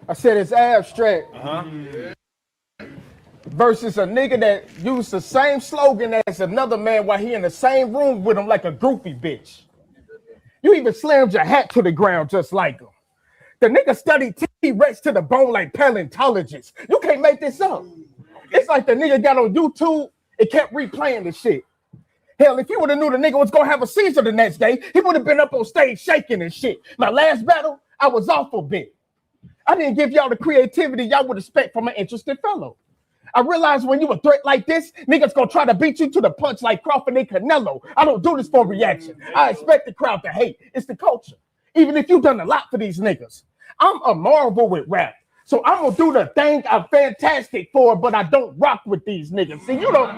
I said it's abstract. Versus a nigga that used the same slogan as another man while he in the same room with him like a groupie bitch. You even slammed your hat to the ground just like him. The nigga studied T-Rex to the bone like paleontologists. You can't make this up. It's like the nigga got on YouTube and kept replaying the shit. Hell, if you would have knew the nigga was gonna have a seizure the next day, he would have been up on stage shaking and shit. My last battle, I was off a bit. I didn't give y'all the creativity y'all would expect from an interested fellow. I realized when you a threat like this, niggas gonna try to beat you to the punch like Crawford and Canelo. I don't do this for reaction. I expect the crowd to hate. It's the culture. Even if you've done a lot for these niggas. I'm a marvel with rap. So I'm gonna do the thing I'm fantastic for, but I don't rock with these niggas. See, you don't.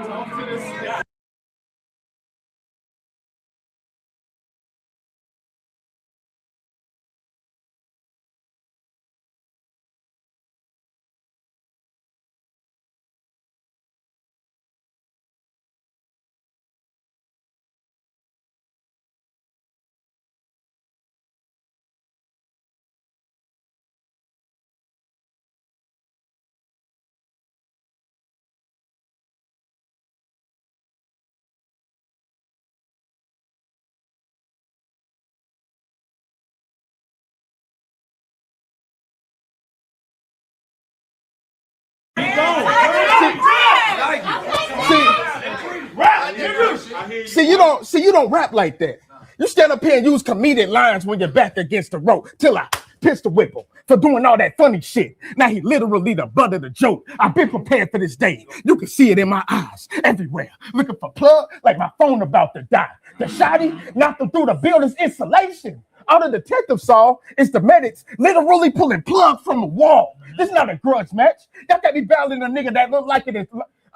See, you don't rap like that. You stand up here and use comedic lines when you're back against the rope till I pistol whip him for doing all that funny shit. Now he literally the butt of the joke. I've been prepared for this day. You can see it in my eyes everywhere. Looking for plug like my phone about to die. The shotty knocked him through the building's insulation. All the detectives saw is the medics literally pulling plug from the wall. This is not a grudge match. Y'all got me battling a nigga that look like it is.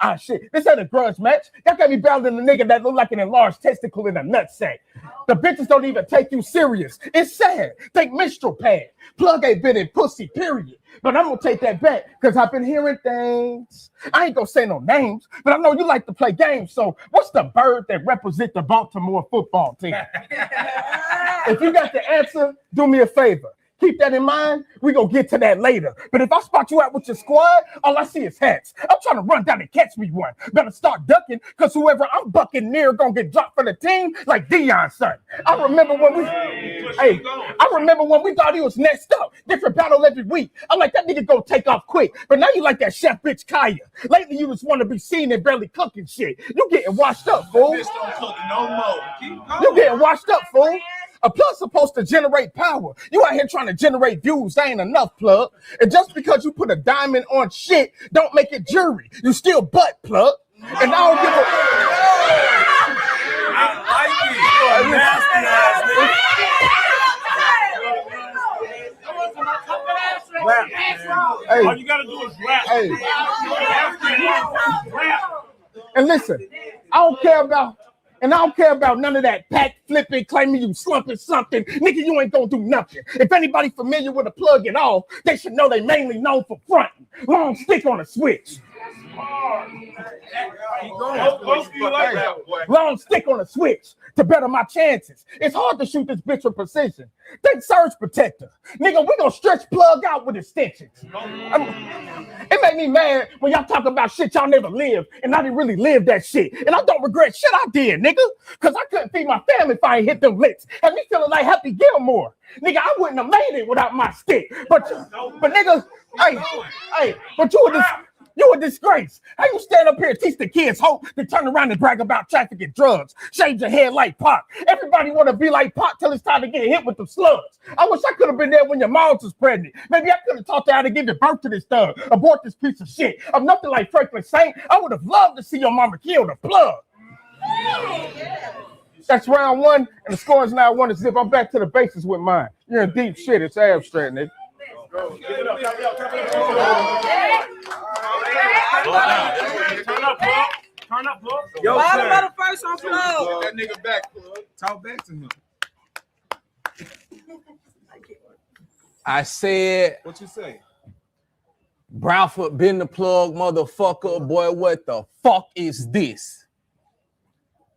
Ah, shit. This ain't a grudge match. Y'all got me battling a nigga that look like an enlarged testicle in a nutsack. The bitches don't even take you serious. It's sad. Think menstrual pad. Plug ain't been in pussy, period. But I'm gonna take that back because I've been hearing things. I ain't gonna say no names, but I know you like to play games. So what's the bird that represents the Baltimore football team? If you got the answer, do me a favor. Keep that in mind. We're going to get to that later. But if I spot you out with your squad, all I see is hats. I'm trying to run down and catch me one. Better start ducking because whoever I'm bucking near going to get dropped for the team like Dion's son. I remember when we thought he was next up. Different battle every week. I'm like, that nigga going to take off quick. But now you like that chef bitch Kaya. Lately you just want to be seen and barely cooking shit. You getting washed up, fool. Bitch don't cook no more. You getting washed up, fool. A plug's supposed to generate power. You out here trying to generate views. That ain't enough, plug. And just because you put a diamond on shit, don't make it jewelry. You still butt, plug. And I don't give a... Hey, all you gotta do is rap. Hey. And listen, I don't care about none of that pack flipping, claiming you slumping something. Nigga, you ain't gonna do nothing. If anybody familiar with a plug at all, they should know they mainly known for fronting. Long stick on a switch. Long stick on a switch to better my chances. It's hard to shoot this bitch with precision. Think surge protector. Nigga, we gonna stretch plug out with extensions. It made me mad when y'all talk about shit y'all never lived, and I didn't really live that shit. And I don't regret shit I did, nigga, because I couldn't feed my family if I ain't hit them licks. Had me feeling like Happy Gilmore. Nigga, I wouldn't have made it without my stick. But nigga, hey, but you a disgrace. How you stand up here and teach the kids hope to turn around and brag about trafficking drugs? Shave your head like Pac. Everybody want to be like Pac till it's time to get hit with the slugs. I wish I could have been there when your mom was pregnant. Maybe I could have taught you how to give you birth to this thug. Abort this piece of shit. I'm nothing like Franklin Saint. I would have loved to see your mama killed a plug. That's round one, and the score is now 1-0. I'm back to the basics with mine. You're in deep shit. It's abstract, nigga. Turn up, bro. Yo, bottom of the first on plug. That nigga back, plug. Talk back to him. I said, What you say? Bradford been the plug, motherfucker. Boy, what the fuck is this?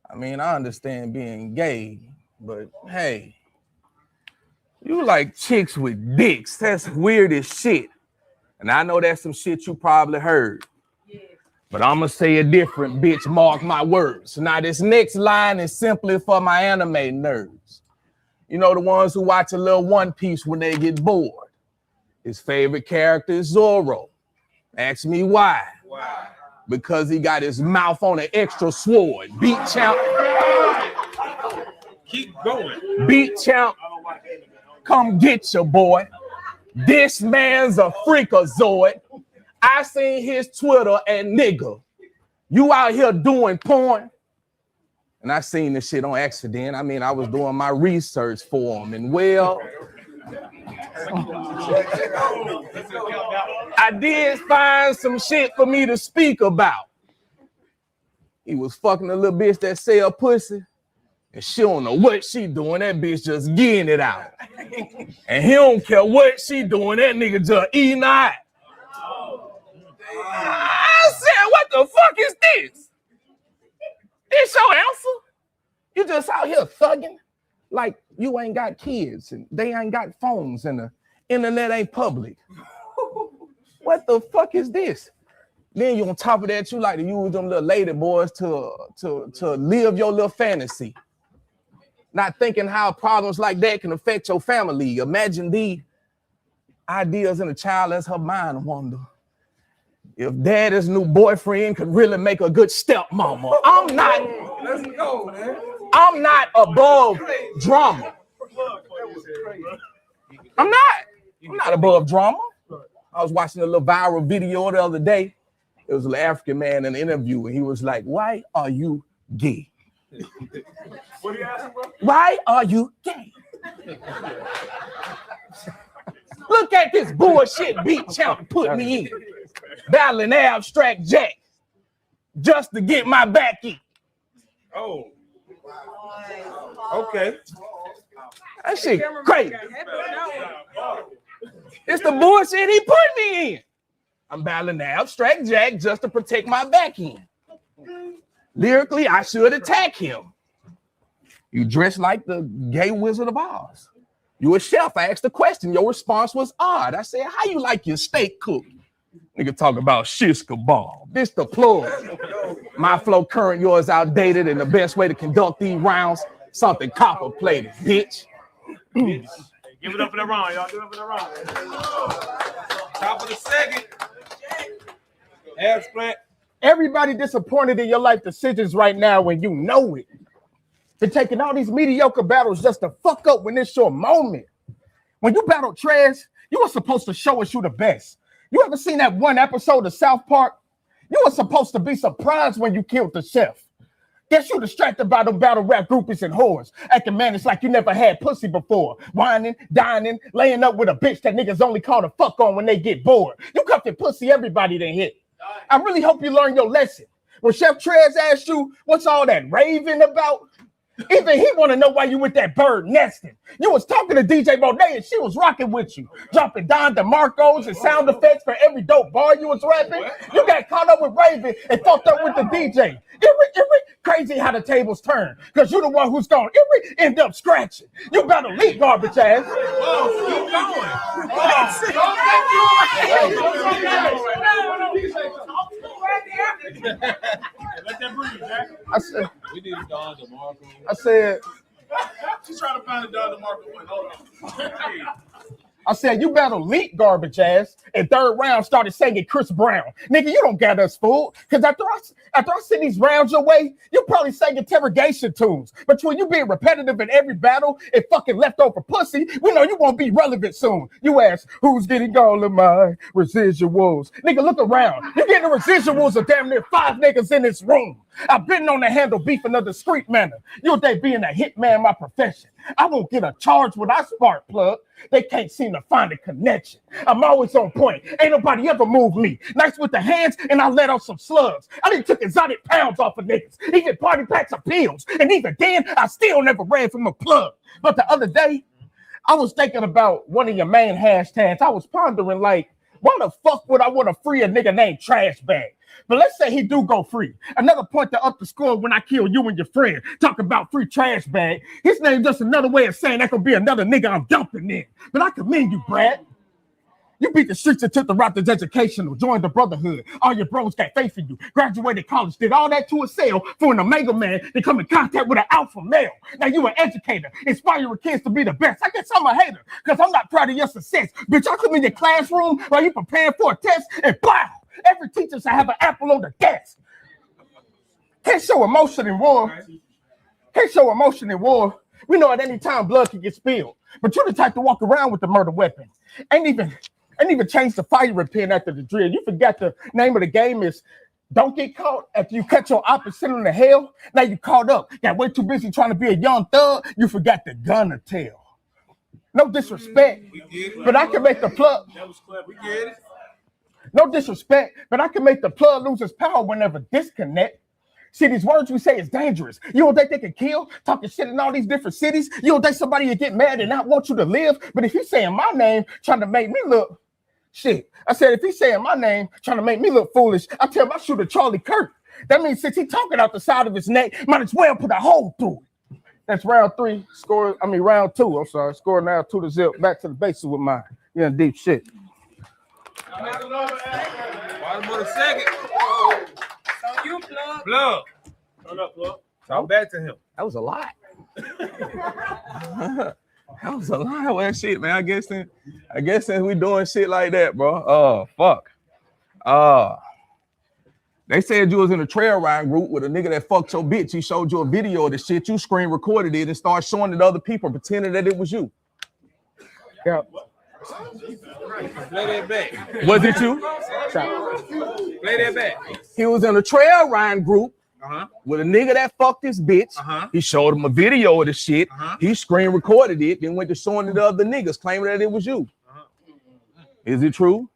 I mean, I understand being gay, but hey, you like chicks with dicks. That's weird as shit. And I know that's some shit you probably heard. But I'm going to say it different, bitch. Mark my words. Now, this next line is simply for my anime nerds. You know, the ones who watch a little One Piece when they get bored. His favorite character is Zoro. Ask me why. Why? Because he got his mouth on an extra sword. Beat champ. Keep going. Beat champ. Come get your boy. This man's a freakazoid. I seen his Twitter and nigga, you out here doing porn. And I seen this shit on accident. I mean, I was doing my research for him. And well, I did find some shit for me to speak about. He was fucking a little bitch that sell pussy. And she don't know what she doing. That bitch just getting it out. And he don't care what she doing. That nigga just eating out. I said, what the fuck is this? This your answer? You just out here thugging like you ain't got kids and they ain't got phones and the internet ain't public. What the fuck is this? Then you on top of that, you like to use them little lady boys to live your little fantasy. Not thinking how problems like that can affect your family. Imagine the ideas in a child as her mind wander. If daddy's new boyfriend could really make a good stepmama, I'm not above drama. I'm not above drama. I was watching a little viral video the other day. It was an African man in an interview, and he was like, "Why are you gay? What are you asking, bro? Why are you gay?" Look at this bullshit beat champ put me in. Battling abstract jack just to get my back in. Oh. Okay. That shit crazy. It's the bullshit he put me in. I'm battling abstract jack just to protect my back end. Lyrically, I should attack him. You dress like the gay Wizard of Oz. You a chef. I asked a question. Your response was odd. I said, how you like your steak cooked? Nigga talk about shish kebab. This the plug. My flow current, yours outdated, and the best way to conduct these rounds, something copper plated, bitch. Give it up for the round, y'all. Give it up for the round. Top of the second. Ass flat. Everybody disappointed in your life decisions right now when you know it. They're taking all these mediocre battles just to fuck up when it's your moment. When you battle trash, you were supposed to show us you the best. You ever seen that one episode of South Park? You were supposed to be surprised when you killed the chef. Guess you distracted by them battle rap groupies and whores. Acting man, it's like you never had pussy before. Whining, dining, laying up with a bitch that niggas only call to fuck on when they get bored. You cuffed your pussy, everybody done hit. I really hope you learn your lesson. When Chef Trez asked you, what's all that raving about? Even he want to know why you with that bird nesting. You was talking to DJ Monet and she was rocking with you, dropping Don DeMarcos and sound effects for every dope bar you was rapping. You got caught up with Raven and fucked up with the DJ. Crazy how the tables turn, because you the one who's gonna end up scratching. You better leave, garbage ass. Whoa, keep going. Let that breathe, Jack. I said, We need Don DeMarco. I said, She's trying to find a Don DeMarco one. Hold on. I said, you better leak, garbage ass. And third round started singing Chris Brown. Nigga, you don't got us fooled. Because after I send these rounds your way, you probably sang interrogation tunes. But when you being repetitive in every battle and fucking leftover pussy, we know you won't be relevant soon. You ask, who's getting all of my residuals? Nigga, look around. You getting the residuals of damn near 5 niggas in this room. I've been on the handle beef in a discreet manner. You'll think being a hitman my profession. I won't get a charge when I spark plug. They can't seem to find a connection. I'm always on point. Ain't nobody ever moved me. Nice with the hands, and I let out some slugs. I done took exotic pounds off of niggas, even party packs of pills. And even then, I still never ran from a plug. But the other day, I was thinking about one of your main hashtags. I was pondering, like, why the fuck would I want to free a nigga named Trash Bag? But let's say he do go free. Another point to up the score when I kill you and your friend. Talk about free trash bag. His name just another way of saying that could be another nigga I'm dumping in. But I commend you, Brad. You beat the streets and took the route that's educational, joined the brotherhood. All your bros got faith in you. Graduated college, did all that to excel for an omega man to come in contact with an alpha male. Now you an educator, inspiring kids to be the best. I guess I'm a hater, because I'm not proud of your success. Bitch, I come in your classroom while you preparing for a test, and blah! Every teacher should have an apple on the desk. Can't show emotion in war. Can't show emotion in war. We know at any time blood can get spilled. But you're the type to walk around with the murder weapon. Ain't even changed the firing pin after the drill. You forgot the name of the game is don't get caught after you cut your opposite on the hell. Now you caught up. Got way too busy trying to be a young thug. You forgot the gun to tell. No disrespect, but I can make the plug. That was clever. We get it. No disrespect, but I can make the plug lose its power whenever disconnect. See, these words we say is dangerous. You don't think they can kill? Talking shit in all these different cities? You don't think somebody will get mad and not want you to live? But if he's saying my name, trying to make me look, shit. I said, if he's saying my name, trying to make me look foolish, I tell my shooter Charlie Kirk. That means since he talking out the side of his neck, might as well put a hole through it. That's round two. I'm sorry. Score now 2-0. Back to the bases with mine. Yeah, deep shit. Bottom of the second. So you plug. Plug. Turn up, plug. Talk back to him. That was a lot. That was a lot of that shit, man. I guess since we doing shit like that, bro. Fuck. They said you was in a trail riding group with a nigga that fucked your bitch. He showed you a video of the shit. You screen recorded it and started showing it to other people, pretending that it was you. Yeah. Play that back. Was it you? Play that back. He was in a trail riding group with a nigga that fucked his bitch. He showed him a video of the shit. He screen recorded it, then went to showing it to other niggas, claiming that it was you. Is it true?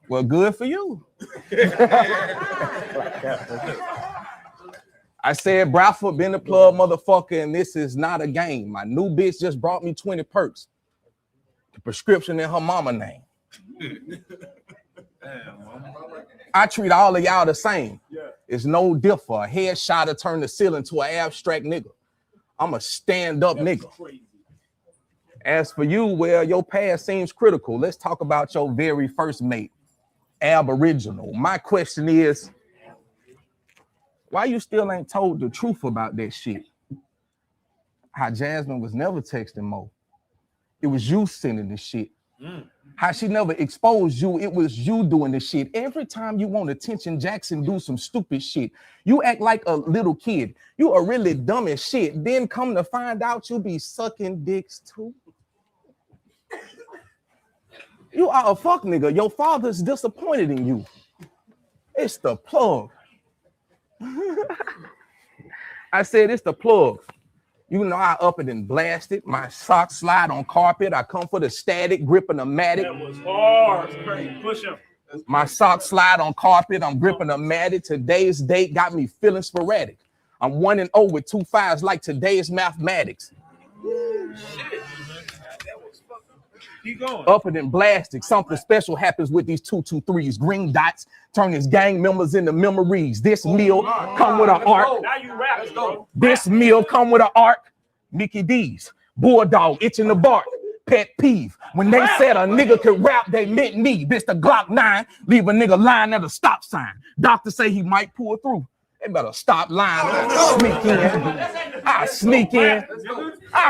Well, good for you. I said, Bradford been the plug, motherfucker, and this is not a game. My new bitch just brought me 20 perks. The prescription in her mama name. I treat all of y'all the same. It's no differ. A headshot to turn the ceiling to an abstract nigga. I'm a stand-up nigga. As for you, well, your past seems critical. Let's talk about your very first mate, Aboriginal. My question is, why you still ain't told the truth about that shit? How Jasmine was never texting Mo. It was you sending the shit. How she never exposed you, it was you doing the shit. Every time you want attention, Jackson do some stupid shit. You act like a little kid. You are really dumb as shit. Then come to find out you be sucking dicks too. You are a fuck nigga. Your father's disappointed in you. It's the plug. I said it's the plug. You know I up it and blast it. My socks slide on carpet. I come for the static, gripping the matic. That was hard. Push him. My socks slide on carpet. I'm gripping the matic. Today's date got me feeling sporadic. I'm 1-0 with 2 5s like today's mathematics. Shit. Keep going. Up it and blasted. Something special happens with these 223s. Green dots turn his gang members into memories. This meal come with an arc. Now you rap. Let's go. This meal come with an arc. Mickey D's. Bulldog itching the bark. Pet peeve. When they said a nigga could rap, they meant me. Bitch, the Glock 9. Leave a nigga lying at a stop sign. Doctor say he might pull through. They better stop lying. I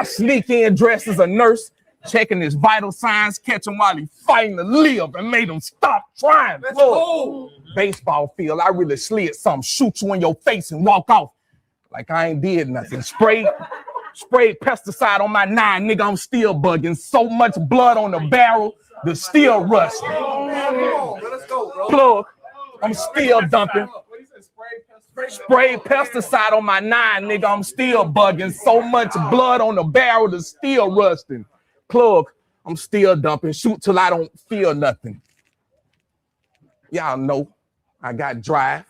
sneak in dressed as a nurse. Checking his vital signs, catch him while he fighting to live and made him stop trying. Baseball field, I really slid something, shoot you in your face and walk off like I ain't did nothing. Sprayed pesticide on my 9, nigga, I'm still bugging. So much blood on the barrel, the steel rusting. Plug, I'm still dumping. Sprayed pesticide on my 9, nigga, I'm still bugging. So much blood on the barrel, the steel rusting. Plug, I'm still dumping. Shoot till I don't feel nothing. Y'all know I got drive.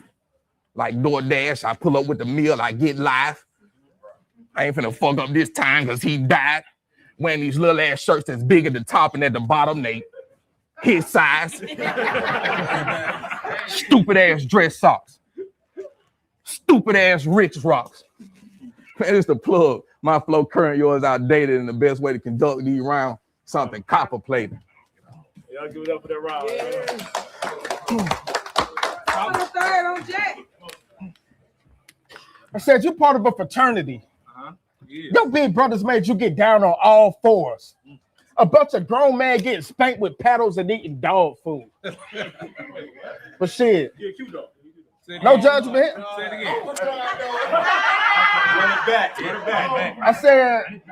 Like DoorDash, I pull up with the meal, I get live. I ain't finna fuck up this time because he died. Wearing these little ass shirts that's big at the top and at the bottom, they his size. Stupid ass dress socks. Stupid ass Rich Rocks. Man, it's the plug. My flow current, yours outdated, and the best way to conduct these rounds something copper plated. Y'all give it up for that round. Top of the third on Jack. I said you part of a fraternity. Yeah. Your big brothers made you get down on all fours. A bunch of grown men getting spanked with paddles and eating dog food. But shit, Yeah, cute dog. no judgment. Say it again. Run it back. Run it back. I said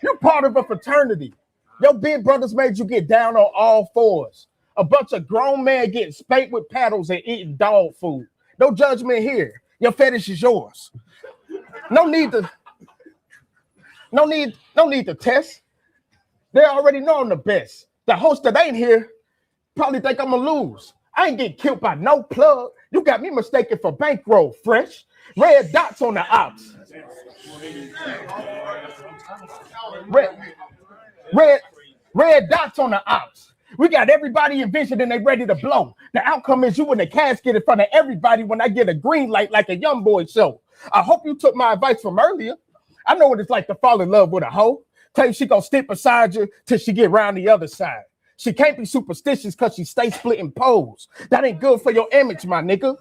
you part of a fraternity. Your big brothers made you get down on all fours. A bunch of grown men getting spanked with paddles and eating dog food. No judgment here. Your fetish is yours. No need to test. They already know I'm the best. The host that ain't here probably think I'm gonna lose. I ain't getting killed by no plug. You got me mistaken for bankroll, fresh. Red dots on the ops. Red dots on the ops. We got everybody envisioned and they ready to blow. The outcome is you in the casket in front of everybody when I get a green light like a young boy show. I hope you took my advice from earlier. I know what it's like to fall in love with a hoe. Tell you she gonna stick beside you till she get round the other side. She can't be superstitious because she stay splitting poles. That ain't good for your image, my nigga.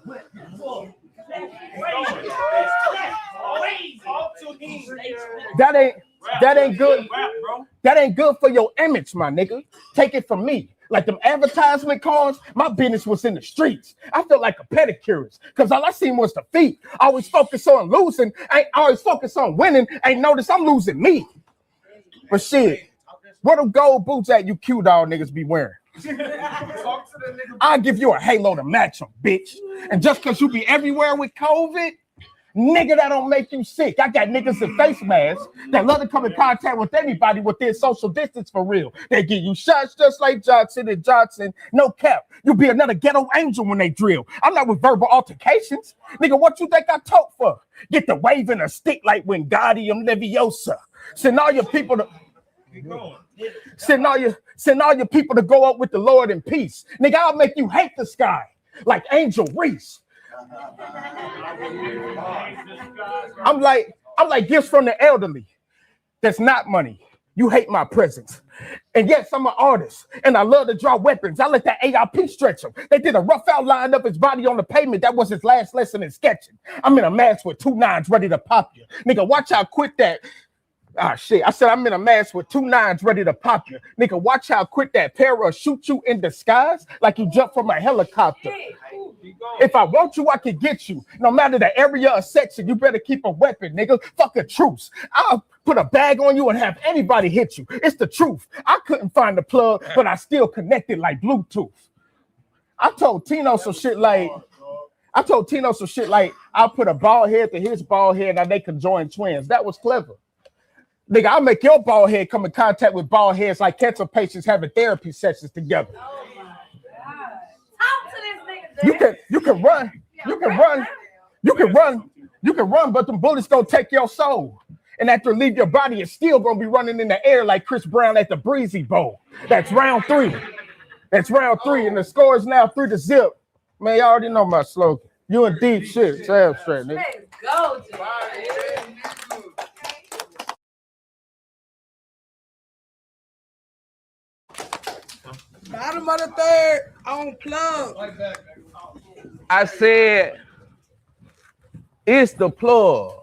That ain't good. That ain't good for your image, my nigga. Take it from me. Like them advertisement cards, my business was in the streets. I felt like a pedicurist because all I seen was the feet. Always focus on losing, ain't always focus on winning. Ain't notice I'm losing me. But shit, where them gold boots at you cute dog niggas be wearing? I'll give you a halo to match them, bitch. And just because you be everywhere with COVID, nigga, that don't make you sick. I got niggas in face masks that love to come in contact with anybody within social distance for real. They give you shots just like Johnson and Johnson. No cap. You'll be another ghetto angel when they drill. I'm not with verbal altercations. Nigga, what you think I talk for? Get the wave in a stick like Wingardium Leviosa. Send all your people to send all your people to go up with the Lord in peace. Nigga, I'll make you hate the sky like Angel Reese. I'm like gifts from the elderly. That's not money. You hate my presence. And yes, I'm an artist, and I love to draw weapons. I let that AIP stretch him. They did a rough outline of his body on the pavement. That was his last lesson in sketching. I'm in a mask with 2 9s ready to pop you. Nigga, watch how quick that... Ah, shit. I said I'm in a mask with 2 9s ready to pop you. Nigga, watch how quick that para shoot you in disguise like you jumped from a helicopter. If I want you, I can get you. No matter the area or section, you better keep a weapon, nigga. Fuck a truce. I'll put a bag on you and have anybody hit you. It's the truth. I couldn't find the plug, but I still connected like Bluetooth. I told Tino some shit like, I'll put a bald head to his bald head, now they can join twins. That was clever. Nigga, I'll make your bald head come in contact with bald heads like cancer patients having therapy sessions together. Oh my God. Talk to this nigga, You can run, but them bullets gonna take your soul. And after leave your body, it's still gonna be running in the air like Chris Brown at the Breezy Bowl. That's round 3. And the score is now 3-0. Man, y'all already know my slogan. You in deep shit. It's abstract, nigga. Let's go, Jay. Bottom of the third on plug. I said, it's the plug.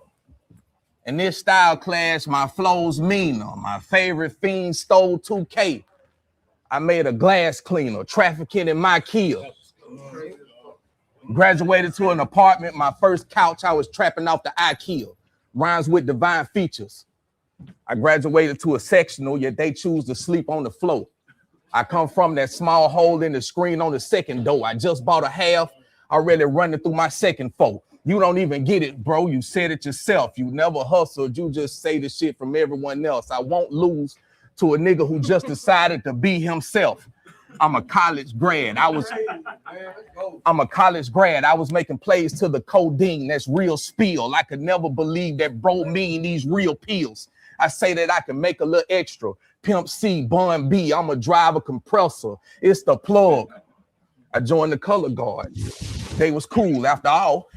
In this style class, my flow's meaner. My favorite fiend stole 2K. I made a glass cleaner, trafficking in my Kia. Graduated to an apartment, my first couch, I was trapping off the IKEA. Rhymes with divine features. I graduated to a sectional, yet they choose to sleep on the floor. I come from that small hole in the screen on the second door. I just bought a half, already running through my second four. You don't even get it, bro. You said it yourself. You never hustled. You just say the shit from everyone else. I won't lose to a nigga who just decided to be himself. I'm a college grad. I was making plays to the codeine. That's real spill. I could never believe that bro mean these real pills. I say that I can make a little extra. Pimp C, Bun B, I'm a driver compressor. It's the plug. I joined the color guard. They was cool after all.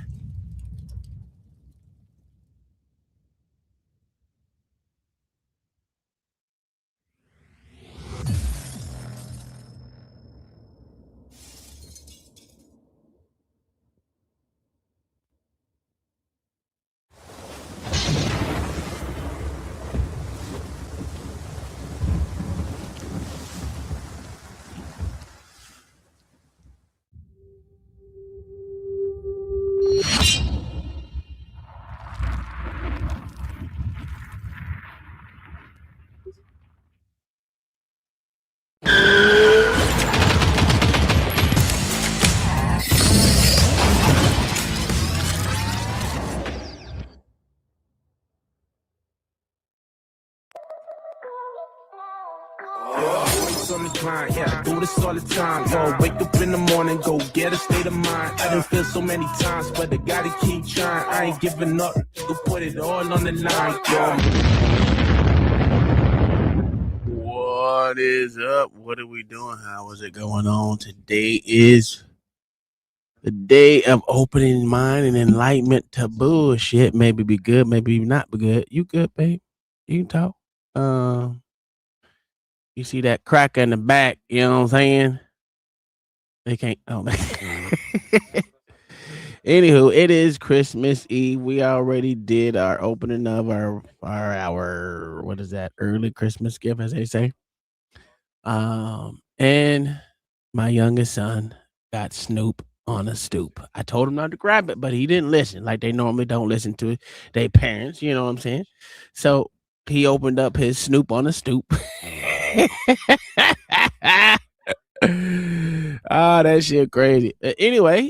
Always on the grind, yeah, I do this all the time. Yo, wake up in the morning, go get a state of mind. I done feel so many times, but I gotta keep trying. I ain't giving up, go put it all on the line, yo. What is up? What are we doing? How is it going on? Today is the day of opening mind and enlightenment to bullshit. Maybe be good, maybe not be good. You good, babe? You can talk. You see that cracker in the back, you know what I'm saying? They can't. Oh, man. Anywho, it is Christmas Eve. We already did our opening of our what is that? Early Christmas gift, as they say. And my youngest son got Snoop on a stoop. I told him not to grab it, but he didn't listen. Like they normally don't listen to their parents, you know what I'm saying? So he opened up his Snoop on a stoop. Oh, that shit crazy. Anyway,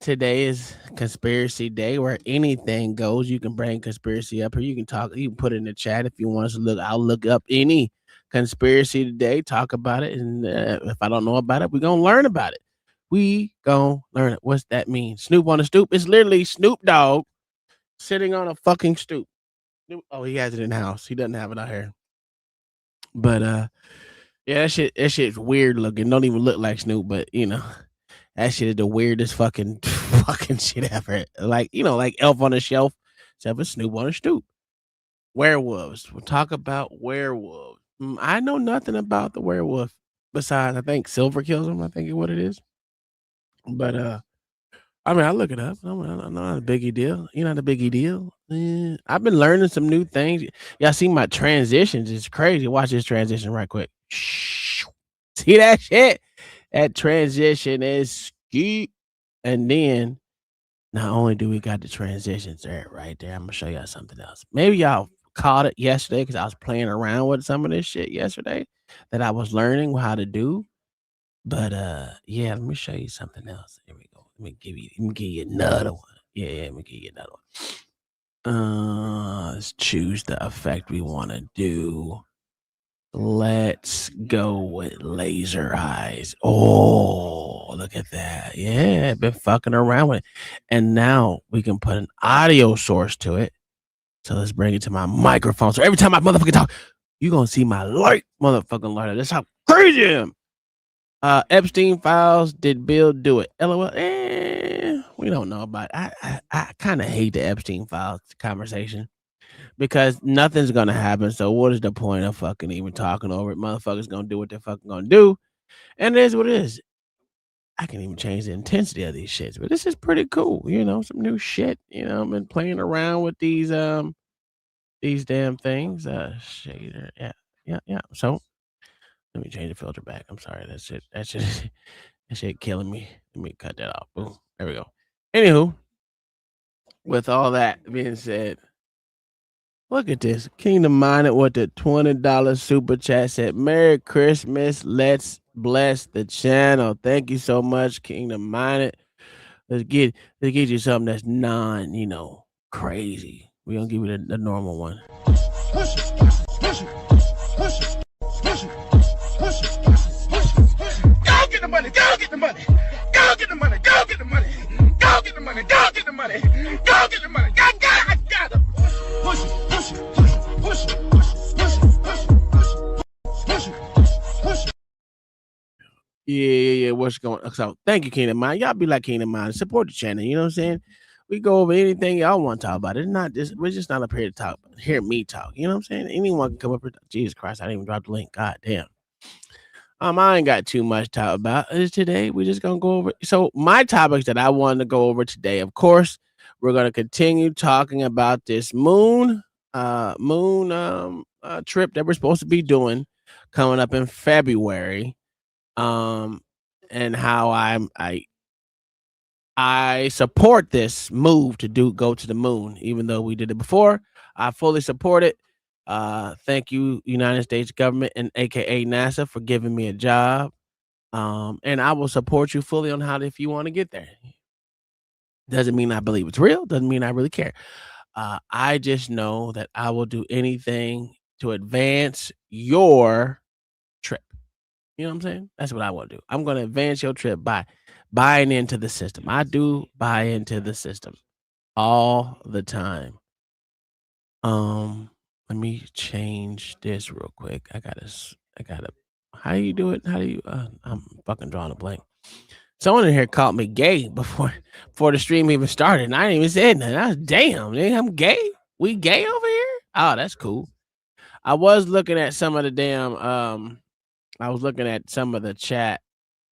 today is conspiracy day where anything goes. You can bring conspiracy up here. You can talk. You can put it in the chat if you want us to look. I'll look up any conspiracy today, talk about it, and if I don't know about it, we're gonna learn about it. We gonna learn it. What's that mean? Snoop on a stoop. It's literally Snoop Dogg sitting on a fucking stoop. Oh, he has it in the house. He doesn't have it out here. But yeah, that shit's weird looking. Don't even look like Snoop, but you know, that shit is the weirdest fucking shit ever. Like, you know, like Elf on a Shelf, except for Snoop on a stoop. Werewolves. We'll talk about werewolves. I know nothing about the werewolf besides I think silver kills him. I think is what it is. But I mean, I look it up. I'm not a biggie deal. You're not a biggie deal. I've been learning some new things. Y'all see my transitions? It's crazy. Watch this transition right quick. See that shit? That transition is ski. And then not only do we got the transitions there right there, I'm gonna show y'all something else. Maybe y'all caught it yesterday because I was playing around with some of this shit yesterday that I was learning how to do. But yeah, let me show you something else. Here we go. Let me give you another one. Yeah, let me give you another one. Let's choose the effect we want to do. Let's go with laser eyes. Oh, look at that. Yeah, I've been fucking around with it. And now we can put an audio source to it. So let's bring it to my microphone. So every time I motherfucking talk, you're going to see my light motherfucking lighter. That's how crazy I am. Epstein files. Did Bill do it? LOL. We don't know about it. I kind of hate the Epstein files conversation because nothing's gonna happen. So what is the point of fucking even talking over it? Motherfuckers gonna do what they're fucking gonna do, and it is what it is. I can even change the intensity of these shits, but this is pretty cool. You know, some new shit. You know, I've been playing around with these damn things. Shader. Yeah. So let me change the filter back. I'm sorry. That shit killing me. Let me cut that off. Boom. There we go. Anywho, with all that being said, look at this. Kingdom Minded with the $20 super chat said, Merry Christmas. Let's bless the channel. Thank you so much, Kingdom Minded. Let's get you something that's crazy. We're gonna give you the normal one. Push it. Go get the money. Go get the money. Go get the money. Go get the money. Go get the money. Go get the money. Go get the money. I got it. Push it. Yeah. What's going on? So thank you, Kingdom Mind. Y'all be like Kingdom Mind. Support the channel. You know what I'm saying? We go over anything y'all want to talk about. It's not just we're just not up here to talk. Hear me talk. You know what I'm saying? Anyone can come up here. Jesus Christ, I didn't even drop the link. God damn. I ain't got too much to talk about. Is today we're just gonna go over. So my topics that I wanted to go over today, of course, we're gonna continue talking about this moon trip that we're supposed to be doing coming up in February. And how I support this move to go to the moon, even though we did it before. I fully support it. Thank you, United States government and AKA NASA, for giving me a job. And I will support you fully on if you want to get there. Doesn't mean I believe it's real. Doesn't mean I really care. I just know that I will do anything to advance your You know what I'm saying? That's what I want to do. I'm going to advance your trip by buying into the system. I do buy into the system all the time. Let me change this real quick. I gotta. How do you do it? How do you? I'm fucking drawing a blank. Someone in here called me gay before the stream even started, and I didn't even say nothing. I was damn, nigga, I'm gay. We gay over here? Oh, that's cool. I was looking at some of the damn. I was looking at some of the chat.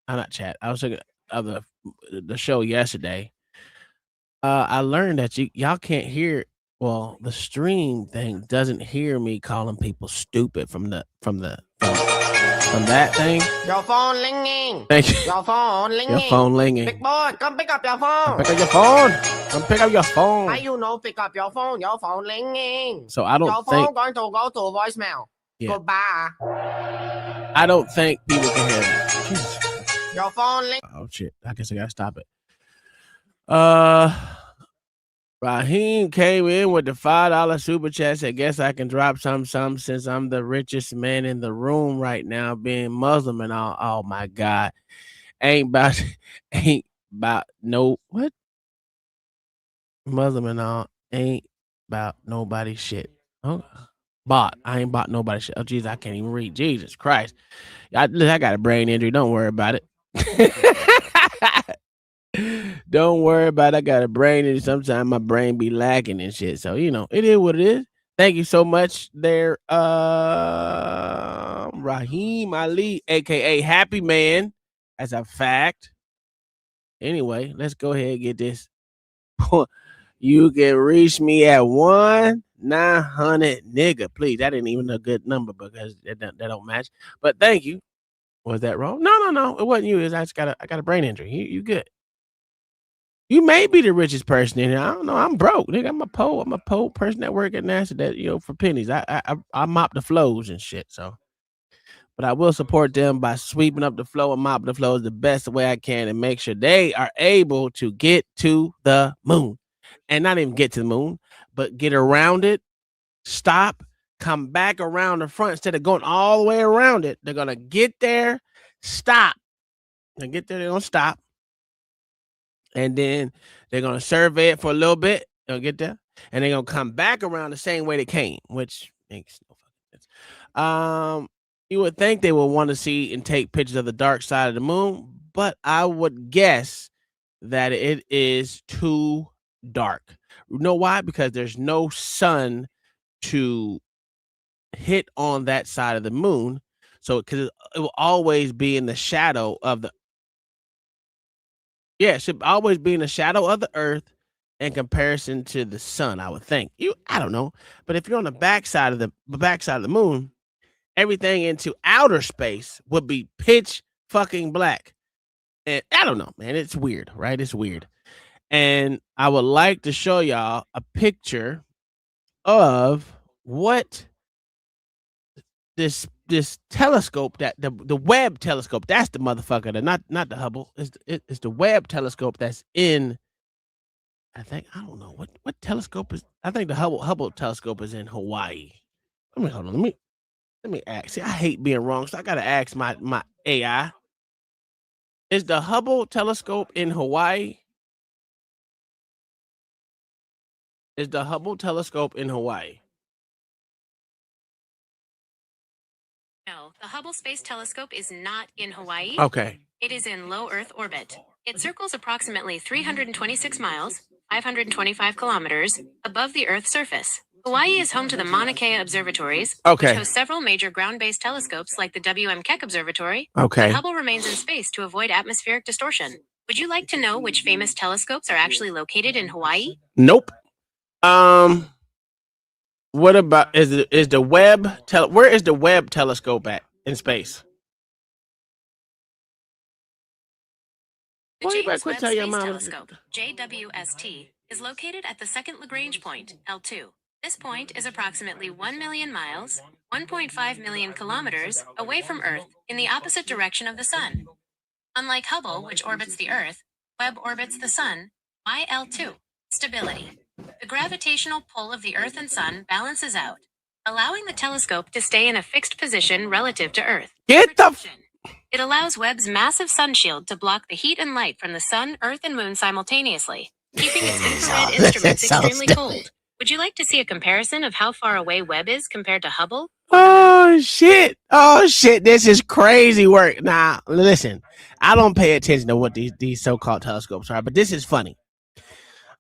Not chat. I was looking at the show yesterday. I learned that y'all can't hear. Well, the stream thing doesn't hear me calling people stupid from that thing. Your phone ringing. Thank you. Your phone ringing. Your phone ringing. Big boy, come pick up your phone. Pick up your phone. Come pick up your phone. Why you know pick up your phone? Your phone ringing. So I don't your think phone going to go to voicemail. Yeah. Goodbye. I don't think people can hear me. Jesus. Your phone ring. Oh shit! I guess I gotta stop it. Raheem came in with the $5 super chat. Said, "Guess I can drop some since I'm the richest man in the room right now, being Muslim and all." Oh my God, ain't about no what Muslim and all ain't about nobody shit. Oh, I ain't bought nobody shit. Oh Jesus, I can't even read. Jesus Christ, I got a brain injury. Don't worry about it. Don't worry about it. I got a brain injury. Sometimes my brain be lacking and shit. So, you know, it is what it is. Thank you so much there, Raheem Ali, aka Happy Man, as a fact. Anyway, let's go ahead and get this. You can reach me at 1-900 nigga. Please, that ain't even a good number because that don't match. But thank you. Was that wrong? No. It wasn't you. I got a brain injury. You good. You may be the richest person in here. I don't know. I'm broke, nigga. I'm a poor person that work at NASA that, you know, for pennies. I mop the floors and shit. So, but I will support them by sweeping up the floor and mopping the floors the best way I can and make sure they are able to get to the moon. And not even get to the moon, but get around it, stop, come back around the front instead of going all the way around it. They're gonna get there, stop. They get there, they're gonna stop. And then they're going to survey it for a little bit. They'll get there. And they're going to come back around the same way they came, which makes no fucking sense. You would think they would want to see and take pictures of the dark side of the moon, but I would guess that it is too dark. You know why? Because there's no sun to hit on that side of the moon. So, because it will always be in the shadow of the Yeah, it should always be in the shadow of the earth in comparison to the sun, I would think. I don't know. But if you're on the backside of the moon, everything into outer space would be pitch fucking black. And I don't know, man. It's weird, right? It's weird. And I would like to show y'all a picture of what this telescope, that the Webb telescope, that's the motherfucker, not the Hubble. It's the Webb telescope that's in, I don't know what telescope is. I think the Hubble telescope is in Hawaii. Hold on. Let me ask. See, I hate being wrong, so I gotta ask my AI. Is the Hubble telescope in Hawaii? Is the Hubble telescope in Hawaii? No, the Hubble Space Telescope is not in Hawaii. Okay. It is in low Earth orbit. It circles approximately 326 miles, 525 kilometers, above the Earth's surface. Hawaii is home to the Mauna Kea observatories, which host several major ground-based telescopes like the WM Observatory. Okay. But Hubble remains in space to avoid atmospheric distortion. Would you like to know which famous telescopes are actually located in Hawaii? Nope. What about is the Webb where is the Webb telescope at in space? The Well, you better James quit Webb telling your Space mama. Telescope, JWST, is located at the second Lagrange point, L2. This point is approximately 1 million miles, 1.5 million kilometers, away from Earth in the opposite direction of the Sun. Unlike Hubble, which orbits the Earth, Webb orbits the Sun, YL2. Stability. The gravitational pull of the Earth and Sun balances out, allowing the telescope to stay in a fixed position relative to Earth. Get the It allows Webb's massive sun shield to block the heat and light from the sun, earth, and moon simultaneously, keeping its infrared instruments extremely cold. Would you like to see a comparison of how far away Webb is compared to Hubble? Oh shit. Oh shit. This is crazy work. Now, listen, I don't pay attention to what these so-called telescopes are, but this is funny.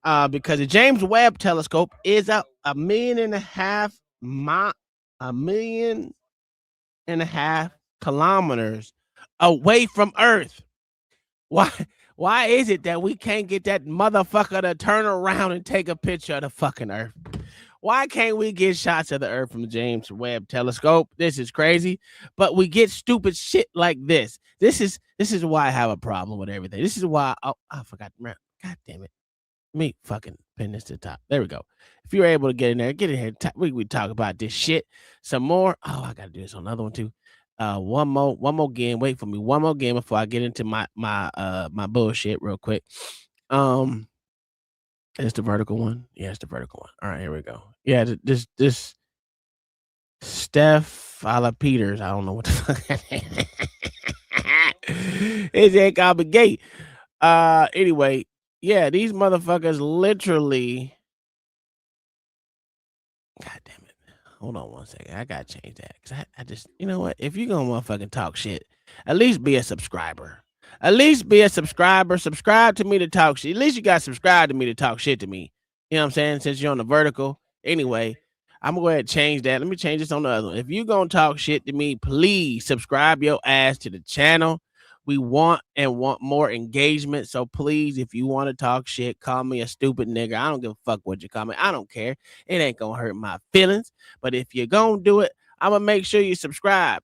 Because the James Webb telescope is a 1.5 kilometers away from Earth. Why is it that we can't get that motherfucker to turn around and take a picture of the fucking Earth? Why can't we get shots of the Earth from the James Webb telescope? This is crazy, but we get stupid shit like this. This is why I have a problem with everything. This is why I forgot. God damn it. Me fucking pin this to the top. There we go. If you're able to get in there, get in here. We talk about this shit some more. Oh, I gotta do this on another one too. One more game. Wait for me. One more game before I get into my bullshit real quick. It's the vertical one. Yeah, it's the vertical one. All right, here we go. Yeah, this Steph Ala Peters. I don't know what the fuck. His head called me gay. Anyway, yeah, these motherfuckers literally. God damn it. Hold on one second. I gotta change that. Cause I just, you know what? If you're gonna motherfucking talk shit, at least be a subscriber. At least be a subscriber. Subscribe to me to talk shit. At least you got subscribed to me to talk shit to me. You know what I'm saying? Since you're on the vertical. Anyway, I'm gonna go ahead and change that. Let me change this on the other one. If you're gonna talk shit to me, please subscribe your ass to the channel. We want more engagement. So please, if you want to talk shit, call me a stupid nigga. I don't give a fuck what you call me. I don't care. It ain't gonna hurt my feelings. But if you're gonna do it, I'm gonna make sure you subscribe.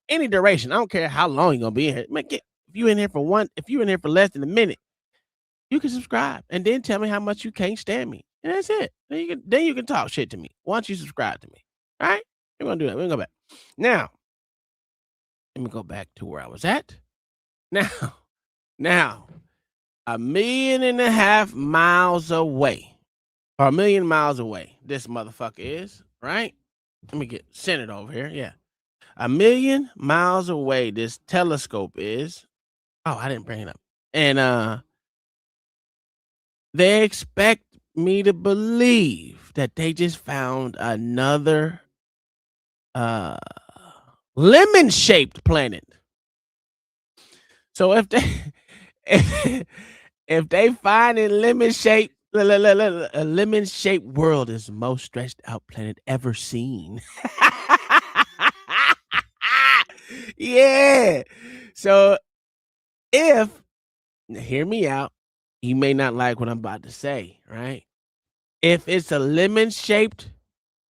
Any duration. I don't care how long you're gonna be in here. If you're in here for less than a minute, you can subscribe and then tell me how much you can't stand me. And that's it. Then you can talk shit to me once you subscribe to me. All right? We're gonna do that. We're gonna go back. Now, let me go back to where I was at. Now, 1.5 million miles away, or 1 million miles away, this motherfucker is, right? Let me get centered over here. Yeah. 1 million miles away, this telescope is. Oh, I didn't bring it up. And they expect me to believe that they just found another lemon-shaped planet. So if they find a lemon-shaped world is the most stretched out planet ever seen. Yeah. So hear me out, you may not like what I'm about to say, right? If it's a lemon-shaped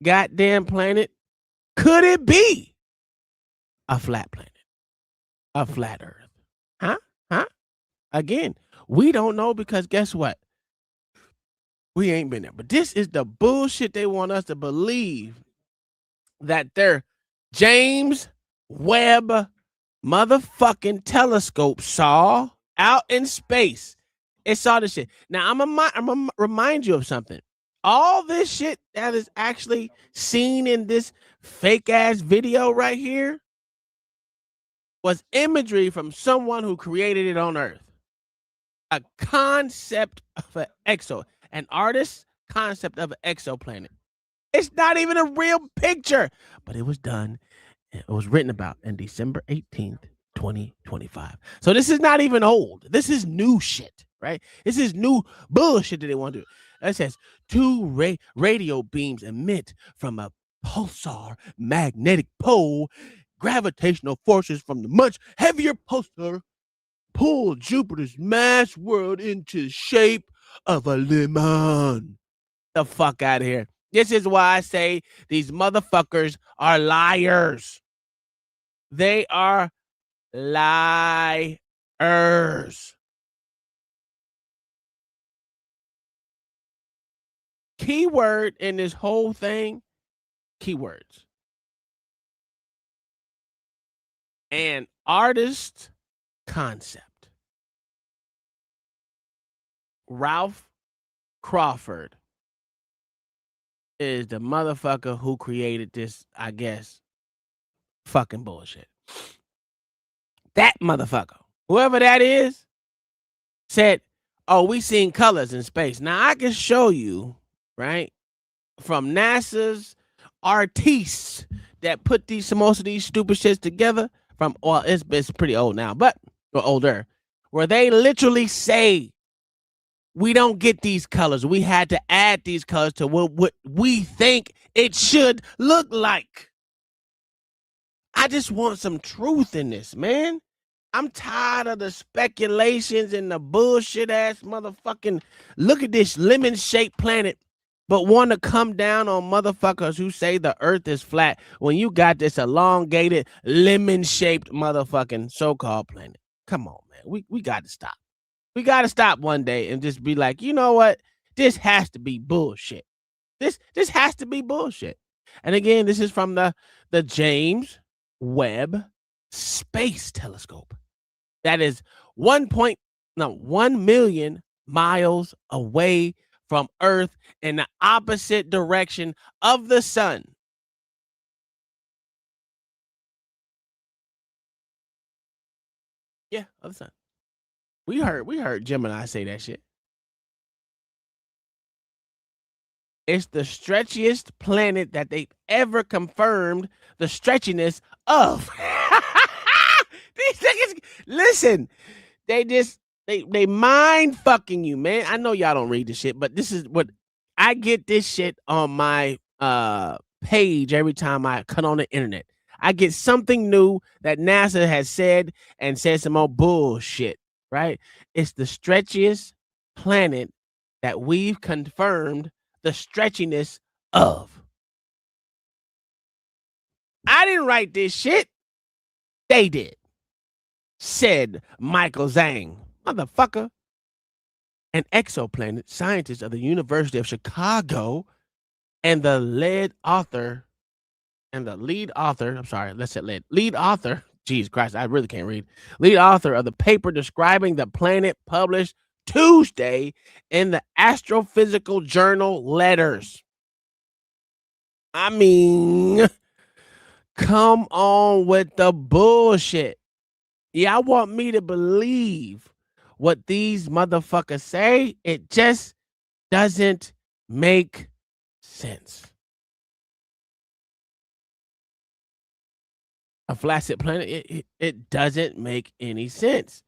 goddamn planet, could it be a flat planet? A flat Earth? Huh? Again, we don't know because guess what? We ain't been there. But this is the bullshit they want us to believe that their James Webb motherfucking telescope saw out in space. It saw this shit. Now, I'm gonna remind you of something. All this shit that is actually seen in this fake-ass video right here was imagery from someone who created it on Earth. A concept of an artist's concept of an exoplanet. It's not even a real picture, but it was done. It was written about in December 18th, 2025. So this is not even old. This is new shit, right? This is new bullshit that they want to do. It says 2 radio beams emit from a pulsar magnetic pole. Gravitational forces from the much heavier pulsar pull Jupiter's mass world into the shape of a lemon. The fuck out of here. This is why I say these motherfuckers are liars. They are liars. Keyword in this whole thing, keywords. And artist concept. Ralph Crawford is the motherfucker who created this, I guess, fucking bullshit. That motherfucker, whoever that is, said, oh, we seen colors in space. Now I can show you, right, from NASA's artists that put most of these stupid shits together from, well, it's pretty old now, but or older, where they literally say we don't get these colors. We had to add these colors to what we think it should look like. I just want some truth in this, man. I'm tired of the speculations and the bullshit ass motherfucking look at this lemon-shaped planet, but want to come down on motherfuckers who say the earth is flat when you got this elongated lemon-shaped motherfucking so-called planet. Come on, man. We got to stop. We got to stop one day and just be like, you know what? This has to be bullshit. This has to be bullshit. And again, this is from the James Webb Space Telescope. That is 1 million miles away from Earth in the opposite direction of the sun. Yeah, of the sun. We heard Gemini say that shit. It's the stretchiest planet that they've ever confirmed the stretchiness of. These niggas, listen, they mind fucking you, man. I know y'all don't read this shit, but this is what I get this shit on my page every time I cut on the internet. I get something new that NASA has said and said some more bullshit, right? It's the stretchiest planet that we've confirmed the stretchiness of. I didn't write this shit. They did. Said Michael Zhang. Motherfucker. An exoplanet, scientist of the University of Chicago and the lead author, Jesus Christ, I really can't read. Lead author of the paper describing the planet published Tuesday in the Astrophysical Journal Letters. I mean, come on with the bullshit. Y'all want me to believe what these motherfuckers say? It just doesn't make sense. A flaccid planet, it doesn't make any sense.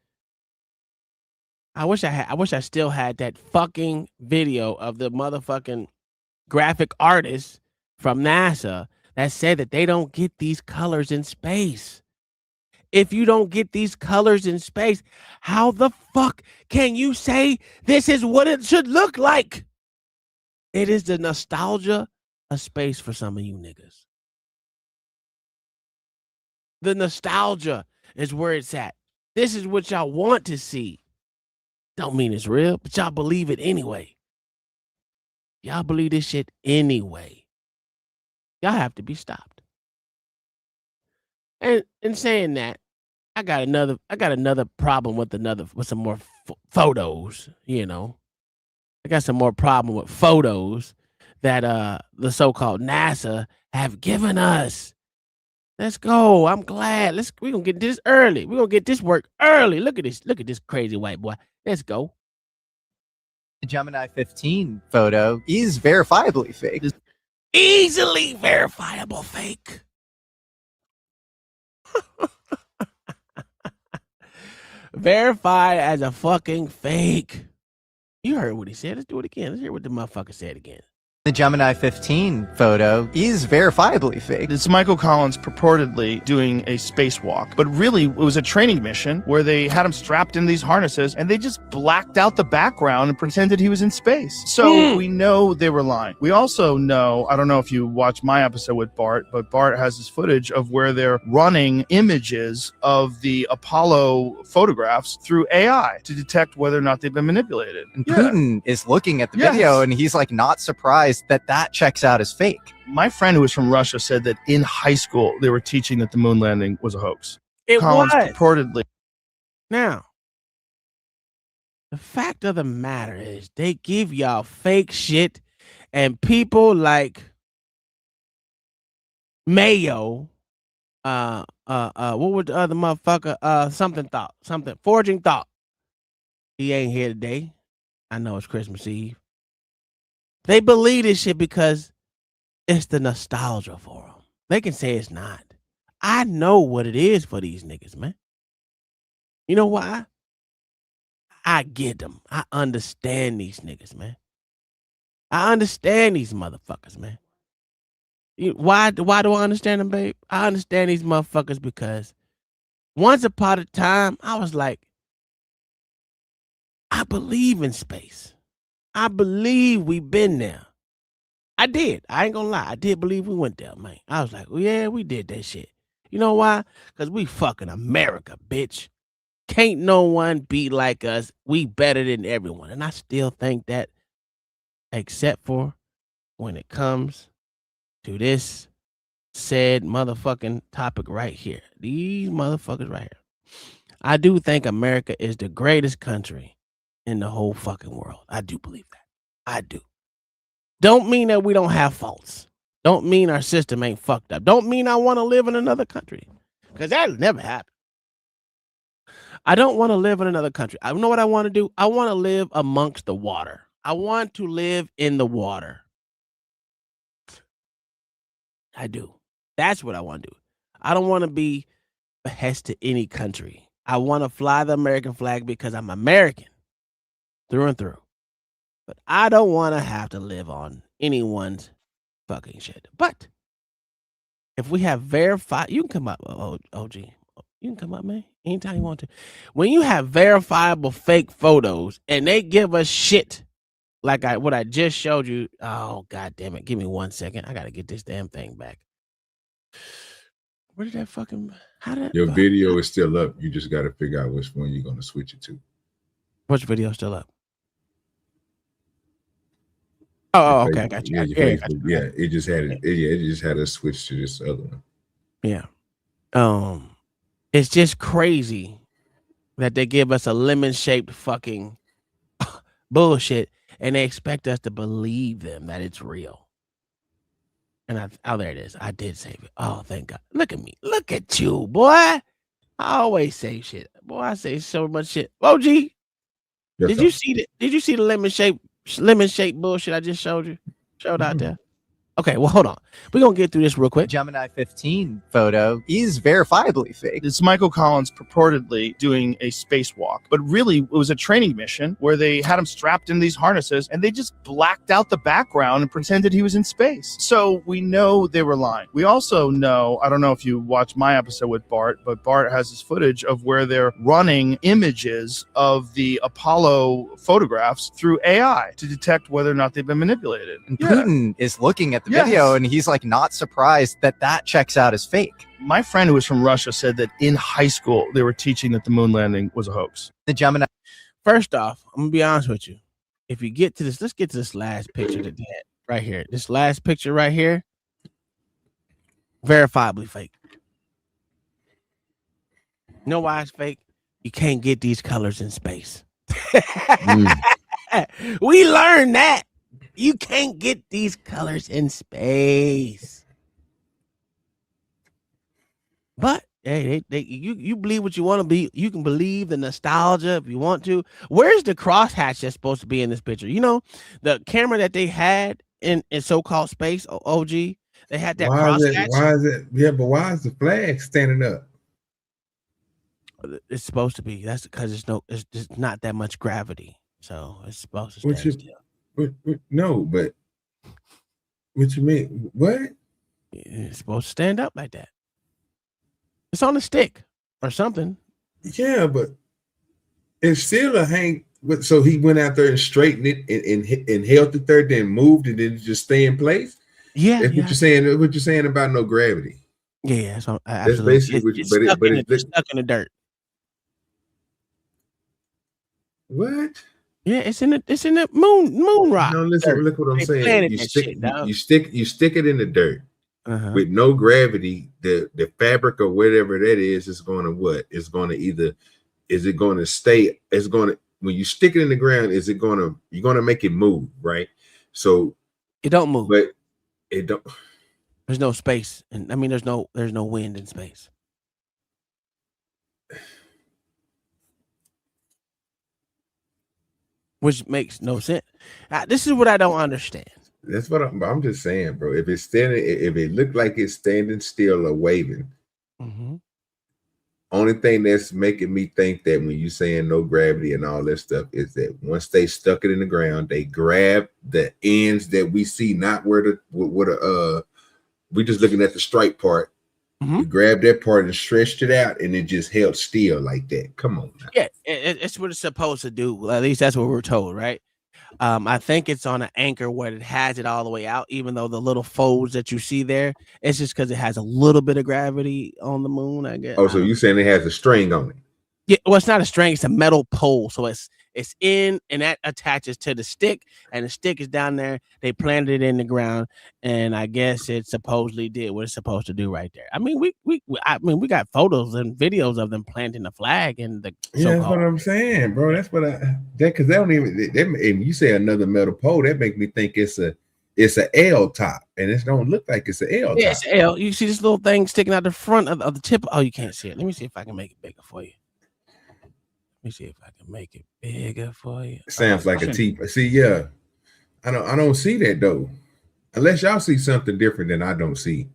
I wish I still had that fucking video of the motherfucking graphic artist from NASA that said that they don't get these colors in space. If you don't get these colors in space, how the fuck can you say this is what it should look like? It is the nostalgia of space for some of you niggas. The nostalgia is where it's at. This is what y'all want to see. Don't mean it's real, but y'all believe it anyway. Y'all believe this shit anyway. Y'all have to be stopped. And in saying that, I got another problem with some more photos, you know. I got some more problem with photos that the so-called NASA have given us. Let's go. I'm glad. We're gonna get this early. We're gonna get this work early. Look at this crazy white boy. Let's go. The Gemini 15 photo is verifiably fake. Easily verifiable fake. Verified as a fucking fake. You heard what he said. Let's do it again. Let's hear what the motherfucker said again. The Gemini 15 photo is verifiably fake. It's Michael Collins purportedly doing a spacewalk, but really it was a training mission where they had him strapped in these harnesses and they just blacked out the background and pretended he was in space. So we know they were lying. We also know, I don't know if you watched my episode with Bart, but Bart has this footage of where they're running images of the Apollo photographs through AI to detect whether or not they've been manipulated. And Putin is looking at the video and he's like not surprised that checks out as fake. My friend who was from Russia said that in high school they were teaching that the moon landing was a hoax. Collins purportedly. Now, the fact of the matter is they give y'all fake shit and people like Mayo What was the other motherfucker? Something forging thought. He ain't here today. I know it's Christmas Eve. They believe this shit because it's the nostalgia for them. They can say it's not. I know what it is for these niggas, man. You know why? I get them. I understand these niggas, man. I understand these motherfuckers, man. Why do I understand them, babe? I understand these motherfuckers because once upon a time, I was like, I believe in space. I believe we've been there. I did. I ain't gonna lie. I did believe we went there, man. I was like, well, yeah, we did that shit. You know why? Because we fucking America, bitch. Can't no one be like us. We better than everyone. And I still think that, except for when it comes to this said motherfucking topic right here. These motherfuckers right here. I do think America is the greatest country in the whole fucking world. I do believe that. I do. Don't mean that we don't have faults. Don't mean our system ain't fucked up. Don't mean I want to live in another country. Because that'll never happen. I don't want to live in another country. I know what I want to do. I want to live amongst the water. I want to live in the water. I do. That's what I want to do. I don't want to be behest to any country. I want to fly the American flag because I'm American through and through. But I don't want to have to live on anyone's fucking shit. But if we have verified, you can come up, OG. You can come up, man, anytime you want to. When you have verifiable fake photos and they give us shit like what I just showed you. Oh, God damn it. Give me 1 second. I got to get this damn thing back. Where did that fucking, your video is still up. You just got to figure out which one you're going to switch it to. Which video is still up? Oh, okay. I got you. Yeah, it just had it. Yeah, it just had us switch to this other one. Yeah. It's just crazy that they give us a lemon-shaped fucking bullshit and they expect us to believe them that it's real. And there it is. I did save it. Oh, thank God. Look at me. Look at you, boy. I always say shit. Boy, I say so much shit. OG, did you see the lemon-shaped bullshit I just showed out there? Okay, well, hold on. We're going to get through this real quick. Gemini 15 photo is verifiably fake. It's Michael Collins purportedly doing a spacewalk, but really it was a training mission where they had him strapped in these harnesses and they just blacked out the background and pretended he was in space. So we know they were lying. We also know, I don't know if you watched my episode with Bart, but Bart has this footage of where they're running images of the Apollo photographs through AI to detect whether or not they've been manipulated. And Putin is looking at the video and he's like not surprised that checks out as fake. My friend who was from Russia said that in high school they were teaching that the moon landing was a hoax. The Gemini. First off, I'm gonna be honest with you. If you get to this, let's get to this last picture that they had right here. This last picture right here, verifiably fake. You know why it's fake? You can't get these colors in space. We learned that. You can't get these colors in space. But hey, you believe what you want to be. You can believe the nostalgia if you want to. Where's the crosshatch that's supposed to be in this picture? You know, the camera that they had in so-called space, OG, they had that crosshatch. Why is it? Yeah, but why is the flag standing up? It's supposed to be. That's because it's just not that much gravity. So it's supposed to stand still. No, but what you mean? What? It's supposed to stand up like that. It's on a stick or something. Yeah, but it's still a hang. So he went out there and straightened it and held it there, then moved it, and just stay in place. Yeah, that's what you're saying. What you're saying about no gravity? Yeah, so that's basically. It's stuck in the dirt. What? Yeah, it's in the moon rock. No, listen, look what I'm saying. You stick it in the dirt with no gravity. The fabric or whatever that is going to what? It's going to either stay? It's going to, when you stick it in the ground, you're going to make it move, right? So it don't move. But it don't. There's no space, and I mean, there's no wind in space. Which makes no sense. This is what I don't understand. That's what I'm just saying, bro. If it's standing, if it looked like it's standing still or waving, only thing that's making me think that when you saying no gravity and all that stuff is that once they stuck it in the ground, they grab the ends that we see, not where the we just looking at the stripe part. You grabbed that part and stretched it out, and it just held still like that. Come on now. Yeah, it's what it's supposed to do. At least that's what we're told, right? I think it's on an anchor where it has it all the way out, even though the little folds that you see there, it's just because it has a little bit of gravity on the moon, I guess. Oh, so you saying it has a string on it? Yeah, well, it's not a string, it's a metal pole. So it's in, and that attaches to the stick, and the stick is down there. They planted it in the ground, and I guess it supposedly did what it's supposed to do right there. I mean, we got photos and videos of them planting the flag and the that's what I'm saying, bro. That's what because they don't even if you say another metal pole, that make me think it's a L top, and it don't look like it's an L top. Yeah, it's an L. You see this little thing sticking out the front of the tip. Oh, you can't see it. Let me see if I can make it bigger for you. Let me see if I can make it bigger for you. Sounds like a T. See, yeah, I don't see that though, unless y'all see something different than I don't see.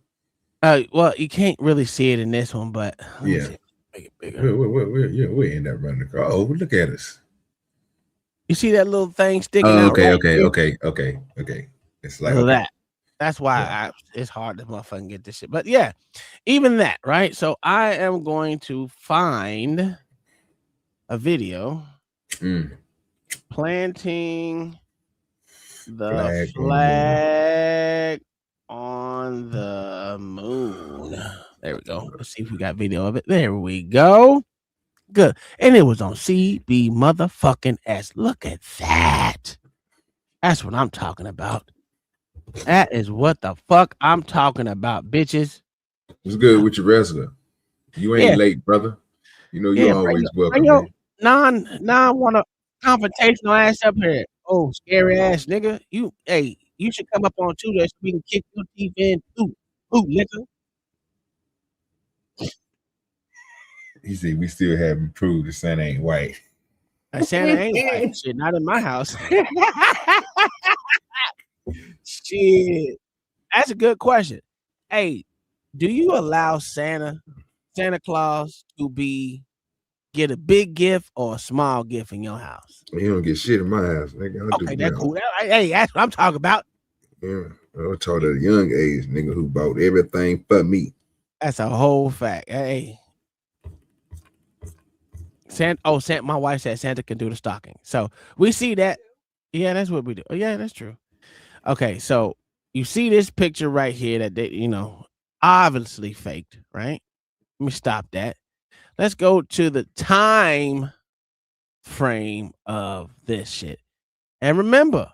Well, you can't really see it in this one, but yeah, make it bigger. We end up running the car. Oh, look at us. You see that little thing sticking out? Okay. It's like that. That's why it's hard to motherfucking get this shit. But yeah, even that, right? So I am going to find a video planting the flag on the moon. There we go. Let's see if we got video of it. There we go. Good. And it was on CB motherfucking S. Look at that. That's what I'm talking about. That is what the fuck I'm talking about, bitches. What's good with your wrestler? You ain't late, brother. You know you're always welcome. Want a confrontational ass up here. Oh, scary ass nigga. You should come up on Tuesday so we can kick your teeth in too. Ooh, nigga. He said we still haven't proved the Santa ain't white. Santa ain't white. Shit, not in my house. Shit. That's a good question. Hey, do you allow Santa Claus to get a big gift or a small gift in your house? You don't get shit in my house, nigga. Okay, that's cool. Hey, that's what I'm talking about. Yeah, I was taught at a young age, nigga, who bought everything for me. That's a whole fact. Hey, my wife said Santa can do the stocking. So we see that. Yeah, that's what we do. Oh, yeah, that's true. Okay, so you see this picture right here that they, obviously faked, right? Let me stop that. Let's go to the time frame of this shit. And remember,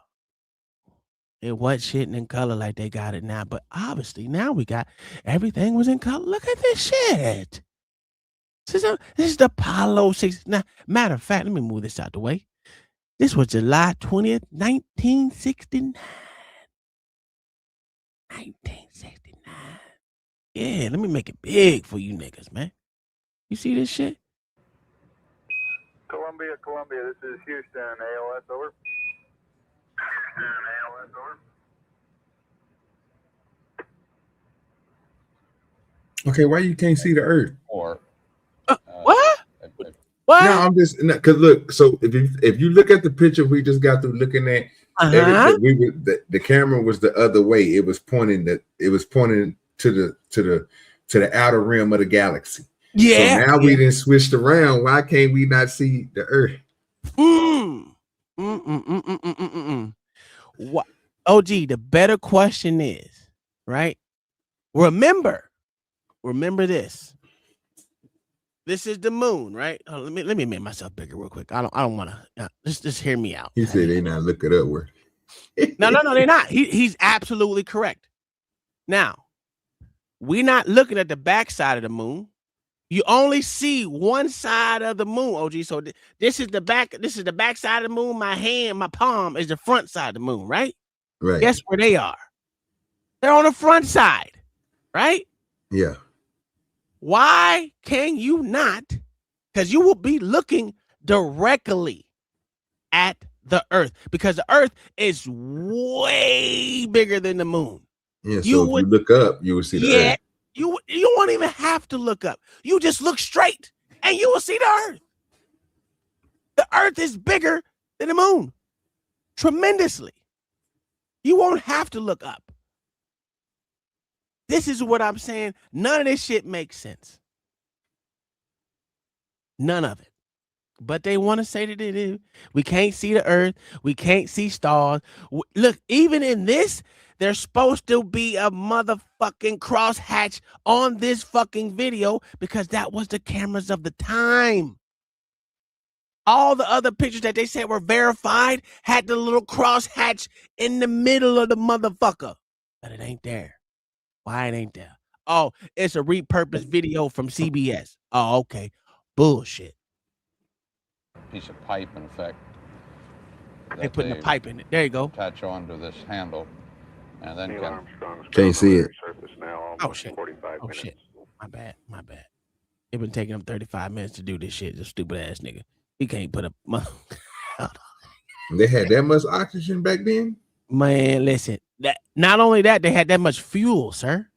it wasn't shitting in color like they got it now, but obviously now we got everything was in color. Look at this shit. This is the Apollo 6. Now, matter of fact, let me move this out the way. This was July 20th, 1969. 1969. Yeah, let me make it big for you niggas, man. You see this shit? Columbia, this is Houston, ALS, over. Houston, ALS, over. Okay, why you can't see the Earth? What? No, I'm just because look. So if you look at the picture we just got through looking at, the camera was the other way. It was pointing to the outer rim of the galaxy. Yeah. So now we didn't switched around. Why can't we not see the Earth? What? OG, the better question is, right? Remember this. This is the moon, right? Oh, let me make myself bigger real quick. I don't want to. Just hear me out. He said they not look it up. Where? No, they're not. He's absolutely correct. Now, we're not looking at the back side of the moon. You only see one side of the moon, OG. So this is the back. This is the back side of the moon. My palm is the front side of the moon, right? Right. Guess where they are? They're on the front side. right? Yeah. Why can you not? Because you will be looking directly at the Earth, because the Earth is way bigger than the moon. Yeah. So if you look up, you will see the Earth. You won't even have to look up. You just look straight and you will see the Earth. The Earth is bigger than the moon tremendously. You won't have to look up. This is what I'm saying. None of this shit makes sense. None of it. But they want to say that it is. We can't see the Earth. We can't see stars. Look, even in this, there's supposed to be a motherfucking crosshatch on this fucking video because that was the cameras of the time. All the other pictures that they said were verified had the little crosshatch in the middle of the motherfucker. But it ain't there. Why it ain't there? Oh, it's a repurposed video from CBS. Oh, okay. Bullshit. Piece of pipe, in effect. They putting the pipe in it. There you go. Attach onto this handle, and then can't see it. Oh shit. Oh shit. My bad. It been taking them 35 minutes to do this shit. This stupid ass nigga. He can't put a. They had that much oxygen back then. Man, listen. That not only that, they had that much fuel, sir.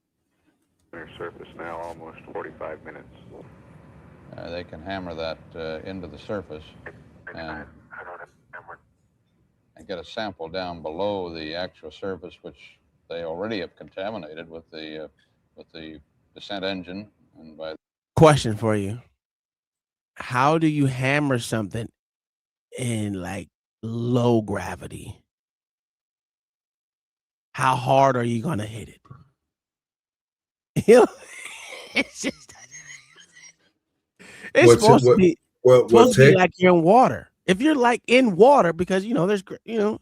Their surface now almost 45 minutes. they can hammer that into the surface and get a sample down below the actual surface, which they already have contaminated with the descent engine. And by Question for you: how do you hammer something in like low gravity? How hard are you gonna hit it? It's just supposed to be like you're in water. If you're like in water, because there's you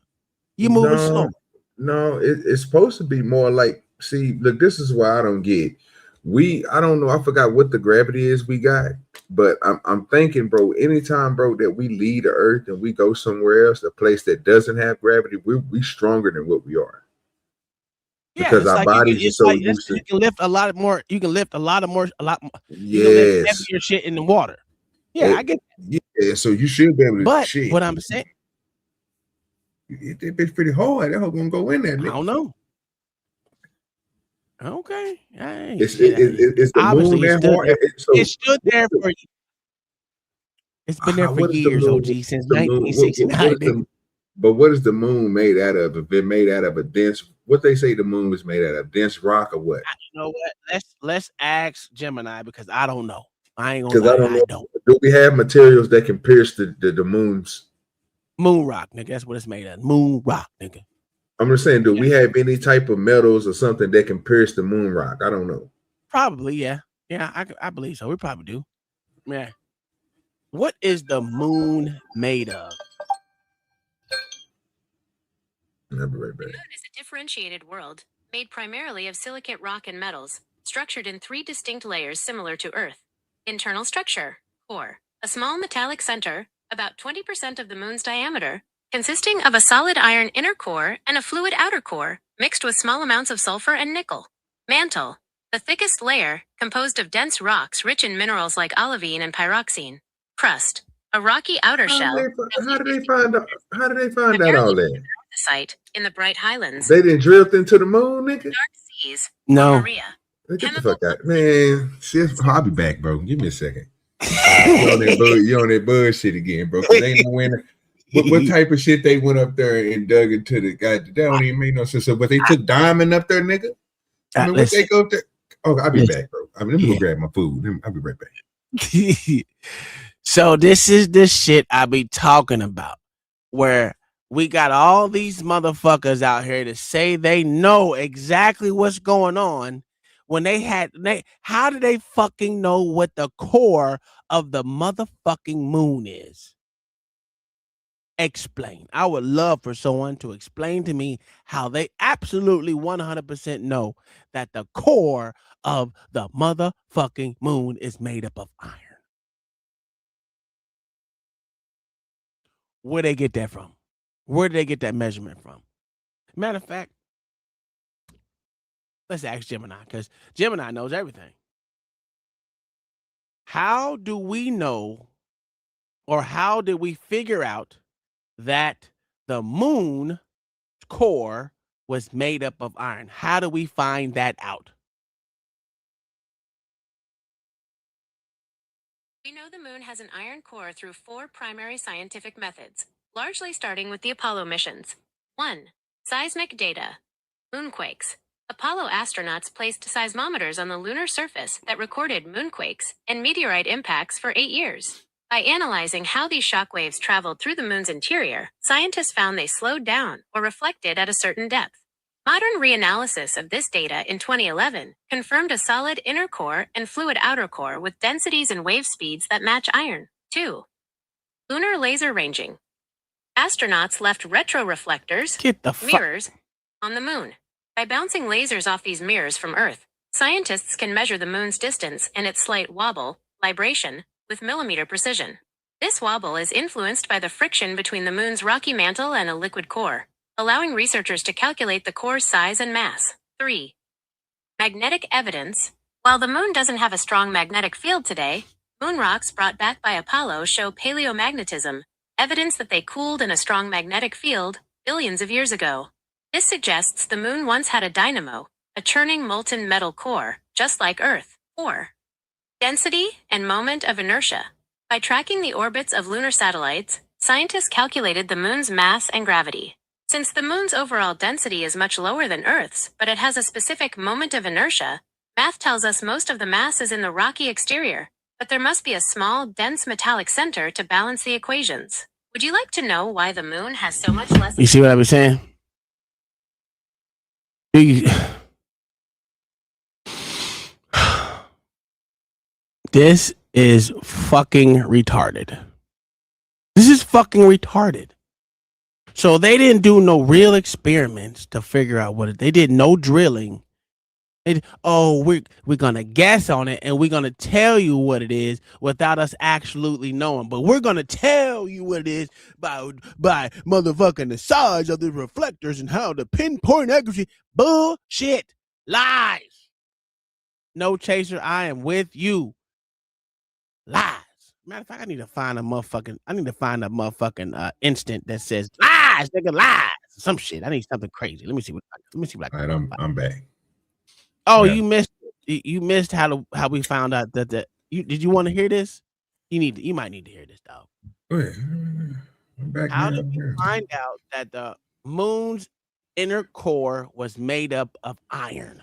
moving slow. No, it's supposed to be more like. See, look, this is why I don't get. I don't know. I forgot what the gravity is we got, but I'm thinking, bro. Anytime, bro, that we leave the Earth and we go somewhere else, a place that doesn't have gravity, we stronger than what we are. Because our bodies are so used to. You can lift a lot more. You can lift a lot more. Yes. You can lift heavier shit in the water. Yeah, I get that. Yeah, so you should be able to. But shit. what I'm saying, it's pretty hard. That hoe gonna go in there. Nigga. I don't know. Okay, it's the obviously moon it stood there for. It's been there for years, OG, since 1969. But what is the moon made out of? If it made out of a dense, what they say the moon was made out of, dense rock or what? You know what? Let's ask Gemini because I don't know. I ain't gonna. Because I don't know. Do we have materials that can pierce the moon's moon rock, nigga? That's what it's made of. Moon rock, nigga. I'm just saying, do we have any type of metals or something that can pierce the moon rock? I don't know. Probably, yeah. Yeah, I believe so. We probably do. Yeah. What is the moon made of? I'll be right back. The moon is a differentiated world, made primarily of silicate rock and metals, structured in 3 distinct layers similar to Earth. Internal structure: core, a small metallic center, about 20% of the moon's diameter, consisting of a solid iron inner core and a fluid outer core, mixed with small amounts of sulfur and nickel. Mantle, the thickest layer, composed of dense rocks rich in minerals like olivine and pyroxene. Crust, a rocky outer shell. How did they find out all that? Site in the Bright Highlands. They didn't drift into the moon, nigga. Dark seas. No. Maria. Get the fuck out, man. I'll be back, bro. Give me a second. You on that bullshit again, bro? They ain't no winner. What type of shit they went up there and dug into the guy? That don't even make no sense. So, but they took diamond up there, nigga. I mean, what they go up there? Oh, I'll be back, bro. Let me go grab my food. I'll be right back. So this is the shit I be talking about, where we got all these motherfuckers out here to say they know exactly what's going on when how do they fucking know what the core of the motherfucking moon is? Explain. I would love for someone to explain to me how they absolutely 100% know that the core of the motherfucking moon is made up of iron. Where they get that from? Where did they get that measurement from? Matter of fact, Let's ask Gemini, because Gemini knows everything. How do we know, or how did we figure out that the moon core was made up of iron? How do we find that out? We know the moon has an iron core through 4 primary scientific methods, largely starting with the Apollo missions. 1. Seismic data. Moonquakes. Apollo astronauts placed seismometers on the lunar surface that recorded moonquakes and meteorite impacts for 8 years. By analyzing how these shockwaves traveled through the moon's interior, scientists found they slowed down or reflected at a certain depth. Modern reanalysis of this data in 2011 confirmed a solid inner core and fluid outer core with densities and wave speeds that match iron. 2. Lunar laser ranging. Astronauts left retroreflectors, mirrors, on the moon. By bouncing lasers off these mirrors from Earth, scientists can measure the moon's distance and its slight wobble, libration, with millimeter precision. This wobble is influenced by the friction between the moon's rocky mantle and a liquid core, allowing researchers to calculate the core's size and mass. 3. Magnetic evidence. While the moon doesn't have a strong magnetic field today, moon rocks brought back by Apollo show paleomagnetism, evidence that they cooled in a strong magnetic field billions of years ago. This suggests the moon once had a dynamo, a churning molten metal core, just like Earth. 4. Density and moment of inertia. By tracking the orbits of lunar satellites, scientists calculated the moon's mass and gravity. Since the moon's overall density is much lower than Earth's, but it has a specific moment of inertia, math tells us most of the mass is in the rocky exterior, but there must be a small, dense metallic center to balance the equations. Would you like to know why the moon has so much less? You see what I was saying? This is fucking retarded. This is fucking retarded. So they didn't do no real experiments to figure out what it. They did no drilling. We're gonna guess on it and we're gonna tell you what it is without us absolutely knowing. But we're gonna tell you what it is by motherfucking the size of the reflectors and how the pinpoint accuracy. Bullshit. Lies. No chaser, I am with you. Lies. Matter of fact, I need to find a motherfucking instant that says lies, nigga, lies. Some shit. I need something crazy. Let me see what I can. All right, I'm back. Oh, yeah. You missed how we found out that did you want to hear this? You might need to hear this, dog. Go ahead. I'm back. How did you find out that the moon's inner core was made up of iron?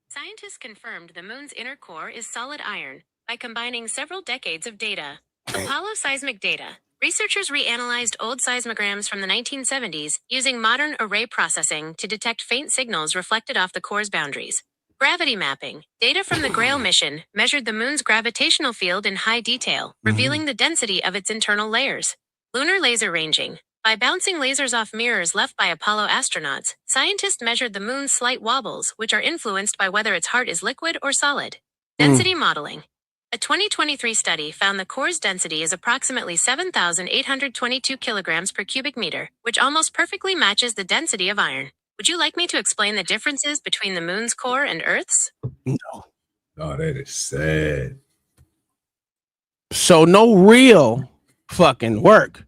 Scientists confirmed the moon's inner core is solid iron by combining several decades of data. Apollo seismic data. Researchers reanalyzed old seismograms from the 1970s using modern array processing to detect faint signals reflected off the core's boundaries. Gravity mapping. Data from the Grail mission measured the moon's gravitational field in high detail, revealing the density of its internal layers. Lunar laser ranging. By bouncing lasers off mirrors left by Apollo astronauts, scientists measured the moon's slight wobbles, which are influenced by whether its heart is liquid or solid. Density modeling. A 2023 study found the core's density is approximately 7,822 kilograms per cubic meter, which almost perfectly matches the density of iron. Would you like me to explain the differences between the moon's core and Earth's? No. Oh, that is sad. So no real fucking work.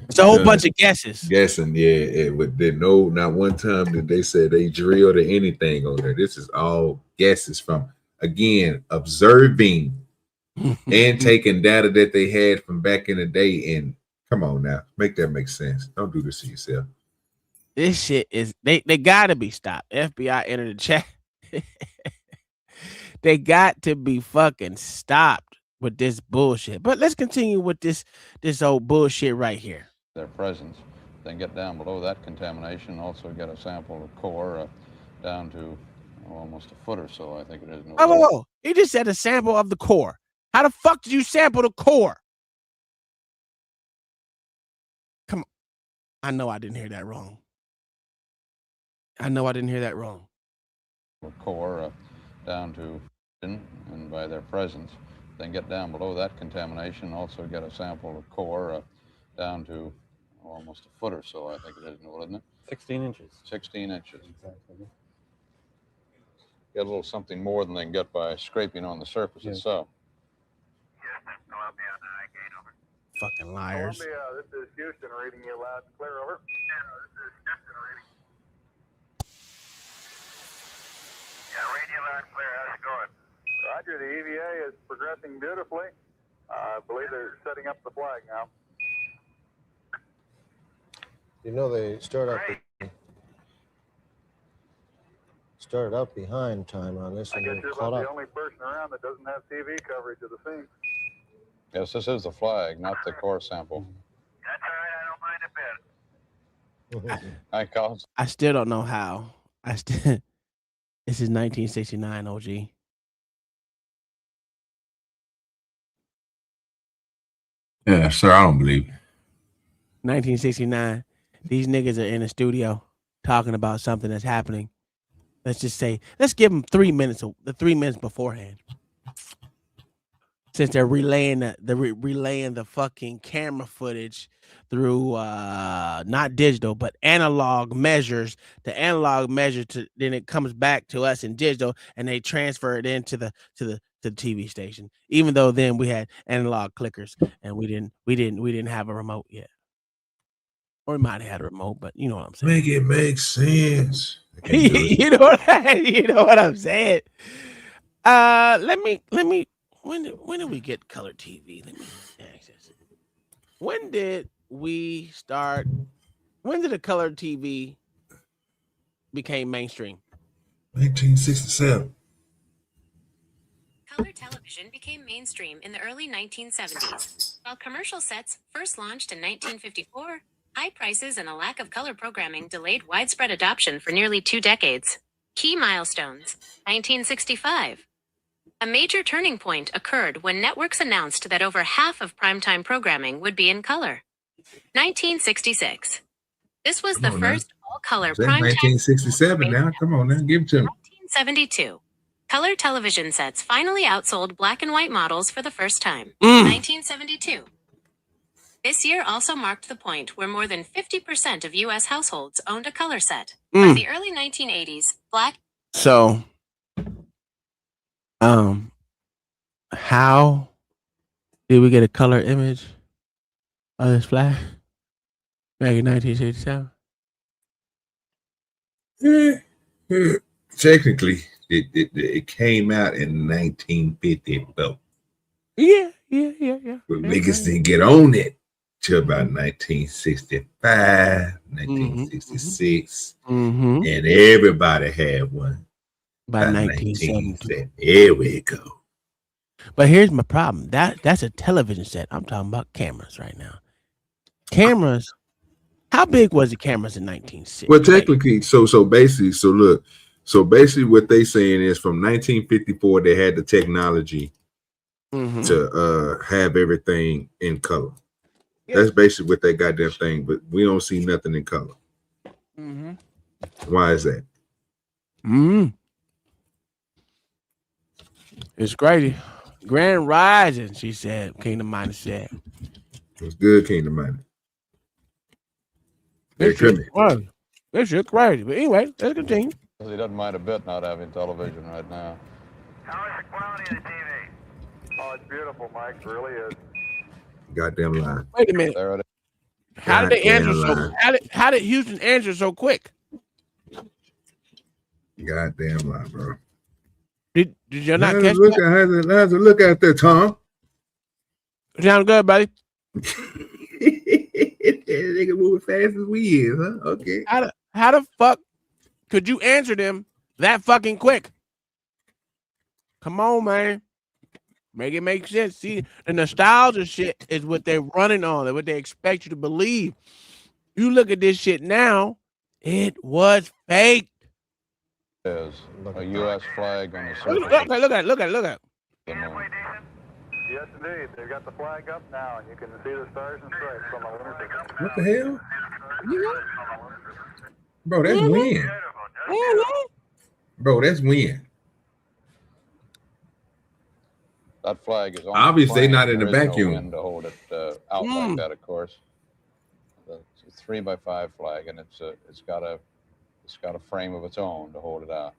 It's a whole bunch of guesses. Guessing, yeah. But not one time did they say they drilled or anything on there. This is all guesses from, again, observing and taking data that they had from back in the day. And come on now, make that make sense. Don't do this to yourself. This shit is they gotta be stopped. FBI enter the chat. They got to be fucking stopped with this bullshit. But let's continue with this old bullshit right here. Their presence, then get down below that contamination. Also get a sample of core down to almost a foot or so, I think it is. Oh, he just said a sample of the core. How the fuck did you sample the core? Come on. I know I didn't hear that wrong. Core down to, and by their presence, then get down below that contamination. Also get a sample of core down to almost a foot or so, I think it is, isn't it? 16 inches. 16 inches. Get a little something more than they can get by scraping on the surface itself. Fucking liars. Columbia, this is Houston reading you loud and clear, over. Yeah, reading you loud and clear. How's it going? Roger, the EVA is progressing beautifully. I believe they're setting up the flag now. You know they started up behind time on this, I and guess they you're caught about the up. only person around that doesn't have TV coverage of the scene. Yes, this is the flag, not the core sample. That's all right, I don't mind a bit. Hi, Collins. I still don't know how. This is 1969, OG. Yeah, sir, I don't believe it. 1969. These niggas are in the studio talking about something that's happening. Let's just say, let's give them 3 minutes. The 3 minutes beforehand, since they're relaying the fucking camera footage through not digital but analog measures. The analog measure to then it comes back to us in digital, and they transfer it into the TV station. Even though then we had analog clickers and we didn't have a remote yet. Or we might have had a remote, but you know what I'm saying. Make it make sense. you know what I'm saying. Let me. When did we get color TV? Let me access it. When did we start? When did the color TV became mainstream? 1967. Color television became mainstream in the early 1970s. While commercial sets first launched in 1954, high prices and a lack of color programming delayed widespread adoption for nearly 2 decades. Key milestones. 1965. A major turning point occurred when networks announced that over half of primetime programming would be in color. 1966. This was the first all-color That's primetime. 1967 now. Come on now, give it to me. 1972. Color television sets finally outsold black and white models for the first time. 1972. This year also marked the point where more than 50% of U.S. households owned a color set. By the early 1980s, black. So, how did we get a color image of this flag back in 1967? Technically, it came out in 1954. Yeah. But niggas didn't get on it till about 1965, 1966, and everybody had one by 1970. Here we go. But here's my problem. That's a television set. I'm talking about cameras right now. Cameras. How big was the cameras in 1960? Well, technically, so basically what they saying is from 1954 they had the technology to have everything in color. That's basically what they got their thing, but we don't see nothing in color. Why is that? It's crazy. Grand Rising, she said. Kingdom Mighty said. It's good, Kingdom Mighty. This shit crazy. But anyway, let's continue. He doesn't mind a bit not having television right now. How is the quality of the TV? Oh, it's beautiful, Mike. It really is. Goddamn lie. Wait a minute. There it is. How did they answer so? How did Houston answer so quick? Goddamn lie, bro. Did you not catch that? How's it look out there, Tom? Sound good, buddy. Nigga moving fast as we is, huh? Okay. How the fuck could you answer them that fucking quick? Come on, man. Make it make sense. See, the nostalgia shit is what they're running on, what they expect you to believe. You look at this shit now, it was fake. There's a U.S. flag on the surface. Look at it. Yes, indeed. They've got the flag up now, and you can see the stars and stripes on the lunar surface. What the hell? Bro, that's wind. Bro, that's wind. That flag is on obviously the not in the There is no vacuum. wind to hold it out like that, of course. It's a 3x5 flag, and it's got a frame of its own to hold it out.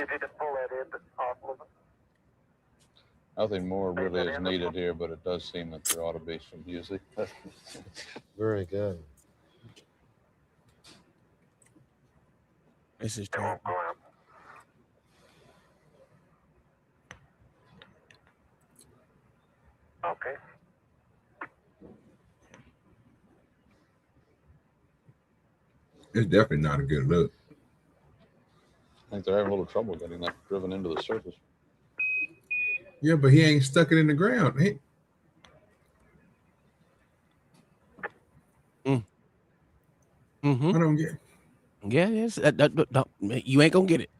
If you can pull that in, it's possible. Nothing more really is needed here, but it does seem that there ought to be some music. Very good. This is terrible. Okay. It's definitely not a good look. I think they're having a little trouble getting that driven into the surface. Yeah, but he ain't stuck it in the ground. Hey. Mm-hmm. I don't get it. Yeah, yes. You ain't gonna get it.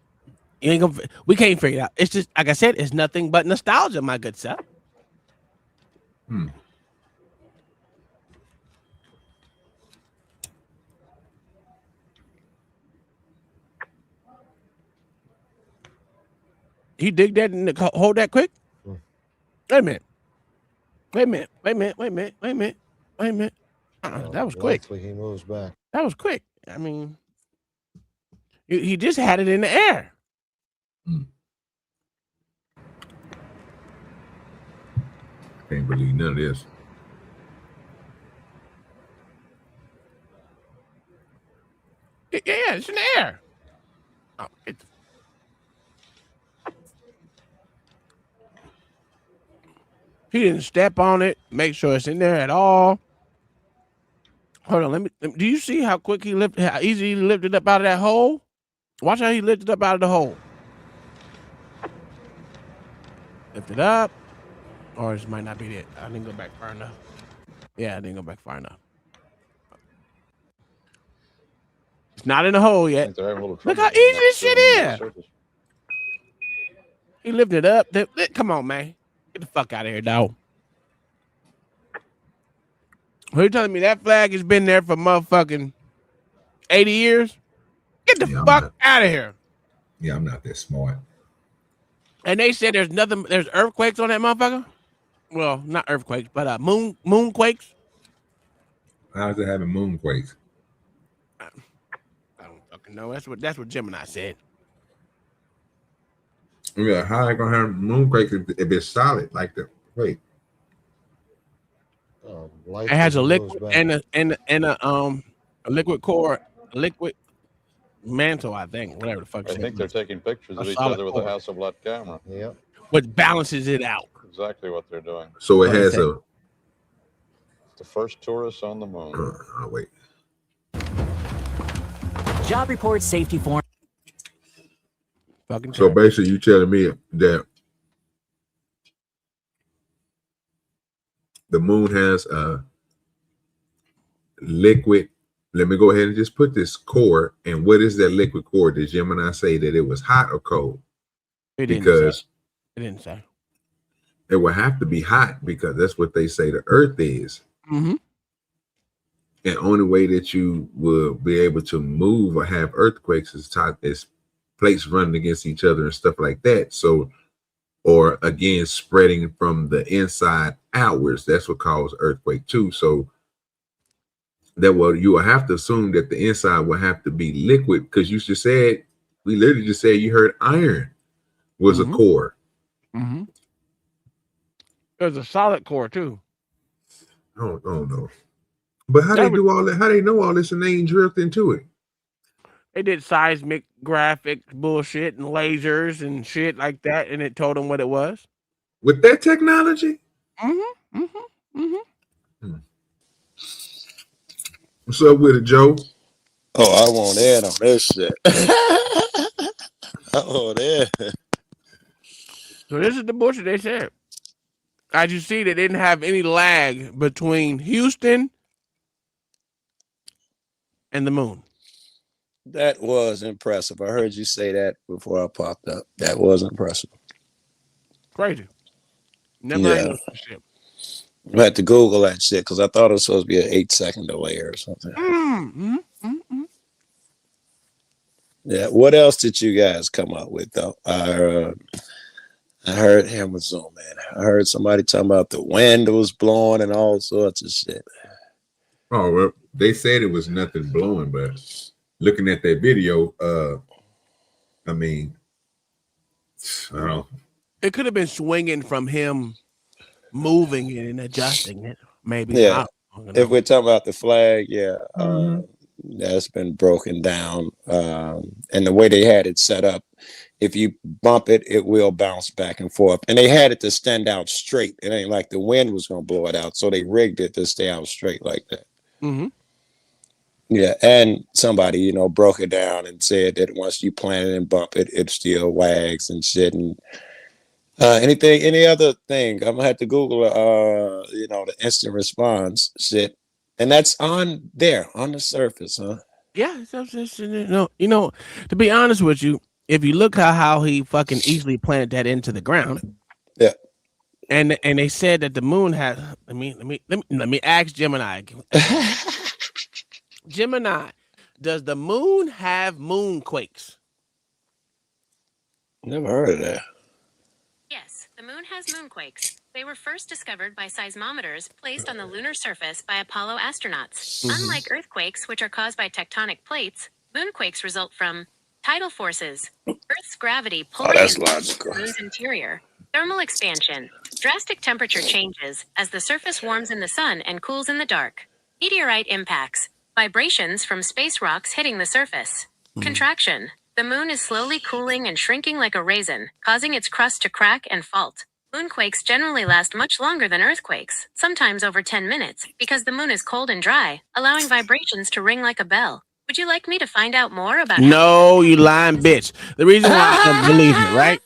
You ain't gonna. We can't figure it out. It's just like I said. It's nothing but nostalgia, my good sir. You dig that and hold that quick? Wait a minute. Wait a minute. Wait a minute. Wait a minute. Wait a minute. Wait a minute. That was quick. Likely he moves back. That was quick. I mean, he just had it in the air. Can't believe none of this. Yeah, it's in the air. Oh, he didn't step on it. Make sure it's in there at all. Hold on. Let me. Do you see how quick he lifted? How easy he lifted up out of that hole? Watch how he lifted up out of the hole. Lift it up. Or this might not be it. I didn't go back far enough. Yeah, I didn't go back far enough. It's not in the hole yet. Look how easy this shit is. He lifted it up. Come on, man. Get the fuck out of here, dog. Are you telling me that flag has been there for motherfucking 80 years? Get the fuck out of here. Yeah, I'm not that smart. And they said there's earthquakes on that motherfucker? Well, not earthquakes, but moonquakes. How's it having moonquakes? I don't fucking know. That's what Gemini said. Yeah, how I gonna have moonquakes if it's solid like that? Wait. It has a liquid and a liquid core, liquid mantle, I think. Whatever the fuck. I think they're taking pictures of each other with a Hasselblad camera. Yep. Which balances it out. Exactly what they're doing. So it has the first tourists on the moon. Oh, wait. Job report safety form. So basically, you telling me that the moon has a liquid. Let me go ahead and just put this core. And what is that liquid core? Did Gemini say that it was hot or cold? It didn't say. It would have to be hot because that's what they say the Earth is. Mm-hmm. And only way that you will be able to move or have earthquakes is plates running against each other and stuff like that. So, or again, spreading from the inside outwards. That's what causes earthquake too. So that you will have to assume that the inside will have to be liquid because you just said, we literally just said you heard iron was a core. Mm-hmm. There's a solid core too. I don't know. But how they do all that? How they know all this and they ain't drilled into it? They did seismic graphics bullshit and lasers and shit like that, and it told them what it was. With that technology? Mm-hmm. Mm-hmm. Mm-hmm. What's up with it, Joe? Oh, I want in on this shit. I want in. So this is the bullshit they said. As you see, they didn't have any lag between Houston and the moon. That was impressive. I heard you say that before I popped up. That was impressive. Crazy. Never Yeah. shit. I had to Google that shit because I thought it was supposed to be an 8-second delay or something. Mm-hmm. Mm-hmm. Yeah. What else did you guys come up with though? I heard him with Zoom, man. I heard somebody talking about the wind was blowing and all sorts of shit. Oh, well, they said it was nothing blowing, but looking at that video, I mean, I don't know. It could have been swinging from him moving it and adjusting it. Maybe. Yeah. If we're talking about the flag, yeah, Mhm. that's been broken down. And the way they had it set up, if you bump it, it will bounce back and forth. And they had it to stand out straight. It ain't like the wind was going to blow it out. So they rigged it to stay out straight like that. Mm-hmm. Yeah. And somebody, you know, broke it down and said that once you plant it and bump it, it still wags and shit. And any other thing, I'm gonna have to Google, you know, the instant response shit. And that's on there on the surface, huh? Yeah. You know, to be honest with you, if you look how he fucking easily planted that into the ground. Yeah. And they said that the moon had. Let me ask Gemini. Gemini, does the moon have moonquakes? Never heard of that. Yes, the moon has moonquakes. They were first discovered by seismometers placed on the lunar surface by Apollo astronauts. Unlike earthquakes, which are caused by tectonic plates, moonquakes result from tidal forces, Earth's gravity pulling that's into the logical. moon's interior, thermal expansion, drastic temperature changes as the surface warms in the sun and cools in the dark, meteorite impacts, vibrations from space rocks hitting the surface, contraction. The moon is slowly cooling and shrinking like a raisin, causing its crust to crack and fault. Moonquakes generally last much longer than earthquakes, sometimes over 10 minutes, because the moon is cold and dry, allowing vibrations to ring like a bell. Would you like me to find out more about No, you lying bitch. The reason why I don't believe it, right?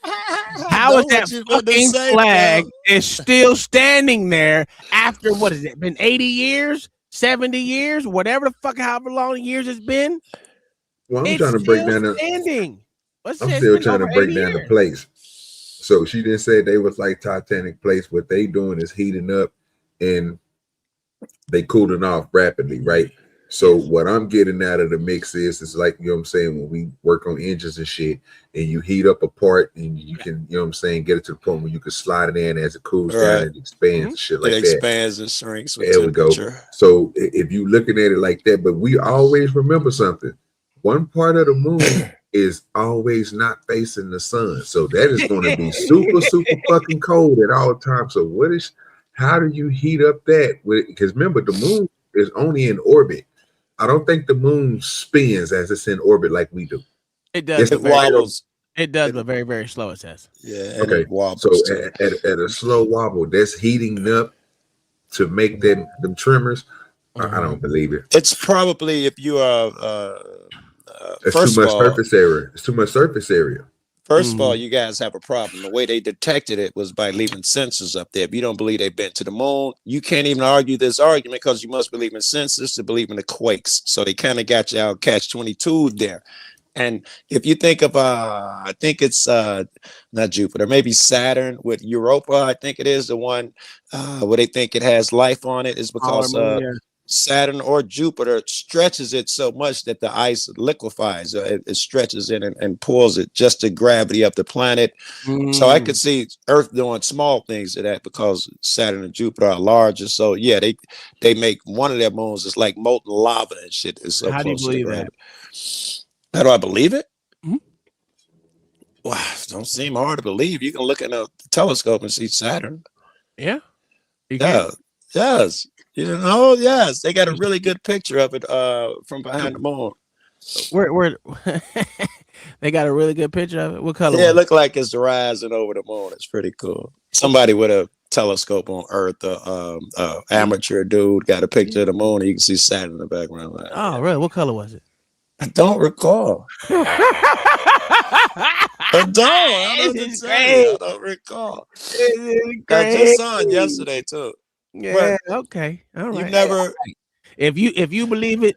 How is that fucking flag is still standing there after what is it? Been 80 years, 70 years, whatever the fuck, however long years it's been. Well, I'm It's trying to break still down standing. I'm still trying to break down the plates. So she didn't say they was like Titanic plates. What they doing is heating up and they cooling off rapidly, right? So what I'm getting out of the mix is like, you know what I'm saying, when we work on engines and shit, and you heat up a part and you can, you know what I'm saying, get it to the point where you can slide it in as it cools down and expands and shit like that. It expands and shrinks with there we go. temperature. So if you looking at it like that, but we always remember something. One part of the moon is always not facing the sun. So that is going to be super, super fucking cold at all times. So how do you heat up that? Because remember, the moon is only in orbit. I don't think the moon spins as it's in orbit like we do. It does. It wobbles. It does, but very, very slow, it says. Yeah. Okay. So at a slow wobble, that's heating up to make them tremors. I don't believe it. It's probably if you are It's too much surface area. It's too much surface area. First of all, you guys have a problem. The way they detected it was by leaving sensors up there. If you don't believe they've been to the moon, you can't even argue this argument because you must believe in sensors to believe in the quakes. So they kind of got you out catch-22 there. And if you think of, I think it's not Jupiter, maybe Saturn with Europa, I think it is the one where they think it has life on it is because Saturn or Jupiter stretches it so much that the ice liquefies. It stretches it and pulls it just the gravity of the planet. So I could see Earth doing small things to that because Saturn and Jupiter are larger. So yeah, they make one of their moons is like molten lava and shit. Is so How do you close to believe gravity. that? How do I believe it? Wow, don't seem hard to believe. You can look at a telescope and see Saturn. Yeah. Yes. You know, yes. They got a really good picture of it from behind the moon. Where they got a really good picture of it. What color? Yeah, it looked like it's rising over the moon. It's pretty cool. Somebody with a telescope on Earth, amateur dude, got a picture of the moon and you can see Saturn in the background. Oh, really? What color was it? I don't recall. I don't recall. I just saw it yesterday too. Yeah. Okay. All right. You never. If you believe it,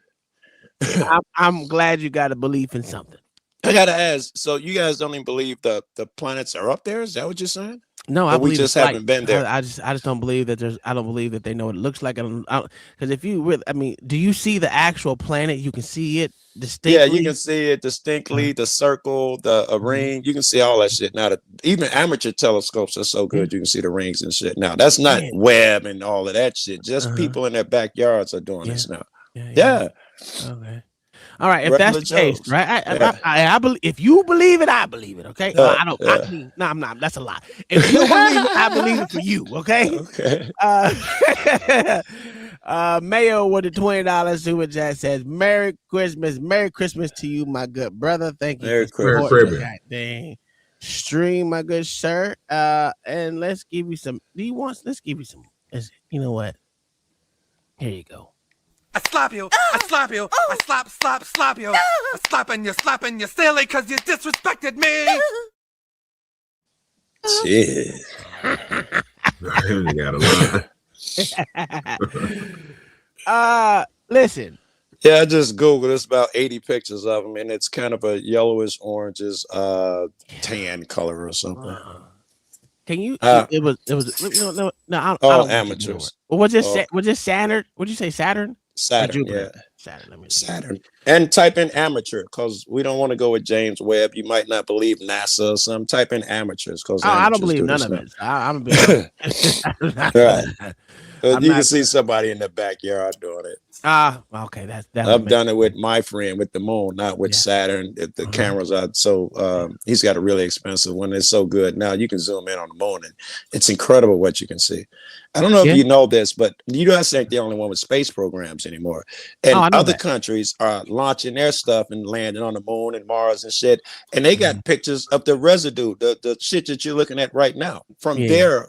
I'm glad you got a belief in something. I gotta ask. So you guys don't even believe the planets are up there? Is that what you're saying? No, I But we believe just it's haven't been there. I just don't believe that there's. I don't believe that they know what it looks like. Because if you really, I mean, do you see the actual planet? You can see it distinctly. Yeah, you can see it distinctly. The circle, the ring. You can see all that shit. Now, even amateur telescopes are so good. You can see the rings and shit. Now, that's not Webb and all of that shit. Just people in their backyards are doing this now. Yeah. Okay. All right, if Regular that's the case, Joes. right? Yeah. I believe. If you believe it, I believe it. Okay. I don't. I mean, no, I'm not. That's a lie. If you believe it, I believe it for you. Okay. Okay. Mayo with the $20 super chat says, Merry Christmas to you, my good brother. Thank you Merry for Christmas. supporting the goddamn stream, my good sir. And let's give you some. Let's give you some. You know what? Here you go. I slap you, I slap you, I slap you. I slapping you silly because you disrespected me. Shit. I got a lot. Listen. Yeah, I just Googled. It's about 80 pictures of them, and it's kind of a yellowish, orangish, tan color or something. Can you? It was. No. I don't amateurs. Well, was this Saturn? Would you say Saturn? Saturn, yeah. Saturn. And type in amateur because we don't want to go with James Webb. You might not believe NASA or something. Type in amateurs because I don't believe none of it. I'm a bit. Right. You can see somebody in the backyard doing it. Okay. I've done it with my friend with the moon, not with Saturn. The cameras are so he's got a really expensive one. It's so good. Now you can zoom in on the moon, and it's incredible what you can see. I don't know if you know this, but the U.S. ain't the only one with space programs anymore. And other countries are launching their stuff and landing on the moon and Mars and shit. And they got pictures of the residue, the shit that you're looking at right now from their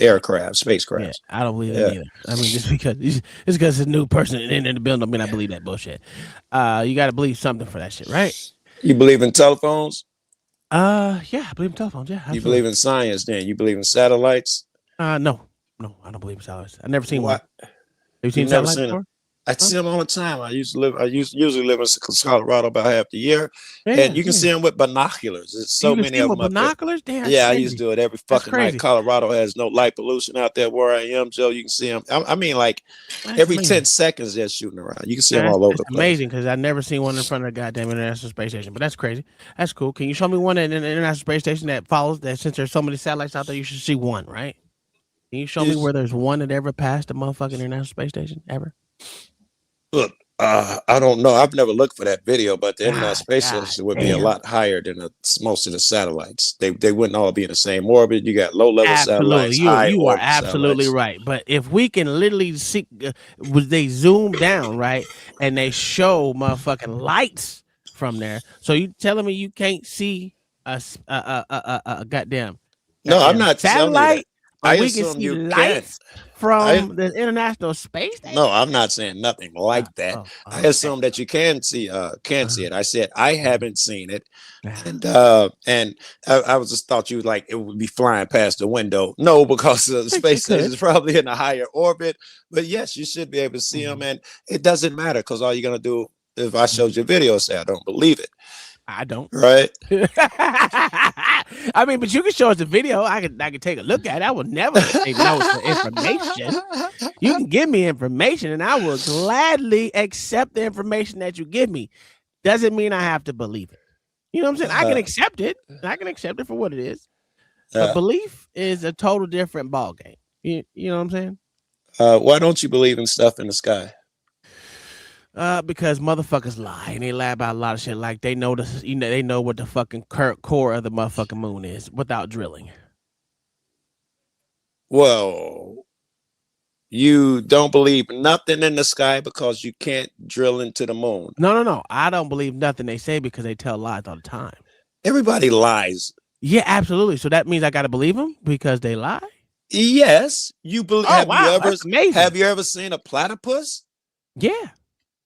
aircraft, spacecraft. Yeah, I don't believe that either. I mean, just because it's a new person in the building, don't mean I believe that bullshit. You got to believe something for that shit, right? You believe in telephones? Yeah, I believe in telephones. Yeah, absolutely. You believe in science? Then you believe in satellites? No, I don't believe in satellites. I've never seen one. Have you seen satellites before? I see them all the time. I usually live in Colorado about half the year, and you can see them with binoculars. There's so many of them. Binoculars? Damn, yeah, I used to do it every fucking night. Colorado has no light pollution out there where I am, Joe. You can see them. I mean, like every 10 seconds they're shooting around. You can see them all over the place. Amazing, because I've never seen one in front of the goddamn International Space Station. But that's crazy. That's cool. Can you show me one in the International Space Station that follows that? Since there's so many satellites out there, you should see one, right? Can you show me where there's one that ever passed the motherfucking International Space Station ever? Look, I don't know. I've never looked for that video, but the International Space Station would be a lot higher than most of the satellites. They wouldn't all be in the same orbit. You got low-level satellites. You are absolutely right. But if we can literally see, they zoom down, right, and they show motherfucking lights from there. So you telling me you can't see a goddamn? No, I'm not satellite. I we can see lights from the International Space Station. No, I'm not saying nothing like that. I assume that you can see it. I said I haven't seen it, and I was just thought you like it would be flying past the window. No, because the space station is probably in a higher orbit. But yes, you should be able to see them, and it doesn't matter because all you're gonna do if I showed you a video, say I don't believe it. I don't. Right. I mean, but you can show us the video. I can take a look at it. I will never say no to information. You can give me information, and I will gladly accept the information that you give me. Doesn't mean I have to believe it. You know what I'm saying? I can accept it. I can accept it for what it is. But belief is a total different ballgame. You know what I'm saying? Why don't you believe in stuff in the sky? Because motherfuckers lie and they lie about a lot of shit. Like they know they know what the fucking core of the motherfucking moon is without drilling. Well, you don't believe nothing in the sky because you can't drill into the moon. No. I don't believe nothing they say because they tell lies all the time. Everybody lies. Yeah, absolutely. So that means I got to believe them because they lie? Yes. You believe. Oh, wow. That's amazing. Have you ever seen a platypus? Yeah.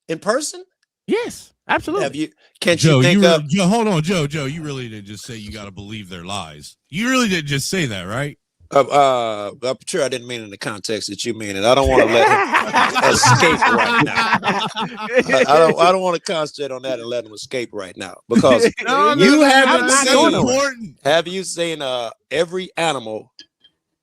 In person? Yes, absolutely. Have you? Can't Joe, you think of? Hold on, Joe. You really didn't just say you got to believe their lies. You really didn't just say that, right? I'm sure I didn't mean it in the context that you mean it. I don't want to let him escape right now. I don't want to concentrate on that and let him escape right now because you haven't seen. Have you seen every animal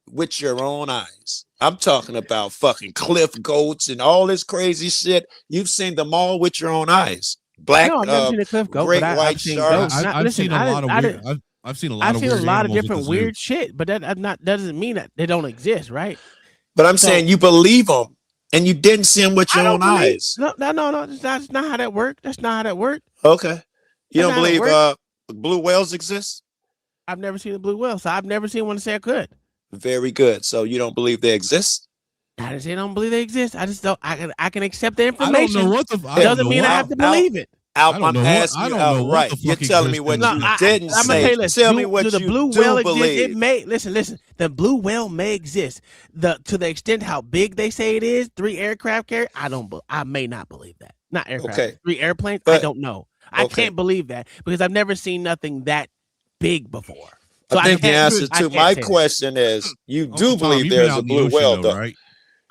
with your own eyes? I'm talking about fucking cliff goats and all this crazy shit. You've seen them all with your own eyes. Black, no, I've never seen a cliff goat, great but white sharks. I've seen a lot of weird. I've seen a lot of weird animals different at the weird zoo. shit, but that doesn't mean that they don't exist, right? But I'm saying you believe them, and you didn't see them with your own eyes. No. That's not how that worked. That's not how that worked. Okay, you That's don't not how it believe blue whales exist? I've never seen a blue whale, so I've never seen one to say I could. Very good. So you don't believe they exist? I didn't say I don't believe they exist. I just don't. I can accept the information. I don't know what the. It doesn't mean I have to believe it. I'm asking you outright. You're telling me what you didn't say. Tell me what you blue whale do believe. Exist? It may listen. The blue whale may exist. To the extent how big they say it is, 3 aircraft carrier. I may not believe that. Not aircraft. Okay. 3 airplanes. I don't know. I can't believe that because I've never seen nothing that big before. So I think the answer to my question is you do believe there's a blue whale, though, right?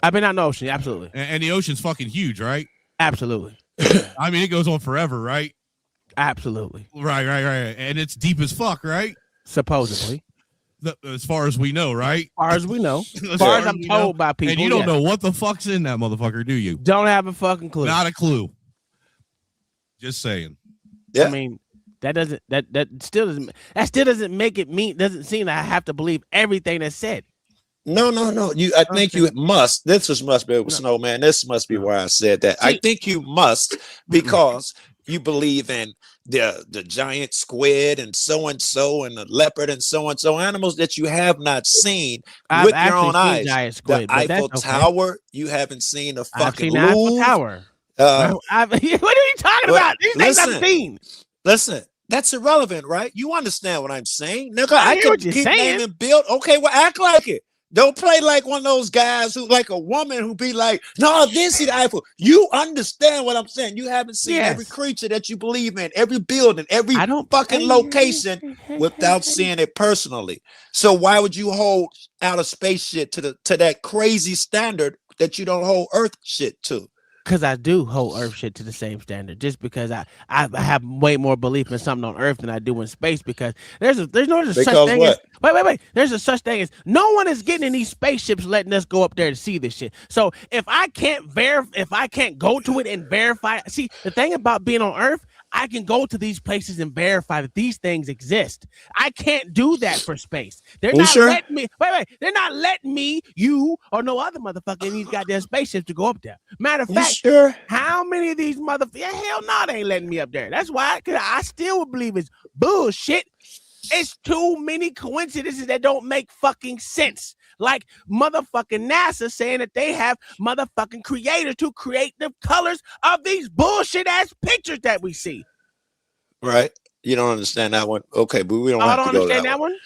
I've been out in the ocean, absolutely. And the ocean's fucking huge, right? Absolutely. I mean, it goes on forever, right? Absolutely. Right. And it's deep as fuck, right? Supposedly. As far as we know, right? As far as we know. As far as I'm told by people. And you don't know what the fuck's in that motherfucker, do you? Don't have a fucking clue. Not a clue. Just saying. Yeah. I mean, that still doesn't make it mean, doesn't seem that I have to believe everything that's said. No. I think you must. Must be Snowman. This must be why I said that. I think you must because you believe in the giant squid and so and the leopard and so animals that you have not seen with your own eyes. Giant squid, the Eiffel Tower, you haven't seen a fucking I've seen the Eiffel Tower. What are you talking about? These things I've seen. Listen. That's irrelevant, right? You understand what I'm saying? Nigga, I can keep naming build. Okay, well, act like it. Don't play like one of those guys who, like a woman who be like, no, this see the Eiffel. You understand what I'm saying? You haven't seen every creature that you believe in, every building, every fucking location without seeing it personally. So why would you hold out a space shit to that crazy standard that you don't hold Earth shit to? Because I do hold Earth shit to the same standard, just because I have way more belief in something on Earth than I do in space. Because there's no such thing as wait. There's a such thing as no one is getting in these spaceships letting us go up there to see this shit. So if I can't go to it and verify, see the thing about being on Earth, I can go to these places and verify that these things exist. I can't do that for space. They're not letting me. Wait. They're not letting me, you, or no other motherfucker in these goddamn spaceships to go up there. Matter of fact, how many of these motherfuckers? Hell no, they ain't letting me up there. That's why, because I still would believe it's bullshit. It's too many coincidences that don't make fucking sense. Like motherfucking NASA saying that they have motherfucking creators to create the colors of these bullshit ass pictures that we see. Right? You don't understand that one. Okay, but we don't have to go understand that one.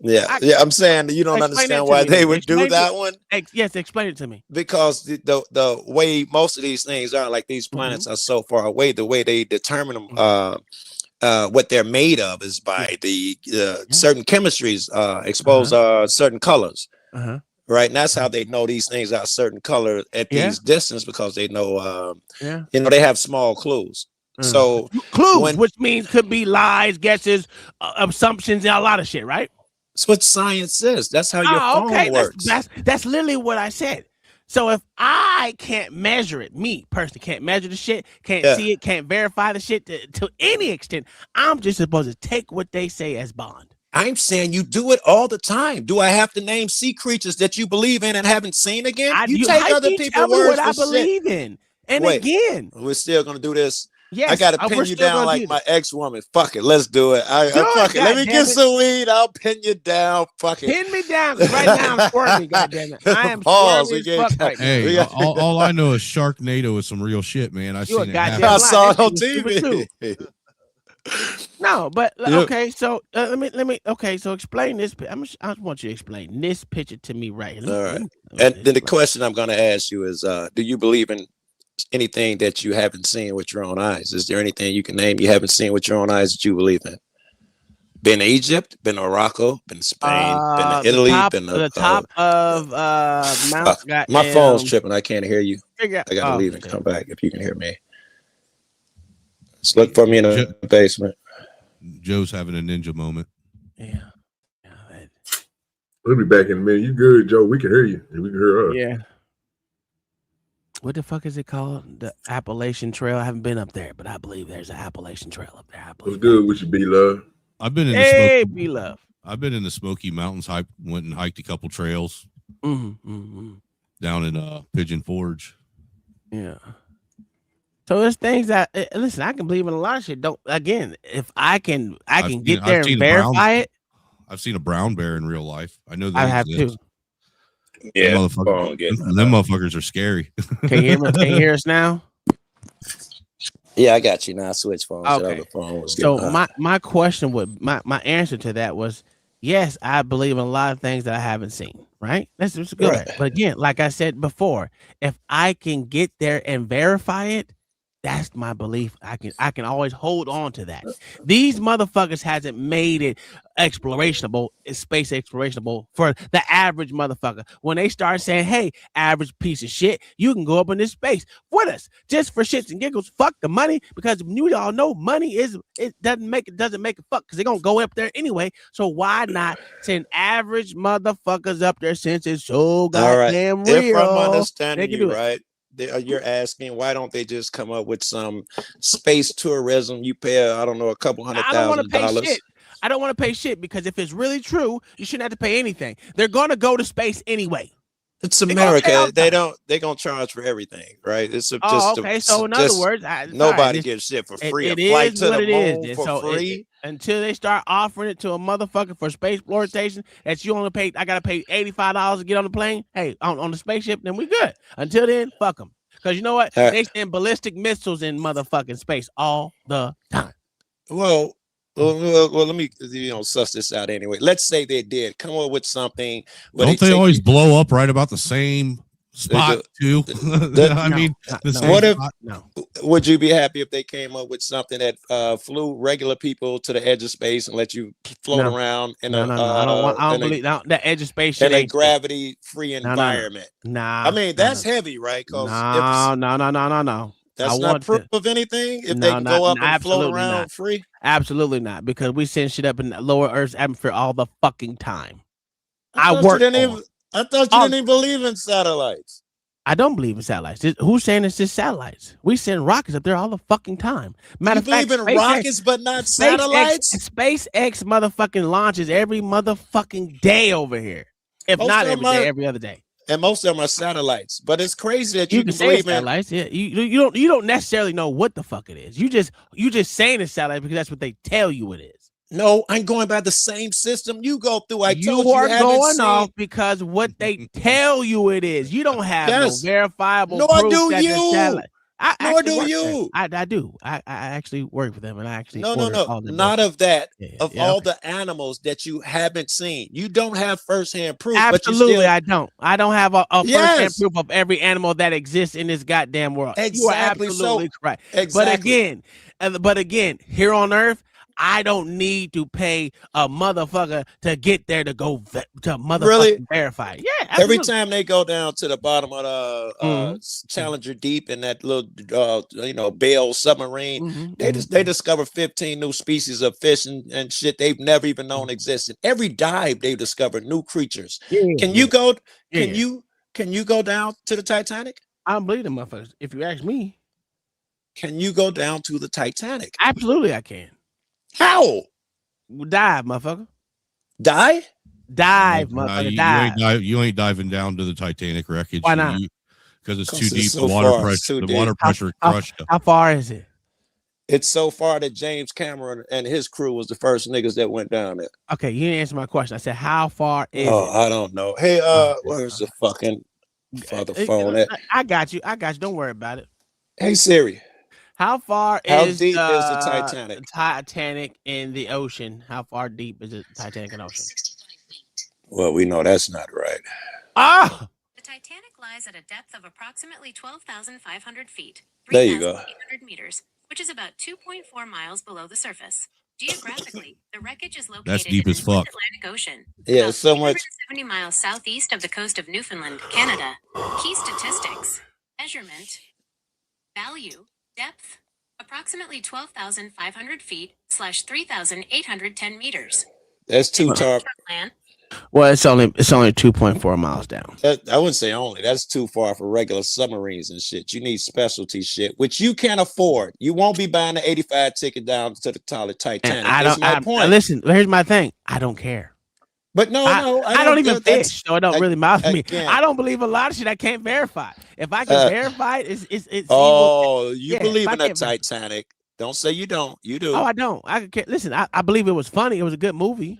Yeah, I'm saying that you don't understand why they would do that one. Yes, explain it to me. Because the way most of these things are, like these planets are so far away, the way they determine them, what they're made of is by the certain chemistries expose certain colors. Right, and that's how they know these things are a certain color at these distance, because they know they have small clues. So clues, which means could be lies, guesses, assumptions, and a lot of shit, right? That's what science is. That's how your phone works. That's literally what I said. So if I can't measure it, me personally can't measure the shit, can't see it, can't verify the shit to any extent, I'm just supposed to take what they say as bond. I'm saying you do it all the time. Do I have to name sea creatures that you believe in and haven't seen again? You take other people's words what I believe in. And again, we're still gonna do this. Yes, I gotta pin you down like my ex-woman. Fuck it, let's do it. Fuck it. Let me get some weed. I'll pin you down. Fuck it. Pin me down. Right now I'm squirming. Goddammit. I am squirming as fuck right now. Hey, all I know is Sharknado is some real shit, man. I saw it on TV. No, but okay. So let me. Okay, so explain this. I want you to explain this picture to me, right? All right. And then the question I'm going to ask you is: do you believe in anything that you haven't seen with your own eyes? Is there anything you can name you haven't seen with your own eyes that you believe in? Been to Egypt, been to Morocco, been to Spain, been to Italy, been to the top of Mount. my phone's tripping. I can't hear you. Figure I gotta out, leave and come back if you can hear me. Just look for me in the basement. Joe's having a ninja moment. Yeah. We'll be back in a minute. You good, Joe? We can hear you, and we can hear us. Yeah. What the fuck is it called? The Appalachian Trail. I haven't been up there, but I believe there's an Appalachian Trail up there. What's good with you, B-Love? I've been in the B-Love. I've been in the Smoky Mountains. Went and hiked a couple trails down in Pigeon Forge. Yeah. So there's things that listen. I can believe in a lot of shit. Don't again. If I can get there and verify it. I've seen a brown bear in real life. I know I have too. Yeah, them motherfuckers are scary. Can you hear me? Can you hear us now? Yeah, I got you now. I switched phones. Okay. So my question my answer to that was yes, I believe in a lot of things that I haven't seen. Right? That's good. Right. But again, like I said before, if I can get there and verify it, that's my belief. I can always hold on to that. These motherfuckers hasn't made it explorationable, space explorationable for the average motherfucker. When they start saying, "Hey, average piece of shit, you can go up in this space with us just for shits and giggles." Fuck the money, because you all know money doesn't make it fuck, because they're gonna go up there anyway. So why not send average motherfuckers up there since it's so goddamn real? If I'm understanding you right, you're asking why don't they just come up with some space tourism? You pay I don't know, a couple $100,000. I don't want to pay shit, because if it's really true, you shouldn't have to pay anything. They're gonna go to space anyway. It's America. They're gonna charge for everything, right? It's okay. So in other words, nobody gives shit for free. A flight to the moon for free. Until they start offering it to a motherfucker for space exploration that you only pay. I gotta pay $85 to get on the plane. Hey, on the spaceship, then we good. Until then, fuck them. Because you know what? They send ballistic missiles in motherfucking space all the time. Well, let me suss this out anyway. Let's say they did come up with something. Don't they always blow up right about the same spot too? I mean, what if? Would you be happy if they came up with something that flew regular people to the edge of space and let you float around in I don't believe the edge of space in a gravity-free environment? Nah, I mean that's heavy, right? No. That's not proof of anything. If they can go up and float around free, absolutely not, because we send shit up in the lower Earth's atmosphere all the fucking time. I thought you didn't even believe in satellites. I don't believe in satellites. Who's saying it's just satellites? We send rockets up there all the fucking time. Matter of fact, believe in rockets, but not satellites. SpaceX motherfucking launches every motherfucking day over here. If not every day, every other day. And most of them are satellites. But it's crazy that you can believe in satellites. Yeah, you don't necessarily know what the fuck it is. You just saying it's satellite because that's what they tell you it is. No, I'm going by the same system you go through. You are going off because what they tell you it is. You don't have no verifiable proof that it's satellite. Nor do you. I do. I actually work for them, and I actually no, not of that. All the animals that you haven't seen, you don't have firsthand proof. Absolutely, but I don't. I don't have a firsthand proof of every animal that exists in this goddamn world. Exactly. You are absolutely correct. Exactly. But again, here on Earth, I don't need to pay a motherfucker to get there to go to motherfucking verify. Yeah, absolutely. Every time they go down to the bottom of the Challenger Deep in that little Bell submarine, they discover 15 new species of fish and shit they've never even known existed. Every dive they discover new creatures. Can you go? Can you go down to the Titanic? I don't believe them motherfuckers. If you ask me, can you go down to the Titanic? Absolutely, I can. How? Dive, motherfucker. Dive, motherfucker. Dive. You ain't diving down to the Titanic wreckage. Why not? Because it's too deep. The water pressure crushed you. How far is it? It's so far that James Cameron and his crew was the first niggas that went down there. Okay, you didn't answer my question. I said, how far is it? I don't know. Hey, where's the fucking phone at? I got you. Don't worry about it. Hey, Siri. How deep is the Titanic? Titanic in the ocean? How far deep is the Titanic in the ocean? Well, we know that's not right. The Titanic lies at a depth of approximately 12,500 feet. There you go. 3,800 meters, which is about 2.4 miles below the surface. Geographically, the wreckage is located That's deep in as the North fuck. Atlantic Ocean. Yeah, about so much. 370 miles southeast of the coast of Newfoundland, Canada. Key statistics. Measurement. Value. Depth. Approximately 12,500 feet / 3,810 meters. That's too tough. Land. Well, it's only 2.4 miles down. I wouldn't say only. That's too far for regular submarines and shit. You need specialty shit, which you can't afford. You won't be buying the 85 ticket down to the Titanic. And I don't. That's my point. Listen, here's my thing. I don't care. But I don't even fish, so it don't really matter me. again. I don't believe a lot of shit I can't verify. If I can verify it, it's Oh, evil. you Yeah, believe if I in the can't ver- Titanic? Don't say you don't. You do. Oh, I don't. I could care. Listen, I believe it was funny. It was a good movie.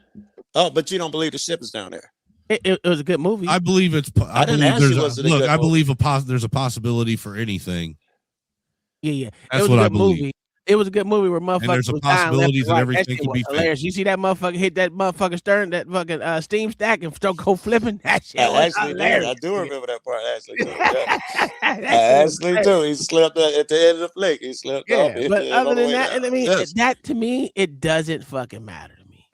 Oh, but you don't believe the ship is down there. It was a good movie. I believe it's. I didn't believe ask you, there's. was it a Look, good I movie? believe there's a possibility for anything. Yeah. That's It was what a I good believe. movie. It was a good movie where motherfuckers there's a was dying left possibility and that right. everything That shit could be was hilarious. You see that motherfucker hit that motherfucker stern, that fucking steam stack and go flipping. That shit was I hilarious. do remember that part. Actually, too. Yeah. That shit I was actually hilarious. do. He slipped at the end of the flick. He slipped off. Yeah, but other on the than way that, down. I mean, Yes. that to me, it doesn't fucking matter to me.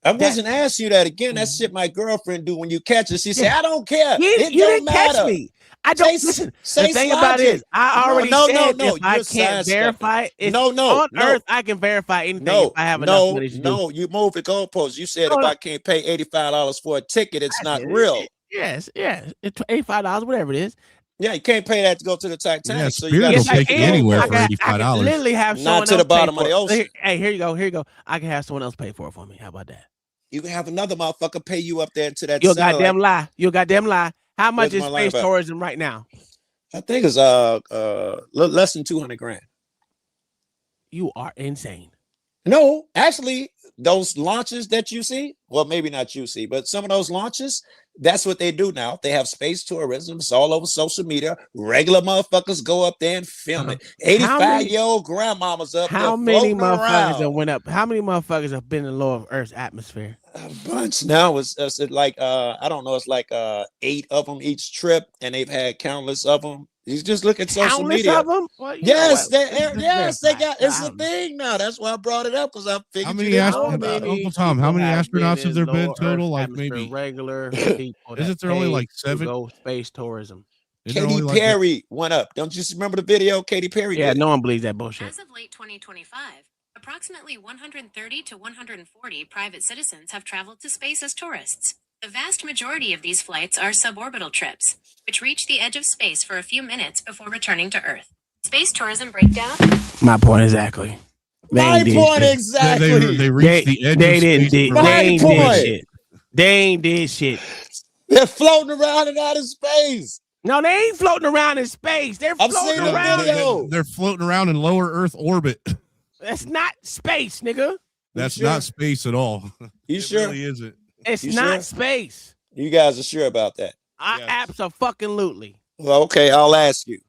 I wasn't asking you that again. That shit my girlfriend do when you catch her. She say, "I don't care. You It you don't didn't matter." catch me. I don't listen. The thing about it is, I already said if I can't verify it, if on Earth I can verify anything if I have enough money to do. You moved the goalpost. You said if I can't pay $85 for a ticket, it's not it. real. Yes, it's $85, whatever it is. Yeah, you can't pay that to go to the Titanic. Yeah, so Spirit you will gotta take you anywhere for I $85. can literally have Not someone to the else pay bottom of for the it. ocean. Hey, here you go. I can have someone else pay for it for me. How about that? You can have another motherfucker pay you up there to that. You're a satellite. goddamn lie. You're a goddamn lie. How much Where's is my line space about? tourism right now? I think it's less than 200 grand. You are insane. No, actually, those launches that you see, well, maybe not you see, but some of those launches, that's what they do now. They have space tourism. It's all over social media. Regular motherfuckers go up there and film it. 85-year-old grandmamas up there How many floating motherfuckers around. have went up? How many motherfuckers have been in the low of Earth's atmosphere? A bunch now. It's like I don't know. It's like 8 of them each trip, and they've had countless of them. You just look at social Countless media. of them? Well, you know Yes, what? they got. It's a thing now. That's why I brought it up because I figured How you many didn't know about it. Uncle Tom? How many astronauts have there been total? Earth's Like atmosphere, maybe. regular people. Isn't that there only pay like to 7? Go space tourism. Isn't there Katy only like that? Perry went up. Don't you remember the video? Katy Perry. Yeah, did. no one believes that bullshit. As of late 2025, approximately 130 to 140 private citizens have traveled to space as tourists. The vast majority of these flights are suborbital trips, which reach the edge of space for a few minutes before returning to Earth. Space tourism breakdown. My point exactly. My point exactly. They reached the edge They of didn't space did. for- They My ain't point. did shit. They ain't did shit. They're floating around in outer space. No, they ain't floating around in space. They're I've floating seen the around. video. They're floating around in lower Earth orbit. That's not space, nigga. That's sure? not space at all. You It sure? really isn't. It's You not sure? space. You guys are sure about that? Abso-fucking-lutely. Well, okay. I'll ask you.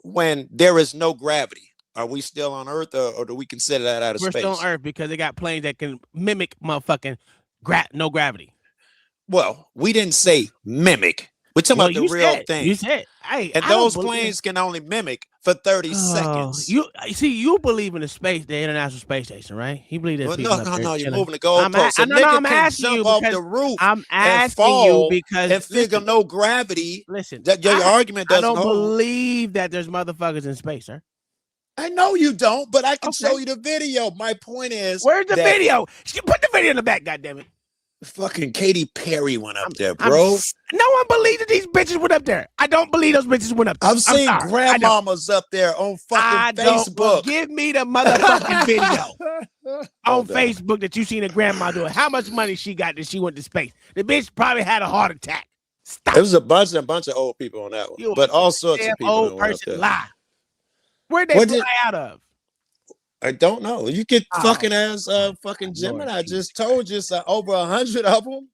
When there is no gravity, are we still on Earth, or do we consider that out of We're space? still on Earth because they got planes that can mimic motherfucking no gravity. Well, we didn't say mimic. We're talking Well, about the you real said- thing. you said, hey, and I don't those believe planes can only mimic for 30 seconds. You see, you believe in the International Space Station, right? You believe that Well, people no, up no, there no, you're chilling. moving the goalposts. A No, nigga I'm can asking jump you off because the roof I'm and asking fall you because and figure no gravity. Listen, that your argument I doesn't don't hold. believe that there's motherfuckers in space, sir. I know you don't, but I can Okay. show you the video. My point is, Where's the that video? Put the video in the back, goddammit. Fucking Katy Perry went up there, bro. No one believes that these bitches went up there. I don't believe those bitches went up there. I've seen sorry. grandmamas up there on fucking don't. Well, Facebook. give me the motherfucking video on Facebook that you seen a grandma do it. How much money she got that she went to space? The bitch probably had a heart attack. It was a bunch of old people on that one, but all sorts of Damn people. old that went up person there. lie. Where'd they What fly did- out of? I don't know. You get Oh, fucking ass fucking Gemini. I just told you it's over 100 of them.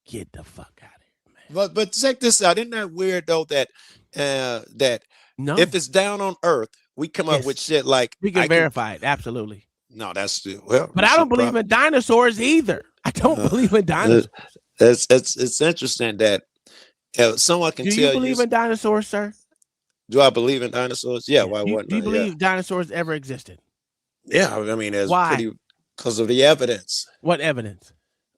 Get the fuck out of here. But check this out. Isn't that weird though that No. if it's down on Earth, we come up Yes. with shit like We can verify it, absolutely. No, that's well. But I don't believe in dinosaurs either. I don't believe in dinosaurs. It's interesting that someone can Do tell you believe in dinosaurs, sir? Do I believe in dinosaurs? Yeah, why Do wouldn't you I? believe dinosaurs ever existed? Yeah, I mean, it's Why? pretty because of the evidence. What evidence?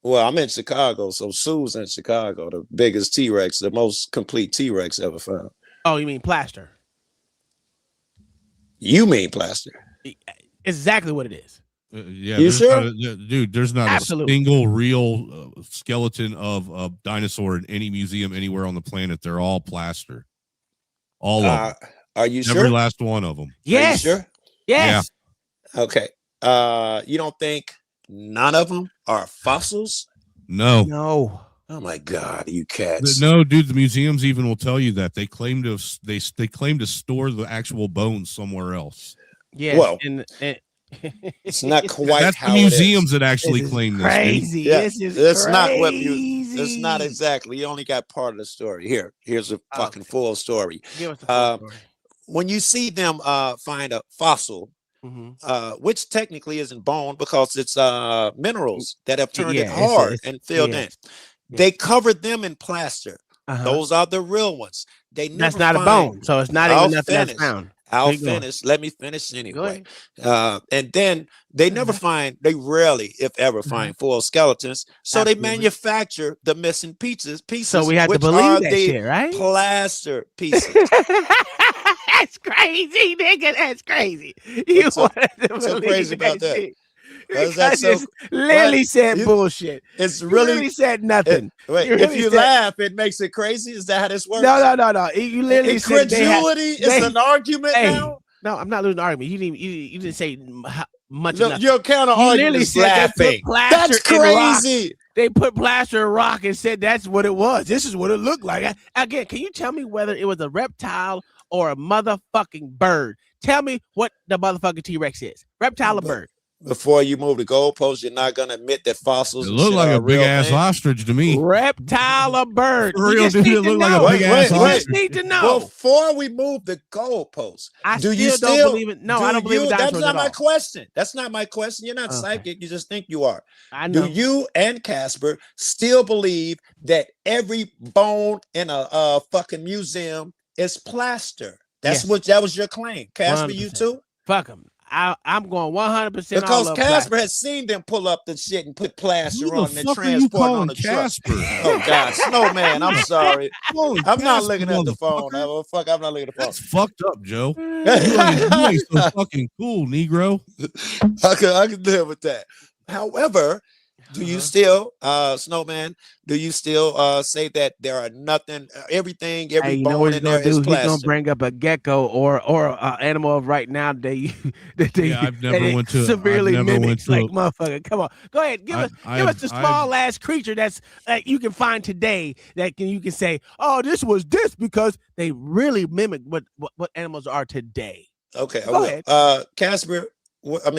Well, I'm in Chicago, so Sue's in Chicago, the biggest T-Rex, the most complete T-Rex ever found. Oh, you mean plaster? You mean plaster? Exactly what it is. Yeah, You there's sure? not dude, there's not Absolutely. a single real skeleton of a dinosaur in any museum anywhere on the planet. They're all plaster. All of them. Are you Every sure? last one of them. Yes. Are you sure? Yes. Okay. You don't think none of them are fossils? No. No. Oh my God, you cats! No, dude, the museums even will tell you that they claim to claim to store the actual bones somewhere else. Yeah. Well, and it's not quite. That's how the it is. museums that actually claim this. Crazy. Yeah, This is it's crazy. not what you. It's not exactly. You only got part of the story. Here's a fucking full story. Give us the full story. When you see them find a fossil, which technically isn't bone because it's minerals that have turned it hard and filled in. They covered them in plaster. Those are the real ones. They never That's not find, a bone, so it's not even nothing that's found. I'll finish. Let me finish anyway. And then they never find, they rarely, if ever, find full skeletons. So they manufacture the missing pieces. So we have to which believe are that the shit, right? Plaster pieces. That's crazy, nigga. That's crazy. You wanted to so believe crazy about that? shit. Is that I so? just literally said bullshit. It's You really literally said nothing. Wait, You if really you said- laugh, it makes it crazy. Is that how this works? No. You literally said they had- Incredulity is an argument now. No, I'm not losing the argument. You didn't say much. No, enough. your counter You argument literally is said they put laughing. plaster That's in rock. crazy. They put plaster in rock and said that's what it was. This is what it looked like. Again, can you tell me whether it was a reptile or a motherfucking bird? Tell me what the motherfucking T-Rex is. Reptile or bird? Before you move the goalpost, you're not gonna admit that fossils. It looked like a big ass ostrich to me. Reptile or bird? For We real, just dude, need it to looked like know. a big ass We ostrich. just need to know. Before we move the goalpost, I do you still still don't believe it. No, I don't believe in That's dinosaurs not at my all. question. That's not my question. You're not psychic. You just think you are. I know. Do you and Casper still believe that every bone in a fucking museum is plaster? That's Yes. that was your claim, Casper. 100%. You too? Fuck them. I'm going 100%. Because all Casper has seen them pull up the shit and put plaster Who the on and fuck are you transport on calling the truck. Casper? Oh God, Snowman. I'm sorry. Holy I'm not Casper, looking at the phone. motherfucker. Fuck, I'm not looking at the phone. That's fucked up, Joe. You ain't so fucking cool, Negro. I can deal with that. However, do you still, Snowman? Do you still say that there are nothing, everything, every Hey, you know bone what he's in there gonna do? is He's gonna plaster? bring up a gecko or an animal of right now that they Yeah, I've never that it went to- severely I've never went mimics to like a- motherfucker. Come on, go ahead, give us the small ass creature that's you can find today that you can say, oh, this was this because they really mimic what animals are today. Okay, Go ahead. Casper.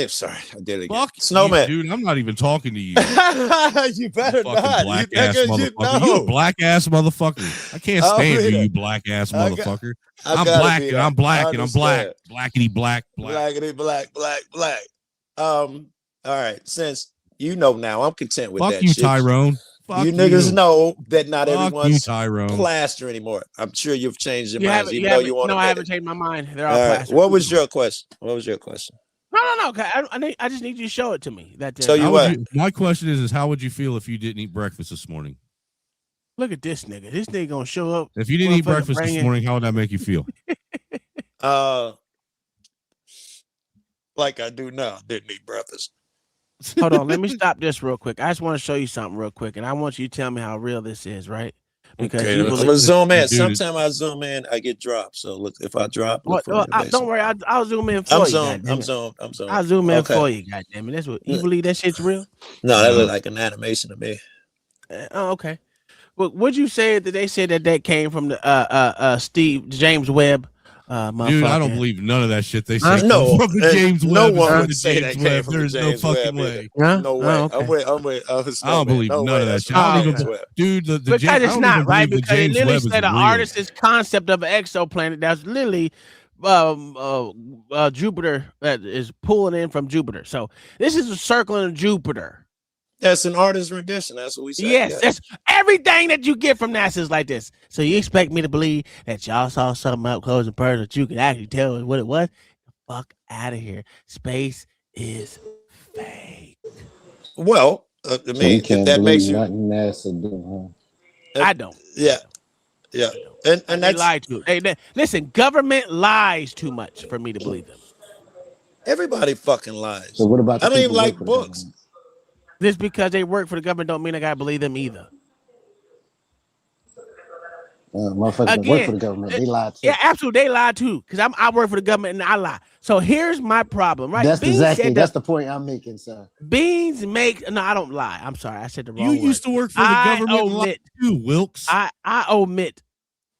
Sorry, I did it again. Fuck Snowman. you, dude. I'm not even talking to you. You better Fucking not. black You ass niggas, motherfucker. You a black ass motherfucker. I can't I'll stand read you, it. you black ass I got- motherfucker. I I'm gotta black be and that. I'm black I and I'm black. understand. Blackity black. Blackity black. All right. Since you know now, I'm content with Fuck that. you, shit. Tyrone. Fuck You niggas you. know that not Fuck you, everyone's Tyrone. plaster anymore. I'm sure you've changed your You minds, haven't, even you though haven't, you want to. no, I haven't changed my mind. They're all All right. plastic. What was your question? No. Okay, I just need you to show it to me. That So you How what? would my question is how would you feel if you didn't eat breakfast this morning? look at this nigga. This nigga gonna show up. If you didn't eat motherfucker breakfast this bringing- morning, how would that make you feel? Like I do now. Didn't eat breakfast. Hold on, let me stop this real quick. I just want to show you something real quick, and I want you to tell me how real this is, right? Because Okay, you I'm believe gonna zoom in. Dude, Sometimes I zoom in, I get dropped. So look, if I drop, look for me in the don't worry, I'll zoom in for I'm you. zoned. goddammit. I'm zoned. I'll zoom in Okay. for you, goddamn it. That's what you believe that shit's real. No, that look like an animation to me. Oh, okay. Well, would you say that they said that came from the James Webb? Dude, I don't motherfucker? believe none of that shit they Huh? say. No, from the James no Webb. one is would the say James that came Webb. from the There's no James fucking Webb way. Huh? No way. Oh, okay. I'm with. I don't believe none of that shit. I don't even, dude. The Because I it's don't not even right. believe the Because it James literally Webb is said an real. artist's concept of an exoplanet that's literally Jupiter that is pulling in from Jupiter. So this is a circling Jupiter. That's an artist rendition. That's what we said. Yes, that's everything that you get from NASA is like this. So you expect me to believe that y'all saw something up close and personal that you can actually tell what it was? Fuck out of here. Space is fake. Well, I So we mean, if can't that makes believe you, nothing NASA do, I don't. yeah, yeah, and They that's lie to. Listen. Government lies too much for me to believe them. everybody fucking huh? lies. So what about I the don't even people who work like for the books. government? Just because they work for the government don't mean I gotta believe them either. Motherfuckers that work for Again, the government, they lie yeah, too. absolutely, they lie too. Because I work for the government and I lie. So here's my problem, right? That's Beans exactly said that's the point I'm making, sir. Beans make no, I don't lie. I'm sorry, I said the You wrong word. used to work for the government and lied too, Wilkes. I omit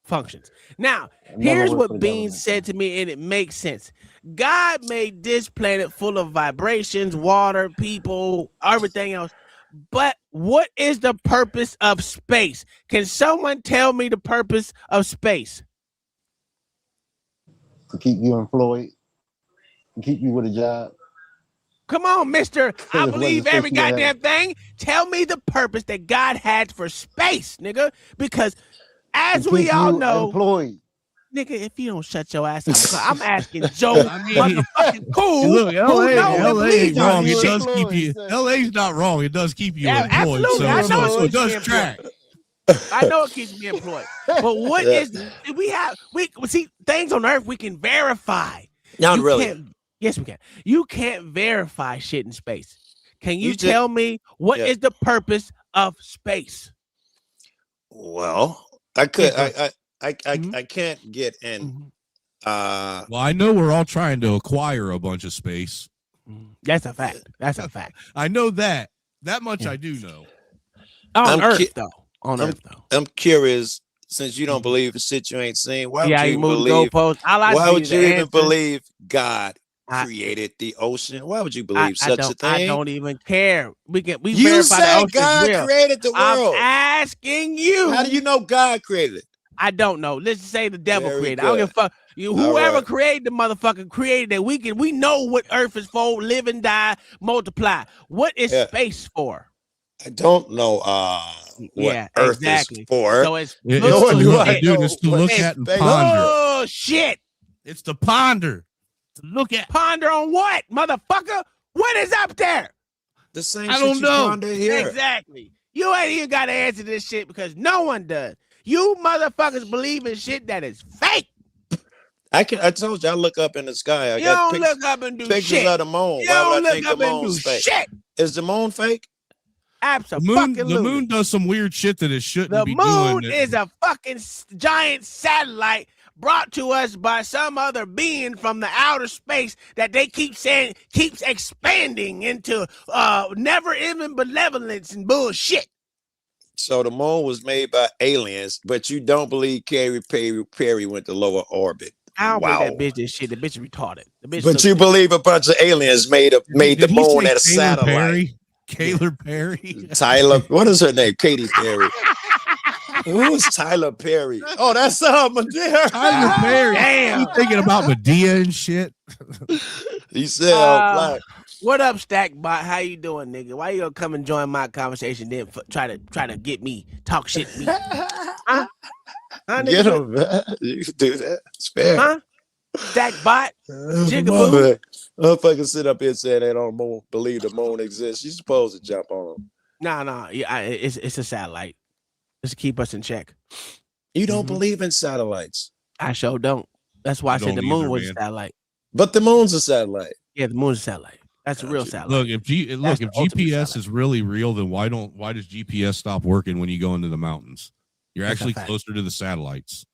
functions. Now, Never here's worked what for the Beans government. said to me, and it makes sense. God made this planet full of vibrations, water, people, everything else. But what is the purpose of space? Can someone tell me the purpose of space? To keep you employed, to keep you with a job. Come on, mister. I It wasn't believe every supposed to happen. goddamn thing. Tell me the purpose that God had for space, nigga. Because as To we keep all you know, employed. nigga, if you don't shut your ass up, I'm asking Joe motherfucking Cool, Look, who know and LA believe ain't wrong. this It shit. does keep you. LA's not wrong. It does keep you Yeah, employed. absolutely. I know So it it keeps me does track. employed. I know it keeps me employed. But what Yeah. is we see things on Earth we can verify. Not You really. can't. Yes, we can. You can't verify shit in space. Can you You just- tell me what Yeah. is the purpose of space? Well, I could. Yeah, I can't get in. Well, I know we're all trying to acquire a bunch of space. That's a fact. That's a fact. I know that. That much I do know. On I'm Earth, cu- though. On I'm, Earth, though. I'm curious. Since you don't believe the shit you ain't seen, why Yeah, would you you moved the believe? goalpost. All I Why see would is you the even answer. believe God created the ocean? Why would you believe such a thing? I don't even care. We You verify the said ocean is God real. created the I'm world. asking you. How do you know God created it? I don't know. Let's just say the devil Very created it. I don't give a good. fuck. Whoever right. created the motherfucker created it. We know what Earth is for. Live and die, multiply. What is Yeah. space for? I don't know what Yeah, Earth exactly. is for. So it's It's Nor to do look, I dude, know it's to what look space at and is. ponder. Oh shit! It's to ponder. To look at. Ponder on what, motherfucker? What is up there? The same I shit don't you know. ponder here. Exactly. You ain't even got to answer this shit because no one does. You motherfuckers believe in shit that is fake. I told you I look up in the sky. I You got don't look up and do pictures shit. of the moon. You Why would don't I think look the up and do moon's fake? shit. Is the moon fake? Absolutely. The moon does some weird shit that it shouldn't The be moon doing. is a fucking giant satellite brought to us by some other being from the outer space that they keep saying keeps expanding into never even benevolence and bullshit. So the moon was made by aliens, but you don't believe Carrie Perry went to lower orbit. I don't believe that bitch did shit. The bitch is retarded. The bitch But you believe a bunch of aliens made the Did he moon say at a Taylor satellite. Perry? Taylor Perry? Tyler, what is her name? Katy Perry. Who's Tyler Perry? Oh, that's Medea. Tyler Perry. Damn. You thinking about Medea and shit? He said, black. What up, Stackbot? How you doing, nigga? Why you gonna come and join my conversation then try to get me talk shit to me? Huh? Get him, man. You can do that. It's fair. Huh? Stackbot? Jigaboo? Motherfucker sit up here saying they don't believe the moon exists. You supposed to jump on them. No. Yeah, it's a satellite. Just to keep us in check. You don't believe in satellites. I sure don't. That's why I said the moon was a satellite. But the moon's a satellite. Yeah, the moon's a satellite. That's a real satellite. Look, if GPS is really real, then why does GPS stop working when you go into the mountains? You're That's a actually fact. closer to the satellites.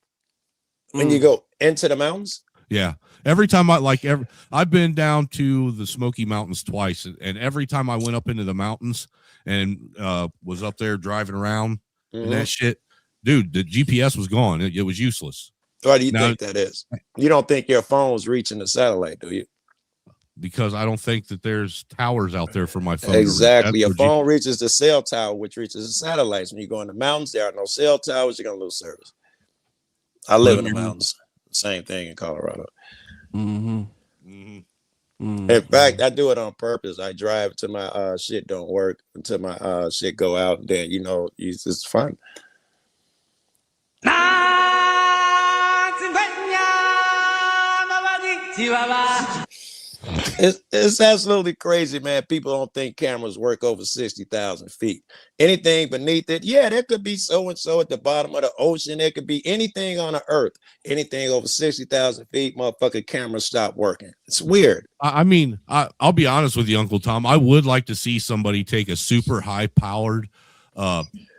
When you go into the mountains? Yeah. Every time I've been down to the Smoky Mountains twice, and every time I went up into the mountains and was up there driving around and that shit, dude, the GPS was gone. It was useless. Why do you think that is? You don't think your phone's reaching the satellite, do you? Because I don't think that there's towers out there for my phone. Exactly. Your phone reaches the cell tower, which reaches the satellites. When you go in the mountains, there are no cell towers. You're going to lose service. I live in the mountains. Same thing in Colorado. In fact, I do it on purpose. I drive till my shit don't work, until my shit go out. And then, it's fun. It's absolutely crazy, man. People don't think cameras work over 60,000 feet. Anything beneath it, yeah, there could be so and so at the bottom of the ocean. There could be anything on the earth. Anything over 60,000 feet, motherfucking cameras stop working. It's weird. I mean, I'll be honest with you, Uncle Tom. I would like to see somebody take a super high powered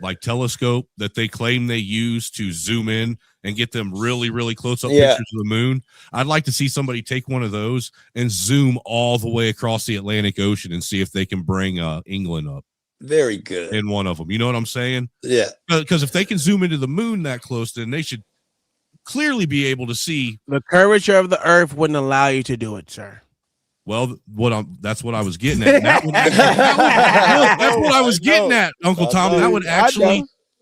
like telescope that they claim they use to zoom in and get them really, really close up pictures of the moon. I'd like to see somebody take one of those and zoom all the way across the Atlantic Ocean and see if they can bring England up. Very good. In one of them. You know what I'm saying? Yeah. Because if they can zoom into the moon that close, then they should clearly be able to see. The curvature of the earth wouldn't allow you to do it, sir. Well, that's what I was getting at. That's what I was getting at, Uncle Tom.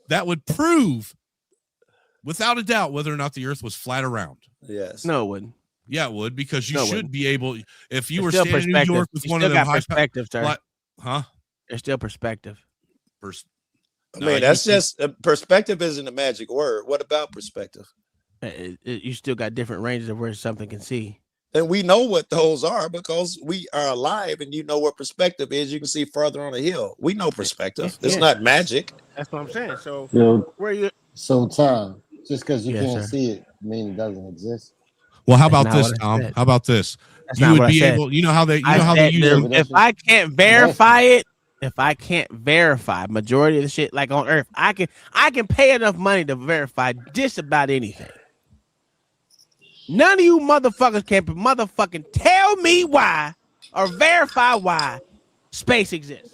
That would prove without a doubt whether or not the earth was flat or round. Yes. No, it wouldn't. Yeah, it would, because you should be able, if you were Still standing in New York with one of them high perspective, sir. Huh? There's still perspective. I mean, that's just perspective isn't a magic word. What about perspective? You still got different ranges of where something can see. And we know what those are because we are alive, and you know what perspective is. You can see further on a hill. We know perspective. It's not magic. That's what I'm saying. So where you? So Tom, just because you can't see it, mean it doesn't exist. Well, how about this, Tom? How about this? You would be able. You know how they use them. If I can't verify it, if I can't verify majority of the shit like on Earth, I can pay enough money to verify just about anything. None of you motherfuckers can motherfucking tell me why or verify why space exists.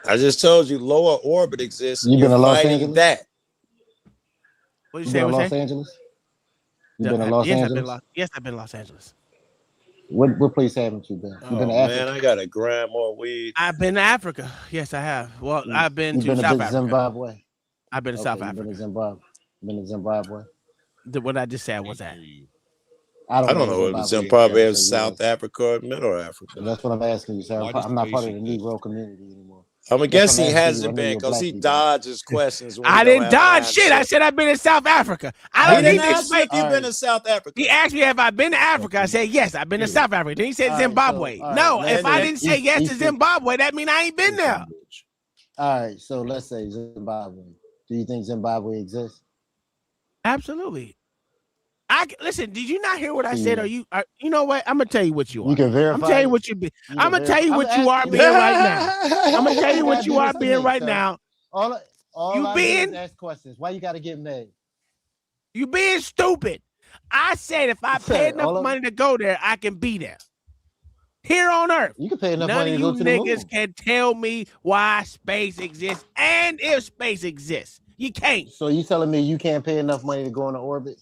I just told you lower orbit exists. You been to Los fighting Angeles? that. What You you been say? to Los Angeles? You been to Los Angeles? Yes, I've been to Los Angeles. What place haven't you been? You been to Africa? Man, I got a gram more weed. I've been to Africa. Yes, I have. Well, I've been to South Africa. Zimbabwe? I've been to South Africa. Been to Zimbabwe? Been to Zimbabwe? What I just said was that. I don't know if Zimbabwe is South Africa or Middle Africa. That's what I'm asking you, sir. I'm not part of the Negro community anymore. I'm guessing he hasn't been because he dodges questions. I didn't dodge shit. I said I've been to South Africa. I don't need to explain. You've been to South Africa. He asked me if I've been to Africa. I said yes, I've been to South Africa. Then he said Zimbabwe. No, if I didn't say yes to Zimbabwe, that means I ain't been there. All right, so let's say Zimbabwe. Do you think Zimbabwe exists? Absolutely. Listen. Did you not hear what I said? You know what? I'm gonna tell you what you are. You can verify. I'm gonna tell you what you be. I'm gonna tell you what you are being right now. I'm gonna tell you what you are being right now. All you I being do is ask questions. Why you gotta get mad? You being stupid. I said if I pay enough money to go there, I can be there. Here on Earth, you can pay enough none money of to you go to the moon. niggas can tell me why space exists and if space exists. You can't. So you telling me you can't pay enough money to go into orbit?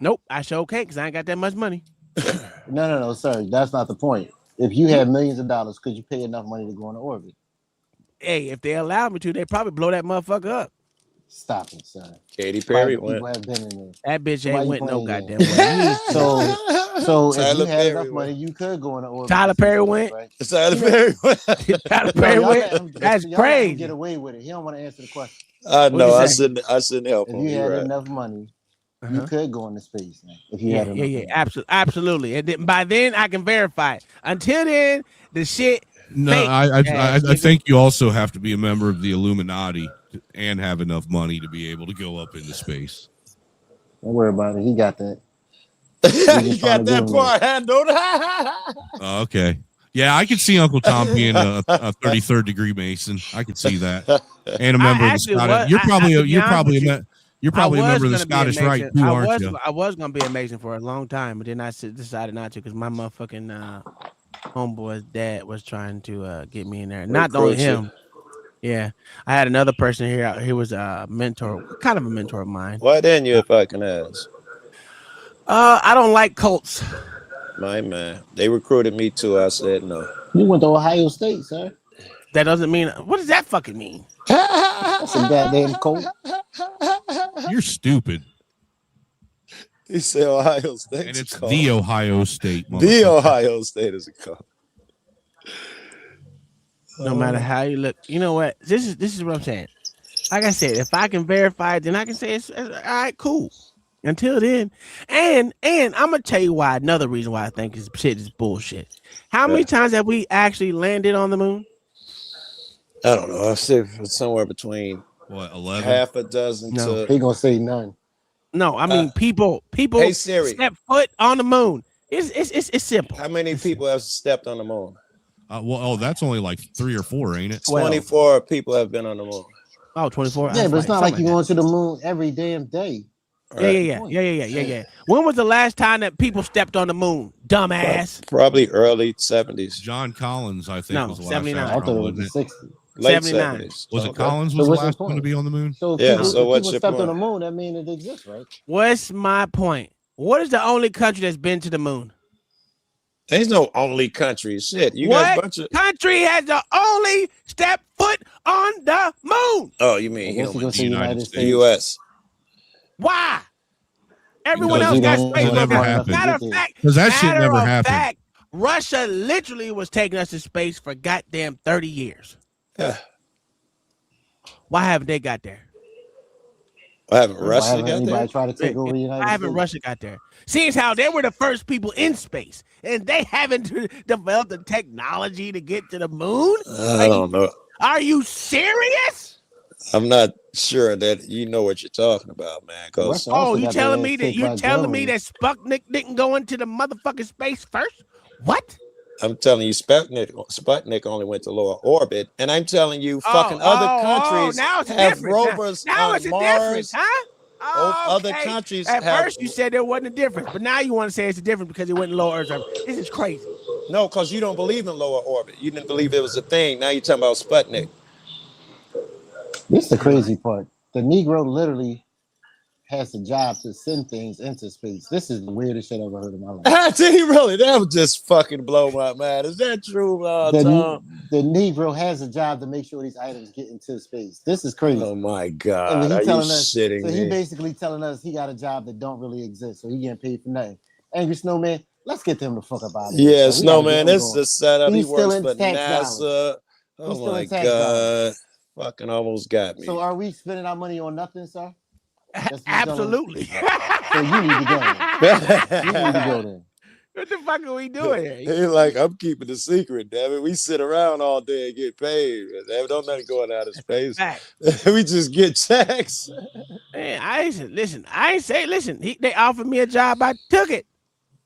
Nope, I sure can't because I ain't got that much money. No, sir. That's not the point. If you had millions of dollars, could you pay enough money to go into orbit? Hey, if they allow me to, they probably blow that motherfucker up. Stop it, sir. Katy Perry People went. have been in there. That bitch Why ain't you went no playing goddamn that? way. So if Tyler you had Perry enough went. money, you could go into orbit. Tyler Perry went. Right? Tyler Perry went. Tyler Perry went. That's Y'all let him crazy. get away with it. He don't want to answer the question. I know. you I say? shouldn't help If him. you You're had right. enough money, you could go into space. Man, if you Yeah, had enough money. absolutely. And then, by then, I can verify it. Until then, the shit. No, fake. I think you also have to be a member of the Illuminati and have enough money to be able to go up into space. Don't worry about it. He got that. You got that part handled. Okay. Yeah, I could see Uncle Tom being a 33rd degree Mason. I could see that, and a member of the Scottish. You're probably a member of the Scottish Rite too, aren't you? I was gonna be amazing for a long time, but then I decided not to because my motherfucking homeboy's dad was trying to get me in there. Not only him. Yeah, I had another person here. He was a mentor, kind of a mentor of mine. Why didn't you, if I can ask? I don't like cults. My man, they recruited me too. I said no. You went to Ohio State, sir. That doesn't mean. What does that fucking mean? That's a goddamn cult. You're stupid. He said Ohio State, and it's the Ohio State. The Ohio State is a cult. No matter how you look, you know what? This is what I'm saying. Like I said, if I can verify it, then I can say it's all right, cool. Until then, and I'm gonna tell you why. Another reason why I think this shit is bullshit. How many times have we actually landed on the moon? I don't know. I'll say somewhere between what 11, half a dozen No. to. He gonna say none. No, I mean people Hey Siri, step foot on the moon. It's simple. how many people have stepped on the moon? That's only like 3 or 4, ain't it? 24 people have been on the moon. Oh, 24. Yeah, but it's not like something you're going to the moon every damn day. Yeah. When was the last time that people stepped on the moon? Dumbass. Probably early 70s. John Collins, I think, was the last 79. astronaut, I thought it was wasn't the it? 60s. Late 79. 70s. Was it Okay. Collins So was the what's last the one to point? be on the moon? So Yeah, people, so what's people your stepped point? on the moon, that means it exists, right? What's my point? What is the only country that's been to the moon? There's no only country. Shit, you got a What bunch of. country has the only step foot on the moon? Oh, you mean I guess you humans? go say United The States. U.S. Why? Everyone Because else got you space don't never programs. happened. Matter of fact, 'Cause that shit never happened. Russia literally was taking us to space for goddamn 30 years. Yeah. Why haven't they got there? Why haven't Why Russia haven't got anybody there? tried to take over the United Why haven't States? Russia got there? Seeing how they were the first people in space and they haven't developed the technology to get to the moon? I don't know. Are you serious? I'm not sure that you know what you're talking about, man. Cause Russia also You got their telling ass me that kicked by Germany. Sputnik didn't go into the motherfucking space first? What? I'm telling you, Sputnik only went to lower orbit, and I'm telling you, fucking other countries now it's have different. rovers Now on it's a Mars. difference, huh? Oh, Other okay. countries At have. first you said there wasn't a difference, but now you want to say it's a difference because it went in low Earth orbit. This is crazy. No, because you don't believe in lower orbit. You didn't believe it was a thing. Now you're talking about Sputnik. This is the crazy part. The Negro literally has a job to send things into space. This is the weirdest shit I've ever heard in my life. Did he really? That would just fucking blow my mind. Is that true, Tom? The Negro has a job to make sure these items get into space. This is crazy. Oh my And God! he Are you telling us, shitting so me? he basically telling us he got a job that don't really exist, so he getting paid for nothing. Angry Snowman, let's get him the fuck up out of here. Yeah, So we gotta Snowman, get him this is going. a setup. He He's works stealing for tax NASA. dollars. Oh He's my stealing tax God! dollars. Fucking almost got me. So are we spending our money on nothing, sir? Absolutely. So you need to go. You need to go then. What the fuck are we doing here? He's like, I'm keeping the secret, damn it. We sit around all day and get paid. Damn it, don't nothing going out of space. We just get checks. Man, I ain't say listen. They offered me a job, I took it.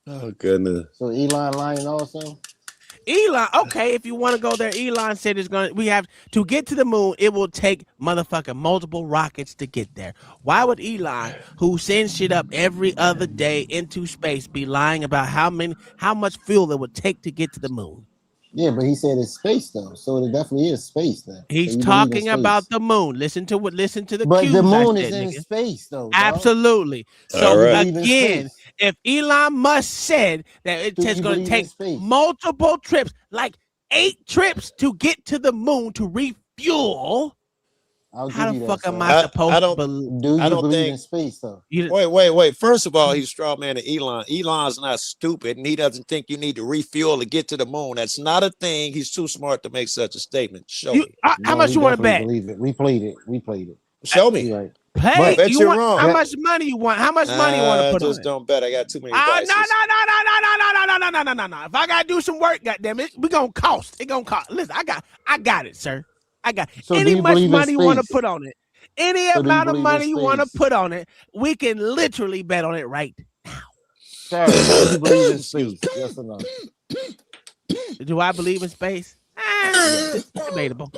Oh goodness. So Elon lying also? Elon, okay, if you want to go there, Elon said we have to get to the moon. It will take motherfucking multiple rockets to get there. Why would Elon, who sends shit up every other day into space, be lying about how much fuel it would take to get to the moon? Yeah, but he said it's space though, so it definitely is space then. He's So you believe in talking about space. the moon. Listen to the But cues the I moon said, is in nigga. space though. Dog. Absolutely. All So right. again, if Elon Musk said that Do it's you going to believe in take space? multiple trips, like 8 trips to get to the moon to refuel, I'll how give the you fuck that, am sir. I supposed I to don't- believe? Do you I don't believe think- in space though? Wait. First of all, he's straw man to Elon. Elon's not stupid, and he doesn't think you need to refuel to get to the moon. That's not a thing. He's too smart to make such a statement. Show me. How No, much we you want to definitely bet? Believe it. We played it. Show me. You're right. Hey, bet you you're want, wrong. how much money you want? How much money you want to put on just it? don't bet. I got too many No. devices. If I gotta do some work, goddamn it, we gonna cost. It gonna cost. Listen, I got it, sir. I got So do any you much believe in money you want to space? put on it. Any So do you amount of believe in money you want to space? put on it, we can literally bet on it right. Sir, do you believe in space? Yes or no? Do I believe in space? It's debatable.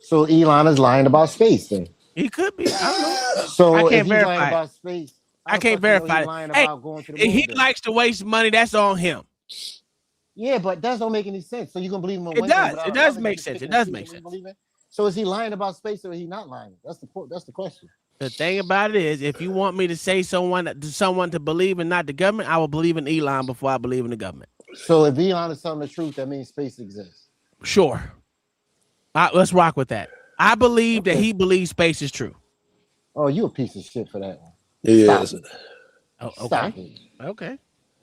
So Elon is lying about space then. He could be. I don't know. So I if can't he's verify lying it. about space, I can't verify it. lying Hey, about going to the if moon he then? likes to waste money, that's on him. Yeah, but that don't make any sense. So you can believe him on It one thing does. without It does another, make you sense. pick It and does choose make what you sense. believe in? So is he lying about space or is he not lying? That's the question. The thing about it is, if you want me to say someone to believe and not the government, I will believe in Elon before I believe in the government. So if Elon is telling the truth, that means space exists. Sure. Let's rock with that. I believe that he believes space is true. Oh, you a piece of shit for that one. Yes. Oh, okay. Stop it. Okay.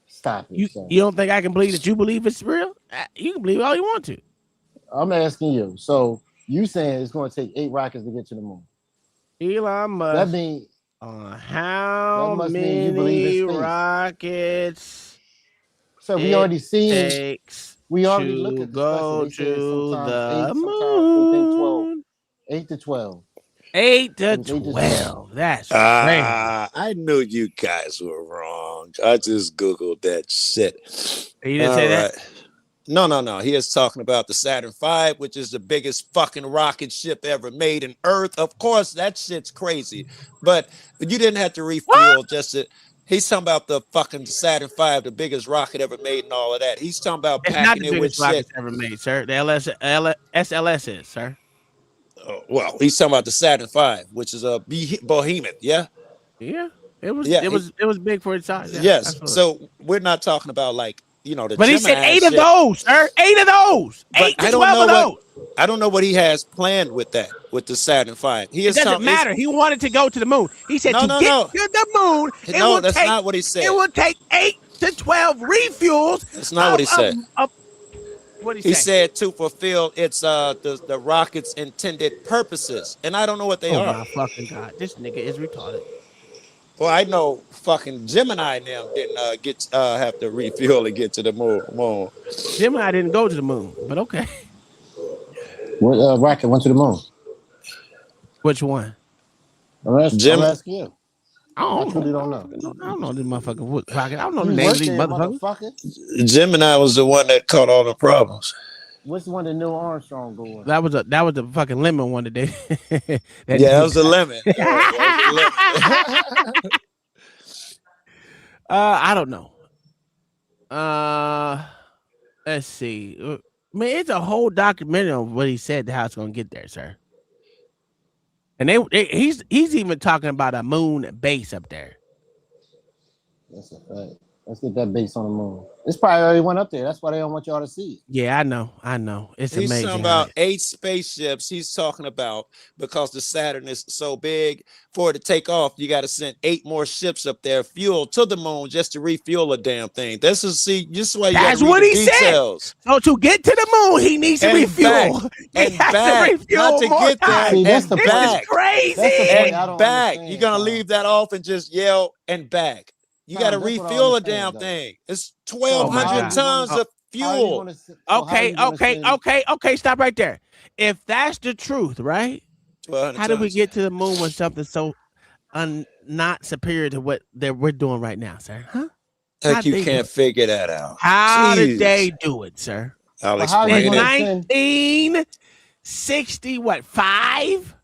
Stop it. You son. don't think I can believe that you believe it's real? You can believe all you want to. I'm asking you. So you saying it's going to take 8 rockets to get to the moon? Elon Musk. That means How must mean you believe in many space. rockets So we already seen. takes We already looked to at discussing. go They said to sometimes the 8, sometimes they think 12. moon? 8 to 12. 8 to It was 8 to 12. That's crazy. I knew you guys were wrong. I just Googled that shit. You didn't say that? No. He is talking about the Saturn V, which is the biggest fucking rocket ship ever made in Earth. Of course, that shit's crazy. But you didn't have to refuel just to. He's talking about the fucking Saturn V, the biggest rocket ever made and all of that. He's talking about It's not packing the it with biggest shit. rockets ever made, sir. The SLS is, sir. Well, he's talking about the Saturn V, which is a behemoth, yeah? Yeah. It was big for its size. Yeah, yes. absolutely. So we're not talking about like, the But he said 8 of those, sir. 8 of those. 8 to 12 of those. I don't know what he has planned with that, with the Saturn V. It doesn't matter. He wanted to go to the moon. He said to get to the moon, that's not what he said. It will take 8 to 12 refuels. That's not what he said. What did he He say? said to fulfill its the rocket's intended purposes, and I don't know what they are. Oh my fucking god, this nigga is retarded. Well, I know fucking Gemini and them didn't have to refuel to get to the moon. Gemini didn't go to the moon, but okay. What rocket went to the moon? Which one? I'm asking you. I truly don't know. I don't know this motherfucking rocket. I don't know the name of these motherfuckers. Gemini was the one that caught all the problems. What's the one that Neil Armstrong going? That was the fucking lemon one today. That was the lemon. I don't know. Let's see. Man, it's a whole documentary on what he said how it's gonna get there, sir. And he's even talking about a moon base up there. That's a fact. Let's get that base on the moon. It's probably already went up there. That's why they don't want y'all to see it. Yeah, I know. It's amazing. He's talking about 8 spaceships. He's talking about because the Saturn is so big, for it to take off, you got to send 8 more ships up there, fuel to the moon just to refuel a damn thing. This is why you That's gotta read what the he details. said. So to get to the moon, he needs to refuel. And back, not to get there. See, that's and the back. This is crazy. That's the point I And don't back. understand, You're gonna leave that off and just yell and back. You got to that's what I refuel a understand, damn though. thing. It's So 1,200 how you tons gonna- of fuel. Okay. Stop right there. If that's the truth, right? 1,200 How did we tons. get to the moon with something so not superior to what we're doing right now, sir? Huh? Heck, How'd you they can't do it? figure that out. How Jeez. did they do it, sir? I'll Well, how you explain gonna it. send- 1960, what, 5?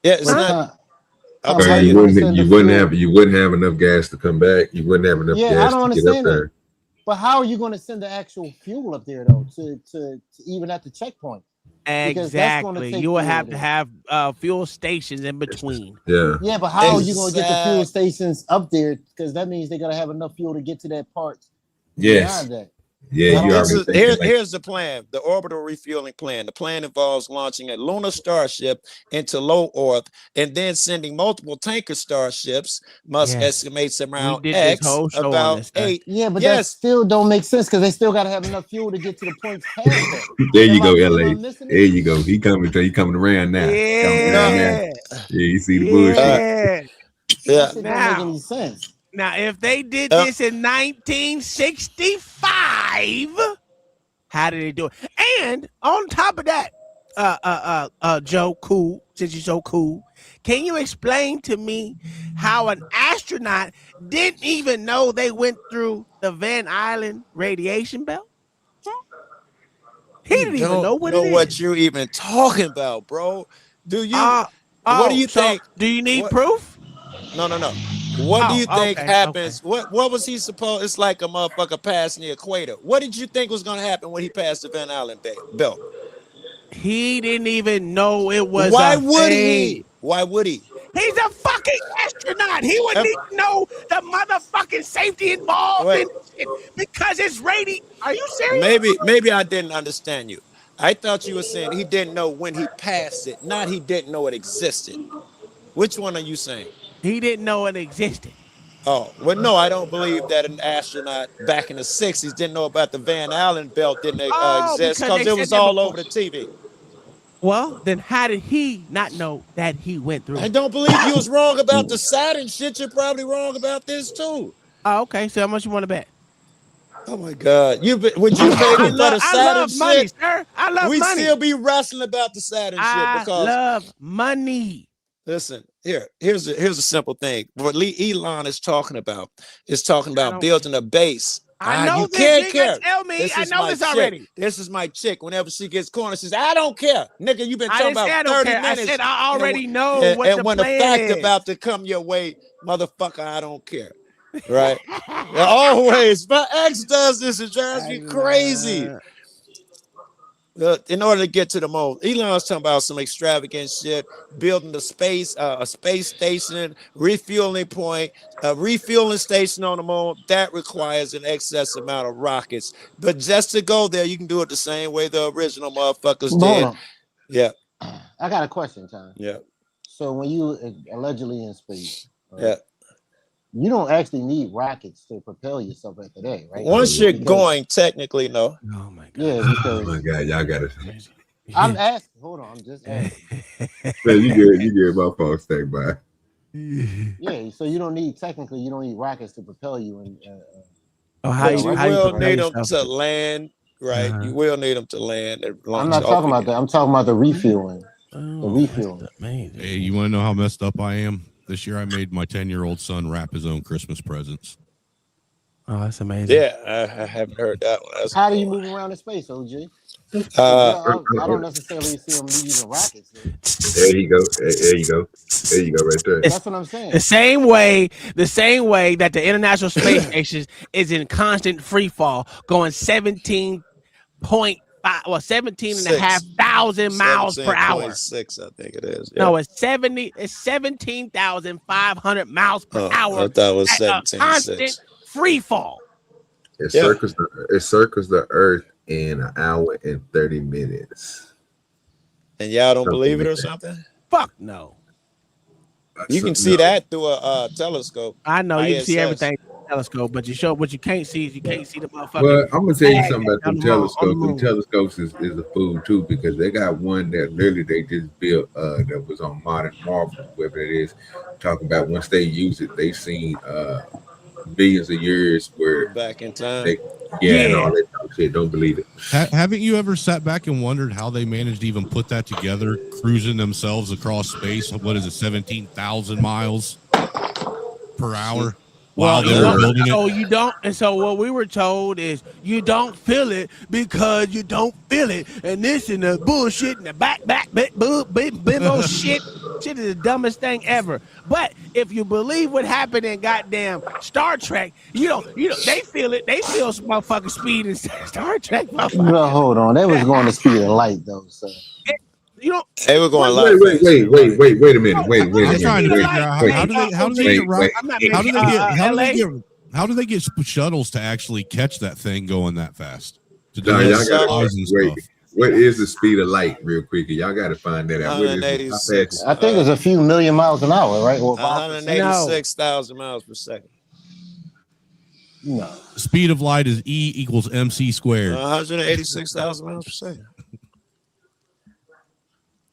Yeah, it's Well, not. I'll Tom, tell how You you you. gonna send the fuel? you wouldn't have enough gas to come back. You wouldn't have enough Yeah, I gas don't to get up understand there. that. But how are you going to send the actual fuel up there though? To even at the checkpoint? Because that's gonna Exactly. take You will fuel have to there. have fuel stations in between. Yeah. Yeah, but how are you going to get the fuel Exact- stations up there? Because that means they got to have enough fuel to get to that part. Yes. Beyond that. Yeah. You This already is, thinking like, here's the plan, the orbital refueling plan. The plan involves launching a lunar starship into low Earth and then sending multiple tanker starships. Musk Yes. estimates around We did this X, whole show on about this, sir. 8. Yeah, but that Yes, still don't make sense because they still got to have enough fuel to get to the points past that. there you go, Am I LA. missing There it? you go. He coming around now. Coming around now. Yeah, you see the bullshit. Yeah. yeah. That shit don't make Now, any sense. now, if they did this in 1965, how did they do it? And on top of that, Joe, cool, since you're so cool, can you explain to me how an astronaut didn't even know they went through the Van Allen radiation belt? He didn't even know what it is. What you're even talking about, bro. Do you? What do you so think? Do you need what- proof? No. What do you think okay, happens? What was he supposed? It's like a motherfucker passing the equator. What did you think was going to happen when he passed the Van Allen belt? He didn't even know it was. Why a would thing. he? Why would he? He's a fucking astronaut. He wouldn't even know the motherfucking safety involved in it because it's radiation. Are you serious? Maybe I didn't understand you. I thought you were saying he didn't know when he passed it, not he didn't know it existed. Which one are you saying? He didn't know it existed. Oh, well, no, I don't believe that an astronaut back in the 60s didn't know about the Van Allen belt didn't exist because because they it was said that all before. over the TV. Well, then how did he not know that he went through? I don't believe you was wrong about the Saturn shit. You're probably wrong about this too. Oh, okay. So how much you want to bet? Oh my God! Would you pay me for the Saturn love shit? money, sir. I love we money. still be wrestling about the Saturn shit because love money. Listen, here's a simple thing. What Elon is talking about building a base. I know you this. can't You care. can tell me. This I is know my this chick. already. This is my chick. Whenever she gets cornered, she says, "I don't care, nigga. You've been talking about 30 minutes." I said I already know and, what and the when the plan fact is. about to come your way, motherfucker, I don't care. Right? Always. My ex does this. It drives me crazy. In order to get to the moon, Elon's talking about some extravagant shit, building a space station, refueling point, a refueling station on the moon. That requires an excess amount of rockets. But just to go there, you can do it the same way the original motherfuckers did. Yeah. I got a question, Tom. Yeah. So when you allegedly in space, yeah, you don't actually need rockets to propel yourself after that, right? Once you're going, technically, no. Oh my God. Yeah, because oh my God, y'all gotta. I'm asking. Hold on, I'm just asking. Man, you get my phone stacked by. Yeah, so you don't need rockets to propel you. And but you will need them to land, right? You will need them to land. I'm not talking about that. I'm talking about the refueling. Oh, the refueling. Hey, you want to know how messed up I am? This year I made my 10-year-old son wrap his own Christmas presents. Oh, that's amazing. Yeah, I haven't heard that one. How do you move around in space, OG? I don't necessarily see them using rockets. There you go. There you go. There you go, right there. That's what I'm saying. The same way that the International Space Station is in constant free fall, going 17 and a half thousand miles per hour. 6, I think it is. Yeah. No, it's 17,500 miles per hour. I thought it was 17.6. Free fall. It circles the Earth in an hour and 30 minutes. And y'all don't believe it or something? Fuck no. You can see that through a telescope. I know you can see everything through a telescope, but what you can't see is you can't see the motherfucker. Well, I'm gonna tell you something about them telescopes. Them telescopes is a fool too, because they got one that literally they just built that was on Modern Marvel, whatever it is, talking about once they use it, they seen billions of years where back in time. And all that shit. Don't believe it. Haven't you ever sat back and wondered how they managed to even put that together, cruising themselves across space? What is it, 17,000 miles per hour? While they were building it? So you don't, and so what we were told is you don't feel it because you don't feel it, and this and the bullshit and the back bimbo shit is the dumbest thing ever. But if you believe what happened in goddamn Star Trek, you know they feel it. They feel motherfucking speed in Star Trek. No, hold on, they was going to speed of light though, sir. You know, they were going wait a minute. Wait a minute. I'm trying to figure out how do they get shuttles to actually catch that thing going that fast? Y'all gotta wait. What is the speed of light, real quick? Y'all got to find that out. 186. I think it's a few million miles an hour, right? Or 186,000 miles per second. No. The speed of light is E equals MC squared. 186,000 miles per second.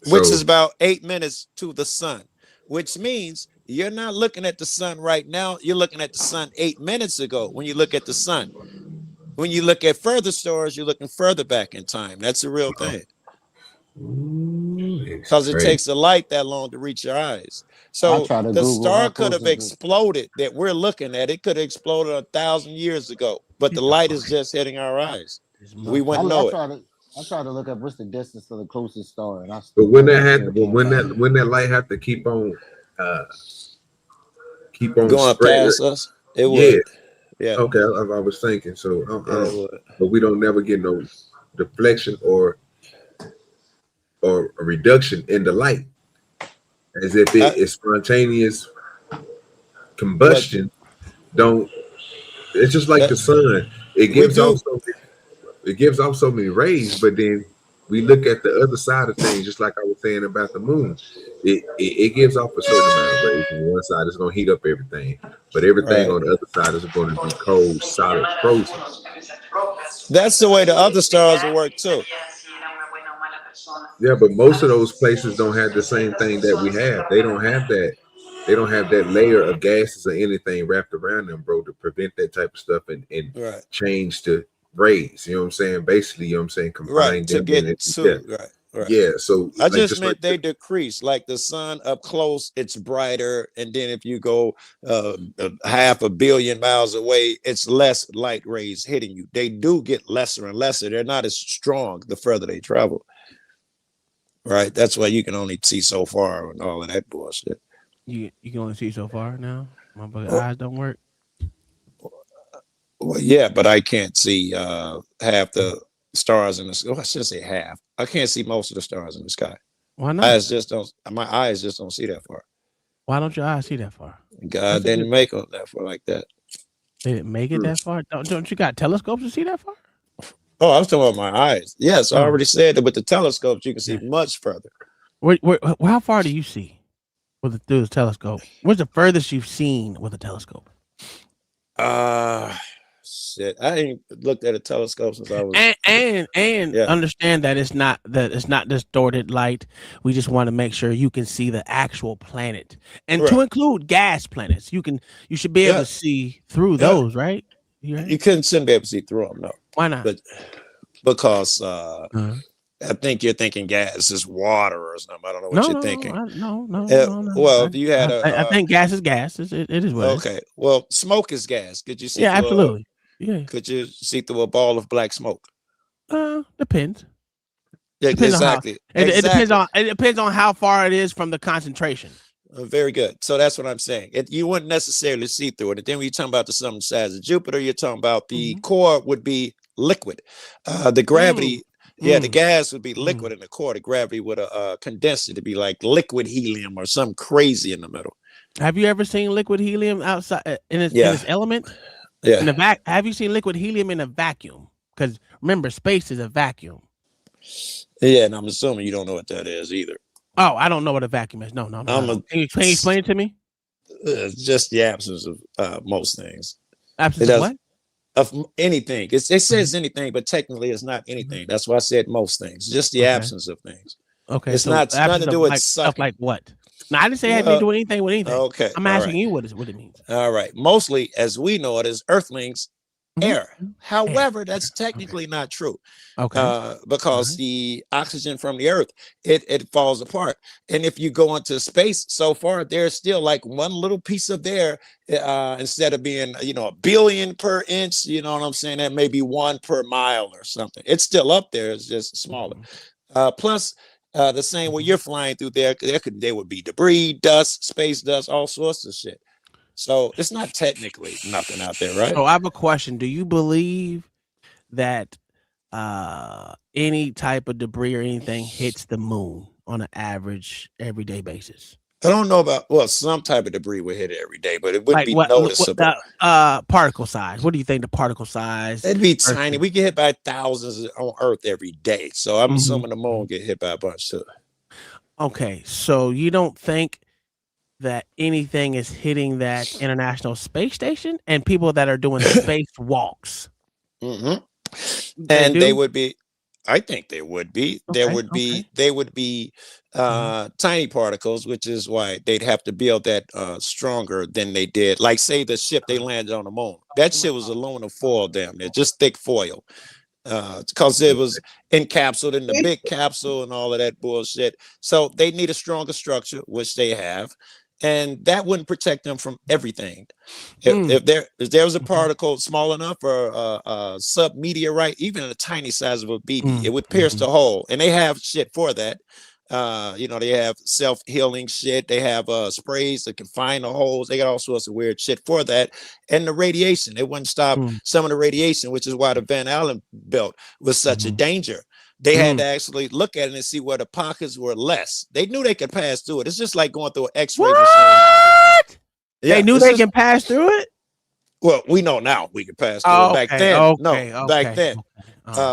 Which is about 8 minutes to the sun, which means you're not looking at the sun right now. You're looking at the sun 8 minutes ago when you look at the sun. When you look at further stars, you're looking further back in time. That's a real thing. Because it takes the light that long to reach your eyes. So the star could have exploded that we're looking at. It could have exploded 1,000 years ago, but the light is just hitting our eyes. We wouldn't know it. I tried to look up what's the distance to the closest star, and but when that light have to keep on going past us, it would. Yeah. Okay, I was thinking so. But we don't never get no deflection or a reduction in the light, as if it is spontaneous combustion. It's just like the sun. It gives off so many rays, but then we look at the other side of things, just like I was saying about the moon. It gives off a certain amount of rays. On one side, it's going to heat up everything, but everything on the other side is going to be cold, solid, frozen. That's the way the other stars will work too. Yeah, but most of those places don't have the same thing that we have. They don't have that. They don't have that layer of gases or anything wrapped around them, bro, to prevent that type of stuff and Right. change to rays. You know what I'm saying? Basically, you know what I'm saying? Right. Combine To them get in. Yeah. to right. Right. Yeah. So I like just just like meant they decrease. Like the sun up close, it's brighter, and then if you go half a billion miles away, it's less light rays hitting you. They do get lesser and lesser. They're not as strong the further they travel. Right. That's why you can only see so far and all of that bullshit. You can only see so far now. My eyes don't work. Well, yeah, but I can't see half the stars in the sky. Well, I should say half. I can't see most of the stars in the sky. Why not? My eyes just don't see that far. Why don't your eyes see that far? God didn't make them that far like that. They didn't make it that far. Don't you got telescopes to see that far? Oh, I was talking about my eyes. Yes, I already said that with the telescopes you can see much further. How far do you see through the telescope? What's the furthest you've seen with a telescope? Shit, I ain't looked at a telescope since I was and understand that it's not distorted light. We just want to make sure you can see the actual planet, and to include gas planets, you should be able to see through those, right? You shouldn't be able to see through them, no. Why not? Because I think you're thinking gas is water or something. I don't know what you're thinking. No. Well, if you had I think gas is gas. It is what. Okay. Well, smoke is gas. Could you see? Yeah, absolutely. Yeah. Could you see through a ball of black smoke? Depends. Yeah, Depends exactly. It depends on how far it is from the concentration. Very good. So that's what I'm saying. You wouldn't necessarily see through it. And then when you're talking about the sun the size of Jupiter, you're talking about the core would be liquid. The gravity, the gas would be liquid in the core. The gravity would condense it to be like liquid helium or something crazy in the middle. Have you ever seen liquid helium outside in its element? Yeah. In the have you seen liquid helium in a vacuum? Because remember, space is a vacuum. Yeah, and I'm assuming you don't know what that is either. Oh, I don't know what a vacuum is. No. Can you explain it to me? Just the absence of most things. Absence of what? Of anything. It says anything, but technically it's not anything. That's why I said most things. Just the absence of things. Okay. It's not nothing to do with stuff like what? No, I didn't say it had to do anything with anything. Okay. I'm asking you what it means. All right. Mostly, as we know it, is Earthlings air. However, that's technically not true. Okay. Because the oxygen from the earth, it falls apart. And if you go into space so far, there's still like one little piece of there, instead of being, a billion per inch, you know what I'm saying? That may be 1 per mile or something. It's still up there, it's just smaller. Plus, the same way you're flying through there would be debris, dust, space dust, all sorts of shit. So it's not technically nothing out there, right? So I have a question. Do you believe that any type of debris or anything hits the moon on an average everyday basis? I don't know about, some type of debris would hit it every day, but it wouldn't be noticeable. Particle size. What do you think the particle size? It'd be tiny. We get hit by thousands on Earth every day. So I'm assuming the moon get hit by a bunch too. Okay. So you don't think that anything is hitting that International Space Station and people that are doing space walks? And they would be, I think they would be. They would be tiny particles, which is why they'd have to build that stronger than they did. Like, say the ship they landed on the moon. That shit was aluminum foil, damn near, just thick foil. Because it was encapsulated in the big capsule and all of that bullshit. So they need a stronger structure, which they have. And that wouldn't protect them from everything. If there was a particle small enough or a submeteorite, even a tiny size of a BB, it would pierce the hole. And they have shit for that. They have self-healing shit. They have sprays that can find the holes. They got all sorts of weird shit for that. And the radiation, it wouldn't stop some of the radiation, which is why the Van Allen belt was such a danger. They had to actually look at it and see where the pockets were less. They knew they could pass through it. It's just like going through an X-ray machine. Yeah, they knew they can pass through it? Well, we know now we can pass through it.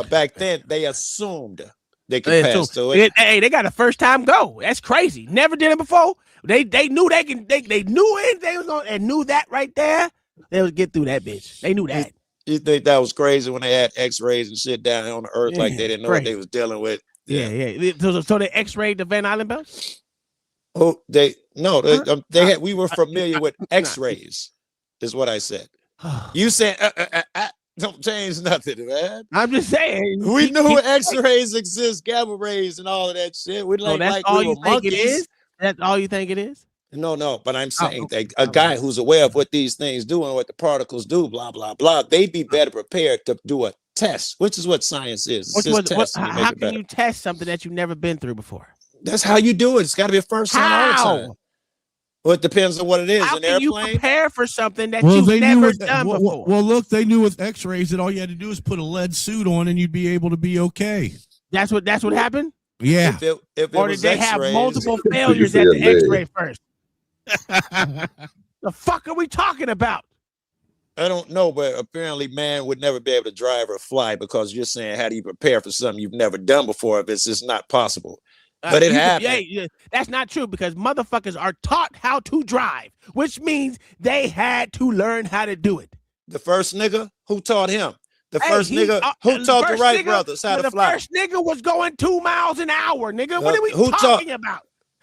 Back then, they assumed they could pass through it. Hey, they got a first time go. That's crazy. Never did it before. They knew they knew anything was going and knew that right there. They would get through that bitch. They knew that. You think that was crazy when they had X-rays and shit down on the earth, like they didn't know what they was dealing with? Yeah. So they X-rayed the Van Allen belt. Oh, they had. We were familiar with X-rays, is what I said. You said don't change nothing, man. I'm just saying. We knew X-rays exist, gamma rays, and all of that shit. We So that's like all we were you think monkeys. it is. That's all you think it is. No, but I'm saying that a guy who's aware of what these things do and what the particles do, blah blah blah, they'd be better prepared to do a test, which is what science is. It's just testing. How can you test something that you've never been through before? That's how you do it. It's got to be a first time all the time. Well, it depends on what it is. How An can you airplane. prepare for something that you've never done before? Well, look, they knew with X-rays that all you had to do is put a lead suit on and you'd be able to be okay. That's what happened. Yeah. If it or was did they have X-rays, multiple failures at the X-ray first? The fuck are we talking about? I don't know, but apparently man would never be able to drive or fly because you're saying how do you prepare for something you've never done before if it's just not possible. But it happened. Yeah, that's not true because motherfuckers are taught how to drive, which means they had to learn how to do it. The first nigga who taught him. The first nigga who taught the Wright brothers how to fly. The first nigga was going 2 miles an hour, nigga. What are we talking about?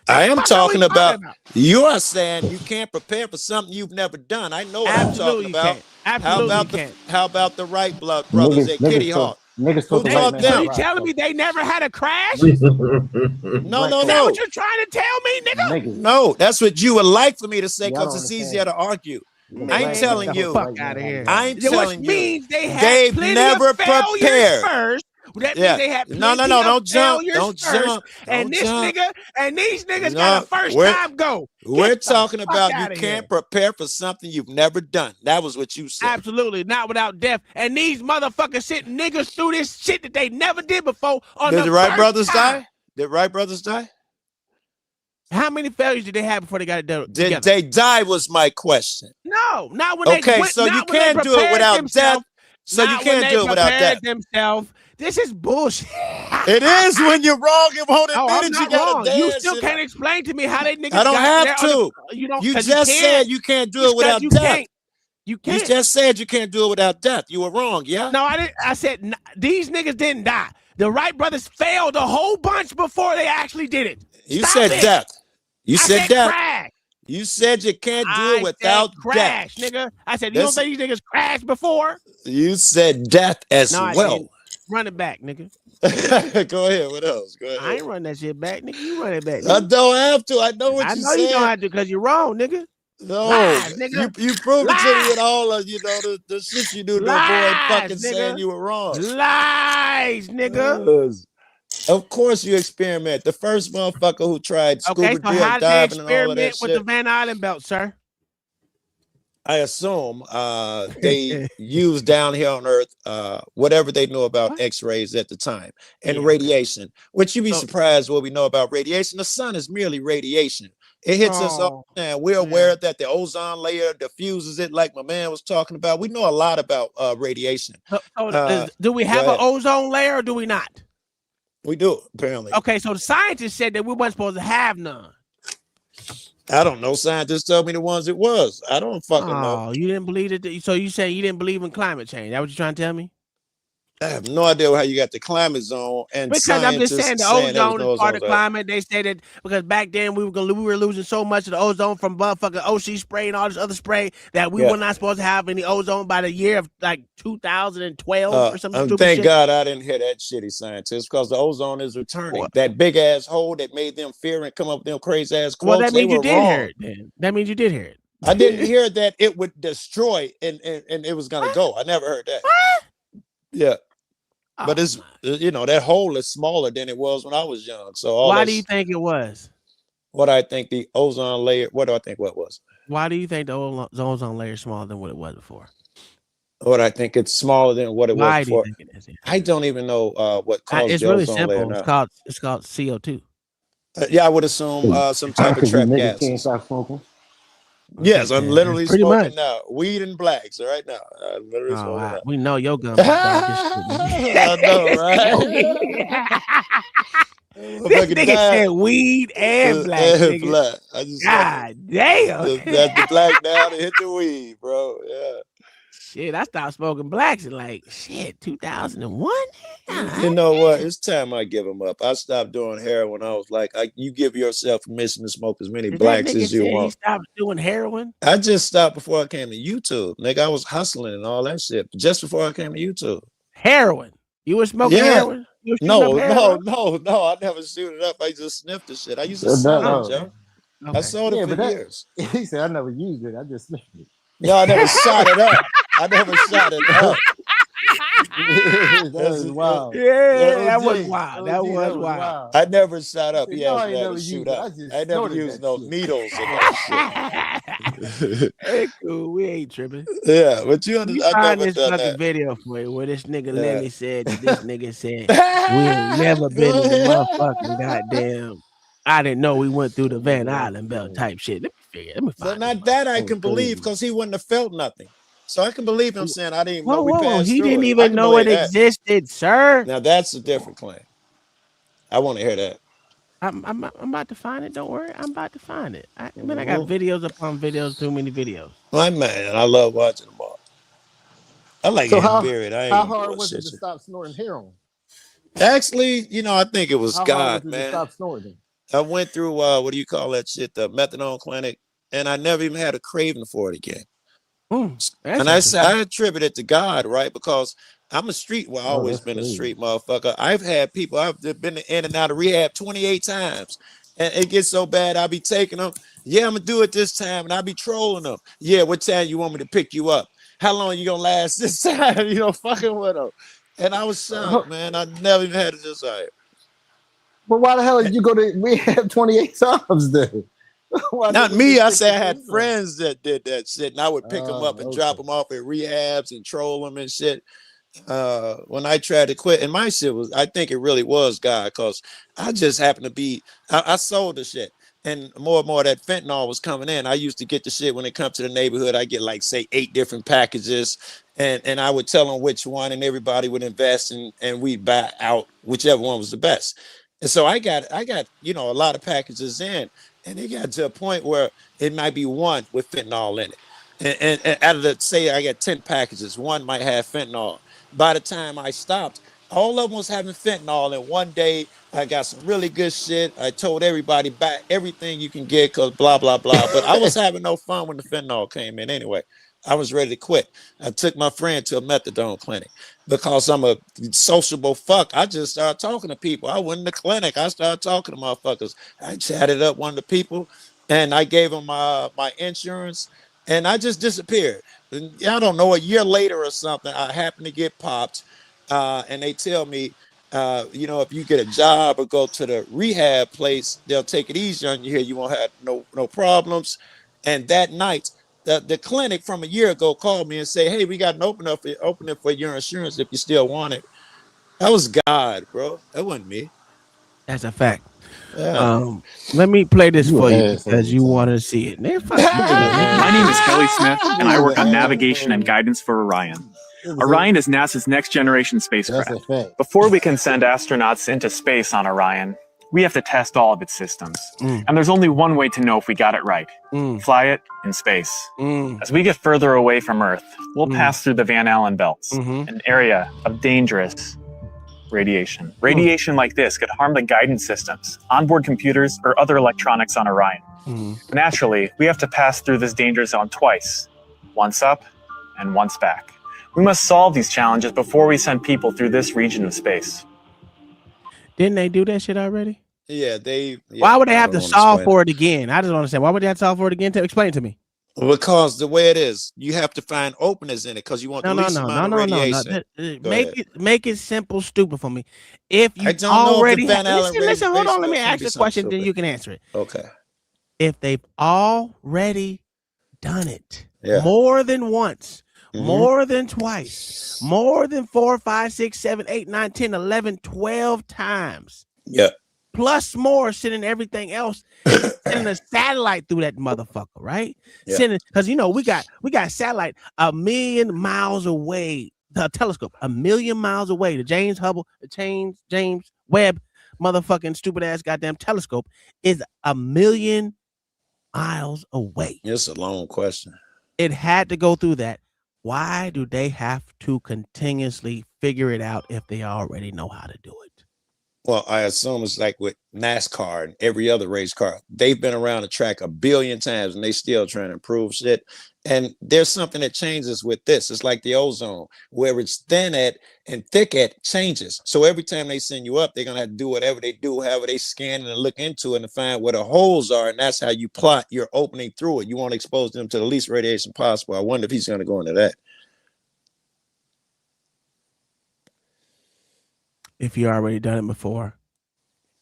I am talking about. You are saying you can't prepare for something you've never done. I know what I'm talking about. How about the Wright brothers at Kitty Hawk? Who taught them? So you telling me they never had a crash? No. Is that what you're trying to tell me, nigga? No, that's what you would like for me to say because it's easier to argue. I ain't telling you. I ain't telling you. Which means they've never prepared. First. That Yeah. means they have No, don't jump. Don't jump. And Don't this jump. nigga and these niggas got a first time go. We're talking about you can't prepare for something you've never done. That was what you said. Absolutely, not without death. And these motherfuckers sitting niggas through this shit that they never did before. Did the Wright brothers die? Did Wright brothers die? How many failures did they have before they got it done? Did they die? Was my question. No, not when they. Okay, so you can't do it without death. So you can't do it without death. Themselves. This is bullshit. It is when you're wrong and won't admit it. You wrong. gotta You still can't explain to me how they niggas. I don't got have to. You just said you can't do it without death. You can't. You just said you can't do it without death. You were wrong, yeah? No, I didn't. I said these niggas didn't die. The Wright brothers failed a whole bunch before they actually did it. You said death. You said death. Crash. You said you can't do it without crash, death. Nigga. I said you don't think these niggas crashed before? You said death as well. Run it back, nigga. Go ahead. What else? Go ahead. I ain't run that shit back, nigga. You run it back. I don't have to. I know what you said. I know you don't have to because you're wrong, nigga. No, Lies, nigga. You proved it to me with all of the shit you do to avoid fucking saying you were wrong. Lies, nigga. Of course you experiment. The first motherfucker who tried scuba diving and all of that with shit. the Van Allen belt, sir? I assume they used down here on Earth whatever they knew about X-rays at the time and radiation. Which you'd be surprised what we know about radiation. The sun is merely radiation. It hits us all the time. We're aware that the ozone layer diffuses it, like my man was talking about. We know a lot about radiation. Do we have an ozone layer or do we not? We do, apparently. Okay, so the scientists said that we weren't supposed to have none. I don't know. Scientists told me the ones it was. I don't fucking know. Oh, you didn't believe it? So you say you didn't believe in climate change? That what you're trying to tell me? I have no idea how you got the climate zone and because I'm just saying the ozone is part of ozone climate. They say that because back then we were losing so much of the ozone from motherfucking OC spray and all this other spray that we were not supposed to have any ozone by the year of like 2012 or something stupid thank shit. God I didn't hear that shitty scientist because the ozone is returning. That big ass hole that made them fear and come up with them crazy ass quotes. Well, that means you did hear it. Then. That means you did hear it. I didn't hear that it would destroy and it was gonna go. I never heard that. Yeah. But it's that hole is smaller than it was when I was young. So why do you think it was? What I think the ozone layer. What do I think? What was? Why do you think the ozone layer is smaller than what it was before? What I think it's smaller than what it was before. Do you think it is? I don't even know what caused it's the really ozone simple. layer. It's called CO2. Yeah, I would assume some type of trap gas. Can't stop smoking. Yes, I'm literally Pretty smoking much. now. Weed and blacks right now. I'm literally smoking now. We know your gun. I know, right? This nigga said weed and black. And black. I just God damn. That's the black now to hit the weed, bro. Yeah. Shit, I stopped smoking blacks in 2001. You know what? It's time I give him up. I stopped doing heroin. I was like, you give yourself permission to smoke as many Did blacks that nigga as you say he want. stopped doing heroin? I just stopped before I came to YouTube. Nigga, I was hustling and all that shit just before I came to YouTube. Heroin? You were smoking heroin? You were shooting up heroin? No. I never shoot it up. I just sniffed the shit. I used to sell it, Joe. Okay. I sold it for years. He said, I never used it. I just sniffed it. No, I never shot it up. I never shot it up. That was wild. Yeah, that was wild. That was wild. I never shot up. He said, Yeah, no, I I ain't never never shoot used it. up. I just I never snorted used that no shit. needles and that shit. Hey, cool. We ain't tripping. Yeah, but you You understand. I find never this done fucking that. video for you where this nigga Yeah. Lemmy said that this nigga said we ain't never been in the motherfucking goddamn. I didn't know we went through the Van Allen belt type shit. Let me So find not that I can believe because he wouldn't have felt nothing. So I can believe him saying I didn't even know we passed He through didn't it. I even can know it believe that. existed, sir. Now that's a different claim. I want to hear that. I'm about to find it. Don't worry, I'm about to find it. I got videos upon videos, too many videos. My man, I love watching them all. I like So Ed how Barrett. I ain't how even hard doing was it shit. to stop snorting heroin? Actually, I think it was How hard God, was it to man. stop snorting? I went through what do you call that shit? The methadone clinic, and I never even had a craving for it again. And I attribute it to God, right? Because I'm a street. Well, I've always been a street motherfucker. I've had people. I've been in and out of rehab 28 times, and it gets so bad. I'll be taking them. Yeah, I'm gonna do it this time, and I'll be trolling them. Yeah, what time you want me to pick you up? How long you gonna last this time? Fucking with them. And I was shocked, man. I never even had a desire. But why the hell did you go to rehab 28 times then? Not me. I say I had friends that did that shit, and I would pick them up and drop them off at rehabs and troll them and shit. When I tried to quit, and my shit was, I think it really was God, because I just happened to be, I sold the shit, and more and more that fentanyl was coming in. I used to get the shit when it comes to the neighborhood. I get like say 8 different packages, and I would tell them which one, and everybody would invest, and we buy out whichever one was the best. And so I got a lot of packages in, and it got to a point where it might be one with fentanyl in it. And out of the, say I got 10 packages, one might have fentanyl. By the time I stopped, all of them was having fentanyl. And one day I got some really good shit. I told everybody back everything you can get because blah, blah, blah. But I was having no fun when the fentanyl came in anyway. I was ready to quit. I took my friend to a methadone clinic because I'm a sociable fuck. I just started talking to people. I went in the clinic. I started talking to motherfuckers. I chatted up one of the people and I gave them my insurance and I just disappeared. And I don't know, a year later or something, I happened to get popped and they tell me, if you get a job or go to the rehab place, they'll take it easy on you here. You won't have no problems. And that night, the clinic from a year ago called me and say, hey, we got an opening for your insurance if you still want it. That was God, bro. That wasn't me. That's a fact. Yeah. Let me play this for you because you want to see it. Man, fuck you. My name is Kelly Smith, and I work on navigation and guidance for Orion. Orion is NASA's next generation spacecraft. Before we can send astronauts into space on Orion, we have to test all of its systems. And there's only one way to know if we got it right. Fly it in space. As we get further away from Earth, we'll pass through the Van Allen belts, an area of dangerous radiation. Radiation like this could harm the guidance systems, onboard computers, or other electronics on Orion. Naturally, we have to pass through this danger zone twice, once up and once back. We must solve these challenges before we send people through this region of space. Didn't they do that shit already? Yeah, why would they have to solve for it again? I just don't understand. Why would they have to solve for it again? Explain it to me. Because the way it is, you have to find openings in it because you want the least amount of radiation. Make it simple, stupid for me. If you already listen, hold on, let me ask this question, then you can answer it. Okay. If they've already done it more than once, more than twice, more than 4, 5, 6, 7, 8, 9, 10, 11, 12 times. Yeah. Plus more, sending everything else, sending a satellite through that motherfucker, right? Yeah. Sending, because we got satellite 1,000,000 miles away, the telescope 1,000,000 miles away, the James Webb motherfucking stupid ass goddamn telescope is 1,000,000 miles away. It's a long question. It had to go through that Why do they have to continuously figure it out if they already know how to do it? Well, I assume it's like with NASCAR and every other race car. They've been around the track a billion times and they still trying to improve shit. And there's something that changes with this. It's like the ozone, where it's thin at and thick at changes. So every time they send you up, they're gonna have to do whatever they do, however they scan and look into it and find where the holes are. And that's how you plot your opening through it. You want to expose them to the least radiation possible. I wonder if he's gonna go into that. If you already done it before,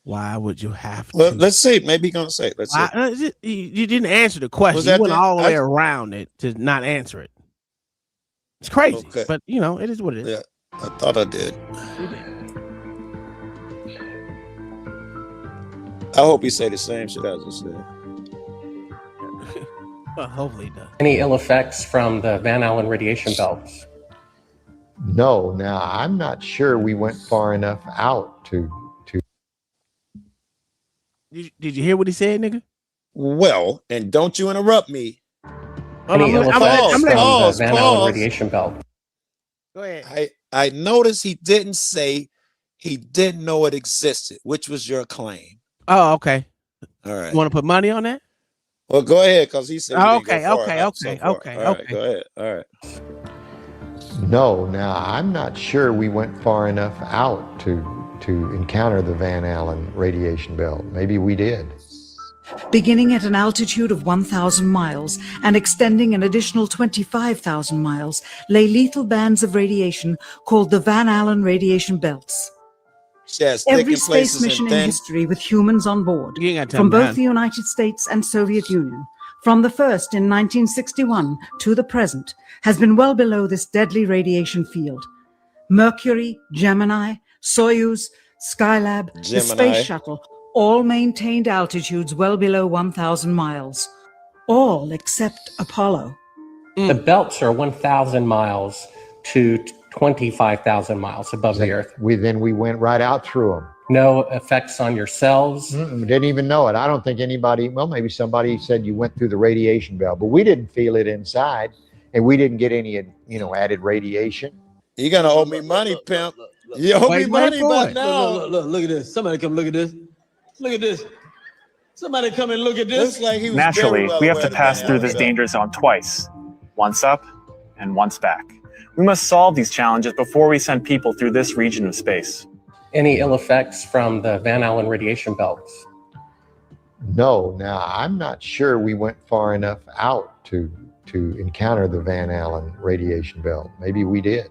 why would you have Well, to? let's see. Maybe he's gonna say. Let's see. You didn't answer the question. You went all the way around it to not answer it. It's crazy, Okay. but you know it is what it is. Yeah, I thought I did. I hope he say the same shit I just said. Well, hopefully he does. Any ill effects from the Van Allen radiation belts? No, now I'm not sure we went far enough out to. Did you hear what he said, nigga? Well, and don't you interrupt me. Any ill effects from the Van Allen Pause. radiation belt? Go ahead. I noticed he didn't say he didn't know it existed, which was your claim. Oh, okay. All right. You want to put money on that? Well, go ahead, because he said. Okay. All right, go ahead. All right. No, now I'm not sure we went far enough out to encounter the Van Allen radiation belt. Maybe we did. Beginning at an altitude of 1,000 miles and extending an additional 25,000 miles, lay lethal bands of radiation called the Van Allen radiation belts. Yes, Every space mission in history with humans on board, from both the United States and Soviet Union, from the first in 1961 to the present, has been well below this deadly radiation field. Mercury, Gemini, Soyuz, Skylab, the Space Shuttle, all maintained altitudes well below 1,000 miles. All except Apollo. The belts are 1,000 miles to 25,000 miles above the Earth. We went right out through them. No effects on your cells? Didn't even know it. I don't think anybody, well, maybe somebody said you went through the radiation belt, but we didn't feel it inside, and we didn't get any, added radiation. You're gonna owe me money, pimp. You owe me money by now. Look at this. Somebody come look at this. Look at this. Somebody come and look at this. Naturally, we have to pass through this danger zone twice. Once up and once back. We must solve these challenges before we send people through this region of space. Any ill effects from the Van Allen radiation belts? No, now I'm not sure we went far enough out to encounter the Van Allen radiation belt. Maybe we did.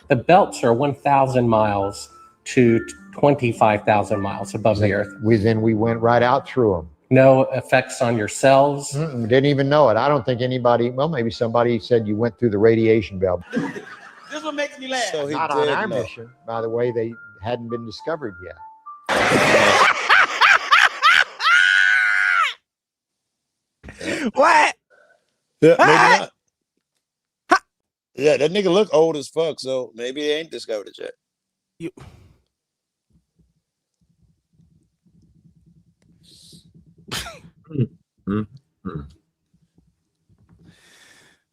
The belts are 1,000 miles to 25,000 miles above the Earth. We went right out through them. No effects on your cells? Didn't even know it. I don't think anybody, well, maybe somebody said you went through the radiation belt. This one makes me laugh. So he Not did on our know. mission. By the way, they hadn't been discovered yet. What? Yeah, maybe not. Yeah, that nigga look old as fuck, so maybe they ain't discovered it yet.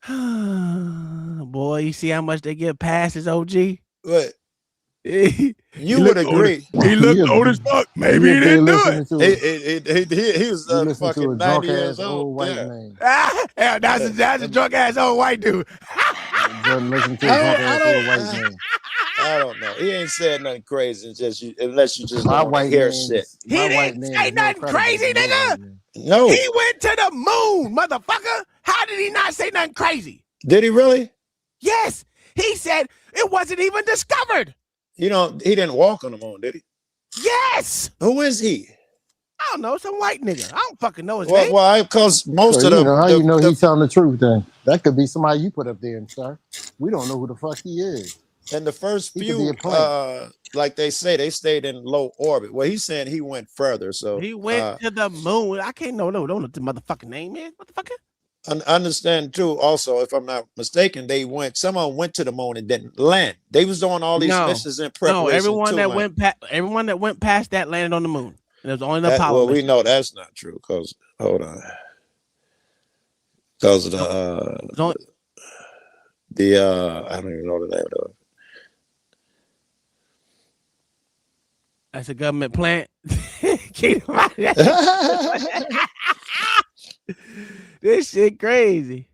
Boy, you see how much they get past his OG? What? You would agree. He looked old as fuck. Maybe he didn't do it. He was fucking 90 years old. Yeah, that's a drunk ass old white dude. I don't know. He ain't said nothing crazy. Unless you just My don't white hear man- shit. He didn't say nothing crazy, nigga. No. He went to the moon, motherfucker. How did he not say nothing crazy? Did he really? Yes, he said it wasn't even discovered. He didn't walk on the moon, did he? Yes. Who is he? I don't know, some white nigga. I don't fucking know his Well, name. why? Because most of them. How you know he's telling the truth then? That could be somebody you put up there, sir. We don't know who the fuck he is. And the first He could be few, a plane. like they say, they stayed in low orbit. Well, he's saying he went further. So He went to the moon. I can't know what the motherfucking name is. Motherfucker. I understand too. Also, if I'm not mistaken, someone went to the moon and didn't land. They was doing all these missions in preparation. No, everyone to that land. everyone that went past that landed on the moon. And it was only the Apollo. Well, we mission. know that's not true. Cause hold on. Because of the I don't even know the name of it. That's a government plant. Keep this shit crazy.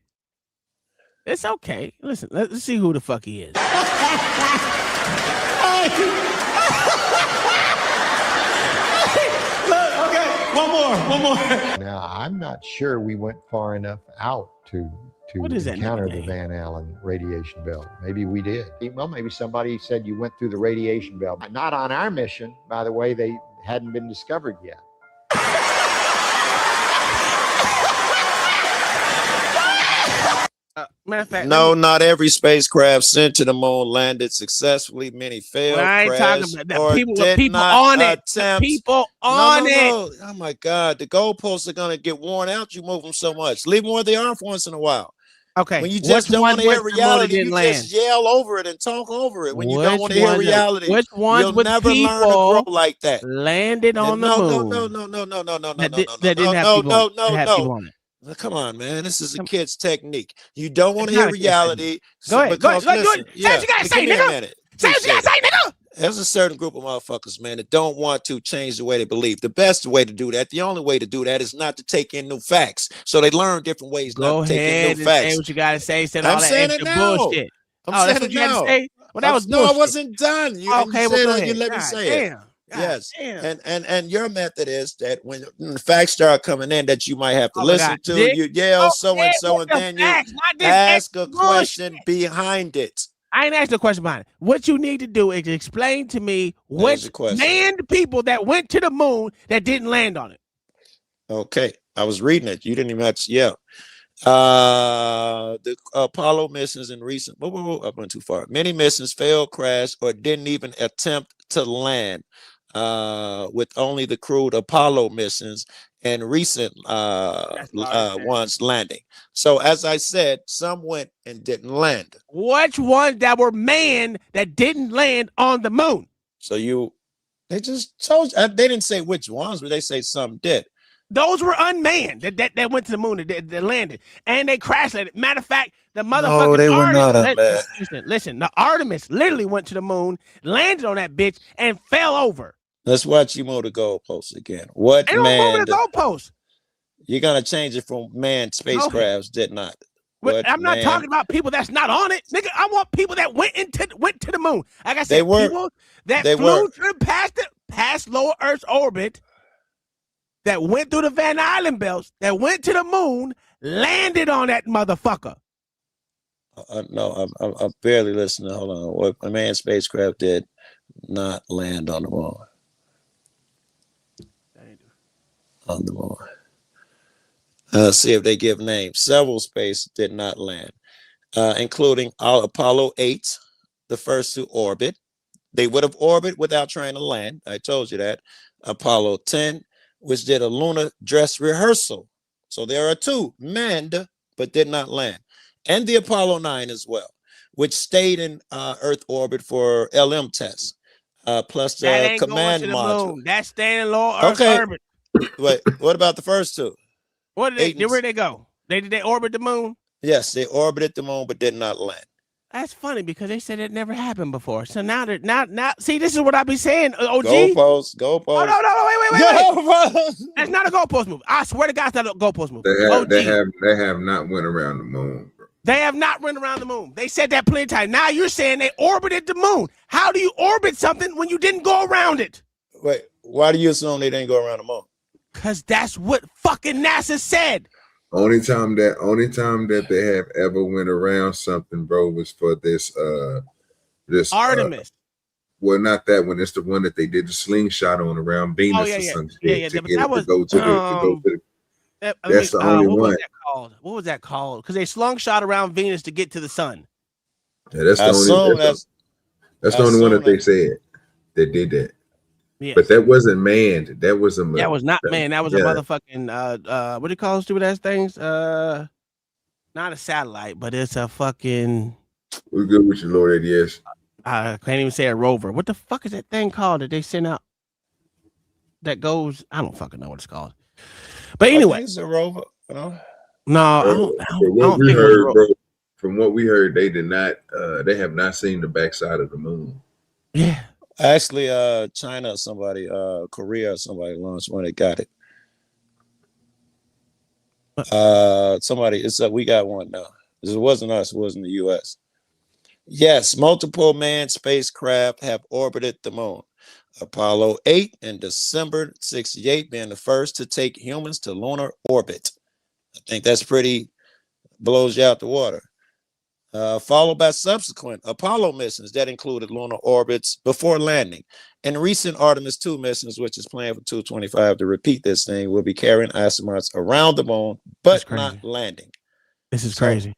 It's okay. Listen, let's see who the fuck he is. One more. Now, I'm not sure we went far enough out to encounter the Van Allen radiation belt. Maybe we did. Well, maybe somebody said you went through the radiation belt. Not on our mission, by the way. They hadn't been discovered yet. Matter of fact, no, not every spacecraft sent to the moon landed successfully. Many failed. Well, I ain't talking crashed, about that. or People did on not it. The attempt. people on it. No. Oh my God, the goalposts are gonna get worn out. You move them so much. Leave them where they are for once in a while. Okay. When you just don't want to hear reality, you land? just yell over it and talk over it. When you don't want to hear reality, which ones you'll never learn to grow like that. Landed on the moon. No. That didn't have people on it. Come on, man. This is a kid's technique. You don't want to hear reality. Go ahead. Go ahead. Say what you gotta say, nigga. Say what you gotta say, nigga. There's a certain group of motherfuckers, man, that don't want to change the way they believe. The best way to do that, the only way to do that, is not to take in new facts. So they learn different ways not to take in new facts. Say what you gotta say. Instead of all that extra bullshit. I'm saying it now. Well, that was bullshit. No, I wasn't done. Okay, well, go ahead. You let me say it. Yes, damn. And your method is that when the facts start coming in that you might have to listen to, you yell so and so, and then you ask a question behind it. I ain't asked a question behind it. What you need to do is explain to me which manned people that went to the moon that didn't land on it. Okay, I was reading it. You didn't even have to yell. The Apollo missions in recent, I went too far. Many missions failed, crashed, or didn't even attempt to land. With only the crewed Apollo missions and recent ones landing. So as I said, some went and didn't land. Which ones that were manned that didn't land on the moon? So they just told you, they didn't say which ones, but they say some did. Those were unmanned that went to the moon that landed, and they crash landed. Matter of fact, the motherfucking no, they were not unmanned. Listen, the Artemis literally went to the moon, landed on that bitch, and fell over. Let's watch you move the goalposts again. What man? The goalposts. You're gonna change it from manned spacecrafts did not. I'm not talking about people that's not on it, nigga. I want people that went to the moon. Like I said, people that flew past lower Earth's orbit, that went through the Van Allen belts, that went to the moon, landed on that motherfucker. No, I'm barely listening. Hold on. What a manned spacecraft did not land on the moon. On the moon. See if they give names. Several space did not land, including Apollo 8, the first to orbit. They would have orbited without trying to land. I told you that. Apollo 10, which did a lunar dress rehearsal. So there are two manned, but did not land. And the Apollo 9 as well, which stayed in Earth orbit for LM tests, plus the command module. That's staying in low Earth orbit. Wait, what about the first two? Where'd they go? Did they orbit the moon? Yes, they orbited the moon, but did not land. That's funny because they said it never happened before. So now they're now. See, this is what I be saying. OG. Goalpost. Oh, wait. That's not a goalpost move. I swear to God, that's not a goalpost move. They have not went around the moon, bro. They have not run around the moon. They said that plenty of times. Now you're saying they orbited the moon. How do you orbit something when you didn't go around it? Wait, why do you assume they didn't go around the moon? Because that's what fucking NASA said. Only time that they have ever went around something, bro, was for this Artemis. Well, not that one. It's the one that they did the slingshot on around Venus or some shit to go to the. That's the only one. What was that called? Because they slung shot around Venus to get to the sun. Yeah, that's the only. That's the only one that they said that did that. Yes. But that wasn't manned. That was not manned. That was a motherfucking what do you call those stupid ass things? Not a satellite, but it's a fucking. We're good with you, Lord. Yes. I can't even say a rover. What the fuck is that thing called that they send out? That goes. I don't fucking know what it's called. But anyway, it's a rover. No, I don't From what we think it heard, was bro. From what we heard, they did not. They have not seen the backside of the moon. Yeah. Actually, China, somebody, Korea, somebody launched one that got it. Somebody, it's we got one now. It wasn't us, it wasn't the US. Yes, multiple manned spacecraft have orbited the moon. Apollo 8 in December 68 being the first to take humans to lunar orbit. I think that's pretty, blows you out the water. Followed by subsequent Apollo missions that included lunar orbits before landing. And recent Artemis 2 missions, which is planned for 2025 to repeat this thing, will be carrying astronauts around the moon, but not landing. This is crazy.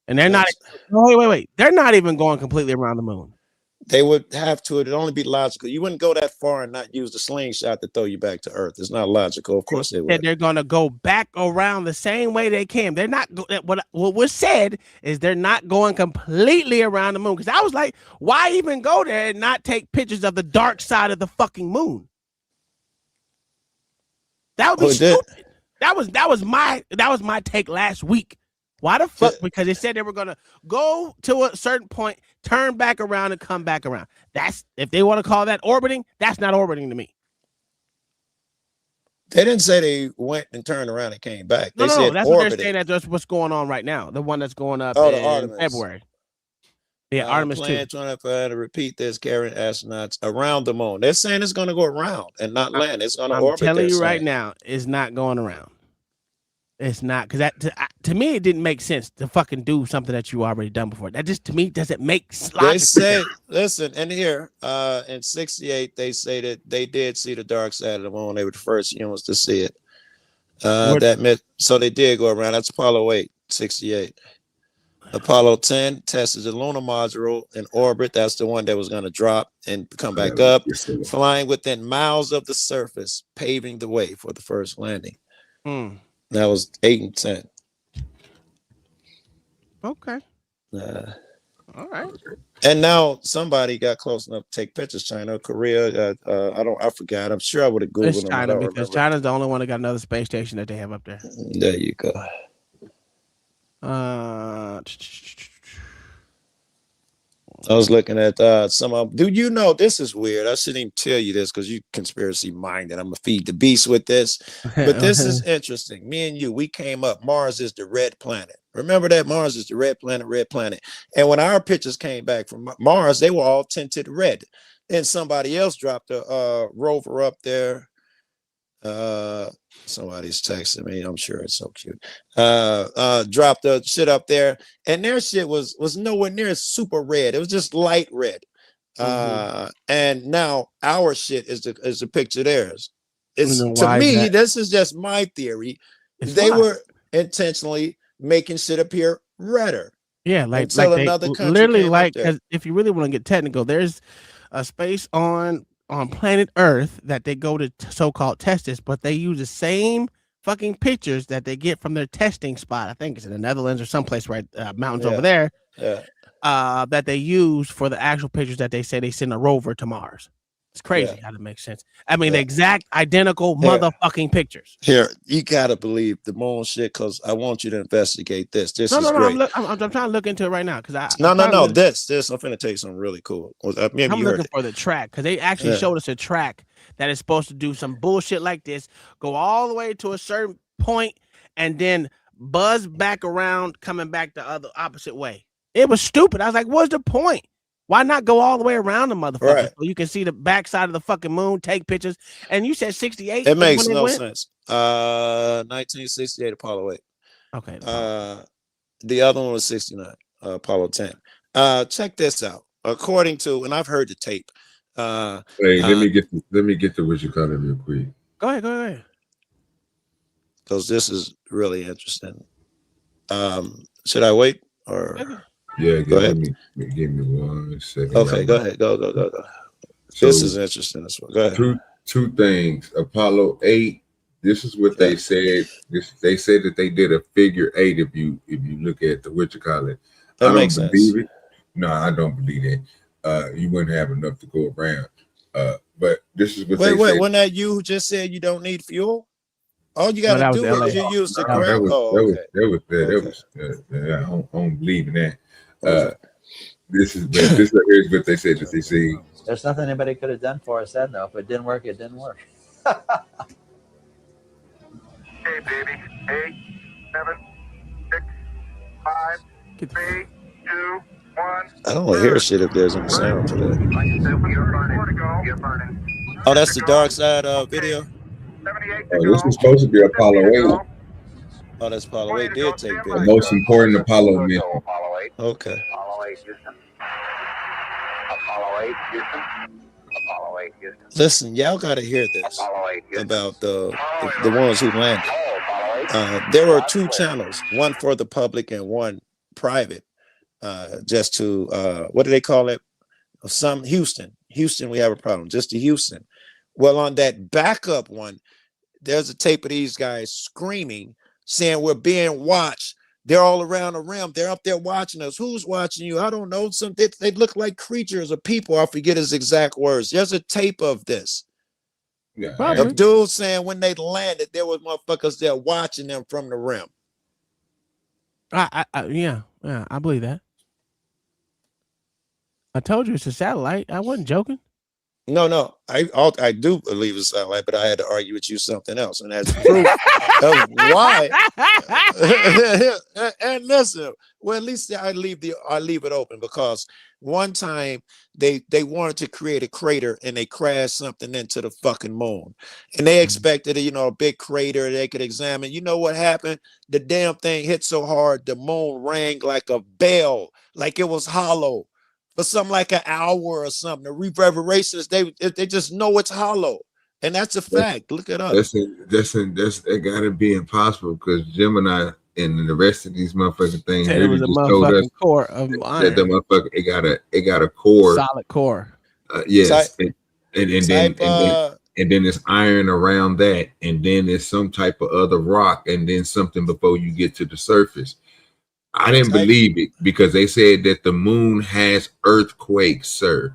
And they're not. Wait. They're not even going completely around the moon. They would have to. It'd only be logical. You wouldn't go that far and not use the slingshot to throw you back to Earth. It's not logical. Of course they would. They're going to go back around the same way they came. They're not. What was said is they're not going completely around the moon. Because I was like, why even go there and not take pictures of the dark side of the fucking moon? That would be stupid. That was my take last week. Why the fuck? Because they said they were gonna go to a certain point, turn back around, and come back around. That's, if they want to call that orbiting, that's not orbiting to me. They didn't say they went and turned around and came back. They No, said that's orbited. what they're saying. That's what's going on right now. The one that's going up the in Artemis. February. Yeah, Artemis 2. Trying to repeat this, carrying astronauts around the moon. They're saying it's going to go around and not land. It's going to orbit. I'm telling you right now, it's not going around. It's not, because that to me it didn't make sense to fucking do something that you already done before. That just to me doesn't make logical sense. They say, listen, and here in 68 they say that they did see the dark side of the moon. They were the first humans to see it. That meant, so they did go around. That's Apollo 8, 68. Apollo 10 tested the lunar module in orbit. That's the one that was going to drop and come back up, flying within miles of the surface, paving the way for the first landing. That was 8 and 10. Okay. All right. And now somebody got close enough to take pictures. China, Korea. I forgot. I'm sure I would have Googled It's them. China, because China's the only one that got another space station that they have up there. There you go. I was looking at some of them. Do you know, this is weird. I shouldn't even tell you this because you conspiracy minded. I'm gonna feed the beast with this. But this is interesting. Me and you, we came up. Mars is the red planet. Remember that? Mars is the red planet, red planet. And when our pictures came back from Mars, they were all tinted red. And somebody else dropped a rover up there. Somebody's texting me. I'm sure it's so cute. Dropped the shit up there, and their shit was nowhere near super red. It was just light red. And now our shit is the picture theirs. It's to me, this is just my theory. They were intentionally making shit appear redder. Yeah, like they literally, like, because if you really want to get technical, there's a space on planet Earth that they go to so-called test this, but they use the same fucking pictures that they get from their testing spot. I think it's in the Netherlands or someplace right mountains over there. That they use for the actual pictures that they say they send a rover to Mars. It's crazy how that makes sense. I mean, the exact identical motherfucking pictures. Here, you gotta believe the moon shit, because I want you to investigate this. This is great. I'm trying to look into it right now, because This. I'm finna tell you something really cool. I'm looking for the track, because they actually showed us a track that is supposed to do some bullshit like this, go all the way to a certain point, and then buzz back around, coming back the opposite way. It was stupid. I was like, what's the point? Why not go all the way around the motherfucker so you can see the backside of the fucking moon, take pictures? And you said 68. It makes no sense. 1968 Apollo 8. Okay. The other one was 69, Apollo 10. Check this out. According to, and I've heard the tape. Hey, let me get to what you call it real quick. Go ahead. Because this is really interesting. Should I wait or? Yeah, go ahead. Give me 1 second. Okay, go ahead. Go. So this is interesting as well. Go ahead. Two things. Apollo 8. This is what they said. They said that they did a figure 8. If you look at the what you call it, that I makes don't believe it. No, I don't believe it. You wouldn't have enough to go around. But this is what. Wait. Wasn't that you who just said you don't need fuel? All you gotta that was do LA. is you use the No, ground. I don't believe in that. This is here's what they said that they see. There's nothing anybody could have done for us then, though. If it didn't work, it didn't work. Hey, baby. 8, 7, 6, 5, 3, 2, 1. I don't want to hear shit if there's any sound to that. Oh, that's the dark side video. Oh, this is supposed to be Apollo 8. Oh, that's Apollo 8 did take The pictures. most important Apollo mission. Okay. Apollo 8, Houston. Apollo 8, Houston. Apollo 8, Houston. Listen, y'all gotta hear this about the ones who landed. There were 2 channels, one for the public and one private. Just to what do they call it? Some Houston, we have a problem. Just to Houston. Well, on that backup one, there's a tape of these guys screaming, saying we're being watched. They're all around the rim. They're up there watching us. Who's watching you? I don't know. They look like creatures or people. I forget his exact words. There's a tape of this. Yeah, of dudes saying when they landed, there was motherfuckers there watching them from the rim. Yeah, I believe that. I told you it's a satellite. I wasn't joking. No, I do believe it's satellite, but I had to argue with you something else, and that's proof of why. And listen, well, at least I leave it open, because one time they wanted to create a crater and they crashed something into the fucking moon, and they expected a big crater they could examine. You know what happened? The damn thing hit so hard the moon rang like a bell, like it was hollow. For something like an hour or something, the reverberations, they just know it's hollow, and that's a fact. Look it up. That gotta be impossible, because Gemini and the rest of these motherfucking things Said it was a motherfucking core of iron. that the motherfucker it got a core, solid core. Yes, and then it's iron around that, and then it's some type of other rock, and then something before you get to the surface. I didn't believe it, because they said that the moon has earthquakes, sir.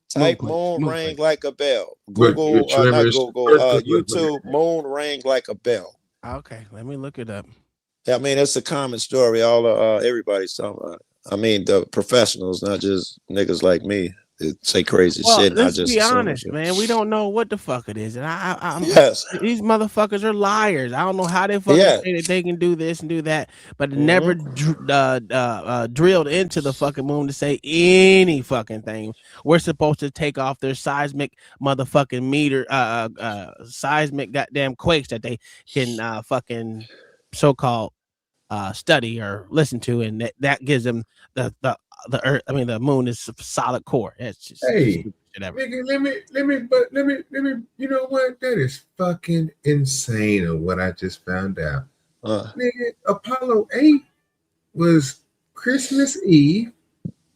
Type moon rang like a bell. Google, not Google, YouTube, moon rang like a bell. Okay, let me look it up. I mean, it's a common story. Everybody's talking about it. I mean, the professionals, not just niggas like me, that say crazy shit. Let's be honest, man. We don't know what the fuck it is, and these motherfuckers are liars. I don't know how they fucking say that they can do this and do that, but it never drilled into the fucking moon to say any fucking thing. We're supposed to take off their seismic motherfucking meter, seismic goddamn quakes that they can fucking so-called study or listen to, and that gives them the earth. I mean, the moon is a solid core. It's just nigga, let me. You know what? That is fucking insane. Of what I just found out. Nigga, Apollo 8 was Christmas Eve,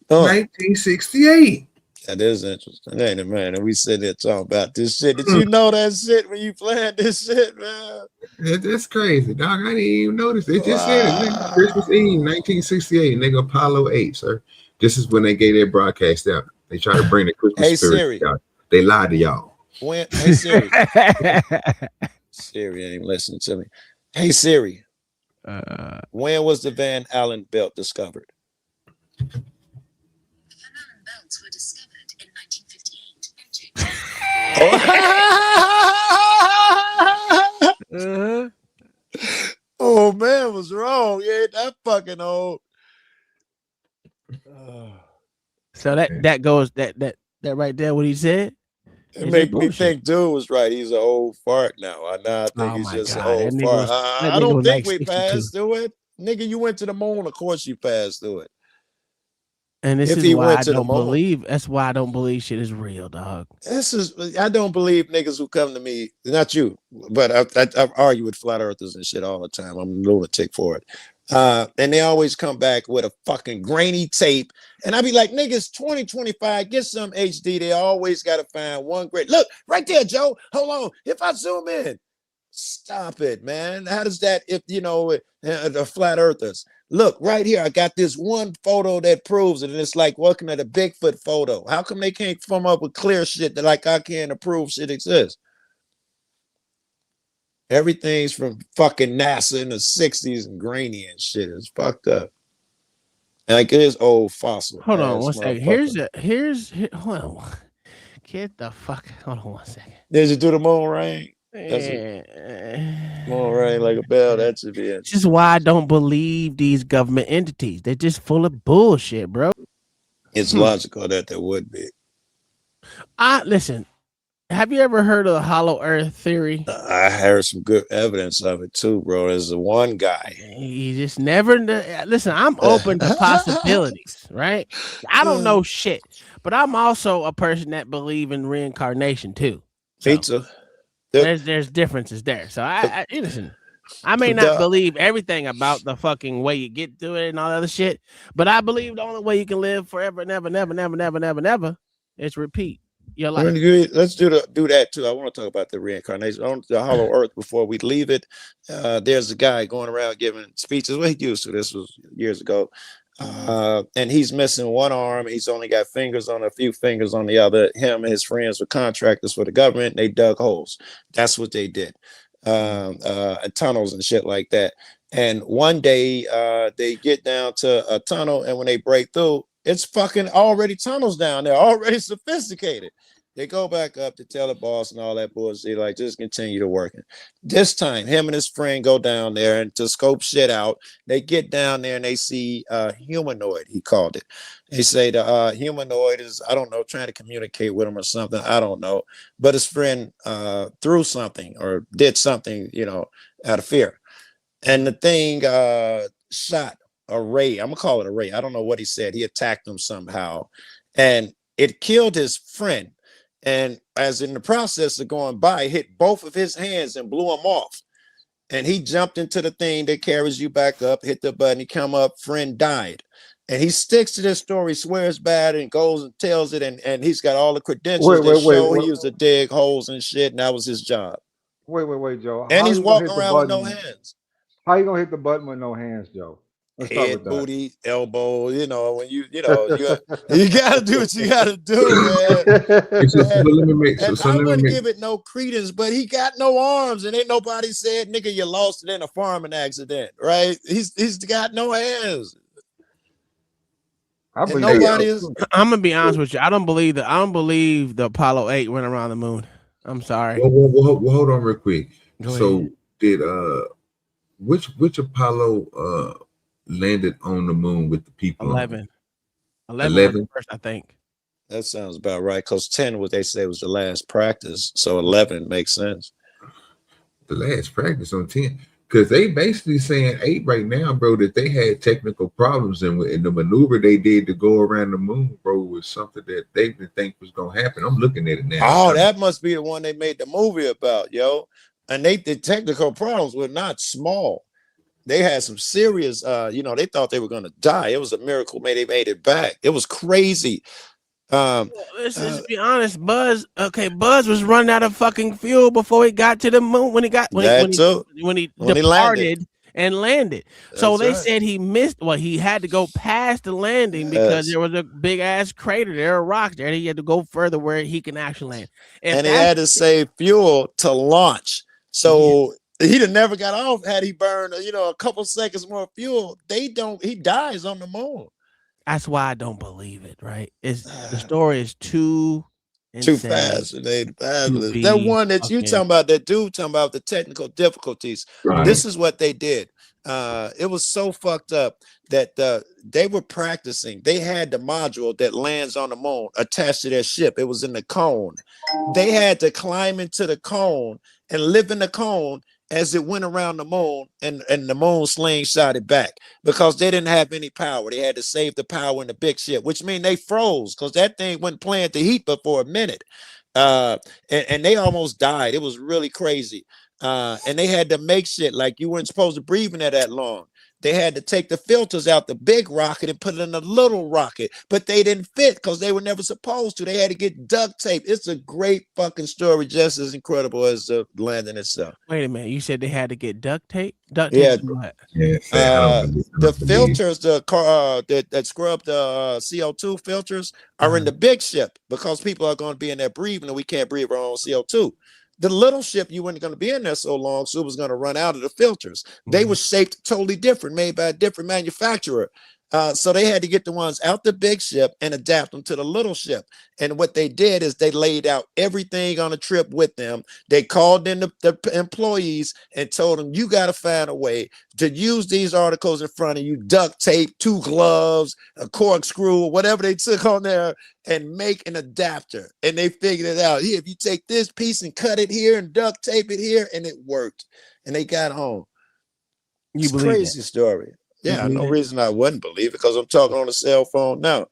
1968. That is interesting, ain't it, man? And we sit there talking about this shit. Did you know that shit when you playing this shit, man? That's crazy, dog. I didn't even notice. They just said it, nigga. Christmas Eve, 1968, nigga. Apollo 8, sir. This is when they gave their broadcast out. They try to bring the Christmas spirit out. They lied to y'all. Hey Siri. Siri ain't listening to me. Hey Siri. When was the Van Allen belt discovered? Belts were discovered in 1958. Oh man, was wrong. Yeah, that fucking old. So that goes that right there. What he said. It made me think dude was right. He's an old fart now. I think he's just an old fart. I don't think we passed through it. Nigga, you went to the moon. Of course you passed through it. And this is why I don't believe. That's why I don't believe shit is real, dog. I don't believe niggas who come to me. Not you, but I argue with flat earthers and shit all the time. I'm a lunatic for it. And they always come back with a fucking grainy tape. And I be like, niggas, 2025, get some HD. They always got to find one great. Look, right there, Joe. Hold on. If I zoom in, stop it, man. How does that, if the flat earthers? Look, right here, I got this one photo that proves it. And it's like looking at a Bigfoot photo. How come they can't come up with clear shit that like I can to prove shit exists? Everything's from fucking NASA in the 60s and grainy and shit. It's fucked up. Like it is old fossil. Hold on one second. Hold on. Get the fuck. Hold on one second. Did you do the moon rain? Moon rain like a bell. That should be it. This is why I don't believe these government entities. They're just full of bullshit, bro. It's logical that there would be. Listen. Have you ever heard of the hollow earth theory? I heard some good evidence of it too, bro. There's the one guy. He just never listen. I'm open to possibilities, right? I don't know shit, but I'm also a person that believe in reincarnation too. So Me too. There's differences there. So I listen. I may not believe everything about the fucking way you get to it and all that other shit, but I believe the only way you can live forever, never is repeat your life. Let's do that too. I want to talk about the reincarnation on the hollow earth before we leave it. There's a guy going around giving speeches. What he used to, this was years ago, and he's missing one arm. He's only got a few fingers on the other. Him and his friends were contractors for the government. And they dug holes. That's what they did, tunnels and shit like that. And one day they get down to a tunnel, and when they break through, it's fucking already tunnels down there, already sophisticated. They go back up to tell the boss and all that bullshit, like, just continue to working. This time, him and his friend go down there and to scope shit out. They get down there and they see a humanoid, he called it. They say the humanoid is, I don't know, trying to communicate with him or something. I don't know. But his friend threw something or did something, out of fear. And the thing shot a ray. I'm gonna call it a ray. I don't know what he said. He attacked him somehow, and it killed his friend. And as in the process of going by, it hit both of his hands and blew him off. And he jumped into the thing that carries you back up, hit the button, he come up, friend died. And he sticks to this story, swears bad, and goes and tells it, and he's got all the credentials that show he used to dig holes and shit, and that was his job. Wait, Joe. And he's walking around with no hands. How you gonna hit the button with no hands, Joe? Head, booty, elbow, when you gotta do what you gotta do, man. I wouldn't give it no credence, but he got no arms, and ain't nobody said, nigga, you lost it in a farming accident, right? He's got no hands. I'm gonna be honest with you. I don't believe the Apollo 8 went around the moon. I'm sorry. Well, hold on real quick. So did which Apollo landed on the moon with the people? 11 first, I think. That sounds about right, because 10 what they say was the last practice, so 11 makes sense. The last practice on 10, because they basically saying 8 right now, bro, that they had technical problems, and the maneuver they did to go around the moon, bro, was something that they didn't think was gonna happen. I'm looking at it now. Oh, that must be the one they made the movie about, yo. And the technical problems were not small. They had some serious, they thought they were going to die. It was a miracle they made it back. It was crazy. Let's be honest, Buzz was running out of fucking fuel before he got to the moon when he departed and landed. So they said he missed, he had to go past the landing because there was a big ass crater there, a rock there. He had to go further where he can actually land. And he had to save fuel to launch. So he'd have never got off had he burned, a couple seconds more fuel. He dies on the moon. That's why I don't believe it, right? The story is too fascinating. That one that you talking about, that dude talking about the technical difficulties. Right. This is what they did. It was so fucked up that they were practicing. They had the module that lands on the moon attached to their ship. It was in the cone. They had to climb into the cone and live in the cone as it went around the moon, and the moon slingshot it back because they didn't have any power. They had to save the power in the big ship, which means they froze because that thing wasn't playing the heat but for a minute. And they almost died. It was really crazy. And they had to make shit like you weren't supposed to breathe in there that long. They had to take the filters out the big rocket and put it in a little rocket, but they didn't fit because they were never supposed to. They had to get duct tape. It's a great fucking story, just as incredible as the landing itself. Wait a minute, you said they had to get duct tape? Yeah. What? The filters, that scrub the CO2 filters are in the big ship because people are going to be in there breathing, and we can't breathe our own CO2. The little ship, you weren't going to be in there so long, so it was going to run out of the filters. They were shaped totally different, made by a different manufacturer. So they had to get the ones out the big ship and adapt them to the little ship. And what they did is they laid out everything on the trip with them. They called in the employees and told them, you got to find a way to use these articles in front of you, duct tape, 2 gloves, a corkscrew, or whatever they took on there, and make an adapter. And they figured it out. Here, if you take this piece and cut it here and duct tape it here, and it worked. And they got home. It's a crazy story. Yeah, no reason I wouldn't believe it, because I'm talking on a cell phone now.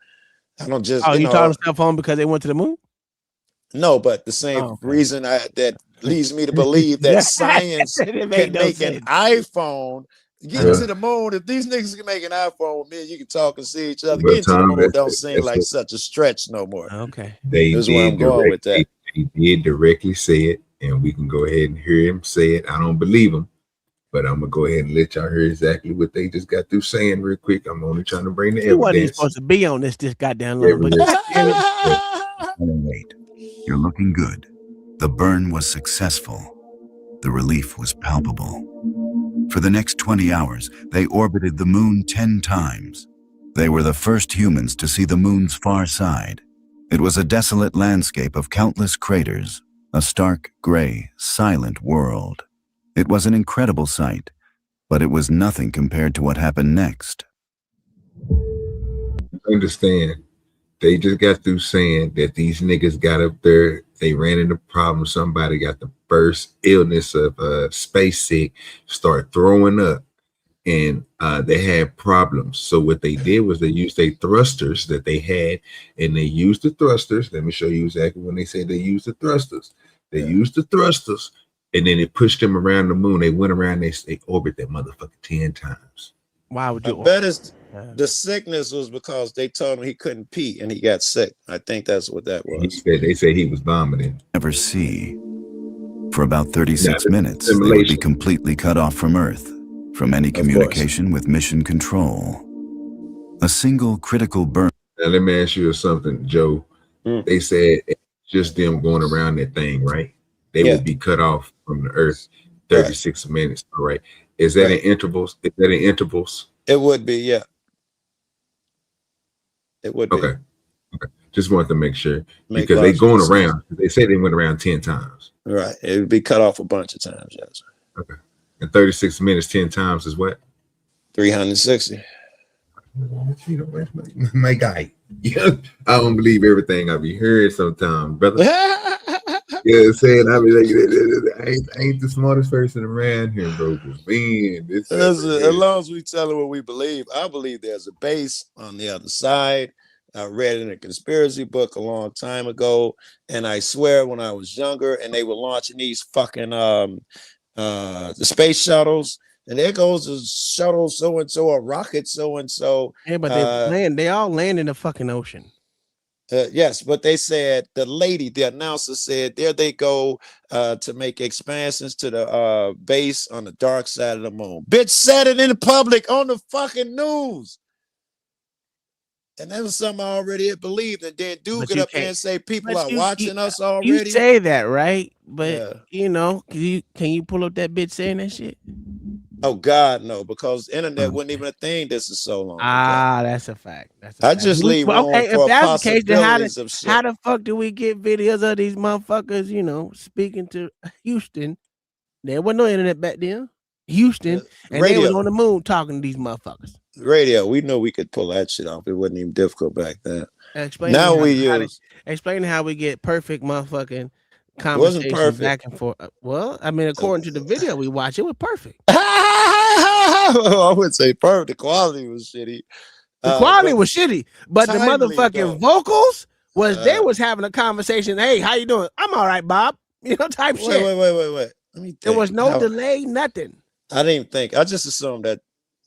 I don't just. Oh, you talking on a cell phone because they went to the moon? No, but the same reason that leads me to believe that science can make an iPhone. Getting to the moon. If these niggas can make an iPhone with me, you can talk and see each other. Getting to the moon don't seem like such a stretch no more. Okay, that's where I'm going with that. He did directly say it, and we can go ahead and hear him say it. I don't believe him, but I'm gonna go ahead and let y'all hear exactly what they just got through saying real quick. I'm only trying to bring the evidence. You wasn't supposed to be on this goddamn long, but wait, you're looking good. The burn was successful. The relief was palpable. For the next 20 hours, they orbited the moon 10 times. They were the first humans to see the moon's far side. It was a desolate landscape of countless craters, a stark, gray, silent world. It was an incredible sight, but it was nothing compared to what happened next. Understand, they just got through saying that these niggas got up there, they ran into problems, somebody got the first illness of space sick, start throwing up, and they had problems. So what they did was they used their thrusters that they had, and they used the thrusters. Let me show you exactly when they said they used the thrusters. They used the thrusters, and then it pushed them around the moon. They went around, they orbit that motherfucker 10 times. Why would you? I bet the sickness was because they told him he couldn't pee and he got sick. I think that's what that was. They said he was vomiting. Never see. For about 36 minutes, they would be completely cut off from Earth, from any communication with mission control. A single critical burn. Now let me ask you something, Joe. They said it's just them going around that thing, right? They would be cut off from the Earth 36 minutes, all right? Is that in intervals? Is that in intervals? It would be, yeah. It would be. Okay. Just wanted to make sure, because they going around. They say they went around 10 times. Right. It would be cut off a bunch of times, yes. Okay. And 36 minutes 10 times is what? 360. You know, my guy. Yeah, I don't believe everything I be hearing sometimes, brother. You know what I'm saying? I mean, like, I ain't the smartest person around here, bro. Man, as long as we tell them what we believe, I believe there's a base on the other side. I read it in a conspiracy book a long time ago, and I swear when I was younger and they were launching these fucking the space shuttles, and there goes a shuttle so-and-so, a rocket so-and-so. Yeah, but they all land in the fucking ocean. Yes, but they said, the announcer said, there they go to make expansions to the base on the dark side of the moon. Bitch said it in the public on the fucking news. And that was something I already had believed. And then dude get up there and say people are watching us already. You say that, right? But you know, can you pull up that bitch saying that shit? Oh God, no, because the internet wasn't even a thing. This is so long. That's a fact. I just leave room for possibilities of shit. How the fuck do we get videos of these motherfuckers, you know, speaking to Houston? There wasn't no internet back then. Houston, and radio. They was on the moon talking to these motherfuckers. Radio, we know we could pull that shit off. It wasn't even difficult back then. Explain how we get perfect motherfucking conversations back and forth. Well, I mean, according to the video we watched, it was perfect. I wouldn't say perfect. The quality was shitty. The quality was shitty, but the motherfucking vocals was they was having a conversation. Hey, how you doing? I'm all right, Bob. You know, type shit. Wait. Let me think. There was no delay, nothing. I didn't even think. I just assumed that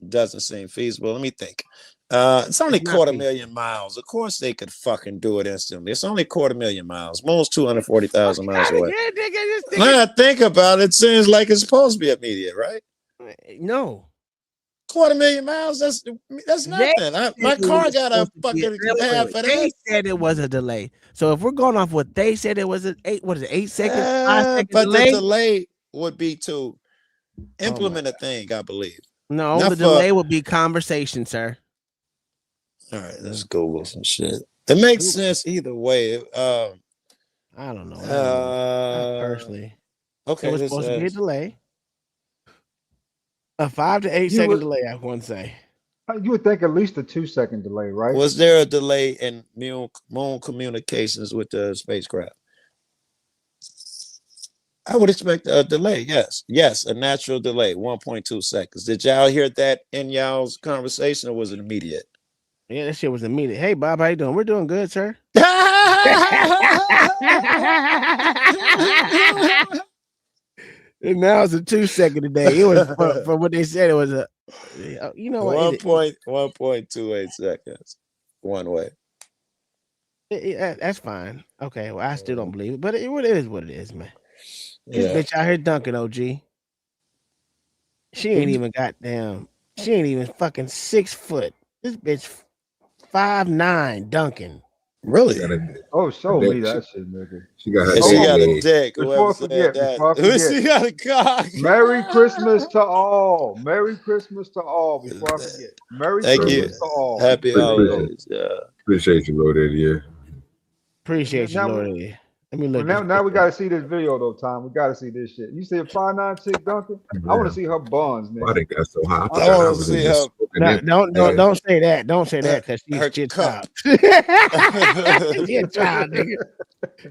doesn't seem feasible. Let me think. It's only 250,000 miles. Of course they could fucking do it instantly. It's only 250,000 miles. Most 240,000 miles away. When I think about it, it seems like it's supposed to be immediate, right? No. 250,000 miles. That's nothing. My car got a fucking half for They that. said it was a delay. So if we're going off what they said, it was an 8 second, 5-second but delay. the delay would be to implement a thing, I believe. No, Not the for- delay would be conversation, sir. All right, let's Google some shit. It makes sense either way. I don't know. Not personally. Okay, It was supposed to be a delay. A 5 to 8 second delay, I want to say. You would think at least a 2-second delay, right? Was there a delay in moon communications with the spacecraft? I would expect a delay. Yes, a natural delay, 1.2 seconds. Did y'all hear that in y'all's conversation, or was it immediate? Yeah, that shit was immediate. Hey, Bob, how you doing? We're doing good, sir. And now it's a 2-second today. It was for what they said. It was a, you know what? 1.28 seconds, one way. That's fine. Okay, well, I still don't believe it, but it is what it is, man. This Yeah. bitch out here dunking, OG. She ain't even goddamn. She ain't even fucking 6 foot. This bitch 5'9" dunking. Really? Oh, show me that shit, nigga. She got her And she leg got a leg. dick. Before Whoever I said forget, that. before I forget. She got a cock. Merry Christmas to all. Merry Christmas to all. Before I forget. Merry Thank Christmas you. to all. Happy holidays. Yeah. Appreciate you, Lord Eddie. Yeah. Appreciate you, Now- Lord. Let me look. Now we gotta see this video though, Tom. We gotta see this shit. You see a 5'9" chick dunking? I want to see her buns, Why nigga. they got so high? I want to see her. Don't say that. Don't say that because she's Her a cup. child. She a child, nigga.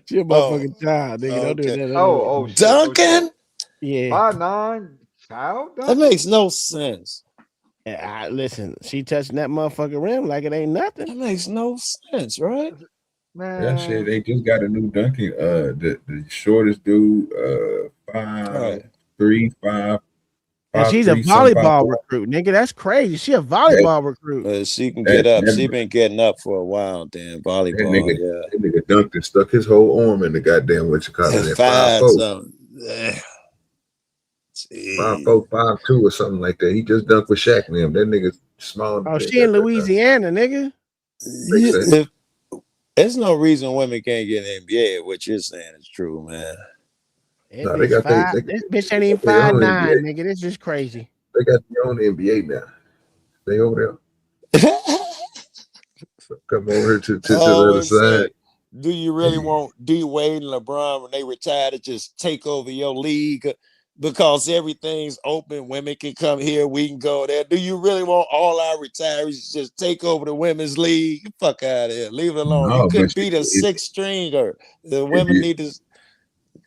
She a motherfucking child, nigga. Don't do okay. that. Oh, shit. Duncan? Yeah. 5'9" child That dunking? makes no sense. Listen, she touching that motherfucking rim like it ain't nothing. That makes no sense, right? Man. That shit, they just got a new Duncan. The shortest dude, 5'3", 5'5". And she's a volleyball recruit, nigga. That's crazy. She a volleyball recruit. She can get up. She been getting up for a while, damn. Volleyball, That nigga dunked and stuck his whole arm in the goddamn what you call it. 5'4", 5'4", 5'2", or something like that. He just dunked with Shaq and them. That nigga small. Oh, she in Louisiana, nigga. There's no reason women can't get in the NBA. What you're saying is true, man. No, they got This bitch ain't even 5'9", nigga. This is crazy. They got their own NBA now. They over there. So come over here to the other side. Do you really want D Wade and LeBron when they retire to just take over your league because everything's open? Women can come here, we can go there. Do you really want all our retirees to just take over the women's league? Get the fuck out of here. Leave it alone. No, you couldn't but beat a sixth stringer. The women need to.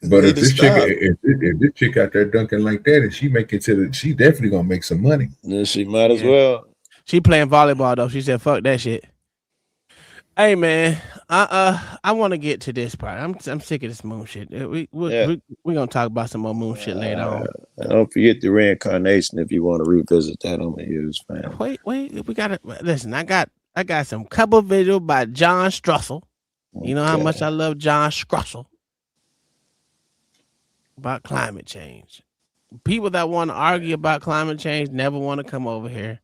But if to this stop. chick, if this chick out there dunking like that, and she make it to she definitely gonna make some money. Yeah, she might as well. She playing volleyball though. She said, "Fuck that shit." Hey man, I want to get to this part. I'm sick of this moon shit. We gonna talk about some more moon shit later on. Don't forget the reincarnation if you want to revisit that on the Hughes fan. Wait, we gotta listen. I got some couple videos by John Strussel. You know how much I love John Strussel about climate change. People that want to argue about climate change never want to come over here.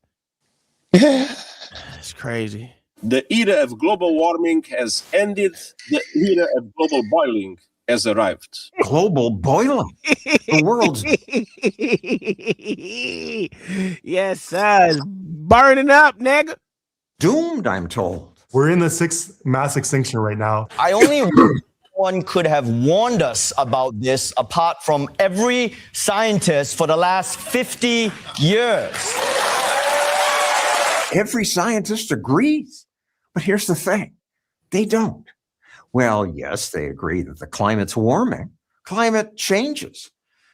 It's crazy. The era of global warming has ended. The era of global boiling has arrived. Global boiling? The world's... Yes, sir. It's burning up, nigga. doomed, I'm told. We're in the 6th mass extinction right now. I only one could have warned us about this apart from every scientist for the last 50 years. Every scientist agrees. But here's the thing. They don't. Well, yes, they agree that the climate's warming. Climate changes.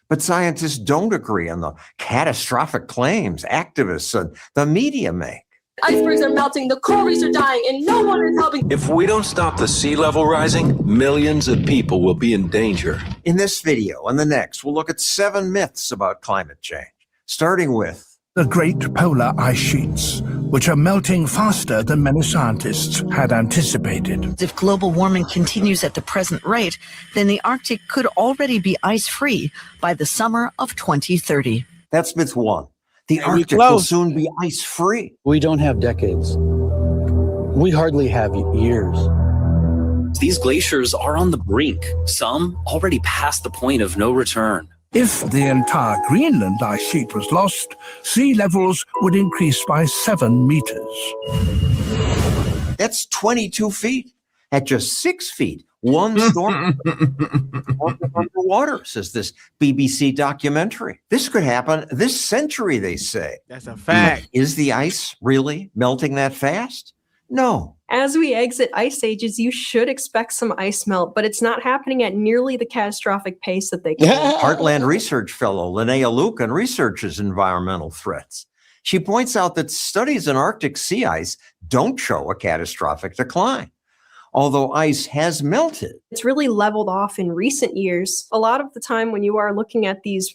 But scientists don't agree on the catastrophic claims activists and the media make. Icebergs are melting, the coral reefs are dying, and no one is helping. If we don't stop the sea level rising, millions of people will be in danger. In this video and the next, we'll look at 7 myths about climate change, starting with the great polar ice sheets, which are melting faster than many scientists had anticipated. If global warming continues at the present rate, then the Arctic could already be ice-free by the summer of 2030. That's myth 1. The Arctic will soon be ice-free. We don't have decades. We hardly have years. These glaciers are on the brink, some already past the point of no return. If the entire Greenland ice sheet was lost, sea levels would increase by 7 meters. That's 22 feet. At just 6 feet, one storm underwater, says this BBC documentary. This could happen this century, they say. That's a fact. Is the ice really melting that fast? No. As we exit ice ages, you should expect some ice melt, but it's not happening at nearly the catastrophic pace that they can. Heartland Research Fellow Linnea Lucan researches environmental threats. She points out that studies in Arctic sea ice don't show a catastrophic decline, although ice has melted. It's really leveled off in recent years. A lot of the time when you are looking at these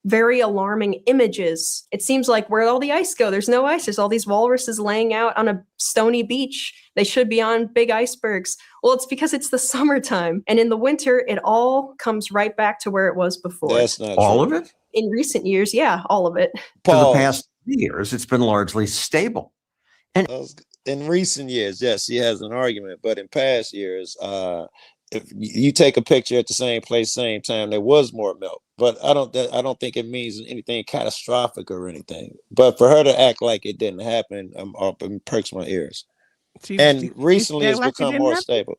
very alarming images, it seems like where'd all the ice go? There's no ice. There's all these walruses laying out on a stony beach. They should be on big icebergs. Well, it's because it's the summertime. And in the winter, it all comes right back to where it was before. That's not all true. of it? In recent years, yeah, all of it. For the past 3 years, it's been largely stable. And in recent years, yes, he has an argument, but in past years, if you take a picture at the same place, same time, there was more melt. But I don't think it means anything catastrophic or anything. But for her to act like it didn't happen, it perks my ears. And recently, it's become more stable.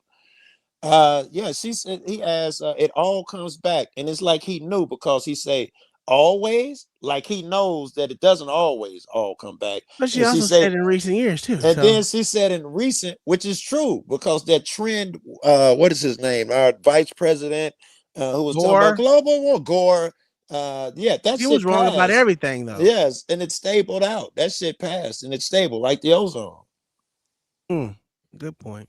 Yeah, she said he asked. It all comes back, and it's like he knew, because he say always, like he knows that it doesn't always all come back. But she also said in recent years too. And then she said in recent, which is true, because that trend, what is his name? Our vice president, who was talking about global war, Gore. Yeah, that he was wrong about everything though. Yes, and it stabled out. That shit passed, and it's stable, like the ozone. Good point.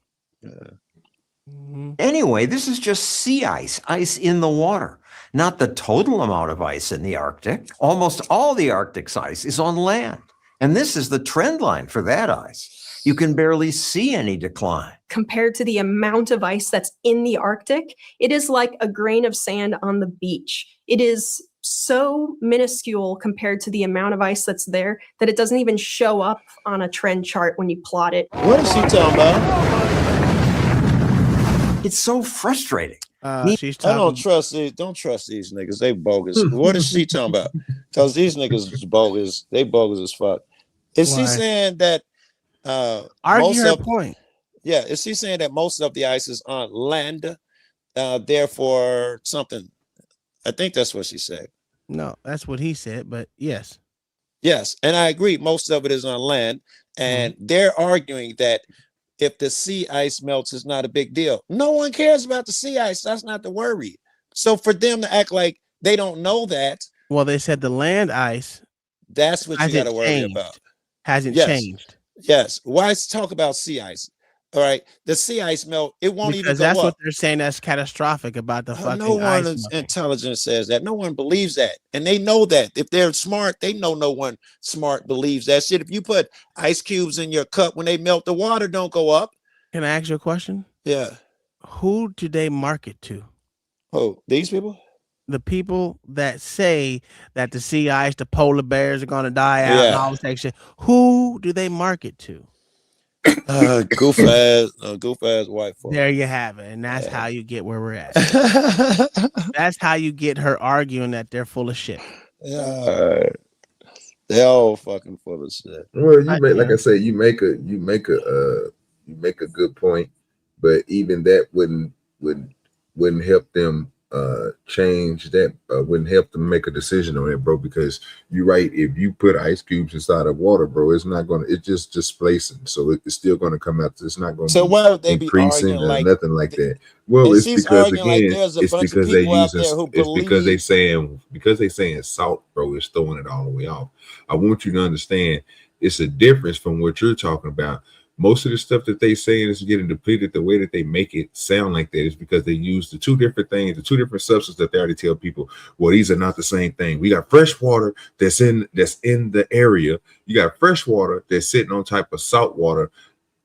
Anyway, this is just sea ice, ice in the water, not the total amount of ice in the Arctic. Almost all the Arctic's ice is on land. And this is the trend line for that ice. You can barely see any decline. Compared to the amount of ice that's in the Arctic, it is like a grain of sand on the beach. It is so minuscule compared to the amount of ice that's there that it doesn't even show up on a trend chart when you plot it. What is she talking about? It's so frustrating. I don't trust these niggas. They bogus. What is she talking about? Because these niggas is bogus. They bogus as fuck. Is she saying that argue her point? Yeah, is she saying that most of the ice is on land? Therefore something. I think that's what she said. No, that's what he said, but yes. Yes, and I agree. Most of it is on land, and they're arguing that if the sea ice melts, it's not a big deal. No one cares about the sea ice. That's not the worry. So for them to act like they don't know that. Well, they said the land ice. That's what you got to worry about. Hasn't changed. Yes. Why talk about sea ice? All right. The sea ice melt, it won't even go that's up. what they're saying that's catastrophic about the fucking no one ice is melting. intelligent says that. No one believes that. And they know that. If they're smart, they know no one smart believes that shit. If you put ice cubes in your cup, when they melt, the water don't go up. Can I ask you a question? Yeah. Who do they market to? Oh, these people? The people that say that the sea ice, the polar bears are going to die out and all this shit. Who do they market to? Goof ass white folk. There you have it. And that's how you get where we're at. That's how you get her arguing that they're full of shit. They're all fucking full of shit. Well, you make, like I say, you make a good point, but even that wouldn't help them change that, wouldn't help them make a decision on it, bro, because you're right. If you put ice cubes inside of water, bro, it's not gonna, it's just displacing, so it's still gonna come out. It's not gonna why would they be increasing arguing or like nothing like that. Well, it's because again, it's because they saying salt, bro, is throwing it all the way off. I want you to understand it's a difference from what you're talking about. Most of the stuff that they saying is getting depleted. The way that they make it sound like that is because they use the two different things, the two different substances that they already tell people, well, these are not the same thing. We got fresh water that's in the area. You got fresh water that's sitting on type of salt water.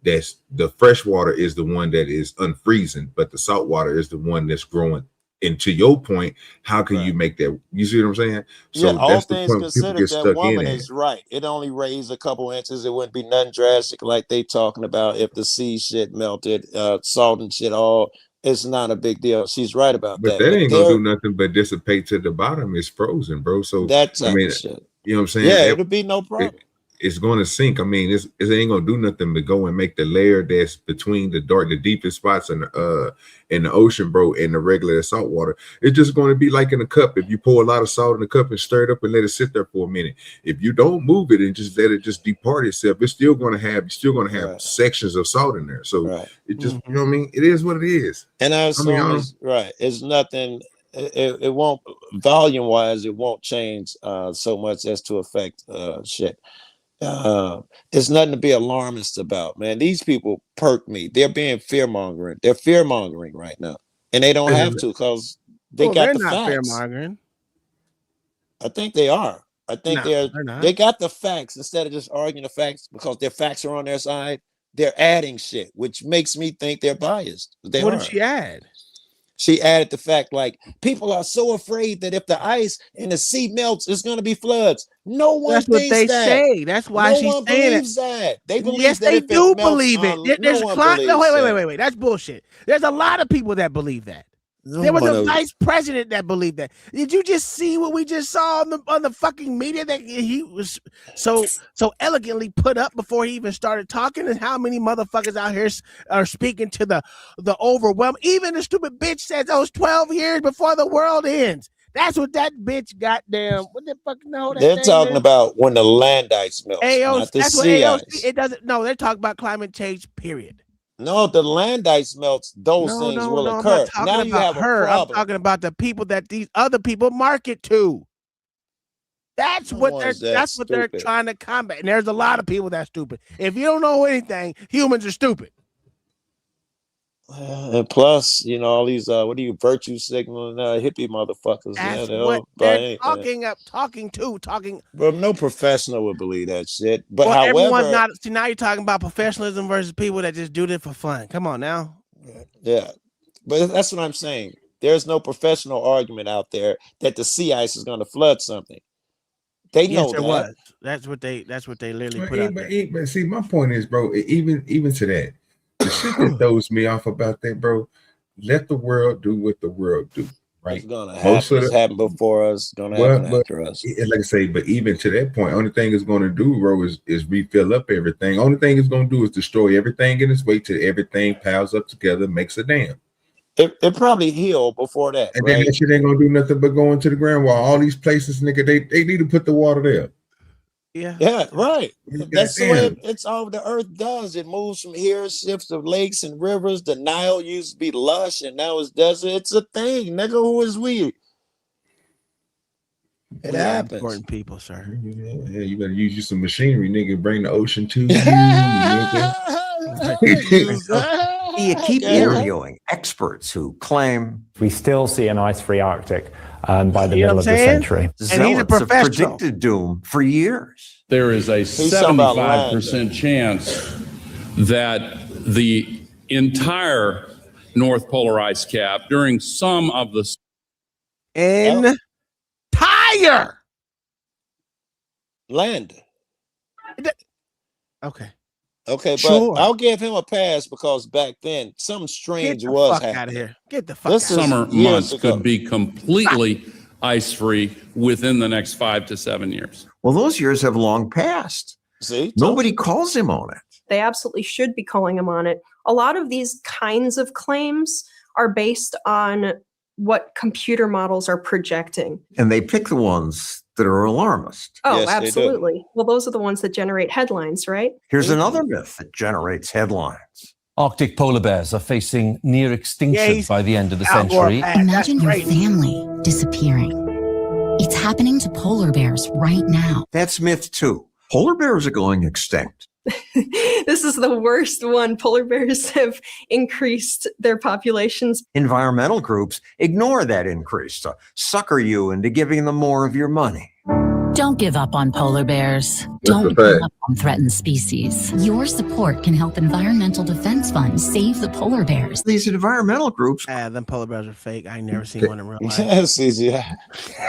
That's the fresh water is the one that is unfreezing, but the salt water is the one that's growing And to your point, how can you make that? You see what I'm saying? So yeah, all that's the things point. People considered, get that stuck in woman it. is right. It only raised a couple inches. It wouldn't be nothing drastic like they talking about if the sea shit melted, salt and shit all. It's not a big deal. She's right about But that. that But ain't gonna do nothing but dissipate to the bottom. It's frozen, bro. So that I type mean, of shit. you know what I'm saying? Yeah, it'll be no problem. It's going to sink. I mean, it ain't gonna do nothing but go and make the layer that's between the deepest spots in the ocean, bro, and the regular salt water. It's just going to be like in a cup. If you pour a lot of salt in a cup and stir it up and let it sit there for a minute, if you don't move it and just let it just depart itself, it's still going to have sections of salt in there. So it just, you know what I mean? It is what it is. And I assume it's nothing. It won't, volume wise, it won't change so much as to affect shit. It's nothing to be alarmist about, man. These people perk me. They're being fear mongering. They're fear mongering right now, and they don't have to because they got the facts. Fear mongering. I think they are. I think they're not. They got the facts instead of just arguing the facts because their facts are on their side. They're adding shit, which makes me think they're biased. What did she add? She added the fact like people are so afraid that if the ice in the sea melts, it's going to be floods. No one That's what thinks they that. say. That's why no she's one saying believes it. that. They believe yes, that they if do it melts, believe it. no one wait. That's bullshit. There's a lot of people that believe that. There was a vice president that believed that. Did you just see what we just saw on the fucking media that he was so elegantly put up before he even started talking, and how many motherfuckers out here are speaking to the overwhelm? Even the stupid bitch says those 12 years before the world ends. That's what that bitch goddamn. What the fuck? No, They're talking about when the land ice melts, not the that's what sea AOC. ice. It doesn't. No, they're talking about climate change. Period. No, the land ice melts. Those things will I'm occur. not talking Now about you have her. a problem. I'm talking about the people that these other people market to. That's what they're trying to combat. And there's a lot of people that's stupid. If you don't know anything, humans are stupid. And plus, you know, all these what are you virtue signaling hippie motherfuckers? That's they what they're talking. But no professional would believe that shit. But well, however, everyone's not. See, now you're talking about professionalism versus people that just do this for fun. Come on now. Yeah, but that's what I'm saying. There's no professional argument out there that the sea ice is going to flood something. They know there that. Was. That's what they literally put out there. But see, my point is, bro, even to that, the shit that throws me off about that, bro, let the world do what the world do, right? It's gonna happen. It's happened before us. Gonna happen after us. Like I say, but even to that point, only thing it's going to do, bro, is refill up everything. Only thing it's going to do is destroy everything in its way till everything piles up together, makes a dam. It probably healed before that, and right? then that shit ain't gonna do nothing but go into the ground. While all these places, nigga, they need to put the water there. Yeah, right. That's the way it's all the earth does. It moves from here, shifts to lakes and rivers. The Nile used to be lush and now it's desert. It's a thing, nigga. Who is we? It happens. Important people, sir. Yeah, you better use you some machinery, nigga. Bring the ocean to you, nigga. You keep interviewing experts who claim we still see an ice-free Arctic by the middle of the century. And he's a professional. Have predicted doom for years. There is a 75% chance that the entire North Polar ice cap during some of the entire land. Okay. Okay, but sure. I'll give him a pass because back then something strange was happening. Out of here. Get the fuck out of here. Summer months could be completely ice-free within the next 5 to 7 years. Well, those years have long passed. See, nobody calls him on it. They absolutely should be calling him on it. A lot of these kinds of claims are based on what computer models are projecting. And they pick the ones that are alarmist. Oh, yes, absolutely. Well, those are the ones that generate headlines, right? Here's another myth that generates headlines. Arctic polar bears are facing near extinction by the end of the century. Imagine your family disappearing. It's happening to polar bears right now. That's myth 2. Polar bears are going extinct. This is the worst one. Polar bears have increased their populations. Environmental groups ignore that increase to sucker you into giving them more of your money. Don't give up on polar bears. That's Don't a give fact. up on threatened species. Your support can help environmental defense funds save the polar bears. These environmental groups Them polar bears are fake. I ain't never seen one in real life. Yes, yeah.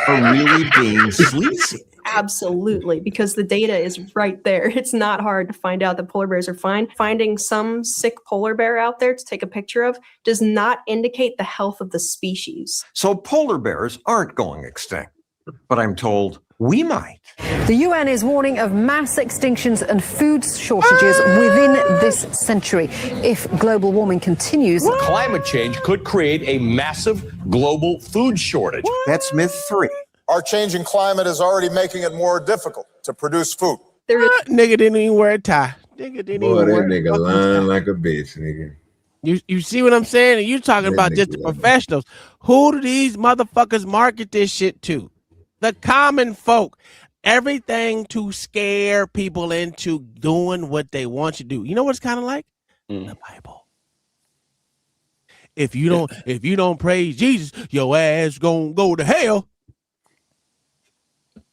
are really being sleazy. Absolutely, because the data is right there. It's not hard to find out that polar bears are fine. Finding some sick polar bear out there to take a picture of does not indicate the health of the species. So polar bears aren't going extinct. But I'm told we might. The UN is warning of mass extinctions and food shortages within this century. If global warming continues, climate change could create a massive global food shortage. That's myth 3. Our changing climate is already making it more difficult to produce food. Nigga didn't even wear a tie. Nigga didn't Boy, even that wear nigga lying like a bitch, nigga. You see what I'm saying? And you talking about just the professionals. Who do these motherfuckers market this shit to? The common folk. Everything to scare people into doing what they want you to do. You know what it's kind of like? The Bible. If you don't praise Jesus, your ass gonna go to hell.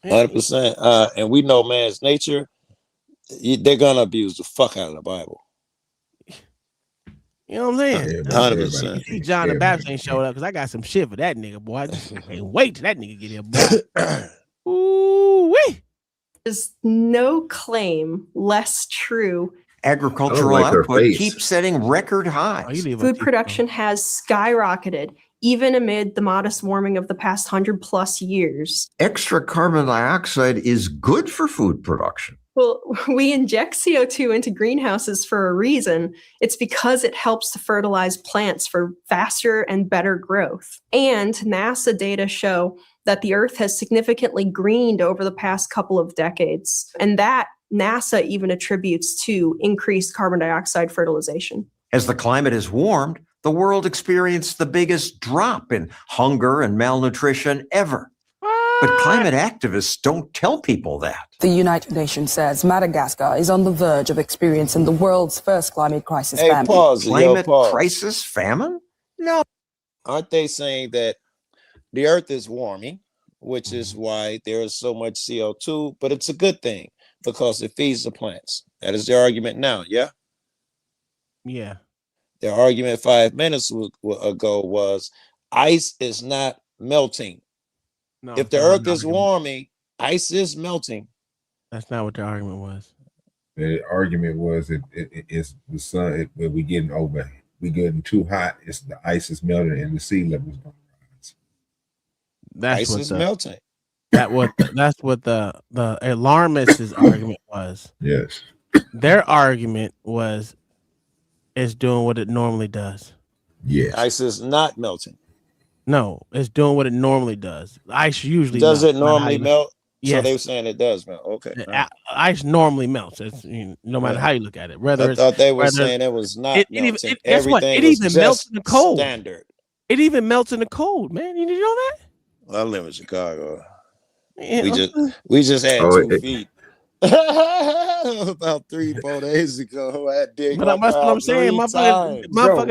100%. And we know man's nature. They're gonna abuse the fuck out of the Bible. You know what I'm saying? 100%. You see, John the Baptist ain't showed up because I got some shit for that nigga, boy. I just can't wait till that nigga get here, boy. Ooh-wee. There's no claim less true. Agricultural output keeps setting record highs. Food production has skyrocketed, even amid the modest warming of the past 100+ years. Extra carbon dioxide is good for food production. Well, we inject CO2 into greenhouses for a reason. It's because it helps to fertilize plants for faster and better growth. And NASA data show that the Earth has significantly greened over the past couple of decades. And that NASA even attributes to increased carbon dioxide fertilization. As the climate has warmed, the world experienced the biggest drop in hunger and malnutrition ever. But climate activists don't tell people that. The United Nations says Madagascar is on the verge of experiencing the world's first climate crisis famine. Climate crisis famine? No. Aren't they saying that the Earth is warming, which is why there is so much CO2, but it's a good thing because it feeds the plants. That is their argument now, yeah? Yeah. Their argument 5 minutes ago was ice is not melting. No, if the Earth is warming, ice is melting. That's not what the argument was. The argument was it's the sun. We getting too hot. It's the ice is melting and the sea level is going to rise. That's ice is melting. That's what the alarmists' argument was. Yes. Their argument was it's doing what it normally does. Yes. Ice is not melting. No, it's doing what it normally does. Ice usually does melts. it normally melt? Yes. So they were saying it does melt. Okay. Ice normally melts. It's, no matter how you look at it. Whether I thought they were saying it was not melting. Everything it even melts in the cold. Standard. It even melts in the cold, man. You know that? Well, I live in Chicago. Yeah. We just had 2 feet. About 3-4 days ago. I did. But that's what I'm saying.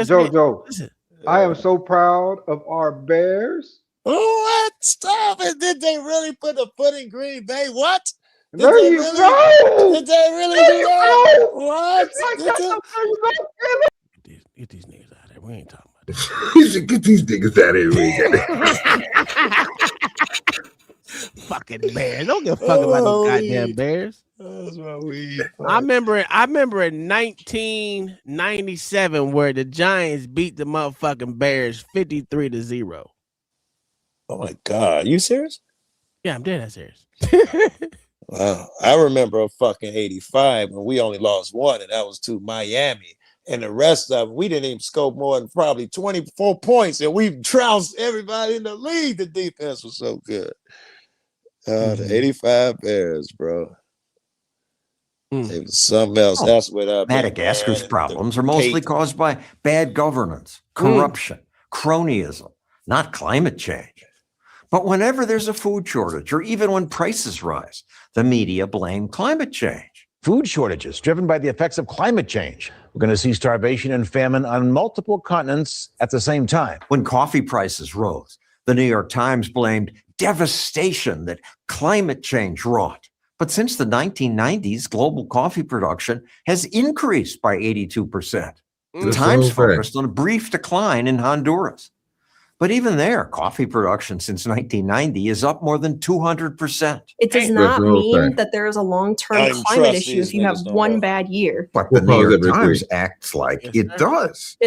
Joe, I am so proud of our Bears. What? Stop it. Did they really put a foot in Green Bay? What? Did There you go. Did they really do that? What? Get these niggas out of there. We ain't talking about this. Get these niggas out of here. Fucking Bears. Don't give a fuck about those goddamn Bears. That's what we. I remember in 1997 where the Giants beat the motherfucking Bears 53-0. Oh my God, you serious? Yeah, I'm dead serious. Wow, I remember a fucking 85 when we only lost 1, and that was to Miami. And the rest of them, we didn't even score more than probably 24 points, and we trounced everybody in the league. The defense was so good. The 85 Bears, bro. It was something else. That's what Madagascar's problems are mostly caused by bad governance, corruption, cronyism, not climate change. But whenever there's a food shortage, or even when prices rise, the media blame climate change. Food shortages driven by the effects of climate change. We're going to see starvation and famine on multiple continents at the same time. When coffee prices rose, the New York Times blamed devastation that climate change wrought. But since the 1990s, global coffee production has increased by 82%. The Times focused on a brief decline in Honduras. But even there, coffee production since 1990 is up more than 200%. It does not mean that there is a long-term climate issue if you have one bad year. But the New York Times acts like it does.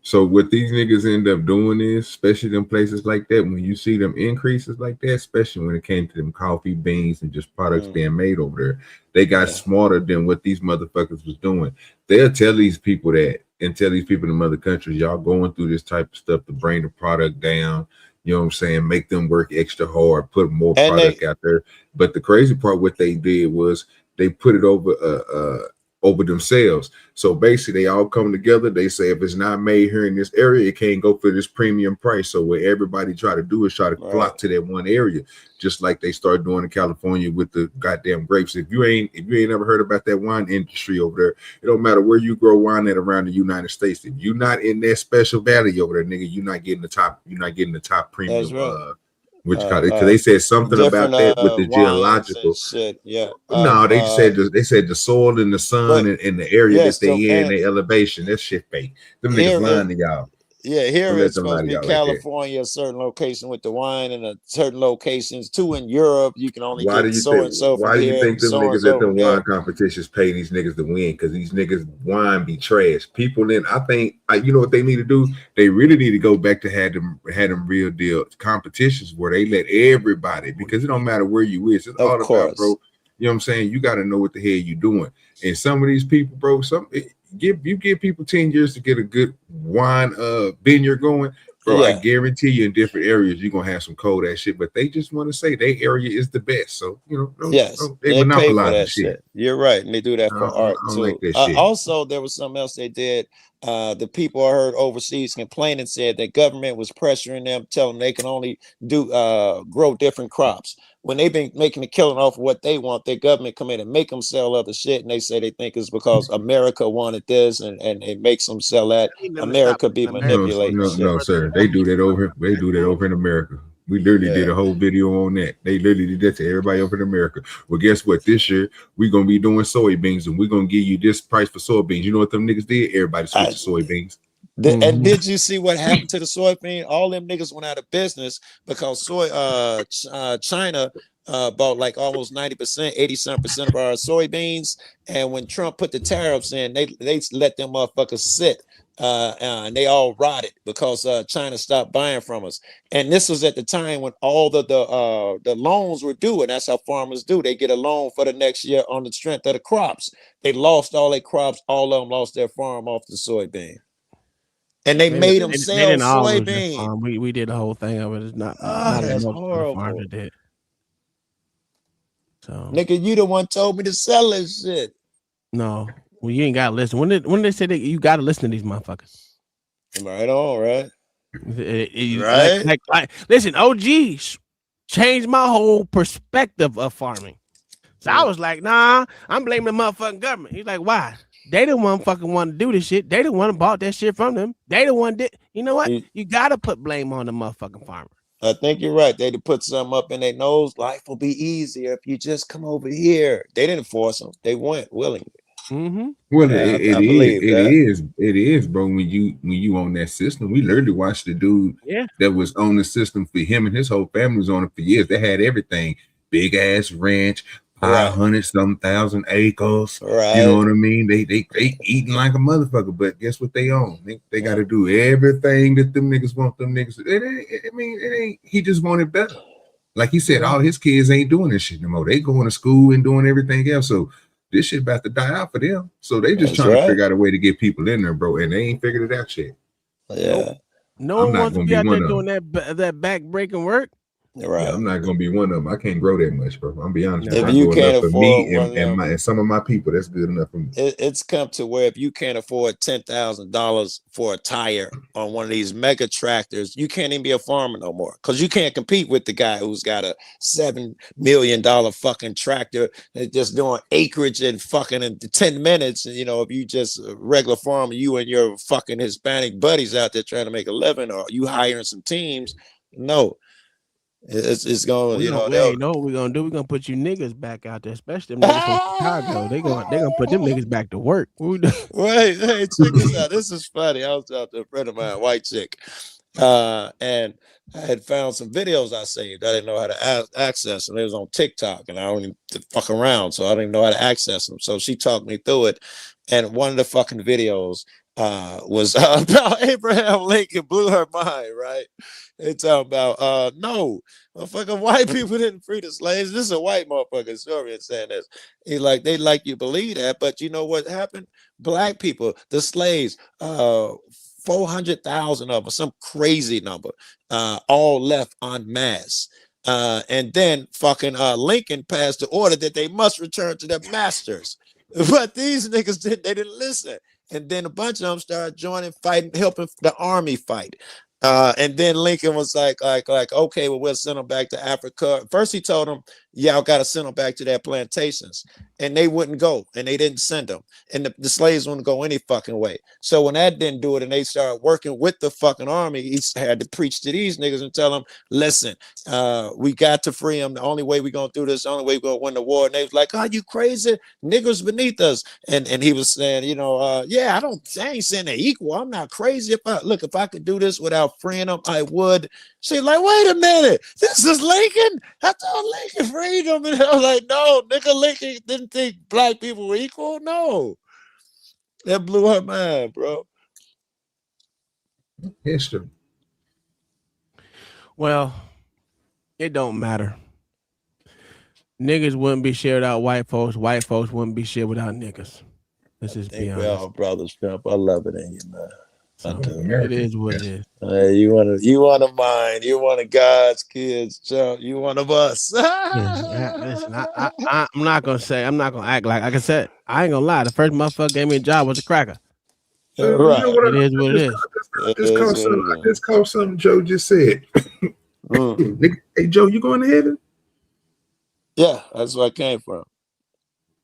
So what these niggas end up doing is, especially in places like that, when you see them increases like that, especially when it came to them coffee beans and just products being made over there, they got smarter than what these motherfuckers was doing. They'll tell these people that and tell these people in other countries, y'all going through this type of stuff to bring the product down. You know what I'm saying? Make them work extra hard, put more product out there. But the crazy part, what they did was they put it over themselves. So basically they all come together. They say if it's not made here in this area, it can't go for this premium price. So what everybody try to do is try to flock to that one area, just like they started doing in California with the goddamn grapes. If you ain't ever heard about that wine industry over there, it don't matter where you grow wine at around the United States. If you're not in that special valley over there, nigga, you're not getting the top premium because they said something about that with the geological shit. No, they said the soil and the sun and the area that they in, the elevation. That shit fake. Them niggas lying to y'all. Yeah, here Don't it's supposed to be California, a certain location with the wine, and a certain locations too in Europe. You can only get so and so. Why do you think them niggas at them wine competitions pay these niggas to win? Because these niggas wine be trash. People then I think you know what they need to do? They really need to go back to had them real deal competitions where they let everybody, because it don't matter where you is. It's all about, bro. You know what I'm saying? You got to know what the hell you doing. And some of these people, bro, give people 10 years to get a good wine vineyard going, bro. I guarantee you in different areas you're gonna have some cold ass shit, but they just want to say their area is the best. So they monopolize that shit. You're right, and they do that for art too. Like that shit. Also, there was something else they did. The people I heard overseas complaining said that government was pressuring them, telling them they can only grow different crops. When they've been making a killing off of what they want, their government come in and make them sell other shit, and they say they think it's because America wanted this, and it makes them sell that. America be manipulating. No, sir. They do that over. They do that over in America. We literally did a whole video on that. They literally did that to everybody over in America. Well, guess what? This year we're gonna be doing soybeans, and we're gonna give you this price for soybeans. You know what them niggas did? Everybody switched to soybeans. And did you see what happened to the soybean? All them niggas went out of business because China bought like almost 90%, 80% of our soybeans. And when Trump put the tariffs in, they let them motherfuckers sit. And they all rotted because China stopped buying from us. And this was at the time when all the loans were due, and that's how farmers do. They get a loan for the next year on the strength of the crops. They lost all their crops. All of them lost their farm off the soybean. And they made them sell soybean. We did the whole thing of it. It's not that's horrible. horrible. Did. So nigga, you the one told me to sell this shit. No, well, you ain't gotta listen. When they say that you gotta listen to these motherfuckers. Right on, right? Right. Listen, OGs changed my whole perspective of farming. So I was like, nah, I'm blaming the motherfucking government. He's like, why? They the one fucking want to do this shit. They the one bought that shit from them. They the one did. You know what? You gotta put blame on the motherfucking farmer. I think you're right. They to put something up in their nose. Life will be easier if you just come over here. They didn't force them. They went willingly. Mm-hmm. Well, it is, bro. When you on that system, we literally watched the dude that was on the system for him and his whole family was on it for years. They had everything, big ass ranch. 500-some thousand acres. Right. You know what I mean? They eating like a motherfucker, but guess what they own? They got to do everything that them niggas want them niggas. It ain't. He just wanted better. Like he said, all his kids ain't doing this shit no more. They going to school and doing everything else. So this shit about to die out for them. So they just trying to figure out a way to get people in there, bro. And they ain't figured it out yet. Yeah. No one wants to be out there doing that back breaking work. Right. Yeah, I'm not gonna be one of them. I can't grow that much, bro. I'm be honest. If you can't afford me and some of my people, that's good enough for me. It's come to where if you can't afford $10,000 for a tire on one of these mega tractors, you can't even be a farmer no more because you can't compete with the guy who's got a $7 million fucking tractor that's just doing acreage in fucking in 10 minutes. You know, if you just a regular farmer, you and your fucking Hispanic buddies out there trying to make a living, or you hiring some teams, no. It's going, We you know, know what we're gonna do. We're gonna put you niggas back out there, especially them niggas from Chicago. They gonna put them niggas back to work. What we do? Wait, hey, check this out. This is funny. I was out to a friend of mine, white chick, and I had found some videos I saved. I didn't know how to access them. It was on TikTok, and I don't even fuck around, so I didn't know how to access them. So she talked me through it, and one of the fucking videos was about Abraham Lincoln. Blew her mind, right? It's about no, fucking white people didn't free the slaves. This is a white motherfucker historian saying this. He like they like you believe that, but you know what happened? Black people, the slaves, 400,000 of them, some crazy number, all left en masse. And then fucking Lincoln passed the order that they must return to their masters. But these niggas they didn't listen. And then a bunch of them started joining, fighting, helping the army fight. And then Lincoln was like, okay, well, we'll send them back to Africa. First, he told them, y'all got to send them back to their plantations. And they wouldn't go, and they didn't send them. And the slaves wouldn't go any fucking way. So when that didn't do it, and they started working with the fucking army, he had to preach to these niggas and tell them, listen, we got to free them. The only way we're going to do this, the only way we're going to win the war. And they was like, are you crazy? Niggas beneath us. And he was saying, you know, yeah, I ain't saying they're equal. I'm not crazy. If I could do this without freeing them, I would. She's like, wait a minute, this is Lincoln? I thought Lincoln freed them. And I was like, no, nigga, Lincoln didn't think black people were equal. No. That blew her mind, bro. History. Well, it don't matter. Niggas wouldn't be shit without white folks. White folks wouldn't be shit without niggas. Let's just be honest. We're all brothers, Trump. I love it in you, man. So, it is what it is. You one of mine. You one of God's kids, Joe. You one of us. Listen, I'm not gonna act like I said. I ain't gonna lie. The first motherfucker gave me a job was a cracker. Right. You know what it is what it is. I just caught something Joe just said. Hey Joe, you going to heaven? Yeah, that's where I came from.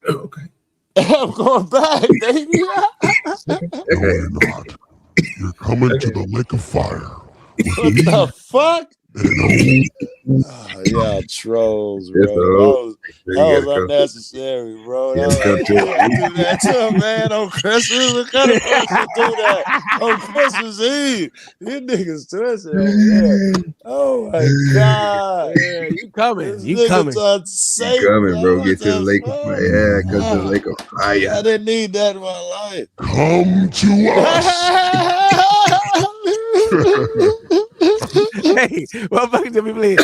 Okay. I'm going back, baby. You're coming to the lake of fire. What the fuck? Yeah, trolls, bro. That was unnecessary, bro. Do that to a man on Christmas. What kind of person do that on Christmas Eve? You niggas twisted over there. Oh my God. Yeah, you coming. You coming, bro. Get to the lake of fire. Yeah, because the lake of fire. I didn't need that in my life. Come to us. Hey, motherfuckers, to be playing.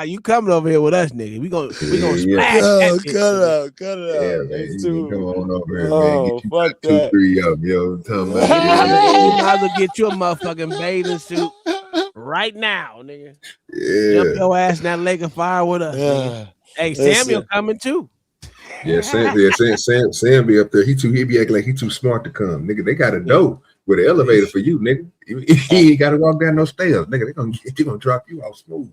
You coming over here with us, nigga? We gonna smash. Cut it out. Yeah, man, come on over here, man. Get you fuck 2, 3 of them, yo. You might as well get you a motherfucking bathing suit right now, nigga. Yeah. Jump your ass in that lake of fire with us. Nigga. Hey, Samuel coming too. Yeah, Sam be up there. He be acting like he too smart to come, nigga. They got a door with an elevator for you, nigga. He ain't got to walk down no stairs, nigga. They gonna drop you off smooth.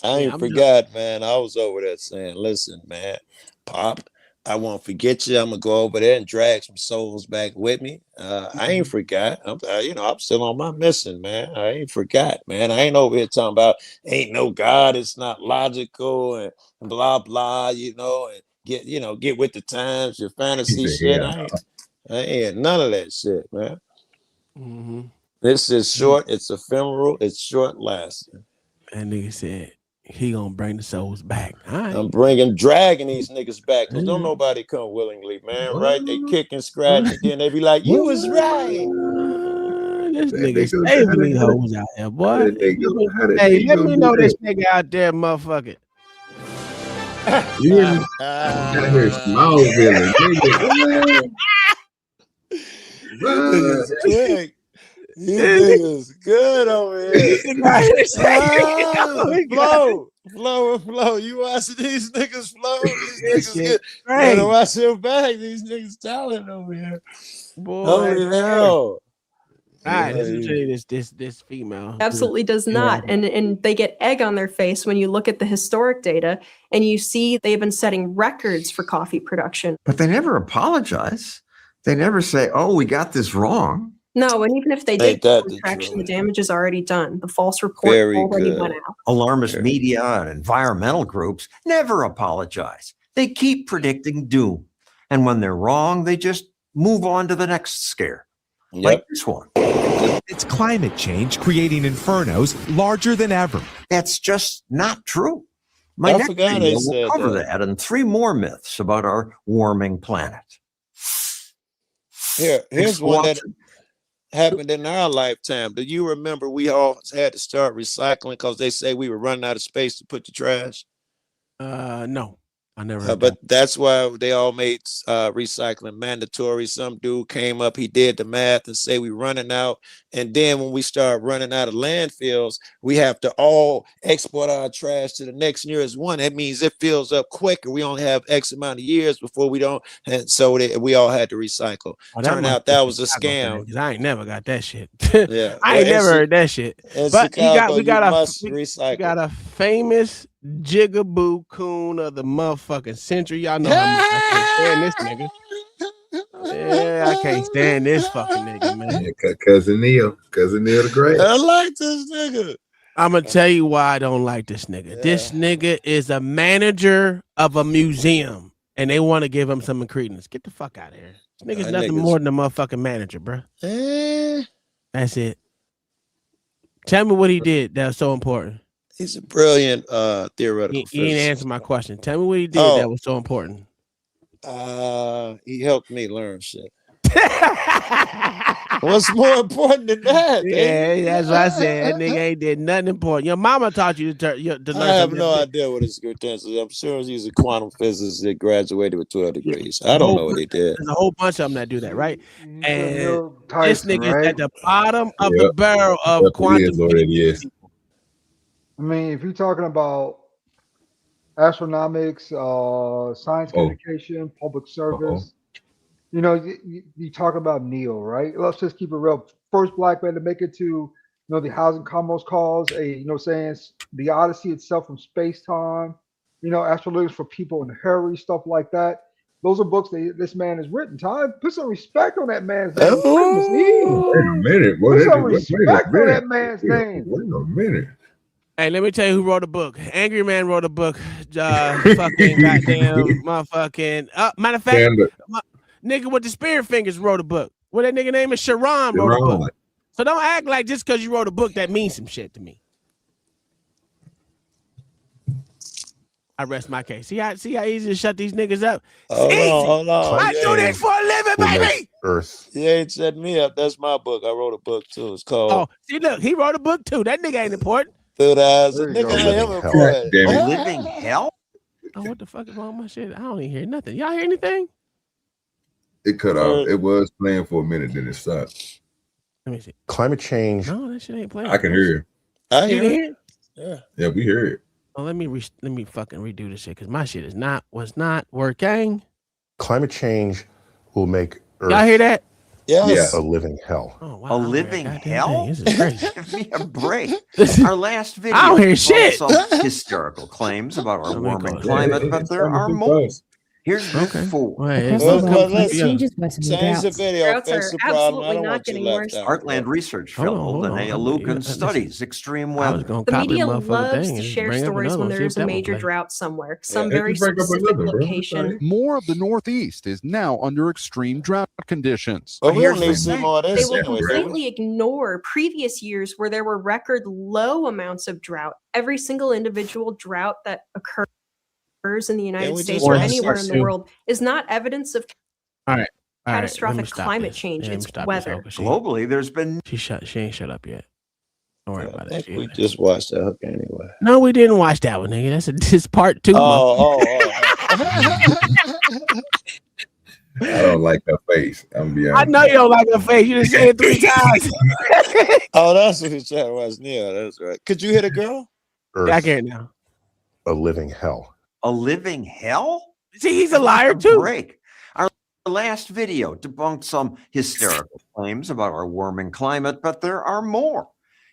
I ain't forgot, man. I was over there saying, listen, man, Pop, I won't forget you. I'm gonna go over there and drag some souls back with me. I ain't forgot. I'm still on my mission, man. I ain't forgot, man. I ain't over here talking about ain't no God. It's not logical and blah blah. And get with the times. Your fantasy shit. I ain't none of that shit, man. Mm-hmm. This is short. It's ephemeral. It's short lasting. And nigga said he gonna bring the souls back. All right. I'm dragging these niggas back because don't nobody come willingly, man. Right? They kick and scratch, and then they be like, "You was right." This nigga saving these hoes out here, boy. Hey, let me know this nigga out there, motherfucker. You hear small villain, nigga. You niggas good over here. Flow. You watching these niggas flow? These niggas get to watch your back. These niggas talent over here. Boy, holy hell. All right, listen to this female. Absolutely does not. And they get egg on their face when you look at the historic data and you see they've been setting records for coffee production. But they never apologize. They never say, oh, we got this wrong. No, and even if they did Ain't that get the traction, truth? the damage is already done. The false report Very already good. went out. Alarmist media and environmental groups never apologize. They keep predicting doom. And when they're wrong, they just move on to the next scare. Like this one. It's climate change creating infernos larger than ever. That's just not true. My I next forgot video they will said cover that. that and 3 more myths about our warming planet. Here's one that happened in our lifetime. Do you remember we all had to start recycling because they say we were running out of space to put the trash? No, I never heard But that's why they all made recycling mandatory. Some dude came up, he did the math and say we running out. And then when we start running out of landfills, we have to all export our trash to the next nearest one. That means it fills up quicker. We only have X amount of years before we don't. And so we all had to recycle. Turned out that was a scam. I ain't never got that shit. Yeah, I ain't never heard that shit. But we got a famous jigaboo coon of the motherfucking century. Y'all know how much I can't stand this nigga. Yeah, I can't stand this fucking nigga, man. Yeah, cousin Neil the Great. I like this nigga. I'm gonna tell you why I don't like this nigga. Yeah. This nigga is a manager of a museum, and they want to give him some credence. Get the fuck out of here. This nigga's nothing more than a motherfucking manager, bro. That's it. Tell me what he did that was so important. He's a brilliant theoretical physicist. He didn't answer my question. Tell me what he did that was so important. He helped me learn shit. What's more important than that? Yeah, that's what I said. That nigga ain't did nothing important. Your mama taught you to learn. I have no idea what his credentials is. I'm sure he's a quantum physicist that graduated with 12 degrees. I don't know what he did. There's a whole bunch of them that do that, right? And this nigga is at the bottom of the barrel of quantum physics. I mean, if you're talking about astronomics, science communication, public service, you know, you talk about Neil, right? Let's just keep it real. First black man to make it to, the Housing Commons cause, saying the Odyssey itself from space time, Astrologics for People in a Hurry, stuff like that. Those are books that this man has written. Ty, put some respect on that man's name. Wait a minute. Put some respect on that man's name. Wait a minute. Hey, let me tell you who wrote a book. Angry Man wrote a book. Fucking goddamn motherfucking. Matter of fact, nigga with the spirit fingers wrote a book. What that nigga name is? Sharon wrote a book. So don't act like just because you wrote a book that means some shit to me. I rest my case. See how easy to shut these niggas up? Hold on. I do this for a living, baby. Earth. You ain't set me up. That's my book. I wrote a book too. It's called. Oh, see, look, he wrote a book too. That nigga ain't important. Through the eyes of nigga, I am important. Living hell? Oh, what the fuck is wrong with my shit? I don't even hear nothing. Y'all hear anything? It cut off. It was playing for a minute, then it stopped. Let me see. Climate change. No, that shit ain't playing. I can hear you. I hear it. Yeah, we hear it. Oh, let me fucking redo this shit because my shit was not working. Climate change will make Earth Y'all hear that? Yes. a living hell. Oh, wow, A living hell? This is crazy. Give me a break. Our last video I don't hear shit. some hysterical claims about our warming climate, but there are more. Here's myth 4. Wait, Change the video. Droughts Fix are the problem. I absolutely don't not want you getting left worse. out. Heartland Research Fellow Linnea Lucan studies extreme weather. The media loves to share stories when there's a major drought somewhere, some very specific location. More of the Northeast is now under extreme drought conditions. But we don't need to see more of They this will anyway. completely ignore previous years where there were record low amounts of drought. Every single individual drought that occurs in the United States or anywhere in the world is not evidence of catastrophic climate change. It's weather. Globally, there's been she ain't shut up yet. Don't worry about that. We just watched that hook anyway. No, we didn't watch that one, nigga. That's part 2. I don't like her face. I'm be honest. I know you don't like her face. You just said it 3 times. That's what he's trying to watch. Yeah, that's right. Could you hit a girl? Earth, I can't now. a living hell. a living hell? See, he's a liar too. Break. Our last video debunked some hysterical claims about our warming climate, but there are more.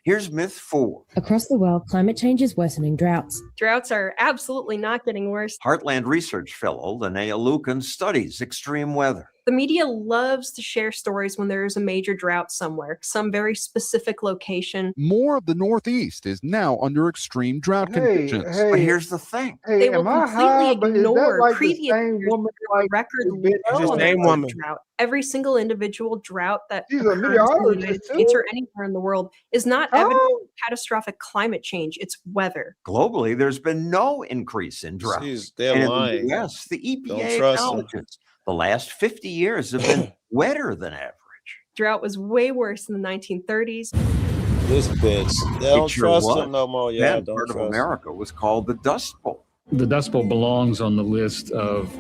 Here's myth 4. Across the world, climate change is worsening droughts. Droughts are absolutely not getting worse. Heartland Research Fellow Linnea Lucan studies extreme weather. The media loves to share stories when there is a major drought somewhere, some very specific location. More of the Northeast is now under extreme drought conditions. But here's the thing. They will am I completely high? But is that ignore like the previous same years woman? where Like record who's been low on on the that, list of like, drought. Every single individual drought that she's a occurs in the meteorologist United States too? or anywhere in the world is not evidence of catastrophic climate change. It's weather. Globally, there's been no increase in drought. They're And in lying. the U.S., the Don't EPA trust them. acknowledges the last 50 years have been wetter than average. Drought was way worse in the 1930s. This bitch. They don't It sure trust was. them no more. Yeah, That don't part trust of America was called the Dust Bowl. The Dust Bowl belongs on the list of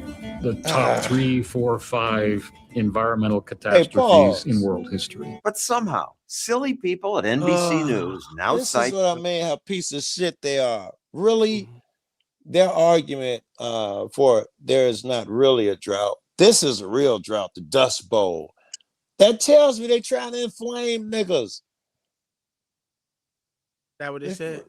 the top 3, 4, 5 environmental catastrophes pause. in world history. But somehow, silly people at NBC News now this cite is what I mean, how piece of shit they are. Really, their argument for there is not really a drought. This is a real drought, the Dust Bowl. That tells me they trying to inflame niggas. That what they said?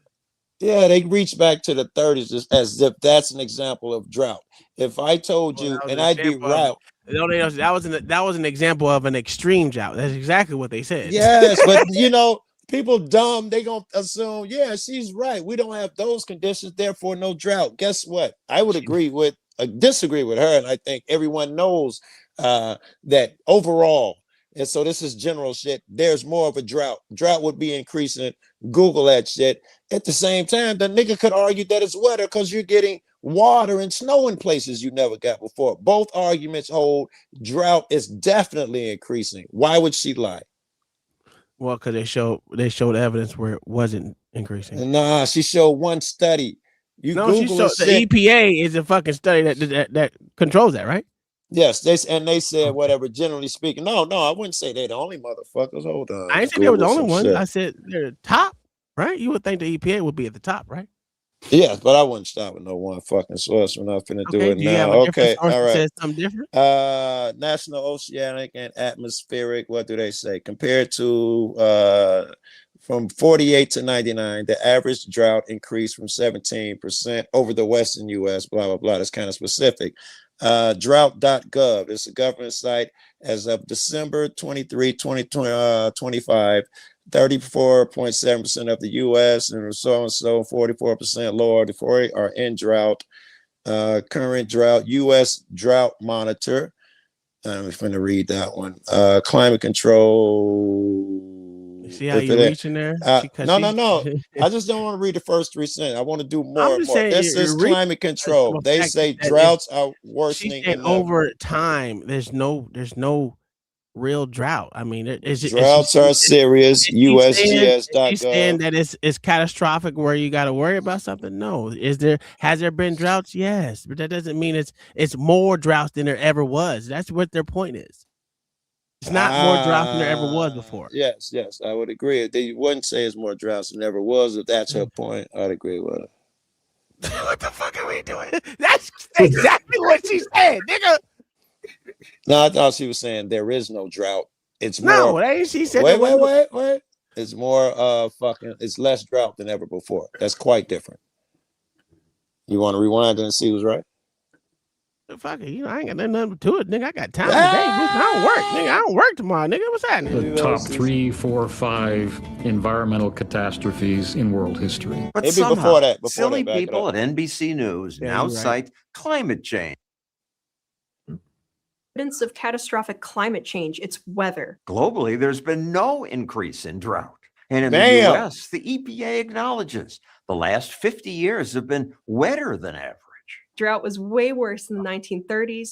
Yeah, they reach back to the 30s as if that's an example of drought. If I told you, and I'd be right. That was an example of an extreme drought. That's exactly what they said. Yes, but you know, people dumb, they gonna assume, yeah, she's right. We don't have those conditions, therefore no drought. Guess what? I would disagree with her, and I think everyone knows that overall. And so this is general shit. There's more of a drought. Drought would be increasing. Google that shit. At the same time, the nigga could argue that it's wetter because you're getting water and snow in places you never got before. Both arguments hold. Drought is definitely increasing. Why would she lie? Well, because they showed evidence where it wasn't increasing. Nah, she showed one study. She showed the EPA is a fucking study that controls that, right? Yes, they said whatever. Generally speaking, no, I wouldn't say they're the only motherfuckers. Hold on, I didn't say they were the only ones. I said they're the top, right? You would think the EPA would be at the top, right? Yes, but I wouldn't stop with no one fucking source. We're not finna do it now. Okay, all right. Says something different. National Oceanic and Atmospheric. What do they say? Compared to from 48 to 99, the average drought increased from 17% over the Western U.S. Blah blah blah. That's kind of specific. Drought.gov. It's a government site as of December 23, 2025. 34.7% of the U.S. and so 44% lower are in drought. Current drought, U.S. Drought Monitor. I'm going to read that one. Climate control. See how you're reaching there? No. I just don't want to read the first 3 sentences. I want to do more. This is climate control. They say droughts are worsening. Over time, there's no real drought. I mean, droughts are serious. USGS.gov. She's saying that it's catastrophic where you got to worry about something. No, has there been droughts? Yes, but that doesn't mean it's more droughts than there ever was. That's what their point is. It's not more droughts than there ever was before. Yes, I would agree. They wouldn't say it's more droughts than there ever was. If that's her point, I'd agree with her. What the fuck are we doing? That's exactly what she said, nigga. No, I thought she was saying there is no drought. It's more. No, that ain't she said. Wait. It's more it's less drought than ever before. That's quite different. You want to rewind and see who's right? Fuck it, I ain't got nothing to it, nigga. I got time today. I don't work, nigga. I don't work tomorrow, nigga. What's happening? The top 3, 4, 5 environmental catastrophes in world history. But somehow, silly people at NBC News now cite climate change. Evidence of catastrophic climate change. It's weather. Globally, there's been no increase in drought. And in the U.S., the EPA acknowledges the last 50 years have been wetter than average. Drought was way worse in the 1930s.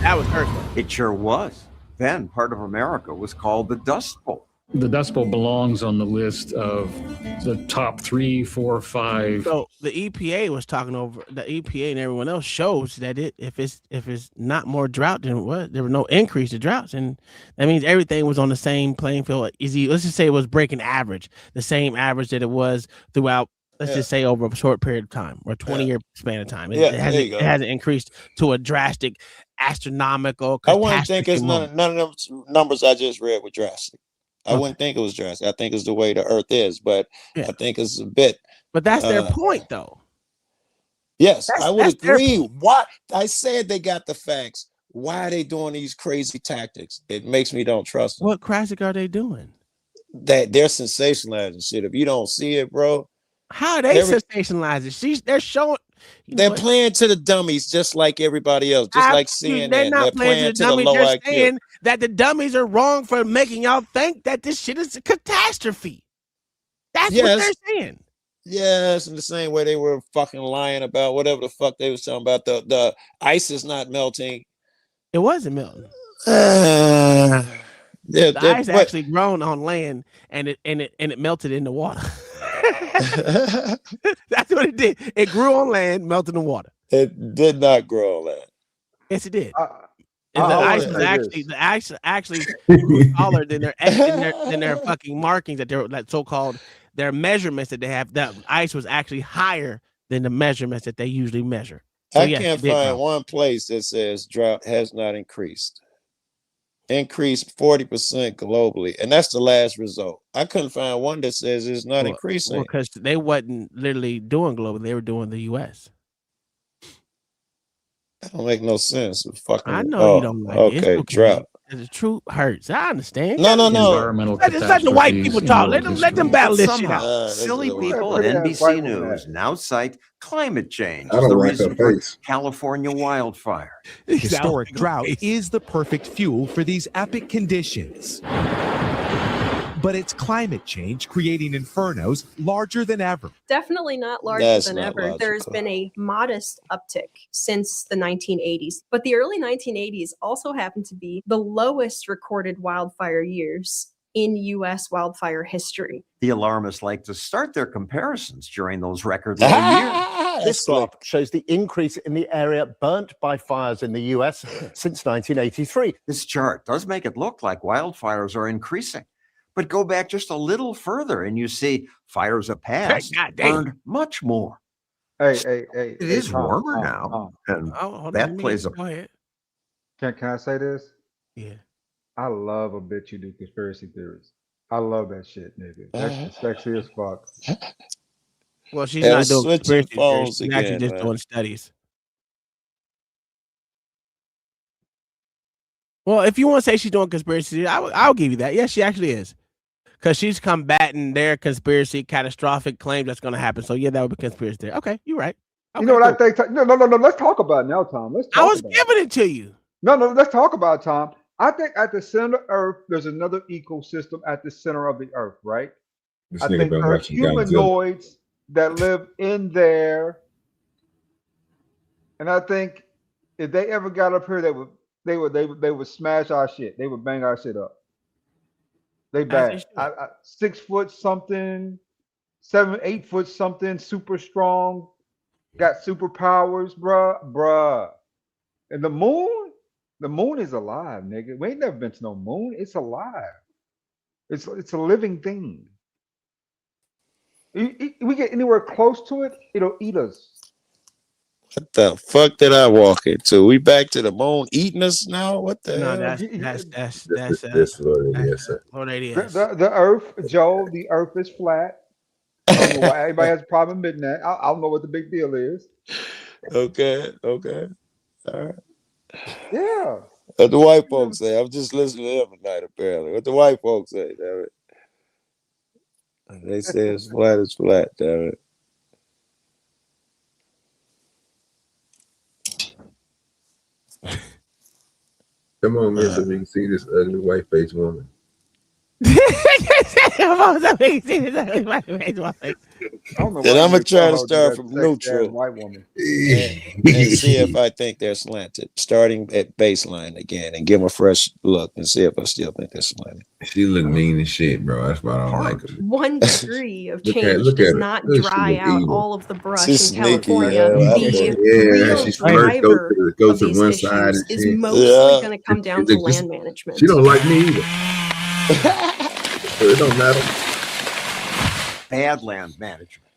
That was hurtful. It sure was. Then part of America was called the Dust Bowl. The Dust Bowl belongs on the list of the top 3, 4, 5. So the EPA was talking over the EPA and everyone else shows that if it's not more drought than what there were no increase to droughts, and that means everything was on the same playing field. Let's just say it was breaking average, the same average that it was throughout. Let's just say over a short period of time or 20-year span of time. It hasn't increased to a drastic, astronomical. I wouldn't think it's none of those numbers I just read were drastic. I wouldn't think it was drastic. I think it's the way the earth is, but I think it's a bit. But that's their point, though. Yes, I would agree. Why? I said they got the facts. Why are they doing these crazy tactics? It makes me don't trust them. What classic are they doing? That they're sensationalizing shit. If you don't see it, bro. How are they sensationalizing? They're showing. They're playing to the dummies just like everybody else, just like CNN. They're not playing to the dummies. low They're IQ. saying that the dummies are wrong for making y'all think that this shit is a catastrophe. That's what they're saying. Yes, in the same way they were fucking lying about whatever the fuck they was talking about. The ice is not melting. It wasn't melting. The ice actually grown on land and it melted in the water. That's what it did. It grew on land, melted in water. It did not grow on land. Yes, it did. The ice was actually taller than their fucking markings that they're like so-called their measurements that they have. That ice was actually higher than the measurements that they usually measure. So, I can't find one place that says drought has not increased. Increased 40% globally, and that's the last result. I couldn't find one that says it's not increasing. Because they wasn't literally doing global; they were doing the U.S. That don't make no sense. Fucking, I know you don't like it. Okay, drought. The truth hurts. I understand. No. Let the white people talk. Let them battle this shit out. Silly people at NBC News now cite climate change I as don't the like reason her for face. California wildfire. Historic drought is the perfect fuel for these epic conditions. But it's climate change creating infernos larger than ever. Definitely not larger than ever. There's been a modest uptick since the 1980s, but the early 1980s also happened to be the lowest recorded wildfire years in U.S. wildfire history. The alarmists like to start their comparisons during those record low years. This graph shows the increase in the area burnt by fires in the US since 1983. This chart does make it look like wildfires are increasing. But go back just a little further and you see fires of past burned much more. Hey. It is warmer now. And that plays a... Go ahead. Can I say this? Yeah. I love a bitch who do conspiracy theories. I love that shit, nigga. That's sexy as fuck. Well, she's not doing conspiracy theories. She's actually just doing studies. Well, if you want to say she's doing conspiracy theories, I'll give you that. Yes, she actually is. Because she's combating their conspiracy catastrophic claim that's going to happen. So, yeah, that would be conspiracy theory. Okay, you're right. Okay, you know what I think? No. Let's talk about it now, Tom. I was giving it to you. No. Let's talk about it, Tom. I think at the center of Earth, there's another ecosystem at the center of the Earth, right? I think there are humanoids that live in there. And I think if they ever got up here, they would smash our shit. They would bang our shit up. They bad. 6 foot something, 7, 8 foot something, super strong, got superpowers, bruh. And the moon is alive, nigga. We ain't never been to no moon. It's alive. It's a living thing. We get anywhere close to it, it'll eat us. What the fuck did I walk into? We back to the moon eating us now? What the hell? That's what it is. The Earth, Joe, the Earth is flat. I don't know why everybody has a problem admitting that. I don't know what the big deal is. Okay. All right. Yeah. What the white folks say. I'm just listening to them tonight, apparently. What the white folks say, damn it. They say it's flat, damn it. Come on, man, so we can see this ugly white faced woman. Then I'm gonna try to start from neutral white woman and see if I think they're slanted. Starting at baseline again and give them a fresh look and see if I still think they're slanted. She look mean as shit, bro. That's why I don't like her. 1 degree of change does not dry out all of the brush in California. She's driver go to one side is mostly going to come down to land management. She don't like me either. So it don't matter. Bad land management.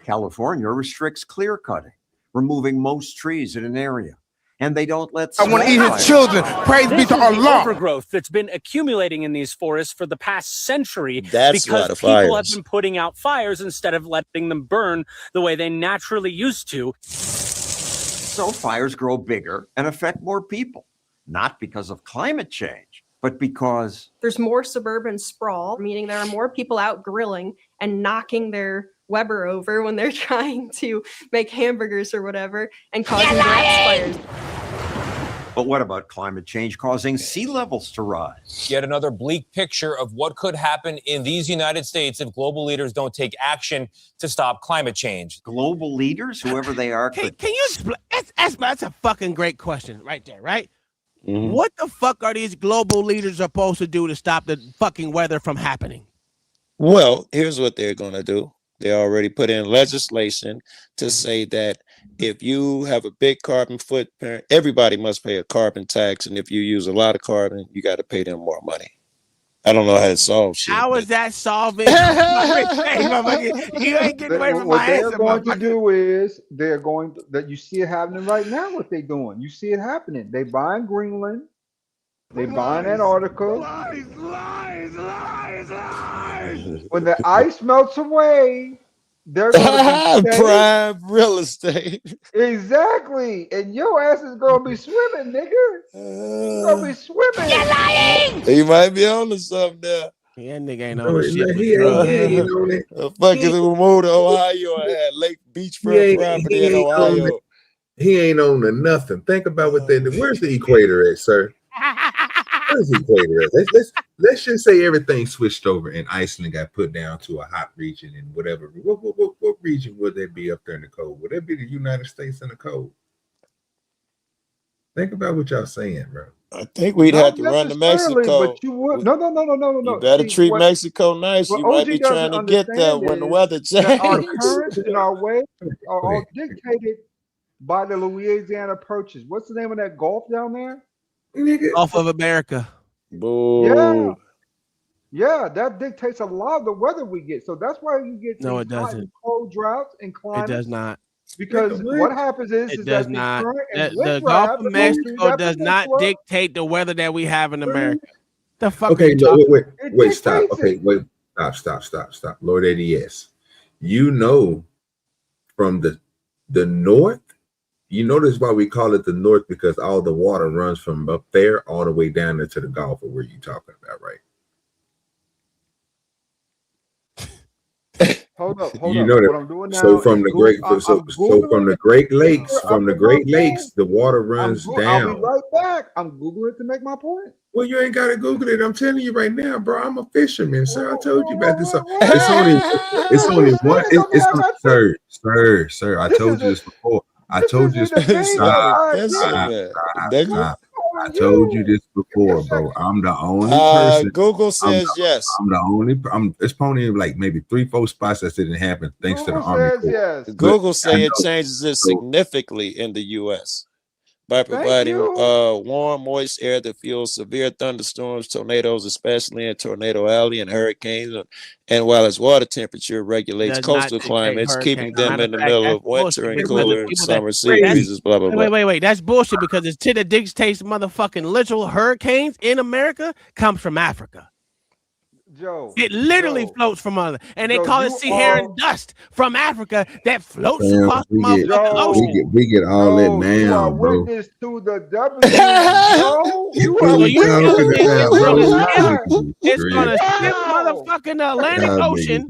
California restricts clear cutting, removing most trees in an area. And they don't let... I want to eat his children. Praise be to Allah. Overgrowth that's been accumulating in these forests for the past century because people have been putting out fires instead of letting them burn the way they naturally used to. So fires grow bigger and affect more people. not because of climate change, but because there's more suburban sprawl, meaning there are more people out grilling and knocking their Weber over when they're trying to make hamburgers or whatever and causing grass fires. But what about climate change causing sea levels to rise? Yet another bleak picture of what could happen in these United States if global leaders don't take action to stop climate change. Global leaders, whoever they are. Can you explain? That's a fucking great question right there, right? Mm-hmm. What the fuck are these global leaders supposed to do to stop the fucking weather from happening? Well, here's what they're going to do. They already put in legislation to say that if you have a big carbon footprint, everybody must pay a carbon tax. And if you use a lot of carbon, you got to pay them more money. I don't know how to solve shit. How is that solving? You ain't getting away from my answer. What they're going to do is they're going to, that you see it happening right now. What they're doing, you see it happening. They buying Greenland, they buying Antarctica. Lies. When the ice melts away, they're going to prime real estate. Exactly, and your ass is going to be swimming, nigga. You're going to be swimming. You're lying. He might be on to something there. Yeah, nigga ain't on shit. He ain't on it. Fucking moved to Ohio and had Lake Beachfront property in Ohio. He ain't on to nothing. Think about what they do. Where's the equator at, sir? Where's the equator at? Let's just say everything switched over and Iceland got put down to a hot region and whatever. What region would they be up there in the cold? Would that be the United States in the cold? Think about what y'all saying, bro. I think we'd have to run to Mexico. But you would no. You better treat Mexico nice. You might be trying to get there when the weather changes. Our currents and our waves are all dictated by the Louisiana Purchase. What's the name of that Gulf down there? Gulf of America. Boo. Yeah, that dictates a lot of the weather we get. So that's why you get No, it doesn't. Cold droughts and climates. It does not. Because what happens is It that does the not. current and The wind Gulf drive of the Mexico that does not peninsula. dictate the weather that we have in America. The fuck? Okay, are you wait, stop. Okay, wait, stop. Lord ADS, you know, from the north, you notice why we call it the north, because all the water runs from up there all the way down into the Gulf of where you talking about, right? Hold up. You know that. What I'm doing now So from the Great, so from the Great Lakes, the water runs I'll down. be right back. I'm Googling it to make my point. Well, you ain't got to Google it. I'm telling you right now, bro. I'm a fisherman, sir. I told you about this. It's only one. Sir. I told you this before. I told you this before, bro. I'm the only person. Google says yes. I'm the only. It's only like maybe 3-4 spots that didn't happen thanks to the Army Corps. Yes. Google say it changes it significantly in the U.S. by providing warm, moist air that fuels severe thunderstorms, tornadoes, especially in Tornado Alley and hurricanes, and while its water temperature regulates coastal climates, keeping them in the middle of winter and cooler and summer sea breezes, blah, blah, blah. Wait. That's bullshit, because the shit that dictates motherfucking literal hurricanes in America comes from Africa. Joe, it literally floats from other, and they call it sea hair and dust from Africa that floats across the motherfucking ocean. We get all that now, bro. Witness to the W. It's gonna skip motherfucking the Atlantic Ocean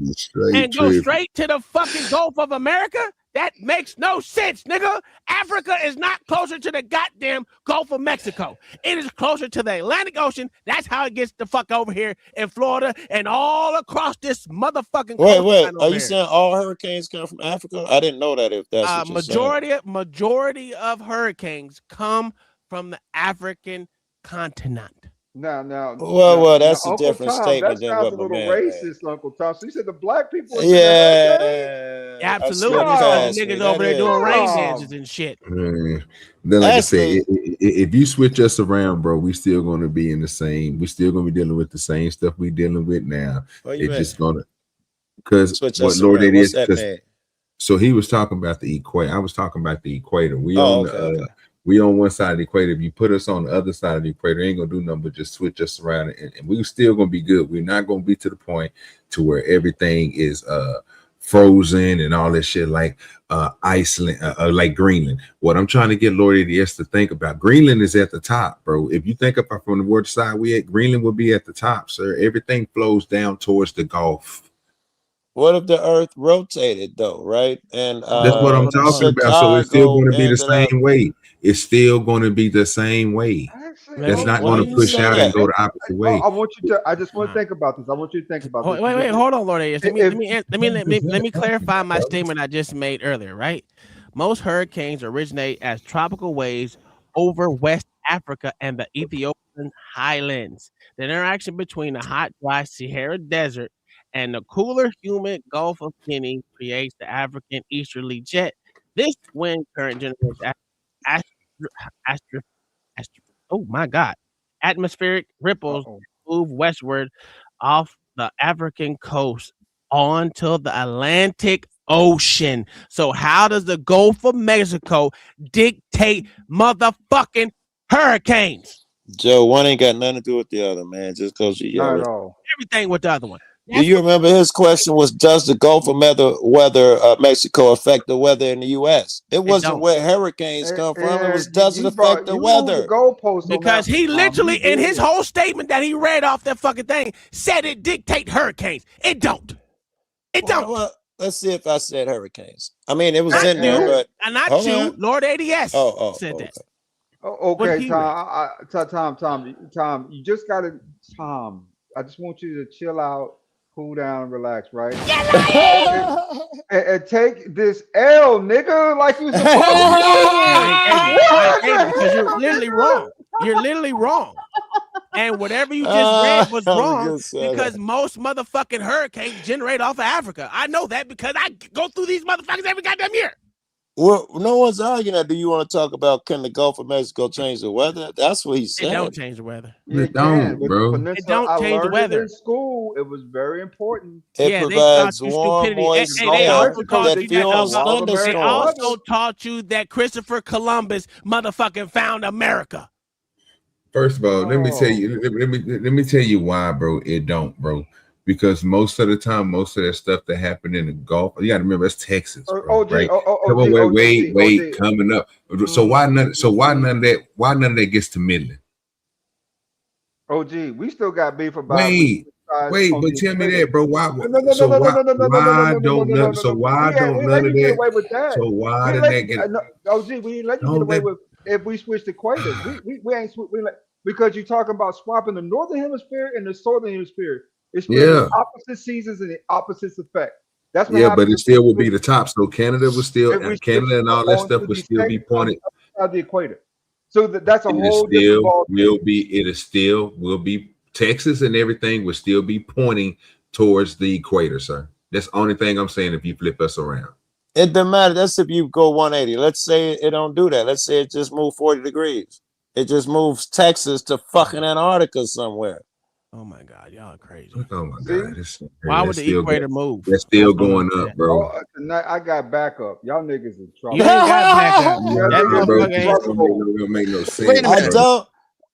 and go straight to the fucking Gulf of America. That makes no sense, nigga. Africa is not closer to the goddamn Gulf of Mexico. It is closer to the Atlantic Ocean. That's how it gets the fuck over here in Florida and all across this motherfucking coast. Wait. Are you saying all hurricanes come from Africa? I didn't know that. If that's what you're majority of hurricanes come from the African continent. Well, that's a Uncle different Tom, statement that than what sounds a my little man racist, Uncle Tom. So you said the black people. Yeah, absolutely. Niggas over there doing rain dances and shit. Then, like I said, if you switch us around, bro, we still going to be in the same. We still going to be dealing with the same stuff we dealing with now. It's just gonna, because what Lord it is. So he was talking about the equator. I was talking about the equator. We on one side of the equator. If you put us on the other side of the equator, ain't gonna do nothing but just switch us around, and we still gonna be good. We're not gonna be to the point to where everything is frozen and all that shit like Iceland, like Greenland. What I'm trying to get Lord ADS to think about, Greenland is at the top, bro. If you think about from the word side we at, Greenland will be at the top, sir. Everything flows down towards the Gulf. What if the Earth rotated though, right? And that's what I'm talking about. So it's still going to be the same way. It's still going to be the same way. That's not going to push out and go the opposite way. I want you to. I just want to think about this. I want you to think about this. Wait, hold on, Lord AS. Let me clarify my statement I just made earlier. Right, most hurricanes originate as tropical waves over West Africa and the Ethiopian highlands. The interaction between the hot, dry Sahara Desert and the cooler, humid Gulf of Guinea creates the African easterly jet. This wind current generates atmospheric ripples move westward off the African coast onto the Atlantic Ocean. So how does the Gulf of Mexico dictate motherfucking hurricanes? Joe, one ain't got nothing to do with the other, man. Just because you Not at all. Everything with the other one. Do you remember his question was, does the Gulf of Mexico affect the weather in the U.S.? It wasn't where hurricanes come from. It was, does it affect the weather? Because he literally, in his whole statement that he read off that fucking thing, said it dictate hurricanes. It don't. It don't. Well, let's see if I said hurricanes. I mean, it was in there, but not you, Lord ADS said that. Okay, Tom, you just got to, I just want you to chill out, cool down, and relax, right? And take this L, nigga, like you supposed to. Because you're literally wrong. You're literally wrong. And whatever you just read was wrong because most motherfucking hurricanes generate off of Africa. I know that because I go through these motherfuckers every goddamn year. Well, no one's arguing that. Do you want to talk about can the Gulf of Mexico change the weather? That's what he said. It don't change the weather. It don't, bro. It don't change the weather. In school, it was very important. It provides warm, moist air that fuels thunderstorms. They also taught you that Christopher Columbus motherfucking found America. First of all, let me tell you. Let me tell you why, bro. It don't, bro. Because most of the time, most of that stuff that happened in the Gulf, you got to remember, it's Texas, bro, right? Wait, coming up. So why none? So why none of that? Why none of that gets to Midland? OG, we still got beef about. Wait, but tell me that, bro. Why? So why don't none of that? So why did that get? OG, we didn't let you get away with if we switch the equators. We ain't because you're talking about swapping the northern hemisphere and the southern hemisphere. It's the opposite seasons and the opposite effect. That's what but it still will be the top. So Canada was still Canada and all that stuff would still be pointed at the equator. So that's a whole different ball. Will be Texas and everything will still be pointing towards the equator, sir. That's the only thing I'm saying if you flip us around. It doesn't matter. That's if you go 180. Let's say it don't do that. Let's say it just moved 40 degrees. It just moves Texas to fucking Antarctica somewhere. Oh my God, y'all are crazy. Oh my God. Why would the equator move? That's still going up, bro. Tonight I got backup. Y'all niggas in trouble. You ain't got backup. That don't make no sense.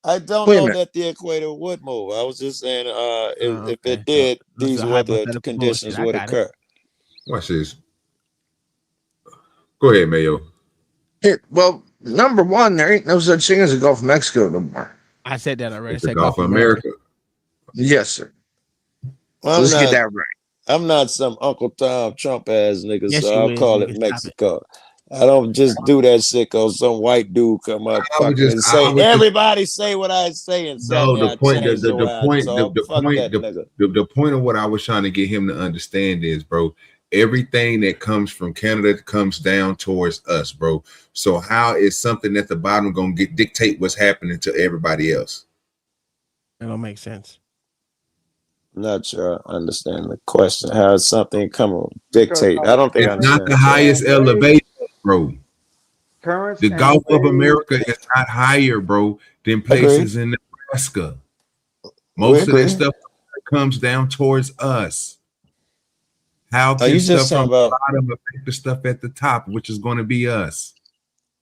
I don't know that the equator would move. I was just saying if it did, these weather conditions would occur. Watch this. Go ahead, Mayo. Well, number one, there ain't no such thing as the Gulf of Mexico no more. I said that already. It's the Gulf of America. Yes, sir. Well, let's get that right. I'm not some Uncle Tom Trump ass nigga, so I'll call it Mexico. I don't just do that shit because some white dude come up and say everybody say what I say and say. No, the point of what I was trying to get him to understand is, bro, everything that comes from Canada comes down towards us, bro. So how is something at the bottom gonna dictate what's happening to everybody else? That don't make sense. I'm not sure I understand the question. How is something come dictate? I don't think it's not the highest elevation, bro. The Gulf of America is not higher, bro, than places in Nebraska. Most of that stuff comes down towards us. How can stuff on the bottom affect the stuff at the top, which is going to be us?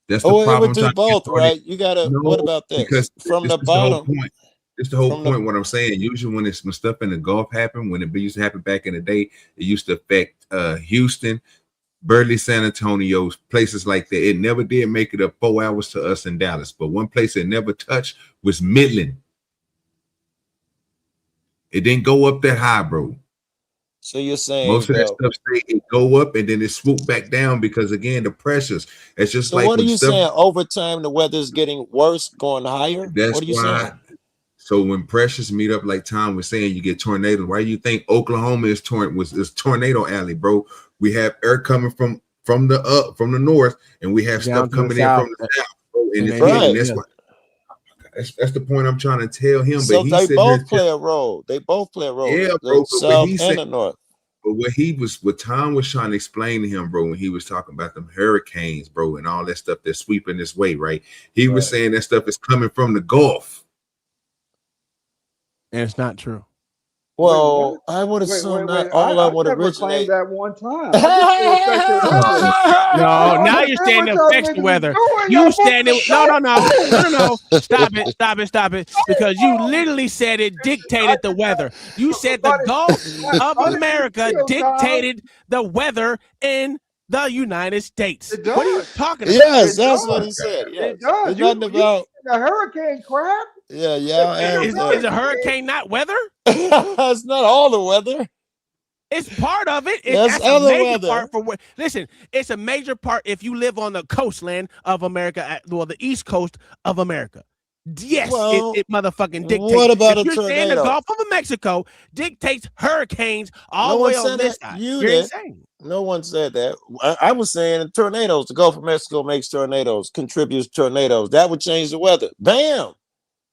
That's the problem. It would do both, right? You gotta. What about this? Because from the bottom. It's the whole point. What I'm saying, usually when stuff in the Gulf happened, when it used to happen back in the day, it used to affect Houston, Burley, San Antonio, places like that. It never did make it up 4 hours to us in Dallas. But one place it never touched was Midland. It didn't go up that high, bro. So you're saying most of that stuff it go up and then it swoop back down because again the pressures. It's just so like what are you stuff, saying? Over time, the weather's getting worse, going higher. That's what are you why. saying? So when pressures meet up, like Tom was saying, you get tornadoes. Why do you think Oklahoma is tornado alley, bro? We have air coming from the north, and we have stuff coming in from the south, bro. And it's hitting. That's why. That's the point I'm trying to tell him. So but they both play a role. They both play a role. Yeah, the bro. South and the North. But what Tom was trying to explain to him, bro, when he was talking about them hurricanes, bro, and all that stuff that's sweeping this way, right? He was saying that stuff is coming from the Gulf. And it's not true. Well, I would assume not all of them would originate. That one time. No, now you're saying it affects the weather. You standing no. Stop it. Because you literally said it dictated the weather. You said the Gulf of America dictated the weather in the United States. What are you talking about? Yes, that's what he said. Yes. It does. It's nothing about the hurricane crap. Yeah. Is a hurricane not weather? It's not all the weather. It's part of it. That's a major weather. part for listen. It's a major part if you live on the coastland of America, the East Coast of America. Yes, well, it motherfucking dictates. What about if a you're saying the tornado? Gulf of Mexico dictates hurricanes all the way on this side. You're insane. No one said that. I was saying tornadoes. The Gulf of Mexico makes tornadoes, contributes to tornadoes. That would change the weather. Bam.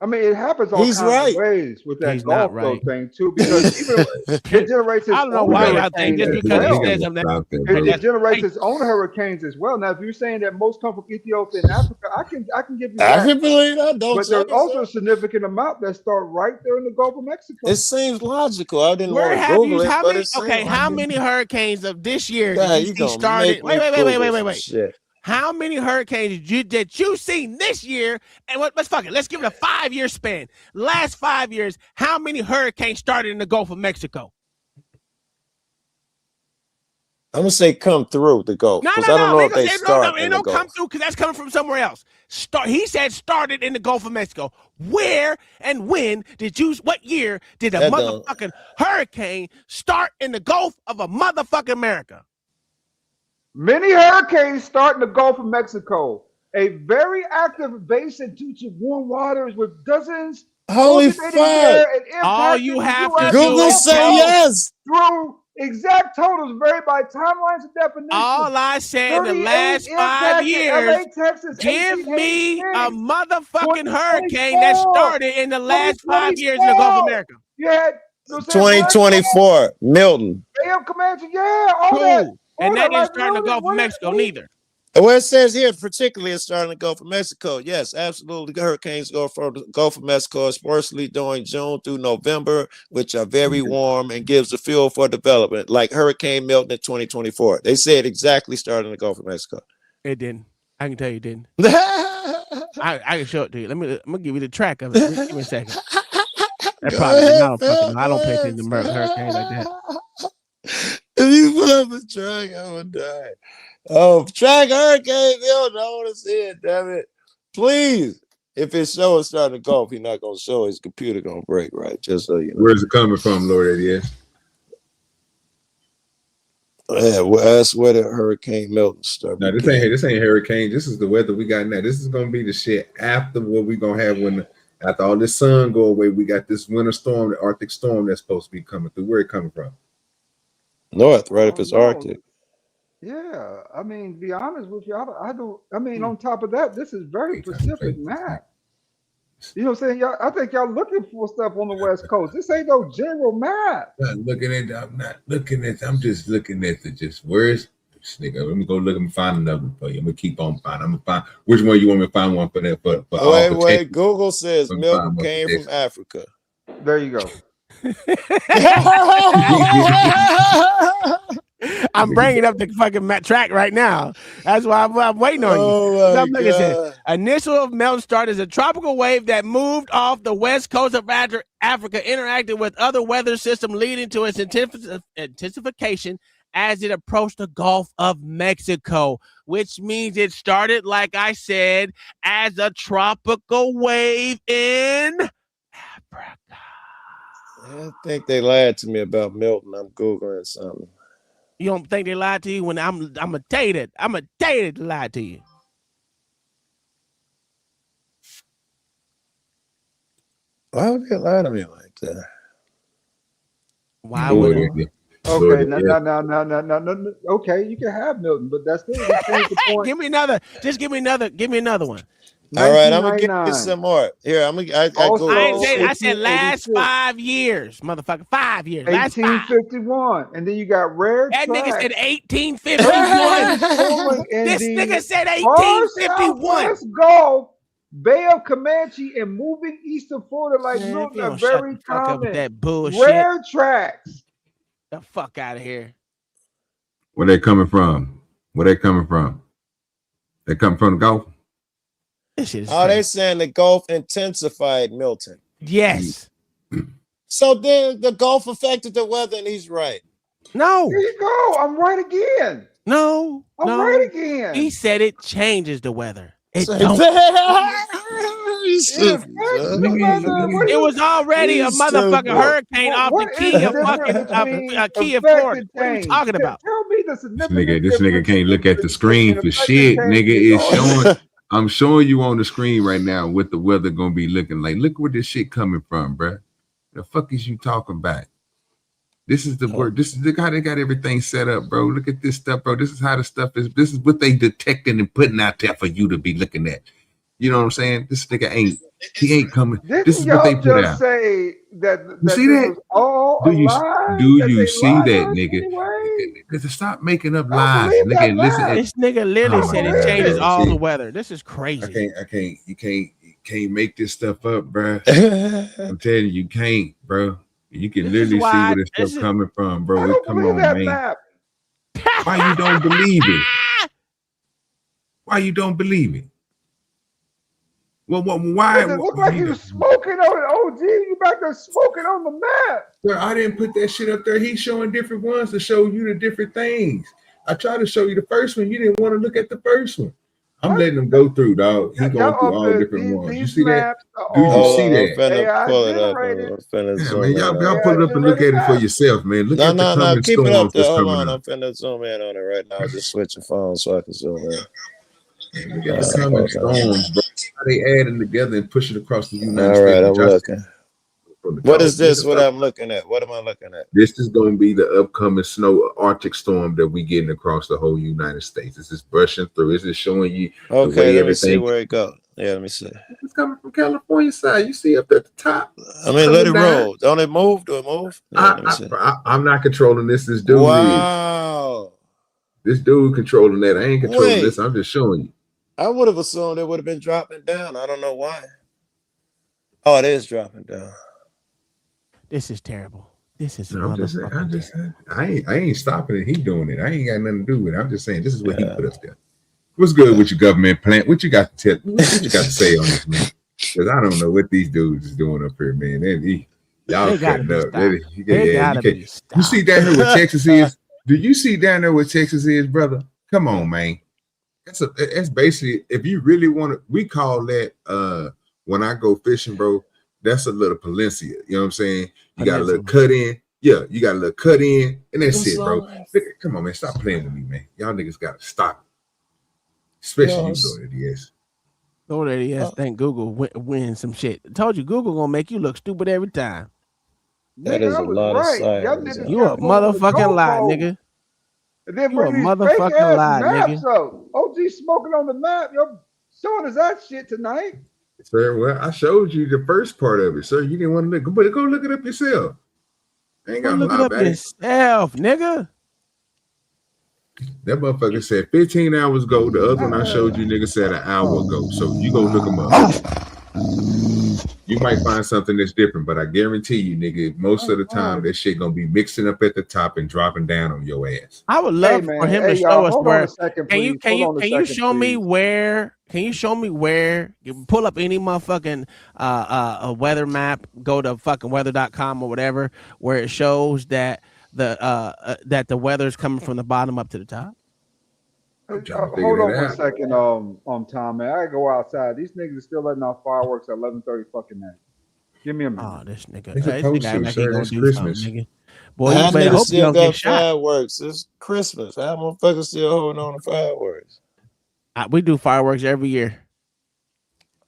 I mean, it happens all kinds of ways with that Gulf thing too, because even it generates its I don't know own why y'all hurricanes think just as because well. he said something. It generates its own hurricanes as well. Now, if you're saying that most come from Ethiopia and Africa, I can give you that. I can believe that. But there's also a significant amount that start right there in the Gulf of Mexico. It seems logical. I didn't want to Google it, but it seems how many hurricanes of this year God, did you see started? Wait. Shit. How many hurricanes did you see this year? And let's fuck it. Let's give it a 5-year span. Last 5 years, how many hurricanes started in the Gulf of Mexico? I'm gonna say come through the Gulf because I don't know if they start. It don't come through because that's coming from somewhere else. He said started in the Gulf of Mexico. Where and when did you? What year did a motherfucking hurricane start in the Gulf of a motherfucking America? Many hurricanes start in the Gulf of Mexico, a very active basin due to warm waters with dozens. Holy fuck! All you have to Google say yes. Through exact totals vary by timelines and definitions. All I said in the last 5 years, give me a motherfucking hurricane that started in the last 5 years in the Gulf of America. Yeah, 2024, Milton. AM Comanche, all that. And that didn't start in the Gulf of Mexico neither. Well, it says here, particularly it's starting in the Gulf of Mexico. Yes, absolutely. Hurricanes go from the Gulf of Mexico, especially during June through November, which are very warm and gives the fuel for development, like Hurricane Milton in 2024. They said exactly started in the Gulf of Mexico. It didn't. I can tell you it didn't. I can show it to you. I'm gonna give you the track of it. Give me a second. That probably I don't pay attention to hurricanes like that. If you put up a track, I'm gonna die. Oh, track hurricane, I want to see it, damn it. Please. If it's showing starting to Gulf, he's not gonna show his computer gonna break, right? Just so you know. Where's it coming from, Lord? Yes. Yeah, well, that's where the Hurricane Milton started. No, this ain't hurricane. This is the weather we got now. This is gonna be the shit after what we gonna have after all this sun go away. We got this winter storm, the Arctic storm that's supposed to be coming through. Where it coming from? North, right? If it's Arctic. Yeah, I mean, to be honest with you, I mean, on top of that, this is very specific map. You know what I'm saying? I think y'all looking for stuff on the West Coast. This ain't no general map. I'm just looking at where's this nigga? Let me go look and find another one for you. I'm gonna keep on finding. I'm gonna find which one you want me to find one for that. Wait. Google says Milton came from Africa. There you go. I'm bringing up the fucking track right now. That's why I'm waiting on you. Look at this. Initial Milton started as a tropical wave that moved off the west coast of Africa, interacted with other weather systems, leading to its intensification as it approached the Gulf of Mexico, which means it started, like I said, as a tropical wave in Africa. I think they lied to me about Milton. I'm Googling something. You don't think they lied to you? When I'm gonna tell you that. I'm gonna tell you they lied to you. Why would they lie to me like that? Why would it? Okay, no. Okay, you can have Milton, but that's still the point. Give me another. Just give me another. Give me another one. All right, I'm gonna give you some more. Here, I said last 5 years, motherfucker. 5 years. Last 1851, and then you got rare. That tracks. nigga said 1851. This nigga said 1851. Let's go. Bay of Comanche and moving east of Florida like Milton are very common. With that bullshit. Rare tracks. The fuck out of here. Where they coming from? Where they coming from? They coming from the Gulf? This shit is they saying the Gulf intensified, Milton. Yes. So then the Gulf affected the weather, and he's right. No. There you go. I'm right again. No. I'm right again. He said it changes the weather. It was already a motherfucking hurricane off the key of fucking key of Florida. What are you talking about? Tell me the significance. This nigga can't look at the screen for shit. Nigga is showing. I'm showing you on the screen right now what the weather gonna be looking like. Look where this shit coming from, bruh. The fuck is you talking about? This is the word. This is how they got everything set up, bro. Look at this stuff, bro. This is how the stuff is. This is what they detecting and putting out there for you to be looking at. You know what I'm saying? This nigga ain't coming. This is what they put out. Say that you see that? Do you see that, nigga? Because stop making up lies, nigga. Listen, this nigga literally said it changes all the weather. This is crazy. You can't make this stuff up, bro. I'm telling you can't, bro. You can literally see where this stuff coming from, bro. Come on, man. Why you don't believe it? Why you don't believe it? Well, why? It looked like he was smoking on it. OG, you back there smoking on the map. Well, I didn't put that shit up there. He's showing different ones to show you the different things. I tried to show you the first one. You didn't want to look at the first one. I'm letting him go through, dog. He's going through all the different ones. You see that? Do you see that? Pull it up. Y'all pull it up and look at it for yourself, man. Look at the coming keep it up there. storm. Hold on, I'm finna zoom in on it right now. Just switch your phone so I can zoom in. Look at the coming storms, bro. How they adding together and push it across the United States. All right, I'm looking. What is this? What I'm looking at? What am I looking at? This is going to be the upcoming Arctic storm that we getting across the whole United States. This is brushing through. This is showing you. Okay, let me see where it goes. Yeah, let me see. It's coming from California side. You see up at the top. I mean, let it roll. Don't it move? Do it move? Yeah, I'm not controlling this. This dude wow. is. This dude controlling that. I ain't controlling this. I'm just showing you. I would have assumed it would have been dropping down. I don't know why. Oh, it is dropping down. This is terrible. This is I'm just saying, I ain't stopping it. He doing it. I ain't got nothing to do with it. I'm just saying this is what he put us there. What's good with your government plant? What you got to tell? What you got to say on this, man? Because I don't know what these dudes is doing up here, man. Y'all cutting up. You see down here where Texas is? Do you see down there where Texas is, brother? Come on, man. That's basically, if you really want to, we call that when I go fishing, bro. That's a little Palencia. You know what I'm saying? You got a little cut in. Yeah, you got a little cut in, and that's it, bro. Come on, man. Stop playing with me, man. Y'all niggas got to stop. Especially you, Lord ADS. Lord ADS, think Google win some shit. I told you, Google gonna make you look stupid every time. That is a lot of science. You a motherfucking lie, nigga. And then you a bring these motherfucking fake-ass lie, maps nigga. up. OG smoking on the map. You're showing us that shit tonight. Sir, well, I showed you the first part of it, sir. You didn't want to look, but go look it up yourself. Ain't got to look it lie up back. yourself, nigga. That motherfucker said 15 hours ago. The other one I showed you, nigga, said an hour ago. So you go look them up. You might find something that's different, but I guarantee you, nigga, most of the time that shit gonna be mixing up at the top and dropping down on your ass. I would love for him to show us where. Can you show me where? Can you show me where? You pull up any motherfucking a weather map. Go to fucking weather.com or whatever, where it shows that that the weather's coming from the bottom up to the top. Hold on 1 second, Tom, man. I gotta go outside. These niggas are still letting off fireworks at 11:30 fucking night. Give me a minute. Oh, this nigga. They supposed to, sir. That's Christmas. Nigga. Boy, you better hope you don't get shot. Fireworks. It's Christmas. How motherfuckers still holding on to fireworks? We do fireworks every year.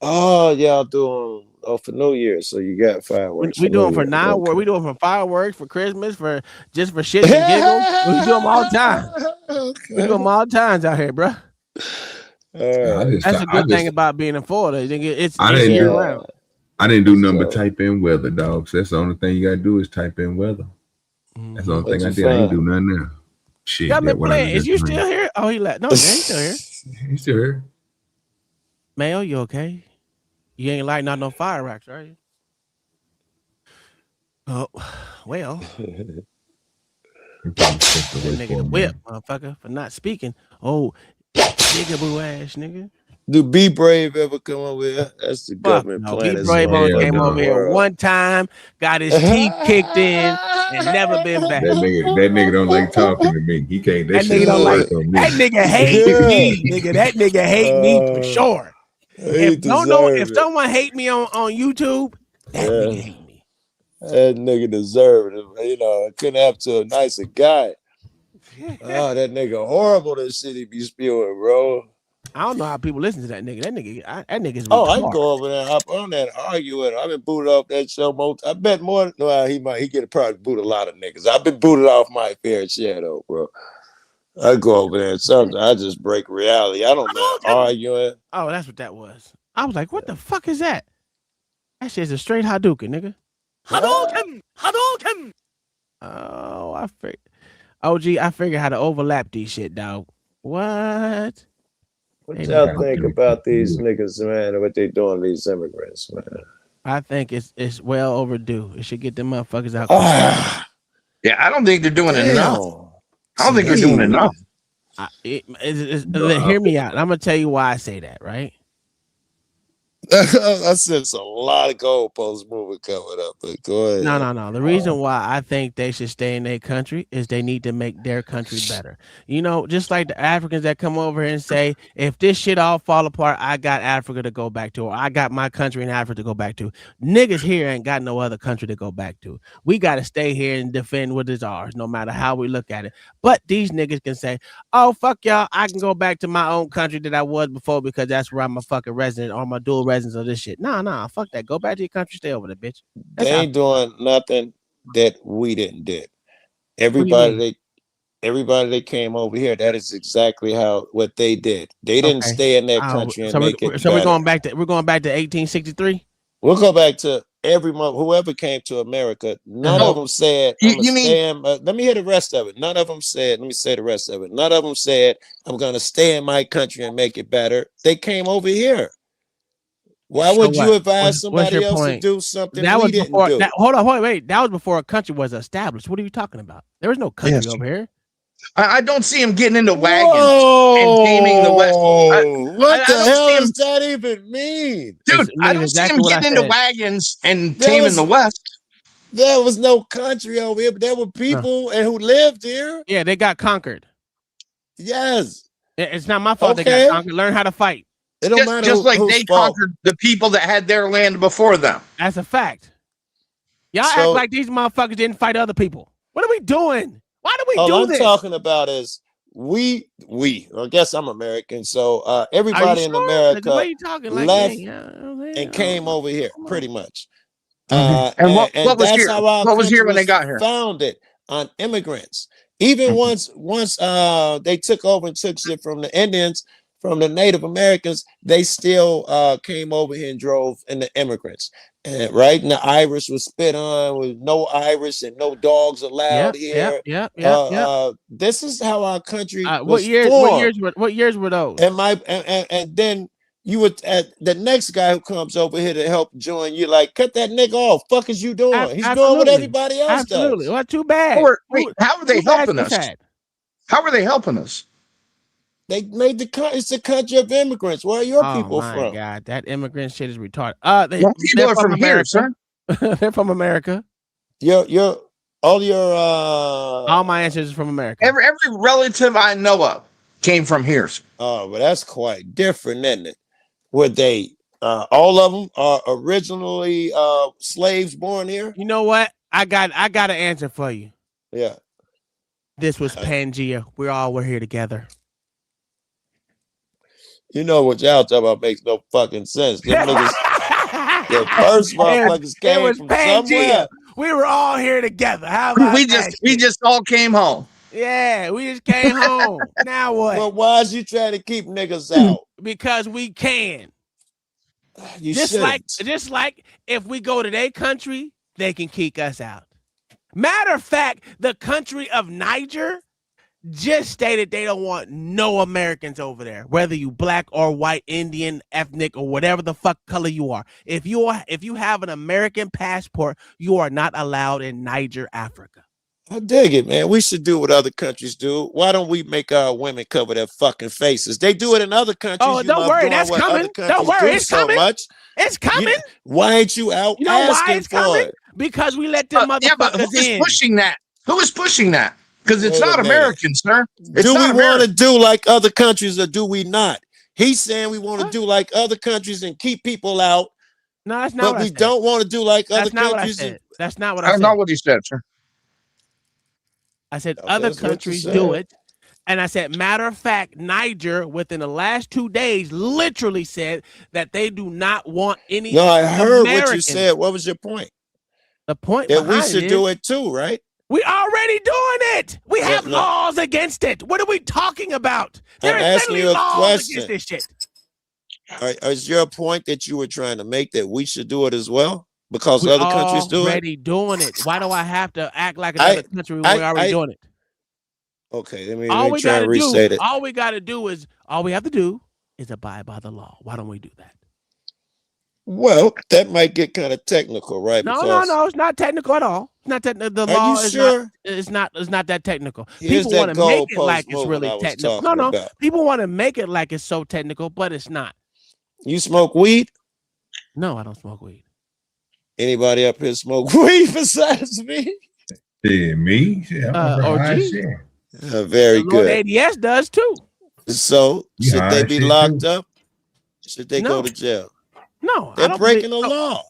Oh, y'all doing for New Year's, so you got fireworks. We do them for we do them for fireworks, for Christmas, for shits and giggles. We do them all the time. Okay. We do them all the times out here, bro. That's a good thing about being in Florida. It's year round. I didn't do nothing but type in weather, dogs. That's the only thing you gotta do is type in weather. That's the only thing I did. I ain't do nothing there. Shit. Y'all been playing. Is you still here? Oh, he left. No, man, he's still here. He's still here. Mayo, you okay? You ain't lighting out no fireworks, are you? Oh, well. Nigga whip, motherfucker, for not speaking. Oh, nigga ass nigga. Do Be Brave ever come over here? That's the government plan. Be Brave came over here one time, got his teeth kicked in, and never been back. That nigga don't like talking to me. He can't. That nigga don't like on me. That nigga hate me, nigga. That nigga hate me for sure. If someone hate me on YouTube, that nigga hate me. That nigga deserved it. You know, it couldn't happen to a nicer guy. Oh, that nigga horrible. That shit he be spewing, bro. I don't know how people listen to that nigga. That nigga's oh, I can go over there, hop on that, and argue with him. I've been booted off that show. I bet more. No, he get probably boot a lot of niggas. I've been booted off my fair share though, bro. I go over there and sometimes I just break reality. I don't know arguing. Oh, that's what that was. I was like, what the fuck is that? That shit's a straight Hadouken, nigga. Hadouken. Oh, I figured. OG, I figured how to overlap these shit, dog. What? What y'all think about these niggas, man, and what they doing to these immigrants, man? I think it's well overdue. It should get them motherfuckers out. Yeah, I don't think they're doing enough. I don't think they're doing enough. Hear me out. I'm gonna tell you why I say that, right? I sense a lot of goalposts moving coming up, but go ahead. No. The reason why I think they should stay in their country is they need to make their country better. You know, just like the Africans that come over here and say, if this shit all fall apart, I got Africa to go back to, or I got my country in Africa to go back to. Niggas here ain't got no other country to go back to. We got to stay here and defend what is ours, no matter how we look at it. But these niggas can say, oh, fuck y'all, I can go back to my own country that I was before because that's where I'm a fucking resident or my dual residence of this shit. Nah, fuck that. Go back to your country, stay over there, bitch. They ain't doing nothing that we didn't do. Everybody they came over here, that is exactly what they did. They didn't stay in that country and make it. So we're going back to 1863. We'll go back to every month. Whoever came to America, none of them said, let me hear the rest of it. None of them said, let me say the rest of it. None of them said, I'm going to stay in my country and make it better. They came over here. Why would you advise somebody else to do something we didn't do? Hold on, wait. That was before a country was established. What are you talking about? There was no country over here. I don't see him getting into wagons and taming the West. What the hell does that even mean? Dude, I don't see him getting into wagons and taming the West. There was no country over here, but there were people and who lived here. Yeah, they got conquered. Yes. It's not my fault they got conquered. Learn how to fight. It don't matter just like they conquered the people that had their land before them. That's a fact. Y'all act like these motherfuckers didn't fight other people. What are we doing? Why do we do this? All I'm talking about is we. I guess I'm American, so everybody in America left and came over here, pretty much. And what was here when they got here? Founded on immigrants. Even once they took over and took shit from the Indians, from the Native Americans, they still came over here and drove in the immigrants. And right, and the Irish was spit on with no Irish and no dogs allowed here. Yep. This is how our country was What years were those? And then you would the next guy who comes over here to help join you, like, cut that nigga off. Fuck is you doing? He's doing what everybody else does. Well, too bad. How are they helping us? How are they helping us? They made it's a country of immigrants. Where are your people from? Oh my God, that immigrant shit is retarded. People are from here, sir. They're from America. Your All your all my answers are from America. Every relative I know of came from here. Oh, but that's quite different, isn't it? Were they all of them are originally slaves born here? You know what? I got an answer for you. Yeah. This was Pangea. We all were here together. You know what y'all talking about makes no fucking sense. Them niggas, the first motherfuckers came from somewhere. We were all here together. How about we just all came home. Yeah, we just came home. Now what? Well, why is you trying to keep niggas out? Because we can. You just shouldn't. like if we go to their country, they can kick us out. Matter of fact, the country of Niger just stated they don't want no Americans over there, whether you black or white, Indian, ethnic, or whatever the fuck color you are. If you have an American passport, you are not allowed in Niger, Africa. I dig it, man. We should do what other countries do. Why don't we make our women cover their fucking faces? They do it in other countries. Oh, don't worry, that's coming. Don't worry, it's coming. It's coming. Why ain't you out asking for it? Because we let them motherfuckers but who is in. pushing that? Who is pushing that? Because it's Wait a not minute. American, sir. It's Do not we want to American. do like other countries or do we not? He's saying we want to do like other countries and keep people out. No, that's not but what I we said. don't want to do like That's other not what I countries. said. That's not what I That's said. not what he said, sir. I said Okay, other that's what you countries said. do it. And I said, matter of fact, Niger, within the last 2 days, literally said that they do not want any No, I heard what you Americans. said. What was your point? The point That we behind should it do is it too, right? we already doing it. We have no. laws against it. What are we talking about? There I'm is asking literally you a laws question. against this shit. Is your point that you were trying to make that we should do it as well? Because We other countries do it? already doing it. Why do I have to act like another country when we're already doing it? Okay, let me All we try gotta and do, restate it. all we have to do is abide by the law. Why don't we do that? Well, that might get kind of technical, right? No, Because it's not technical at all. It's not technical. The Are law you is sure? not. It's not that technical. Here's People that want to make it goalpost like it's moving really I was technical. talking No. about. People want to make it like it's so technical, but it's not. You smoke weed? No, I don't smoke weed. Anybody up here smoke weed besides me? Yeah, me. Yeah, I'm OG. high shit. Very The Lord good. ADS does too. So You should high they as be shit, locked too. up? Should they go to jail? No, I They're don't breaking believe- the law.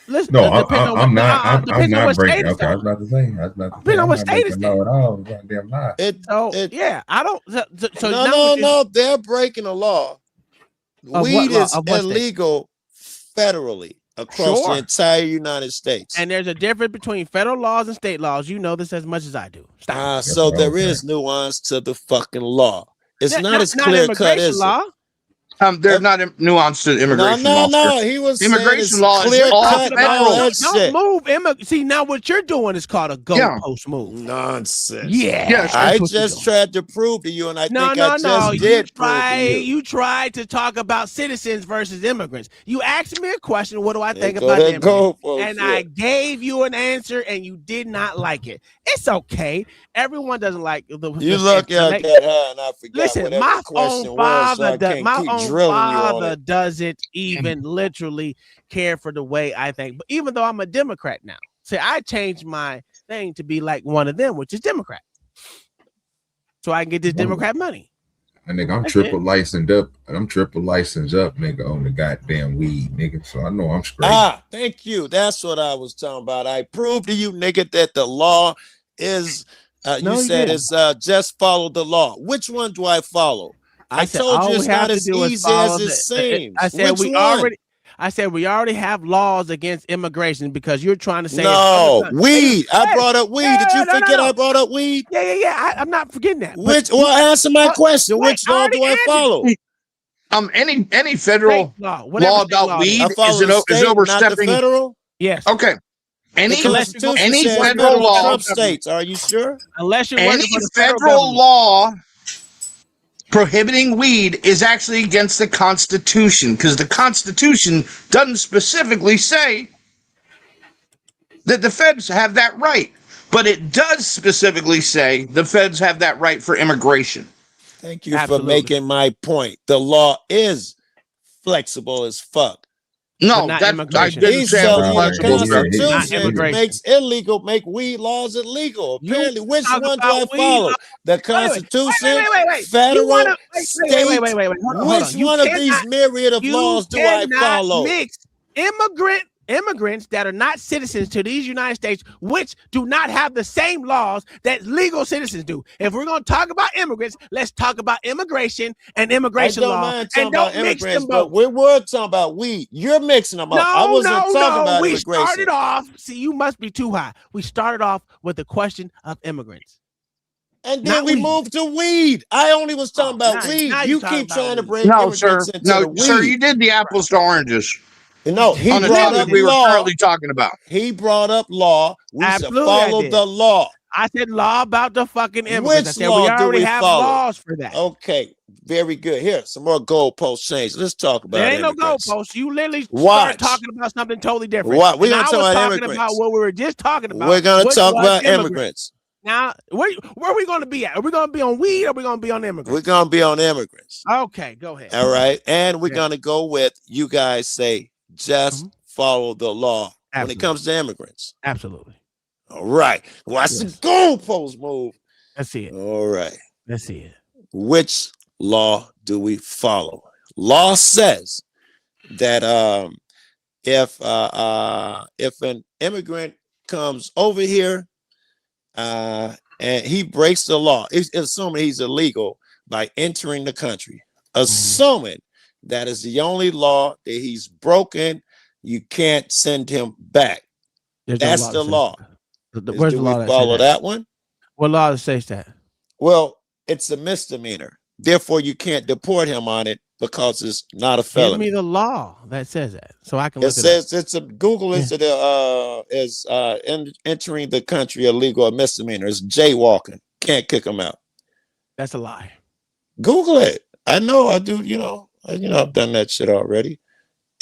Listen, No, depending on I'm what- not. I'm depending on not what breaking. state it's Okay, I was on. about to say. Depending on I'm what not state it's breaking law at all. Goddamn lie. Yeah, I don't. So now no, what you- they're breaking the law. Of Weed what law? is Of what state? illegal federally across Sure. the entire United States. And there's a difference between federal laws and state laws. You know this as much as I do. Stop. So there is nuance to the fucking law. It's Not- not, not- as not clear cut, immigration is law. it? There's not nuance to immigration law. No. sir. He was saying immigration it's law is clear all cut and all federal. that shit. Don't move. See, now what you're doing is called a goalpost move. Nonsense. Yeah. Yes, I that's what you're just doing. tried to prove to you, and I No. think I just You did prove tried. to you. You tried to talk about citizens versus immigrants. You asked me a question. What do I think go about that immigrants? goalpost, And yeah. I gave you an answer, and you did not like it. It's okay. Everyone doesn't like the. You the lucky I answer. got high and I forgot Listen, whatever my the question own was, so I father, can't my keep own drilling you on father it. doesn't even literally care for the way I think. But even though I'm a Democrat now, see, I changed my thing to be like one of them, which is Democrat, so I can get this Democrat money. And nigga, I'm That's triple licensed up. I'm triple licensed up, nigga, on the goddamn weed, nigga. So I know I'm straight. Thank you. That's what I was talking about. I proved to you, nigga, that the law is. No, you you said didn't. it's just follow the law. Which one do I follow? I said told all you we it's have not to as do is easy follow as it the- seems. I said Which we one? already have laws against immigration because you're trying to say No, other- weed. I Hey, brought up weed. yeah, Did you no, forget no. I brought up weed? Yeah. I'm not forgetting that. But Which? Well, answer my question. wait, Which law do I already follow? Any federal State law, whatever law state about law it weed I follow is the state, not the overstepping. federal. Yes. Okay. Any The Constitution any says federal law, Trump states. Are you sure? Unless you're any working for the federal federal government. law prohibiting weed is actually against the Constitution because the Constitution doesn't specifically say that the feds have that right, but it does specifically say the feds have that right for immigration. Thank you Absolutely. for making my point. The law is flexible as fuck. No, not that I immigration. didn't He's say it was telling you the flexible, sir. Not Constitution immigration. makes illegal, make weed laws illegal. You Apparently, which talk one do about I weed follow? law. The Wait. Constitution, You federal, want to state? wait. Hold Which on. You one of these cannot. myriad of You laws do I cannot follow? mix immigrants that are not citizens to these United States, which do not have the same laws that legal citizens do. If we're going to talk about immigrants, let's talk about immigration and immigration I don't law, mind talking and don't about mix them immigrants, both. but we were talking about weed. You're mixing them up. I wasn't talking about We immigration. started off. See, you must be too high. We started off with the question of immigrants. And then we moved to weed. I only was talking about weed. now You you're talking keep about trying to weed. bring No, immigrants sir. into No, the weed. sir. You did the apples to oranges. No, he On the brought topic up we were law. currently talking about. He brought up law. We should Absolutely, I follow did. the law. I said law about the fucking immigrants. I Which said law we do already we have follow? laws for that. Okay, very good. Here, some more goalpost change. Let's talk about There ain't no immigrants. goalposts. You literally Watch. start talking about something totally different. What? We're And gonna I talk was about talking immigrants. about what we were just talking about. We're gonna which talk was about immigrants. Now, where are we going to be at? Are we going to be on weed or are we going to be on immigrants? We're gonna be on immigrants. Okay, go ahead. All right, and we're gonna go with you guys say just follow the law when it comes to immigrants. Absolutely. All right. Watch the goalpost move. Let's see it. All right. Let's see it. Which law do we follow? Law says that if an immigrant comes over here and he breaks the law, assuming he's illegal by entering the country, assuming that is the only law that he's broken, you can't send him back. That's the law. Where's the law that follow says that one? What law that says that? Well, it's a misdemeanor. Therefore, you can't deport him on it because it's not a felony. Give me the law that says that so I can It look says it's a Google is entering the country illegal, a misdemeanor. It's jaywalking. Can't kick him out. That's a lie. Google it. I know I do. I've done that shit already.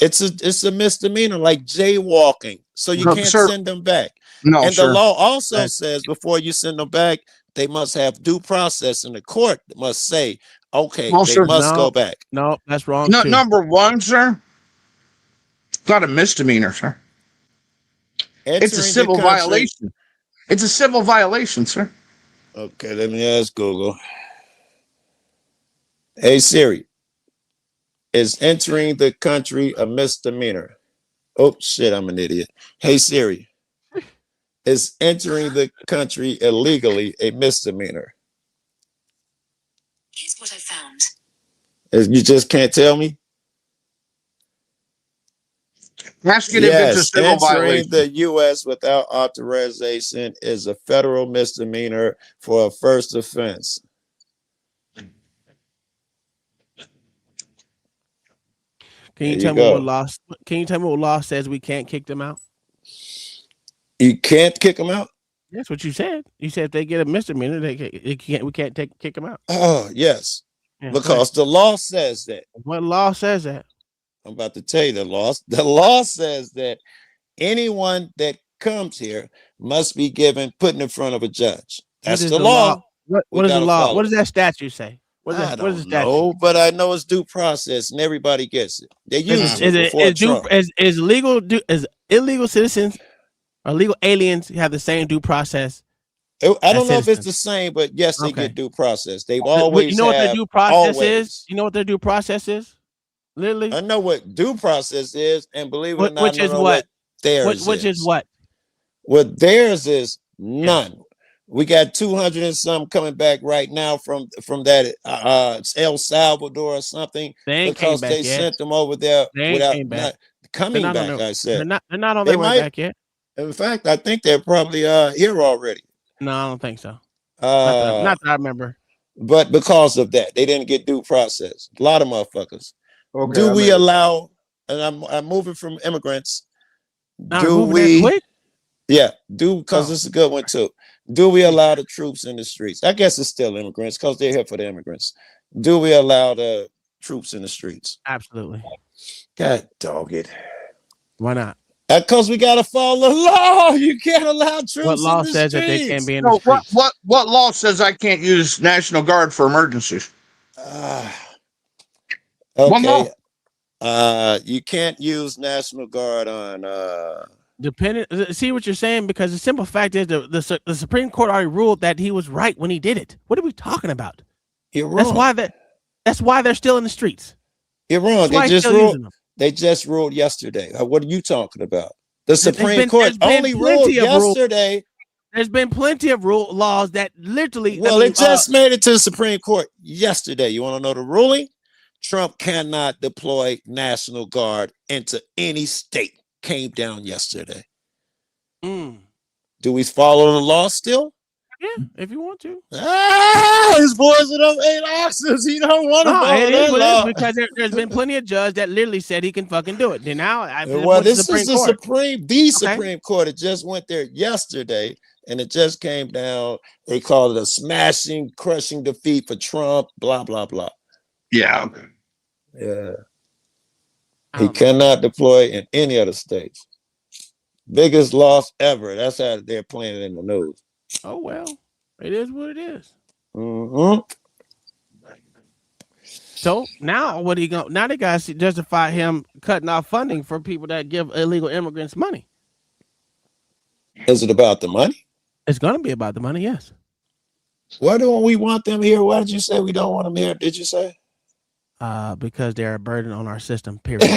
It's a misdemeanor, like jaywalking. So you can't send them back. No, and sir. the law also says before you send them back, they must have due process, and the court must say, okay, they must go back. No, that's wrong. No, too. number one, sir. It's not a misdemeanor, sir. It's a civil violation. It's a civil violation, sir. Okay, let me ask Google. Hey Siri, is entering the country a misdemeanor? Oh shit, I'm an idiot. Hey Siri, is entering the country illegally a misdemeanor? Here's what I found. You just can't tell me? Ask it if it's a civil entering violation. the U.S. without authorization is a federal misdemeanor for a first offense. Can you tell me what law? Can you tell me what law says we can't kick them out? You can't kick them out? That's what you said. You said if they get a misdemeanor, they can't. We can't kick them out. Oh yes, Yeah, because the law says that. What law says that? I'm about to tell you the law. The law says that anyone that comes here must be put in front of a judge. That's the law. What is the law? What does that statute say? What is the statute? No, but I know it's due process, and everybody gets it. They use it before Trump. Is illegal citizens or legal aliens have the same due process? I don't know if it's the same, but yes, they get due process. They've always. You know what their due process is? You know what their due process is? Literally, I know what due process is, and believe it or not, which is what theirs which is what? What theirs is none. We got 200 and some coming back right now from that El Salvador or something because they sent them over there without coming back. I said they're not on their way back yet. In fact, I think they're probably here already. No, I don't think so. Not that I remember. But because of that, they didn't get due process. A lot of motherfuckers. Okay, Do we allow? And I'm moving from immigrants. Do we? Yeah, because this is a good one too. Do we allow the troops in the streets? I guess it's still immigrants because they're here for the immigrants. Do we allow the troops in the streets? Absolutely. God dog it. Why not? Because we gotta follow the law. You can't allow troops. What law in the says streets? that they can't be in the streets? What law says I can't use National Guard for emergencies? Okay. What law? You can't use National Guard on See what you're saying, because the simple fact is the Supreme Court already ruled that he was right when he did it. What are we talking about? You're wrong. That's why they're still in the streets. You're wrong. They just ruled yesterday. What are you talking about? The Supreme Court only ruled yesterday. There's been plenty of laws that literally. Well, it just made it to the Supreme Court yesterday. You want to know the ruling? Trump cannot deploy National Guard into any state. Came down yesterday. Do we follow the law still? Yeah, if you want to. His boys are them 8 oxes. He don't want to follow that law. Because there's been plenty of judges that literally said he can fucking do it. Then now, this is the Supreme Court. It just went there yesterday, and it just came down. They called it a smashing, crushing defeat for Trump. Blah blah blah. Yeah. Yeah. He cannot deploy in any other states. Biggest loss ever. That's how they're playing it in the news. Oh well, it is what it is. So now what he going? Now they got to justify him cutting off funding for people that give illegal immigrants money. Is it about the money? It's going to be about the money. Yes. Why don't we want them here? Why did you say we don't want them here? Did you say? Because they're a burden on our system. Period.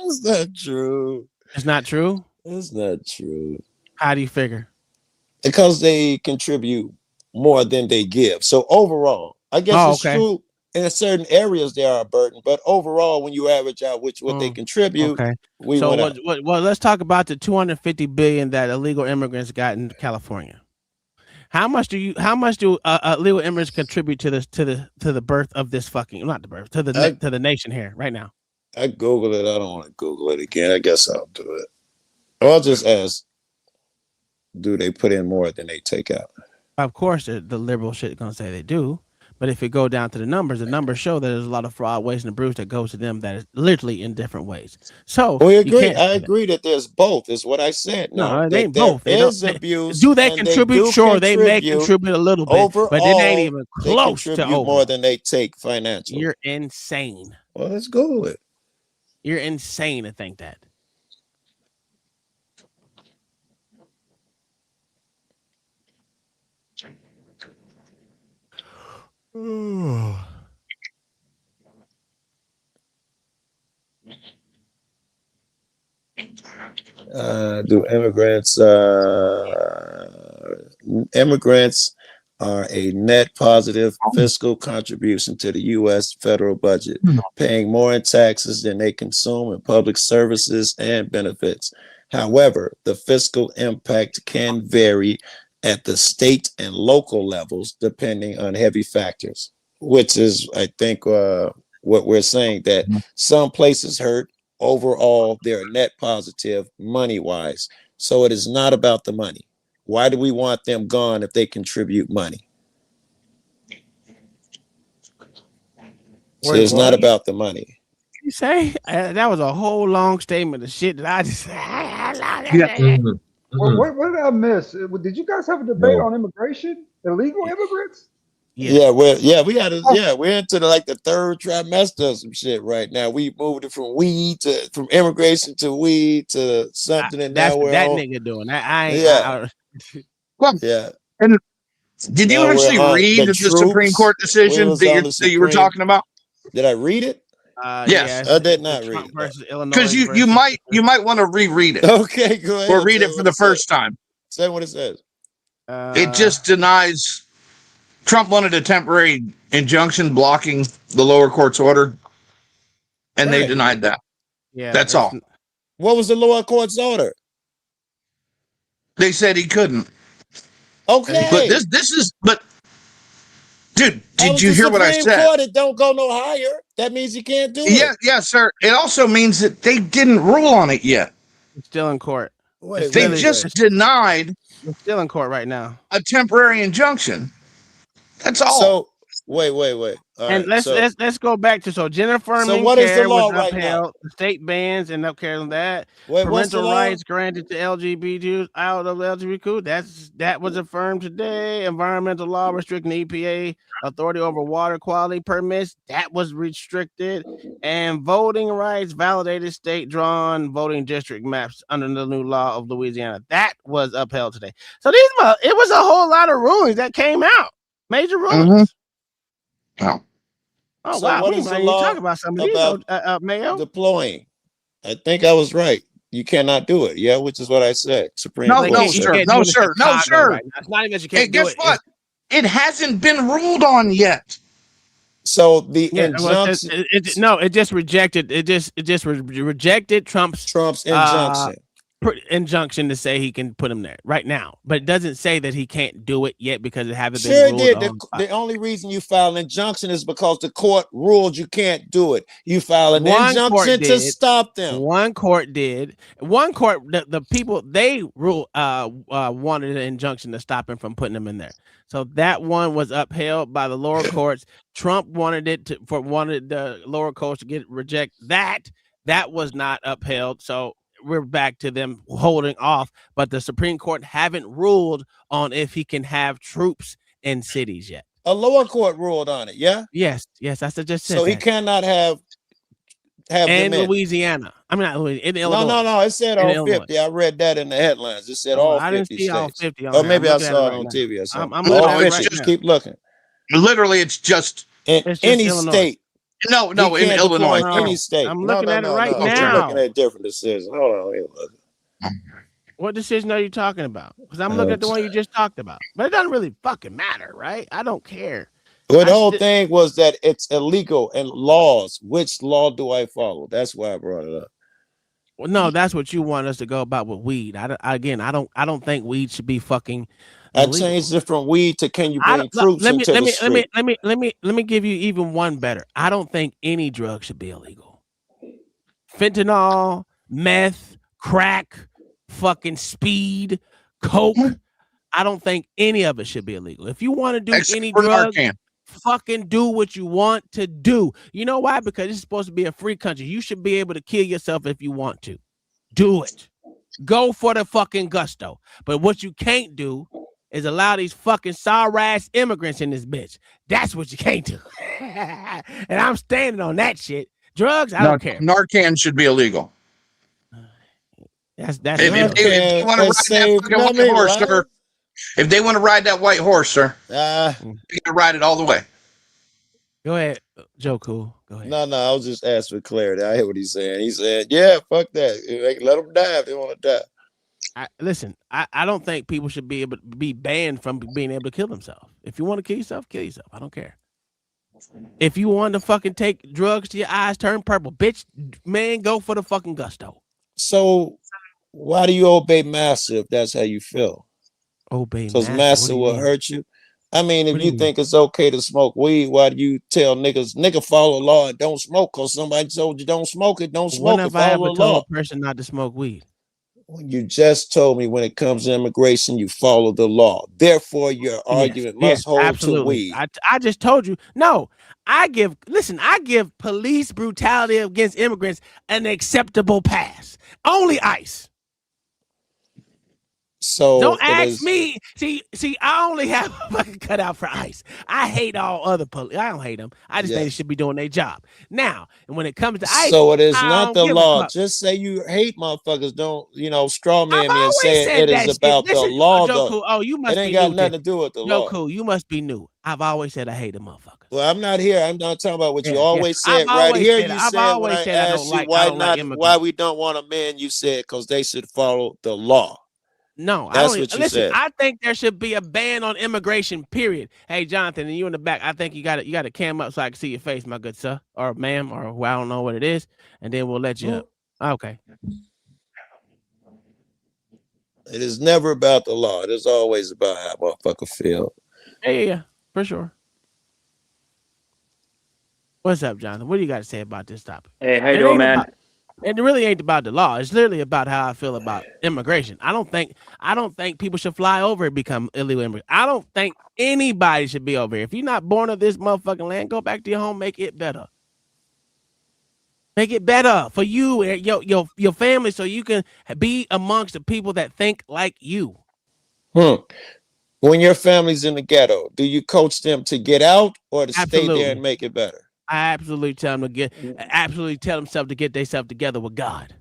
It's not true. It's not true. It's not true. How do you figure? Because they contribute more than they give. So overall, I guess it's true in certain areas they are a burden, but overall, when you average out what they contribute, well, let's talk about the $250 billion that illegal immigrants got in California. How much do illegal immigrants contribute to the birth of this to the nation here right now? I Googled it. I don't want to Google it again. I guess I'll do it. I'll just ask, do they put in more than they take out? Of course, the liberal shit is going to say they do. But if you go down to the numbers show that there's a lot of fraud, waste, and abuse that goes to them that is literally in different ways. So we agree. I agree that there's both, is what I said. No, it ain't both. There's abuse. Do they contribute? Sure, they may contribute a little bit, overall, but it ain't even close they to contribute more than they take financially. You're insane. Well, let's go with it. You're insane to think that. Do immigrants are a net positive fiscal contribution to the U.S. federal budget, paying more in taxes than they consume in public services and benefits. However, the fiscal impact can vary at the state and local levels, depending on heavy factors, which is, I think, what we're saying, that some places hurt. Overall, they're net positive money-wise. So it is not about the money. Why do we want them gone if they contribute money? So it's not about the money. You say that was a whole long statement of shit that I just. What did I miss? Did you guys have a debate on immigration? Illegal immigrants? We're into the third trimester of some shit right now. We moved it from immigration to weed to something, and that's now what that nigga doing. And did you actually read the Supreme Court decision that you were talking about? Did I read it? Yes, I did not read it. Because you might want to reread it. Okay, go ahead. Or read it for the first time. Say what it says. It just denies. Trump wanted a temporary injunction blocking the lower court's order, and they denied that. Yeah, that's all. What was the lower court's order? They said he couldn't. Okay, but dude, did you hear what I said? Court, it don't go no higher. That means you can't do it. Yeah, sir. It also means that they didn't rule on it yet. It's still in court. They just denied. It's still in court right now. A temporary injunction. That's all. So wait. And let's go back to Jennifer. So what is the law right now? upheld. The state bans and upheld on that. Wait, what's the Parental law? rights granted to LGBTQs out of LGBTQ. That was affirmed today. Environmental law restricting EPA authority over water quality permits. That was restricted. And voting rights validated state drawn voting district maps under the new law of Louisiana. That was upheld today. So it was a whole lot of rulings that came out. Major rulings. Oh. Oh, So wow. what We is the might need to law talk about some of these, Mayo. deploying? I think I was right. You cannot do it. Yeah, which is what I said. Supreme No, Court no, said. sir. No, sir. No, sir. Right now. It's not even that you Hey, can't do guess it. what? It hasn't been ruled on yet. So the Yeah, injunction. it just rejected. It just rejected Trump's injunction. Injunction to say he can put him there right now, but it doesn't say that he can't do it yet because it haven't been Sure ruled did. on. The only reason you file an injunction is because the court ruled you can't do it. You file an injunction to stop them. One court did. One court, the people they rule wanted an injunction to stop him from putting him in there. So that one was upheld by the lower courts. Trump wanted the lower courts to reject that. That was not upheld. So we're back to them holding off, but the Supreme Court haven't ruled on if he can have troops in cities yet. A lower court ruled on it, yeah? Yes, I just said so that. He cannot have in them in Louisiana. I mean, not Louisiana, in Illinois. No. It said all 50. Illinois. I read that in the headlines. It said all 50 I didn't see states. all 50 on or there. maybe I I'm looking saw at it right on now. TV or something. I'm looking at it right just now. keep looking. Literally, it's just any Illinois. state. No, You in can't Illinois. deploy any state. I'm looking at it right You're now. looking at different decisions. Hold on. Let me look. What decision are you talking about? Because I'm looking at the one you just talked about. But it doesn't really fucking matter, right? I don't care. Well, the whole thing was that it's illegal and laws. Which law do I follow? That's why I brought it up. Well, no, that's what you want us to go about with weed. I don't think weed should be fucking illegal. I changed it from weed to can you bring troops into the street? Let me give you even one better. I don't think any drug should be illegal. Fentanyl, meth, crack, fucking speed, coke. I don't think any of it should be illegal. If you want to do any drug, fucking do what you want to do. You know why? Because it's supposed to be a free country. You should be able to kill yourself if you want to. Do it. Go for the fucking gusto. But what you can't do is allow these fucking sour ass immigrants in this bitch. That's what you can't do. And I'm standing on that shit. Drugs, I don't care. Narcan should be illegal. That's if they want to ride that fucking white horse, sir. If they want to ride that white horse, sir, they can ride it all the way. Go ahead, Joe Cool. Go ahead. No, I was just asking for clarity. I hear what he's saying. He said, "Yeah, fuck that. Let them die if they want to die." Listen, I don't think people should be able to be banned from being able to kill themselves. If you want to kill yourself, kill yourself. I don't care. If you want to fucking take drugs to your eyes turn purple, bitch, man, go for the fucking gusto. So why do you obey Massa if that's how you feel? Obey because Massa will hurt you. I mean, if you think it's okay to smoke weed, why do you tell nigga follow the law and don't smoke? Because somebody told you don't smoke it, don't smoke it. When have I ever Follow the law. told a person not to smoke weed? When you just told me when it comes to immigration, you follow the law. Therefore, your argument must hold to weed. I just told you. No, I give police brutality against immigrants an acceptable pass. Only ICE. So don't ask me. See, I only have a fucking cutout for ICE. I hate all other police. I don't hate them. I just think they should be doing their job. Now, and when it comes to ICE, so it is I not don't the give a law. fuck. Just say you hate motherfuckers. Don't straw man me and said say it that is about shit. the Listen, law. Joe Though Cool, oh, you must it ain't be got new nothing then. to do with the Joe law. Cool, you must be new. I've always said I hate a motherfucker. Well, I'm not here. I'm not talking about what you Yeah, always yeah. said. I've Right always here, said- you I've said when always I said I asked don't you like- I why don't like not, immigrants. why we don't want a man, you said because they should follow the law. No, That's I don't. what you Listen, said. I think there should be a ban on immigration. Period. Hey, Jonathan, and you in the back. I think you got to cam up so I can see your face, my good sir, or ma'am, or I don't know what it is, and then we'll let you up. Okay. It is never about the law. It is always about how a motherfucker feel. Yeah, for sure. What's up, Jonathan? What do you got to say about this topic? Hey, how you It doing, ain't man? about- It really ain't about the law. It's literally about how I feel about immigration. I don't think people should fly over and become illegal immigrants. I don't think anybody should be over here. If you're not born of this motherfucking land, go back to your home, make it better. Make it better for you and your family, so you can be amongst the people that think like you. When your family's in the ghetto, do you coach them to get out or to stay there and make it better? I absolutely tell them to get themselves together with God.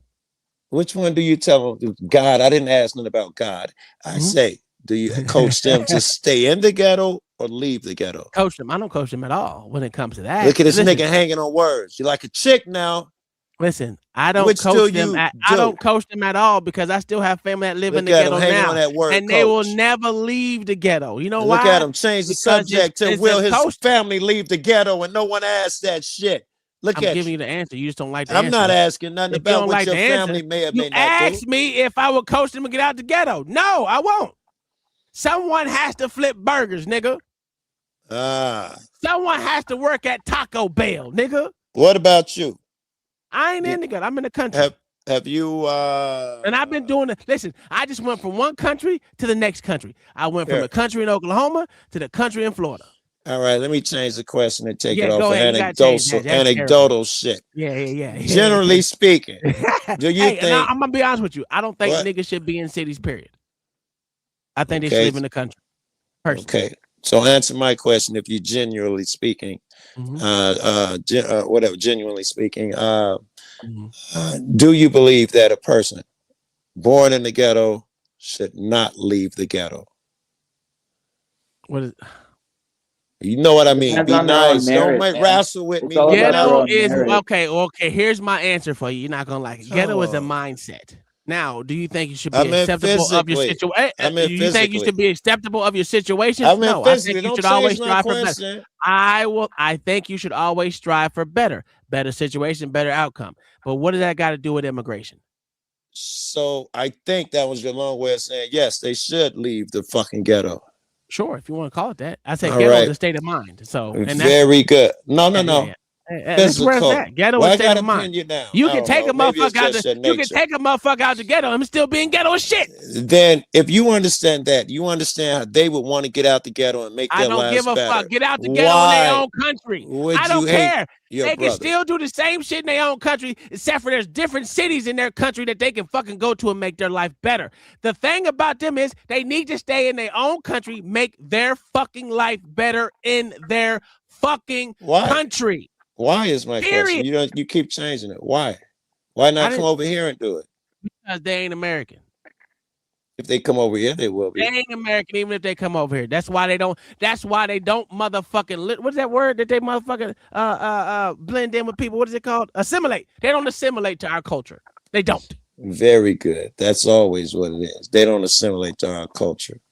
Which one do you tell them? God, I didn't ask nothing about God. I say, do you coach them to stay in the ghetto or leave the ghetto? Coach them. I don't coach them at all when it comes to that. Look at this nigga hanging on words. You're like a chick now. Listen, I don't coach them. I don't coach them at all because I still have family that live in the ghetto now, and they will never leave the ghetto. You know why? Look at him change the subject to will his family leave the ghetto, and no one asked that shit. Look at I'm giving you the answer. You just don't like the answer. answer. I'm not asking nothing about what your family may or may not do. You asked me if I would coach them to get out the ghetto. No, I won't. Someone has to flip burgers, nigga. Someone has to work at Taco Bell, nigga. What about you? I ain't in the ghetto. I'm in the country. Have you and I've been doing it. Listen, I just went from one country to the next country. I went from the country in Oklahoma to the country in Florida. All right, let me change the question and take it off for anecdotal shit. Yeah. Generally speaking, do you think? I'm gonna be honest with you. I don't think niggas should be in cities. Period. I think they should live in the country. Personally. Okay, so answer my question. If you genuinely speaking, genuinely speaking, do you believe that a person born in the ghetto should not leave the ghetto? What is? You know what I mean? Be nice. Don't wrestle with me. Ghetto is okay. Here's my answer for you. You're not gonna like it. Ghetto is a mindset. Now, do you think you should be acceptable of your situation? Do you think you should be acceptable of your situation? No, I think you should always strive for better. I think you should always strive for better situation, better outcome. But what does that got to do with immigration? So I think that was your long way of saying yes, they should leave the fucking ghetto. Sure, if you want to call it that. I say ghetto is a state of mind. So very good. No. That's where it's at. Ghetto is state of mind. You can take a motherfucker out the ghetto and still being ghetto as shit. Then if you understand that, you understand how they would want to get out the ghetto and make their lives better. I don't give a fuck. Get out the ghetto in their own country. I don't care. They can still do the same shit in their own country, except for there's different cities in their country that they can fucking go to and make their life better. The thing about them is they need to stay in their own country, make their fucking life better in their fucking country. Why is my question? You keep changing it. Why? Why not come over here and do it? Because they ain't American. If they come over here, they will be. They ain't American, even if they come over here. That's why they don't. That's why they don't motherfucking. What's that word that they motherfucking blend in with people? What is it called? Assimilate. They don't assimilate to our culture. They don't. Very good. That's always what it is. They don't assimilate to our culture.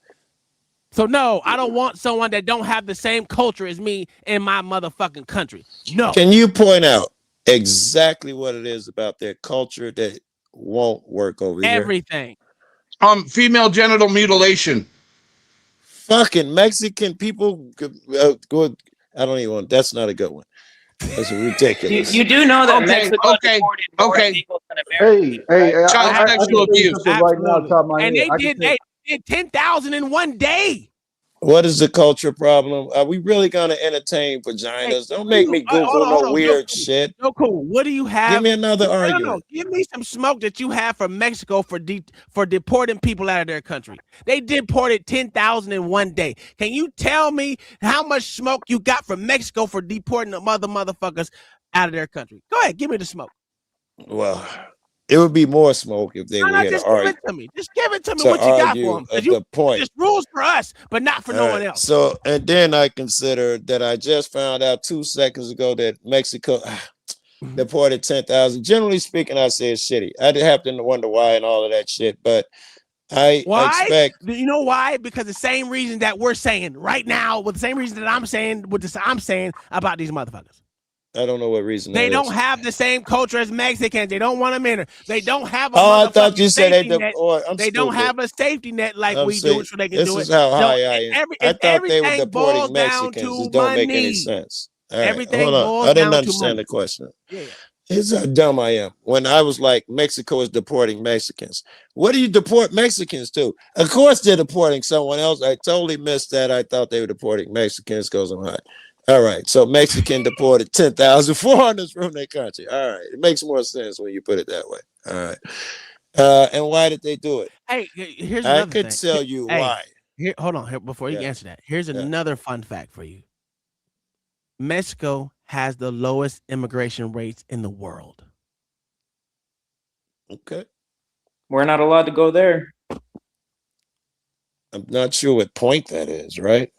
So no, I don't want someone that don't have the same culture as me in my motherfucking country. No. Can you point out exactly what it is about their culture that won't work over here? Everything. Female genital mutilation. Fucking Mexican people. Good. I don't even want. That's not a good one. That's ridiculous. You do know that Mexico deported more people than America. Child sexual abuse. Right now, and they did 10,000 in one day. What is the culture problem? Are we really gonna entertain vaginas? Don't make me Google no weird shit. No, cool. What do you have? Give me another argument. No. Give me some smoke that you have from Mexico for deporting people out of their country. They deported 10,000 in one day. Can you tell me how much smoke you got from Mexico for deporting the motherfuckers out of their country? Go ahead, give me the smoke. Well, it would be more smoke if they were here to argue. Just give it to me what you got for them. The point. Just rules for us, but not for no one else. So, and then I consider that I just found out 2 seconds ago that Mexico deported 10,000. Generally speaking, I say it's shitty. I have to wonder why and all of that shit, but I expect. You know why? Because the same reason that we're saying right now, with the same reason that I'm saying about these motherfuckers. I don't know what reason they don't have the same culture as Mexicans. They don't want them in. They don't have a I thought you said they don't have a safety net like we do, so they can do it. This is how high I am. I thought they were deporting Mexicans. It don't make any sense. Everything hold on. I didn't understand the question. Here's how dumb I am. When I was like, Mexico is deporting Mexicans. What do you deport Mexicans to? Of course they're deporting someone else. I totally missed that. I thought they were deporting Mexicans because I'm hot. All right. So Mexican deported 10,000 foreigners from their country. All right. It makes more sense when you put it that way. All right. And why did they do it? Hey, here's I another could thing. tell you Hey, why. Here, hold on. Here, before you answer that, here's another fun fact for you. Mexico has the lowest immigration rates in the world. Okay. We're not allowed to go there. I'm not sure what point that is, right?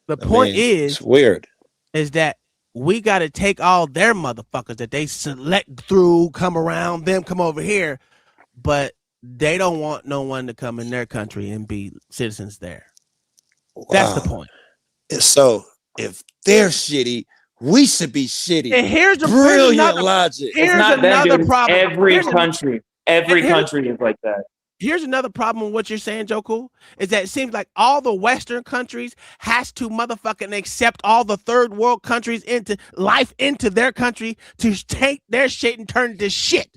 The point it's weird. Is that we got to take all their motherfuckers that they select through, come around, them come over here, but they don't want no one to come in their country and be citizens there. Wow. That's the point. So if they're shitty, we should be shitty. And here's brilliant logic. Here's another problem. Every country is like that. Here's another problem with what you're saying, Joku, is that it seems like all the Western countries has to motherfucking accept all the third world countries into life into their country to take their shit and turn it to shit.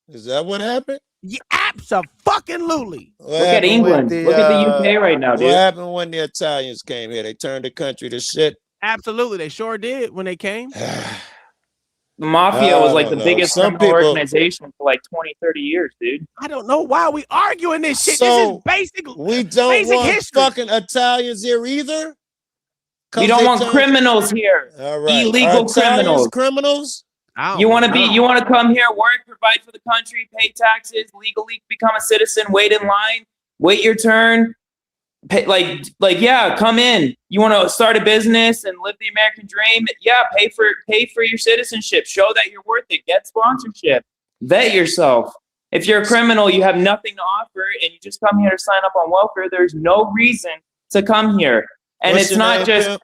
Is that what happened? Yeah, absolutely. Look at England. Look at the UK right now, dude. What happened when the Italians came here? They turned the country to shit. Absolutely, they sure did when they came. The mafia was like the biggest criminal organization for like 20, 30 years, dude. I don't know why we arguing this shit. So this is basic. We don't basic want history. fucking Italians here either. We don't want criminals here. All right. Illegal criminals. Criminals. You want to come here, work, provide for the country, pay taxes, legally become a citizen, wait in line, wait your turn. Pay, yeah, come in. You want to start a business and live the American dream? Yeah, pay for your citizenship. Show that you're worth it. Get sponsorship. Vet yourself. If you're a criminal, you have nothing to offer, and you just come here to sign up on welfare. There's no reason to come here. And What's it's not just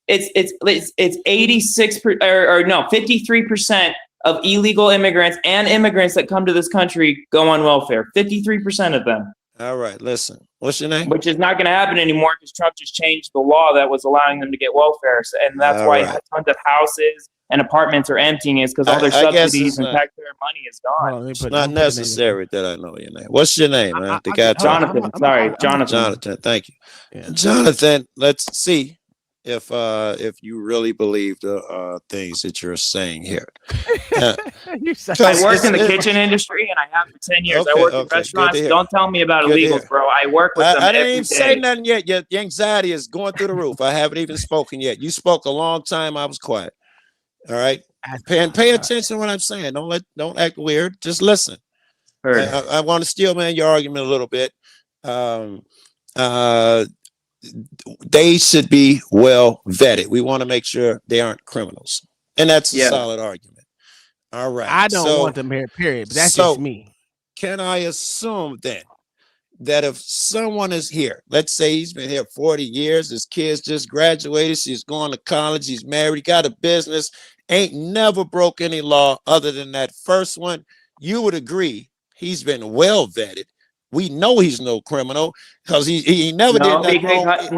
it's 53% of illegal immigrants and immigrants that come to this country go on welfare. 53% of them. All right, listen. What's your name? Which is not going to happen anymore because Trump just changed the law that was allowing them to get welfare, and that's why tons of houses and apartments are emptying. Is because all their subsidies and taxpayer money is gone. It's not necessary that I know your name. What's your name, man? The guy Jonathan. Sorry, Jonathan. Jonathan, thank you. Yeah. Jonathan, let's see if you really believe the things that you're saying here. I work in the kitchen industry, and I have for 10 years. I work in restaurants. Don't tell me about illegals, bro. I work with them I didn't every even day. say nothing yet. Your anxiety is going through the roof. I haven't even spoken yet. You spoke a long time. I was quiet. All right. Pay attention to what I'm saying. Don't act weird. Just listen. I want to steel man your argument a little bit. They should be well vetted. We want to make sure they aren't criminals. And that's a solid argument. All right. I don't want them here, period. But that's just me. Can I assume then that if someone is here, let's say he's been here 40 years, his kids just graduated, she's going to college, he's married, he got a business, ain't never broke any law other than that first one, you would agree he's been well vetted. We know he's no criminal because he never did nothing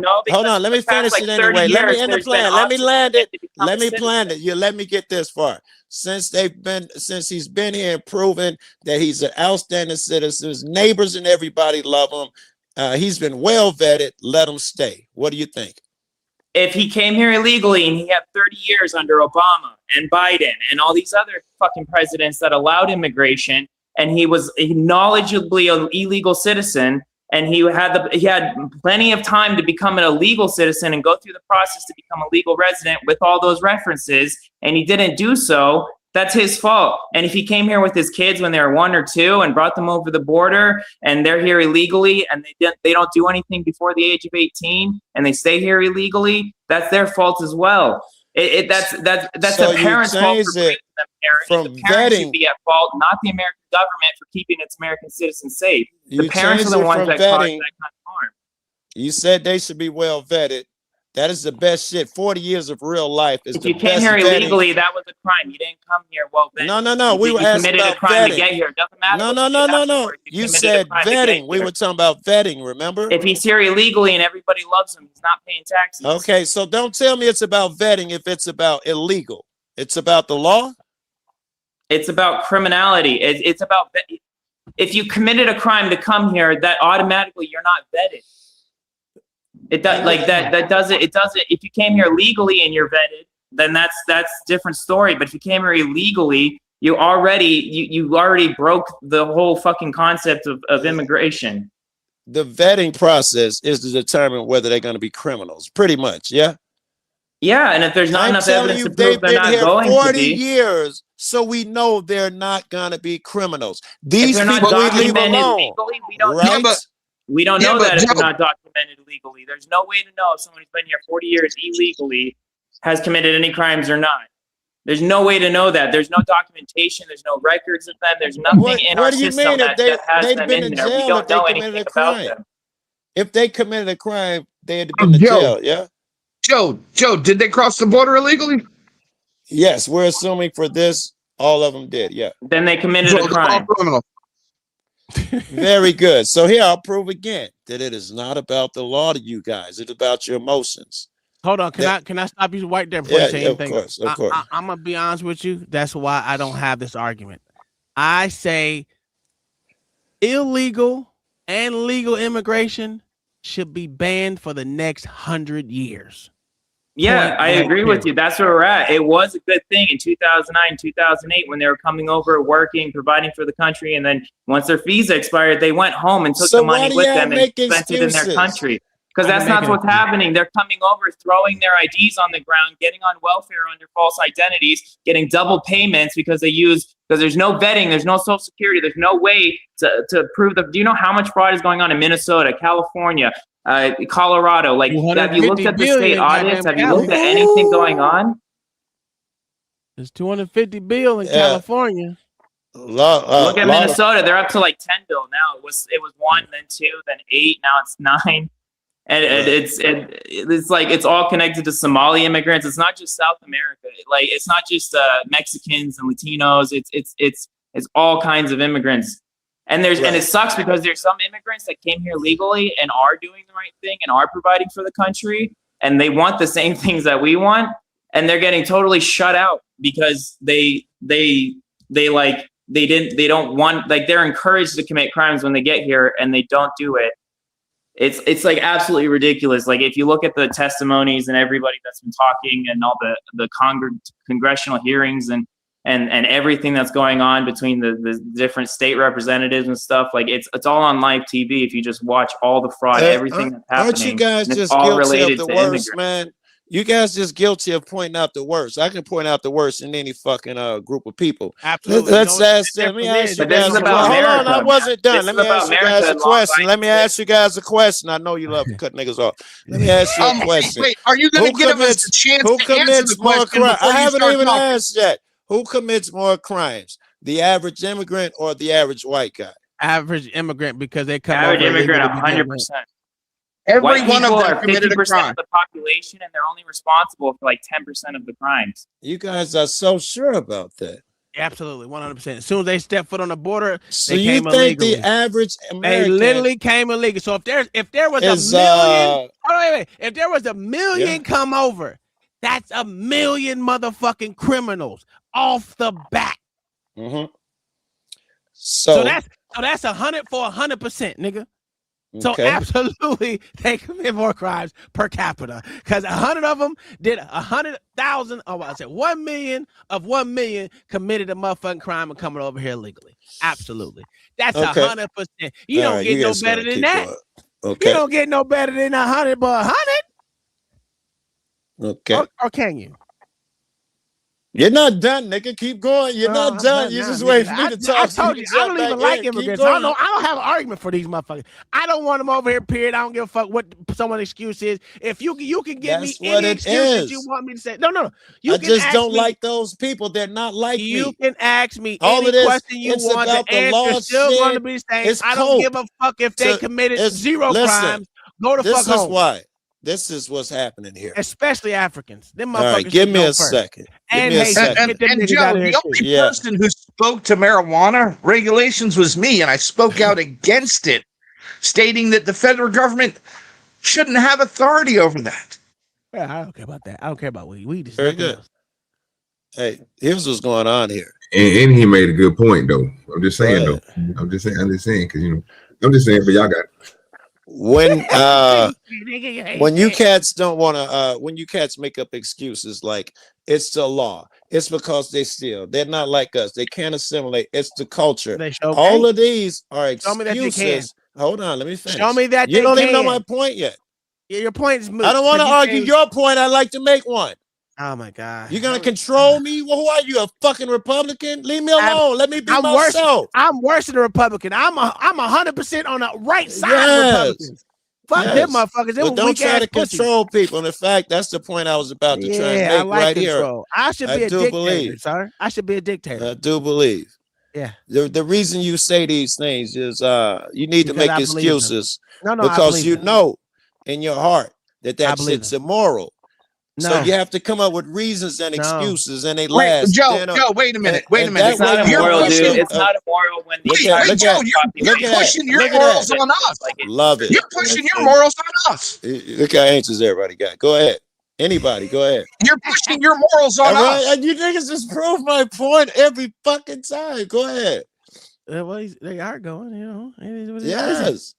wrong. Hold on, let me finish it anyway. Let me end the plan. Let me land it. Let me plan it. You let me get this far. Since he's been here and proven that he's an outstanding citizen, his neighbors and everybody love him. He's been well vetted. Let him stay. What do you think? If he came here illegally and he had 30 years under Obama and Biden and all these other fucking presidents that allowed immigration, and he was knowledgeably an illegal citizen, and he had plenty of time to become an illegal citizen and go through the process to become a legal resident with all those references, and he didn't do so, that's his fault. And if he came here with his kids when they were 1 or 2 and brought them over the border and they're here illegally and they don't do anything before the age of 18 and they stay here illegally, that's their fault as well. That's So the parents' fault for bringing them here. From The parents vetting- should be at fault, not the American government for keeping its American citizens safe. The You parents are changed the it ones from that cause that vetting. kind of harm. You said they should be well vetted. That is the best shit. 40 years of real life is If the you came best here vetting. illegally, that was a crime. You didn't come here well vetted. No. We were You asking committed about a crime vetting. to get here. It doesn't matter. No. what you did afterwards. You committed a said crime to get vetting. We here. were talking about vetting, remember? If he's here illegally and everybody loves him, he's not paying taxes. Okay, so don't tell me it's about vetting if it's about illegal. It's about the law? It's about criminality. It's about if you committed a crime to come here, that automatically you're not vetted. It does like that. That doesn't. It doesn't. If you came here legally and you're vetted, then that's different story. But if you came here illegally, you already broke the whole fucking concept of immigration. The vetting process is to determine whether they're going to be criminals. Pretty much, yeah. Yeah, and if there's not enough evidence to prove they're not going to be, 40 years, so we know they're not going to be criminals. These people we leave alone, legally, we don't right? know. We don't know that if they're not documented legally. There's no way to know if someone who's been here 40 years illegally has committed any crimes or not. There's no way to know that. There's no documentation. There's no records of them. There's nothing in our system that has them in there. We don't know anything about them. If they committed a crime, they had to be in the jail, yeah? Joe, did they cross the border illegally? Yes, we're assuming for this, all of them did, yeah. Then they committed a crime. Very good. So here, I'll prove again that it is not about the law to you guys. It's about your emotions. Hold on, can I stop you right there before you say anything? Of course. I'm gonna be honest with you. That's why I don't have this argument. I say illegal and legal immigration should be banned for the next 100 years. Yeah, I agree with you. That's where we're at. It was a good thing in 2009, 2008 when they were coming over, working, providing for the country, and then once their visa expired, they went home and took the money with them and spent it in their country. Because that's not what's happening. They're coming over, throwing their IDs on the ground, getting on welfare under false identities, getting double payments because there's no vetting, there's no social security, there's no way to prove that. Do you know how much fraud is going on in Minnesota, California, Colorado? Like, have you looked at the state audits? Have you looked at anything going on? There's 250 billion in California. Look at Minnesota. They're up to like 10 bill now. It was 1, then 2, then 8. Now it's 9. And it's like it's all connected to Somali immigrants. It's not just South America. Like it's not just Mexicans and Latinos. It's all kinds of immigrants. And and it sucks because there's some immigrants that came here legally and are doing the right thing and are providing for the country, and they want the same things that we want, and they're getting totally shut out because they're encouraged to commit crimes when they get here and they don't do it. It's like absolutely ridiculous. Like if you look at the testimonies and everybody that's been talking and all the congressional hearings and everything that's going on between the different state representatives and stuff, like it's all on live TV. If you just watch all the fraud, everything that's happening, aren't you guys just guilty of the worst, man? You guys just guilty of pointing out the worst. I can point out the worst in any fucking group of people. Absolutely. Let me ask you guys. Hold on, I wasn't done. Let me ask you guys a question. Let me ask you guys a question. I know you love to cut niggas off. Let me ask you a question. Wait, are you going to give us a chance to answer the question? I haven't even asked yet. Who commits more crimes, the average immigrant or the average white guy? Average immigrant, because they come average immigrant 100%. Every one of them committed a 50% of the population, and they're only responsible for like 10% of the crimes. You guys are so sure about that. Absolutely, 100%. As soon as they step foot on the border, so they came you think illegally. The average American, they literally came illegal. So if there was a million, if there was a million come over, that's a million motherfucking criminals off the bat. Mm-hmm. So that's 100 for 100%, nigga. So absolutely, they commit more crimes per capita because 100 of them did 100,000. Oh, I said 1 million of 1 million committed a motherfucking crime and coming over here illegally. Absolutely, that's 100%. You don't get no better than that. Okay, you don't get no better than 100, but 100. Okay, or can you? You're not done, nigga. Keep going. You're not done. You just wait for me to talk. I told you, I don't even like immigrants. I don't have an argument for these motherfuckers. I don't want them over here, period. I don't give a fuck what someone's excuse is. If you can give me any excuse that you want me to say. No. I just don't like those people. They're not like me. You can ask me any question you want. The answer's still going to be the same. I don't give a fuck if they committed zero crimes. Go to fuck home. This is why. This is what's happening here. Especially Africans. Them motherfuckers. All right, give me a second. And Joe, the only person who spoke to marijuana regulations was me, and I spoke out against it, stating that the federal government shouldn't have authority over that. Yeah, I don't care about that. I don't care about weed. Weed is very good. Hey, here's what's going on here. And he made a good point though. I'm just saying though. I'm just saying because I'm just saying, but y'all got when you cats don't want to when you cats make up excuses like it's the law, it's because they steal, they're not like us, they can't assimilate, it's the culture. All of these are excuses. Hold on, let me finish. Show me that you don't even know my point yet. Yeah, your point is moot. I don't want to argue your point. I'd like to make one. Oh my God. You're gonna control me? Well, who are you? A fucking Republican? Leave me alone. Let me be myself. I'm worse than a Republican. I'm 100% on the right side of Republicans. Fuck them motherfuckers. Well, don't try to control people. And in fact, that's the point I was about to try and make I like right control. here. I should be a dictator, sir. I should be a dictator. I do believe. Yeah. The reason you say these things is you need to make excuses because you know in your heart that shit's immoral. No. So you have to come up with reasons and excuses, and they last. Joe, wait a minute. Wait a minute. It's not immoral, dude. It's not immoral when these Joe, you're pushing your morals on us. Love it. You're pushing your morals on us. Look how anxious everybody got. Go ahead. Anybody, go ahead. You're pushing your morals on us. And you niggas just prove my point every fucking time. Go ahead. Well, they are going, you know. Yes.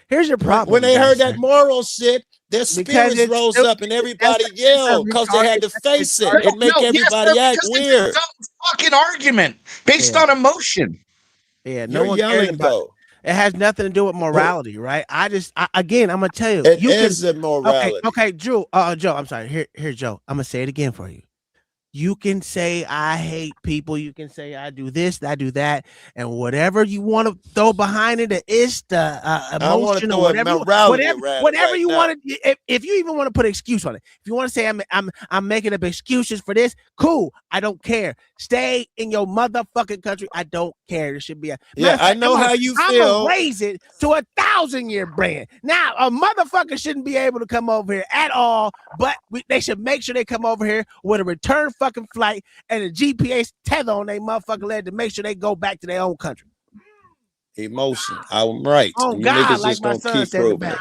Here's your problem. When they heard that moral shit, their spirits rose up and everybody yelled because they had to face it. It make everybody act weird. It's a dumb fucking argument based on emotion. Yeah, no one yelling cares about though. It has nothing to do with morality, right? Again, I'm gonna tell you. It is immorality. Okay, Drew. Joe, I'm sorry. Here, Joe. I'm gonna say it again for you. You can say I hate people. You can say I do this, I do that, and whatever you want to throw behind it is the emotion or whatever you want to. If you even want to put an excuse on it, if you want to say I'm making up excuses for this, cool. I don't care. Stay in your motherfucking country. I don't care. There should be I know how you feel. I'm gonna raise it to 1,000-year brand. Now a motherfucker shouldn't be able to come over here at all, but they should make sure they come over here with a return fucking flight and a GPS tether on their motherfucking leg to make sure they go back to their own country. Emotion. I'm right. Oh you God, niggas like just my gonna son keep said proving it.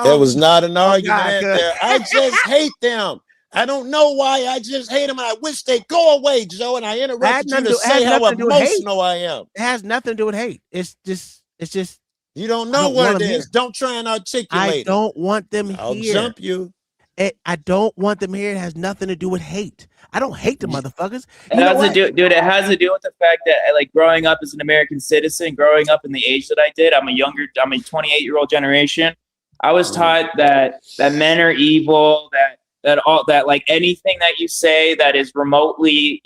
There was not an argument there. I just hate them. I don't know why. I just hate them. And I wish they'd go away, Joe. And I interrupted you to say how emotional I am. It has nothing to do with hate. It's just. You don't know what it is. Here. Don't try and articulate I don't want them I'll here. Jump you. I don't want them here. It has nothing to do with hate. I don't hate the motherfuckers. It has to do, dude. It has to do with the fact that, like, growing up as an American citizen, growing up in the age that I did, I'm a 28-year-old generation. I was taught that men are evil. That like anything that you say that is remotely,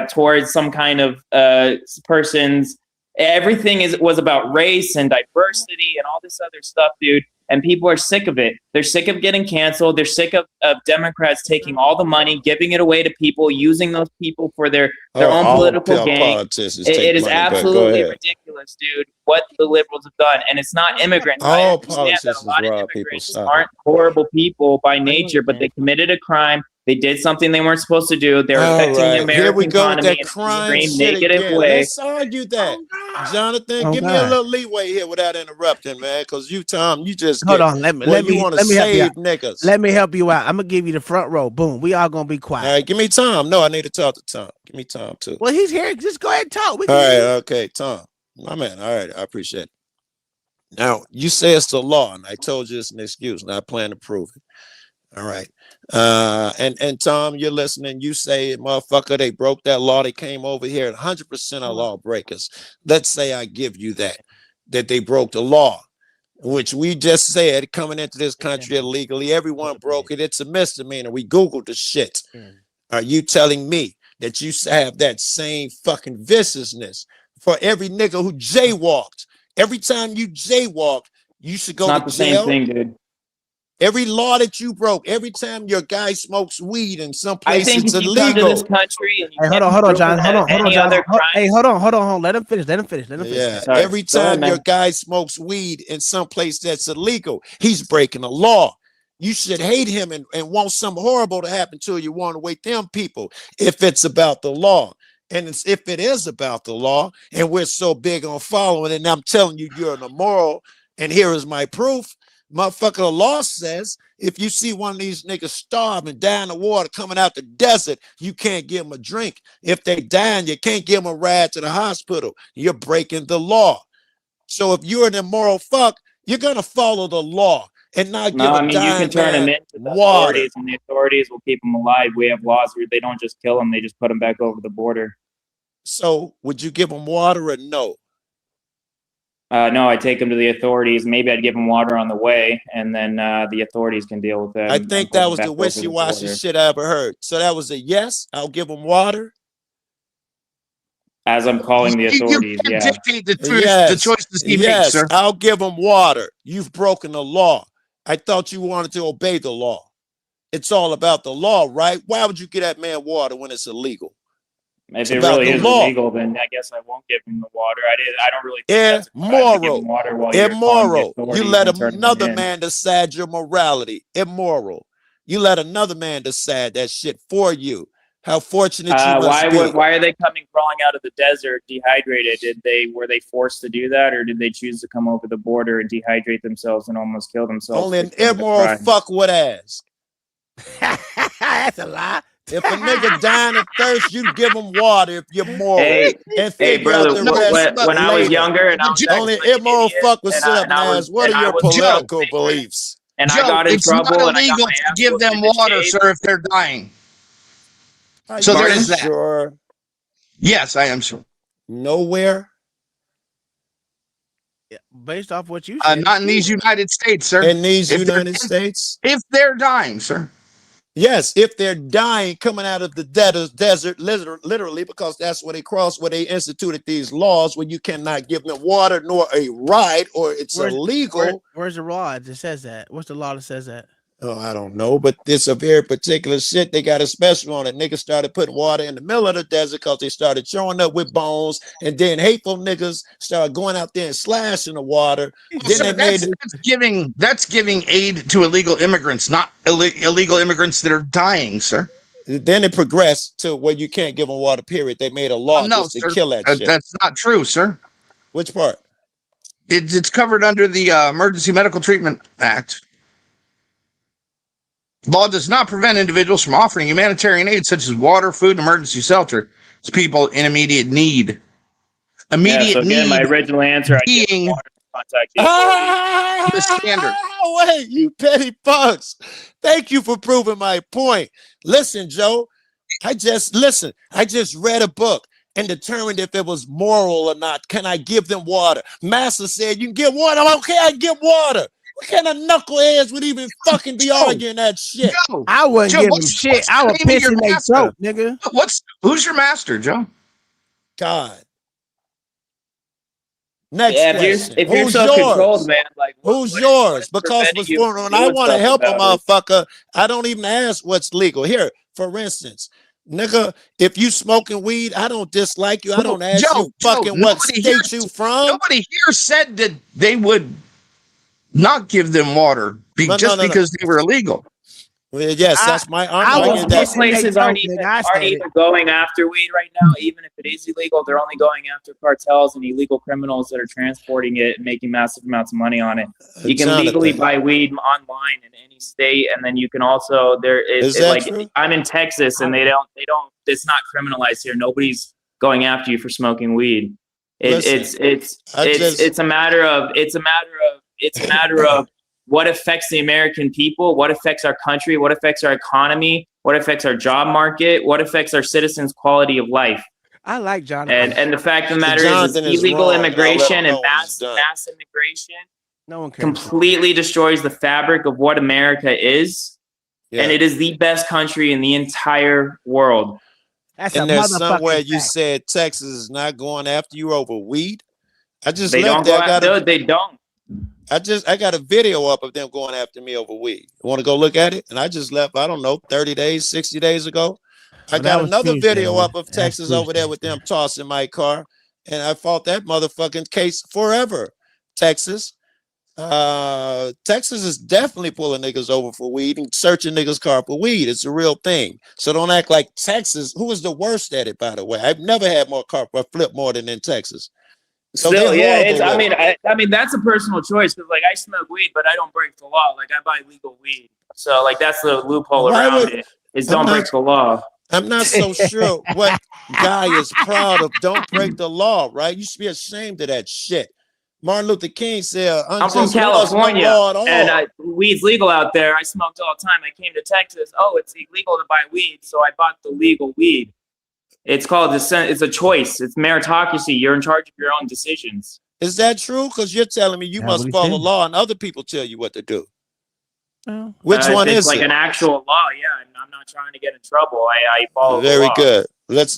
towards some kind of person's. Everything was about race and diversity and all this other stuff, dude. And people are sick of it. They're sick of getting canceled. They're sick of Democrats taking all the money, giving it away to people, using those people for their own political gain. It is absolutely ridiculous, dude, what the liberals have done. And it's not immigrants. I understand that a lot of immigrants aren't horrible people by nature, but they committed a crime. They did something they weren't supposed to do. They're affecting the American economy in an extreme negative way. Let's argue that. Jonathan, give me a little leeway here without interrupting, man. Because you, Tom, you just hold on. Let me save niggas. Let me help you out. I'm gonna give you the front row. Boom. We all gonna be quiet. All right, give me Tom. No, I need to talk to Tom. Give me Tom too. Well, he's here. Just go ahead and talk. All right, okay, Tom. My man. All right, I appreciate it. Now you say it's the law, and I told you it's an excuse, and I plan to prove it. All right. And Tom, you're listening. You say, motherfucker, they broke that law. They came over here, and 100% of lawbreakers. Let's say I give you that they broke the law, which we just said coming into this country illegally. Everyone broke it. It's a misdemeanor. We Googled the shit. Are you telling me that you have that same fucking viciousness for every nigga who jaywalked? Every time you jaywalked, you should go to jail. It's not the same thing, dude. Every law that you broke, every time your guy smokes weed in some place, I think it's if you illegal. come to this country and you hold on, John. Hold on, John. Hey, hold on. Let him finish. Yeah. Sorry. Every time your guy smokes weed in some place that's illegal, he's breaking the law. You should hate him and want something horrible to happen to you. Want to wait them people if it's about the law. And if it is about the law, and we're so big on following, and I'm telling you, you're an immoral, and here is my proof. Motherfucker, the law says if you see one of these niggas starving, dying in the water, coming out the desert, you can't give them a drink. If they dying, you can't give them a ride to the hospital. You're breaking the law. So if you're an immoral fuck, you're gonna follow the law and not give a you dying can turn them man into the water. authorities, and the authorities will keep them alive. We have laws where they don't just kill them; they just put them back over the border. So would you give them water or no? No, I take them to the authorities. Maybe I'd give them water on the way, and then the authorities can deal with that. I think that was the wishy-washy shit I ever heard. So that was a yes. I'll give them water. As I'm calling the authorities, you can't yeah. dictate the choices he makes, sir. I'll give them water. You've broken the law. I thought you wanted to obey the law. It's all about the law, right? Why would you give that man water when it's illegal? If it really is illegal, then I guess I won't give him the water. I don't really think that's immoral. water while you're calling the You authorities let and turning them another in. man decide your morality. Immoral. You let another man decide that shit for you. How fortunate you must be. Why are they coming crawling out of the desert dehydrated? Were they forced to do that, or did they choose to come over the border and dehydrate themselves and almost kill themselves? Only an immoral fuck would ask. That's a lie. If a nigga dying of thirst, you give him water if you're moral. Hey, brother, when I was younger and I was only immoral fuck would sit up and ask, what are your political beliefs? And I got in trouble. It's not illegal to give them water, sir, if they're dying. So there is that. Sure. Yes, I am sure. Nowhere. Yeah, based off what you said. Not in these United States, sir. In these United States? If they're dying, sir. Yes, if they're dying coming out of the desert, literally, because that's where they instituted these laws where you cannot give them water nor a ride, or it's illegal. Where's the law that says that? What's the law that says that? Oh, I don't know, but it's a very particular shit. They got a special on it. Niggas started putting water in the middle of the desert because they started showing up with bones, and then hateful niggas started going out there and slashing the water. Then that's giving aid to illegal immigrants, not illegal immigrants that are dying, sir. Then it progressed to where you can't give them water, period. They made a law just to kill that shit. That's not true, sir. Which part? It's covered under the Emergency Medical Treatment Act. Law does not prevent individuals from offering humanitarian aid such as water, food, and emergency shelter to people in immediate need. Need. My original answer, being the standard. Wait, you petty fucks. Thank you for proving my point. Listen, Joe, I just read a book and determined if it was moral or not. Can I give them water? Master said you can give water. Okay, I give water. What kind of knuckleheads would even fucking be arguing that shit? Joe, I wouldn't give them shit. I would piss in their throat, nigga. Who's your master, Joe? God. Next question. If you're self-controlled, man, like who's yours? Because when I want to help a motherfucker, I don't even ask what's legal. Here, for instance, nigga, if you smoking weed, I don't dislike you. I don't ask you fucking what state you from. Nobody here said that they would not give them water because they were illegal. Well, yes, that's my argument. Most places aren't even going after weed right now. Even if it is illegal, they're only going after cartels and illegal criminals that are transporting it and making massive amounts of money on it. You can legally buy weed online in any state, and then you can also I'm in Texas, and they don't. It's not criminalized here. Nobody's going after you for smoking weed. It's a matter of what affects the American people, what affects our country, what affects our economy, what affects our job market, what affects our citizens' quality of life. I like Jonathan. And the fact of the matter is illegal immigration and mass immigration completely destroys the fabric of what America is. Yeah. And it is the best country in the entire world. That's and there's somewhere you said Texas is not going after you over weed. I just they left don't. They don't. I got a video up of them going after me over weed. You want to go look at it? And I just left, I don't know, 30 days, 60 days ago. I got another video up of Texas over there with them tossing my car. And I fought that motherfucking case forever. Texas. Texas is definitely pulling niggas over for weed and searching niggas' car for weed. It's a real thing. So don't act like Texas, who is the worst at it, by the way. I've never had more car flip more than in Texas. So Still, they're yeah, horrible with it. I mean, that's a personal choice because, like, I smoke weed, but I don't break the law. Like, I buy legal weed, so like that's the loophole around it. Is don't break the law. I'm not so sure what guy is proud of don't break the law, right? You should be ashamed of that shit. Martin Luther King said, I'm from "Unjust laws, no California, law at all." and weed's legal out there. I smoked all the time. I came to Texas. Oh, it's illegal to buy weed, so I bought the legal weed. It's called it's a choice. It's meritocracy. You're in charge of your own decisions. Is that true? Because you're telling me you must follow law, and other people tell you what to do. Which one is it's like it? an actual law, yeah. And I'm not trying to get in trouble. I follow the Very law. good. Let's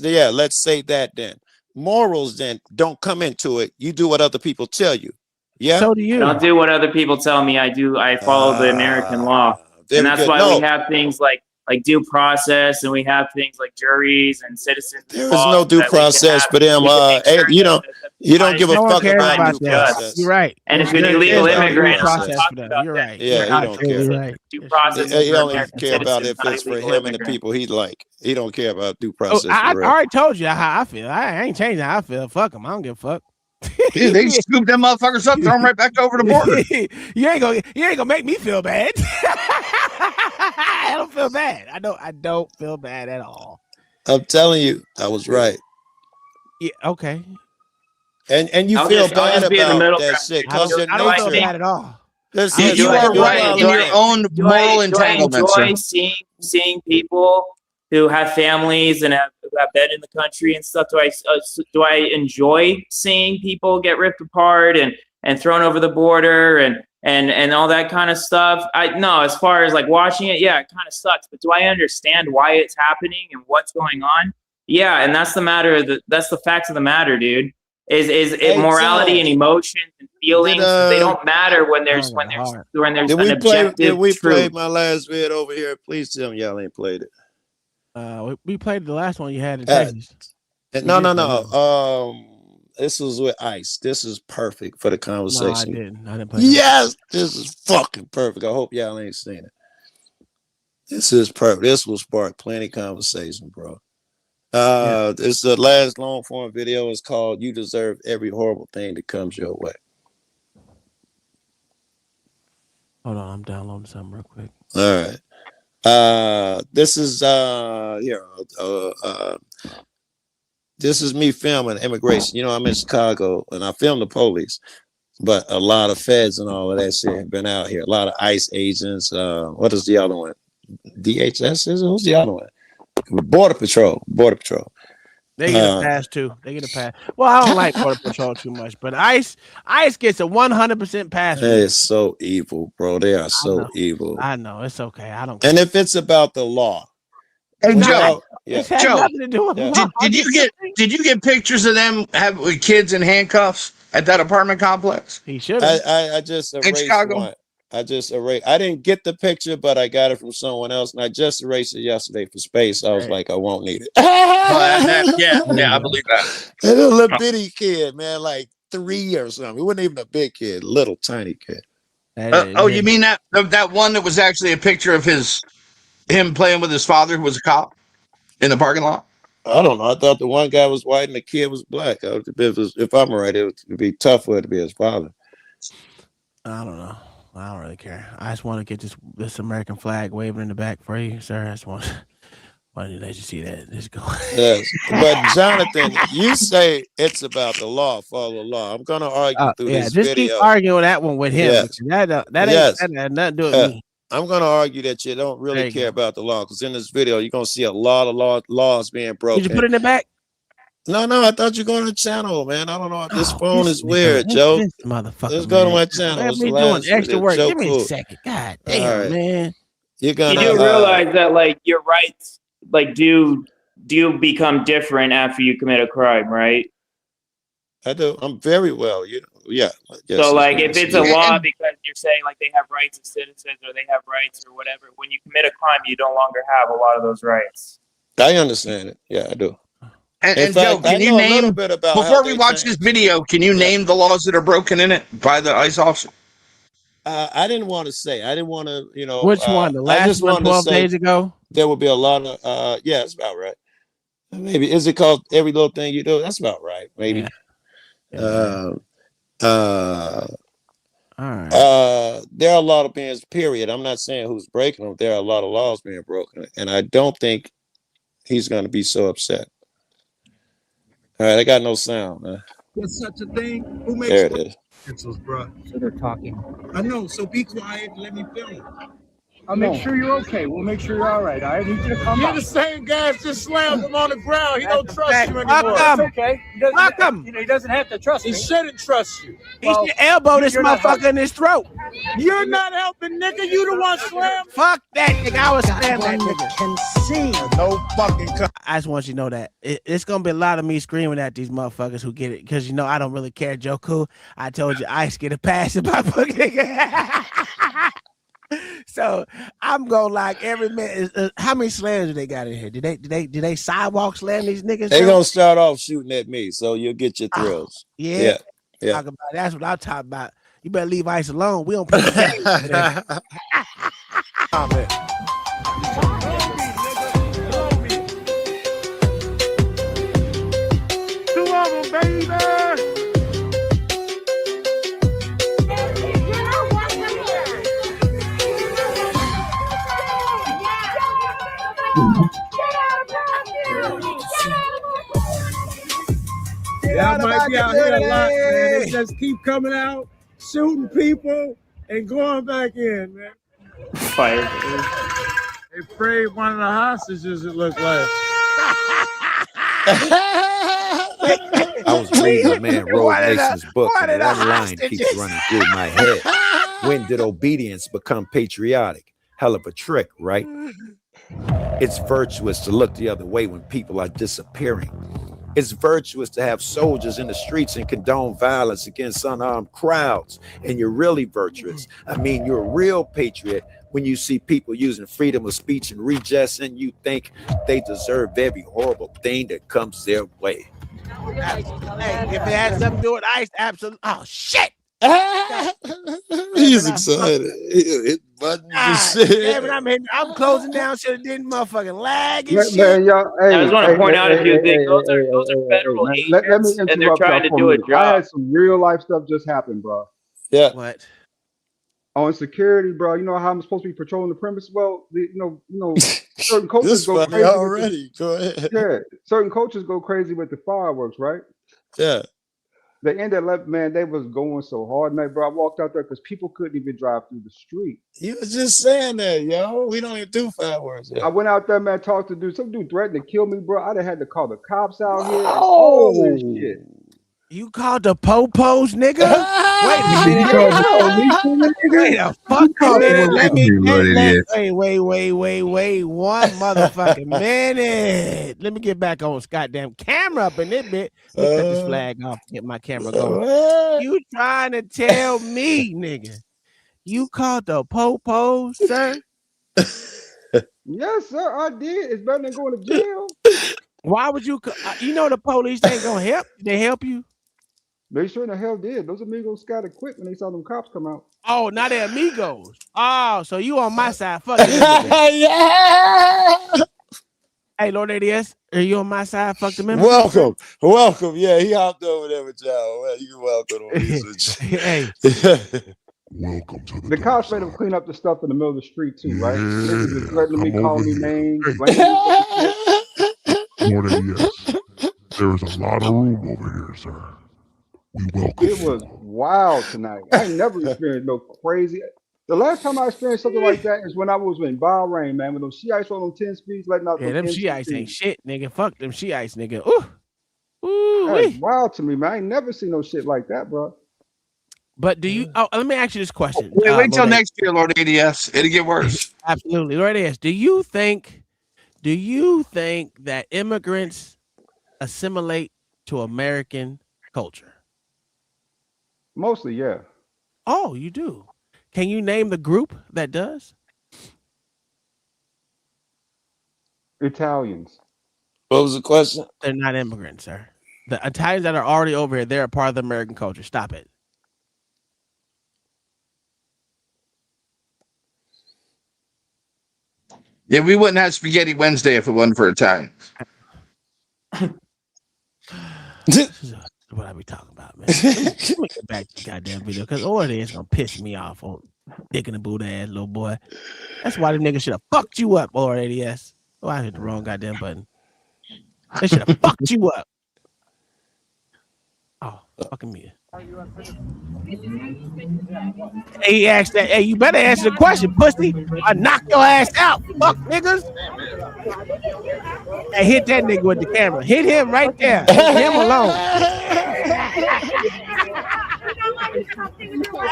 say that then. Morals then don't come into it. You do what other people tell you. Yeah. So do you. I don't do what other people tell me. I follow the American law, and that's why we have things like due process, and we have things like juries and citizens. There is no due process for them. You don't give a fuck about due process. You're right. And if you're an illegal immigrant, you're right. Yeah, he don't care. Right. Due process. He only care about if it's for him and the people he like. He don't care about due process. I already told you how I feel. I ain't changing how I feel. Fuck them. I don't give a fuck. Dude, they scoop them motherfuckers up, throw them right back over the border. You ain't gonna make me feel bad. I don't feel bad. I don't feel bad at all. I'm telling you, I was right. Yeah. Okay. And you feel bad about that shit because your I don't feel nature. bad at all. You are right in your own moral entanglement. I enjoy seeing people who have families and have been in the country and stuff. Do I enjoy seeing people get ripped apart and thrown over the border and all that kind of stuff? No, as far as like watching it, yeah, it kind of sucks. But do I understand why it's happening and what's going on? Yeah, and that's that's the facts of the matter, dude. Is morality and emotions and feelings? They don't matter when there's an objective Did we truth. play my last vid over here? Please tell me y'all ain't played it. We played the last one you had in Texas. No. This was with Ice. This is perfect for the conversation. No, I didn't play yes, this is fucking perfect. I hope y'all ain't seen it. This is perfect. This will spark plenty of conversation, bro. This is the last long form video. It's called "You Deserve Every Horrible Thing That Comes Your Way." Hold on, I'm downloading something real quick. All right. This is this is me filming immigration. You know, I'm in Chicago and I filmed the police, but a lot of feds and all of that shit have been out here. A lot of ICE agents. What is the other one? DHS is it? Who's the other one? Border Patrol. They get a pass too. They get a pass. Well, I don't like Border Patrol too much, but ICE gets a 100% pass. They're so evil, bro. They are so evil. I know it's okay. I don't care. And if it's about the law, hey Joe, Joe, did you get pictures of them with kids in handcuffs at that apartment complex? He should. I just erased one. I didn't get the picture, but I got it from someone else, and I just erased it yesterday for space. I was like, I won't need it. Yeah, I believe that. And a little bitty kid, man, like 3 or something. He wasn't even a big kid, little tiny kid. You mean that one that was actually a picture of him playing with his father, who was a cop, in the parking lot? I don't know. I thought the one guy was white and the kid was black. If I'm right, it would be tough for it to be his father. I don't know. I don't really care. I just want to get this American flag waving in the back for you, sir. I just want to let you see that. Just go. Yes. But Jonathan, you say it's about the law, follow the law. I'm gonna argue through this just video. Keep arguing that one with him. Yes. That had nothing to do with me. I'm gonna argue that you don't really care about the law, because in this video you're gonna see a lot of laws being broken. Did you put it in the back? No, I thought you were going to the channel, man. I don't know. This phone is weird, Joe. Motherfucker. Let's go to my channel. Let me doing extra work. Give me a second. God damn, man. You do realize that, like, your rights, like, do become different after you commit a crime, right? I do. I'm very well. Yeah. Yes, so, like, if it's a law because you're saying, like, they have rights as citizens or they have rights or whatever, when you commit a crime, you no longer have a lot of those rights. I understand it. Yeah, I do. And Joe, can you name, before we watch this video, can you name the laws that are broken in it by the ICE officer? I didn't want to say. I didn't want to, Which one? The last one 12 days ago? There will be a lot of, yeah, that's about right. Maybe. Is it called Every Little Thing You Do? That's about right. Maybe. All right. There are a lot of bans, period. I'm not saying who's breaking them. There are a lot of laws being broken. And I don't think he's going to be so upset. All right, I got no sound, man. There's such a thing. Who makes There it is. pencils, bro? So they're talking. I know. So be quiet and let me film. I'll make sure you're okay. We'll make sure you're all right. I need you to come You're up. the same guy that just slammed him on the ground. He don't trust you anymore. Fuck him. Okay. Fuck him. He doesn't have to trust He me. shouldn't trust you. He should elbow this motherfucker in his throat. You're not helping, nigga. You the one slammed. Fuck that nigga. I was slammed that nigga. Can see. No fucking. I just want you to know that it's gonna be a lot of me screaming at these motherfuckers who get it, because you know I don't really care, Joku. I told you Ice get a pass in my book, nigga. So I'm gonna like every minute. How many slams do they got in here? Did they sidewalk slam these niggas? They're going to start off shooting at me, so you'll get your thrills. Yeah. Yeah. Talk about that's what I'm talking about. You better leave Ice alone. We don't play the game. Two of them, baby. Y'all might be out here a lot, man. They just keep coming out, shooting people, and going back in, man. Fire. They sprayed one of the hostages, it looked like. I was reading my man Rose Mason's book, and one line keeps running through my head. When did obedience become patriotic? Hell of a trick, right? It's virtuous to look the other way when people are disappearing. It's virtuous to have soldiers in the streets and condone violence against unarmed crowds. And you're really virtuous. I mean, you're a real patriot when you see people using freedom of speech and redress, and you think they deserve every horrible thing that comes their way. Hey, if it had something to do with Ice, absolutely. Oh shit! He's excited. Hit buttons and shit. Damn it, I'm closing down. Should have didn't motherfucking lag and Man, shit. y'all, hey, I just want to point out a few things. Those hey, are federal man, agents, let me and they're interrupt trying to y'all for do a minute. I job. had some real life stuff just happen, bro. Yeah. What? On security, bro. You know how I'm supposed to be patrolling the premise? Well, you know, certain coaches This go funny crazy. already. Go ahead. Yeah, certain coaches go crazy with the fireworks, right? Yeah. The end of 11, man, they was going so hard, man, bro. I walked out there because people couldn't even drive through the street. You was just saying that, yo. We don't even do fireworks. I went out there, man, talked to dude. Some dude threatened to kill me, bro. I'd have had to call the cops out here. And all this shit. You called the popos, nigga? Wait a minute. Wait a fucking minute. Wait. One motherfucking minute. Let me get back on this goddamn camera up in this bit. Let me cut this flag off. Get my camera going. You trying to tell me, nigga? You called the popos, sir? Yes, sir, I did. It's better than going to jail. Why would you? You know the police ain't gonna help. They help you. They sure in the hell did. Those amigos got to quit when they saw them cops come out. Oh, now they're amigos. Oh, so you on my side? Fuck it. Yeah. Hey, Lord ADS, are you on my side? Fuck the member. Welcome. Yeah, he hopped over there with y'all. Well, you're welcome. Hey. Welcome to The cops made them clean up the stuff in the middle of the street too, right? They was just threatening me, Come calling me over here. names. Morning, yes. There's a lot of room over here, sir. We welcome It was wild tonight. I ain't never experienced no crazy. The last time I experienced something like that is when I was in Bahrain, man. When those Shiites on them 10 speeds letting out. Yeah, them 10 Shiites speeds. ain't shit, nigga. Fuck them Shiites, nigga. Ooh. That's wild to me, man. I ain't never seen no shit like that, bro. But do you? Oh, let me ask you this question. Wait till Lord next year, Lord ADS. It'll get worse. Absolutely, Lord ADS. Do you think that immigrants assimilate to American culture? Mostly, yeah. Oh, you do. Can you name the group that does? Italians. What was the question? They're not immigrants, sir. The Italians that are already over here, they're a part of the American culture. Stop it. Yeah, we wouldn't have Spaghetti Wednesday if it wasn't for Italians. what I be talking about, man. Let me get back to the goddamn video because Order is gonna piss me off on dick in the boot ass little boy. That's why the nigga should have fucked you up, or ADS. Oh, I hit the wrong goddamn button. They should have fucked you up. Oh, fucking me. Hey, he asked that. Hey, you better answer the question, pussy. I knock your ass out, fuck niggas. Hey, hit that nigga with the camera. Hit him right there. Leave him alone.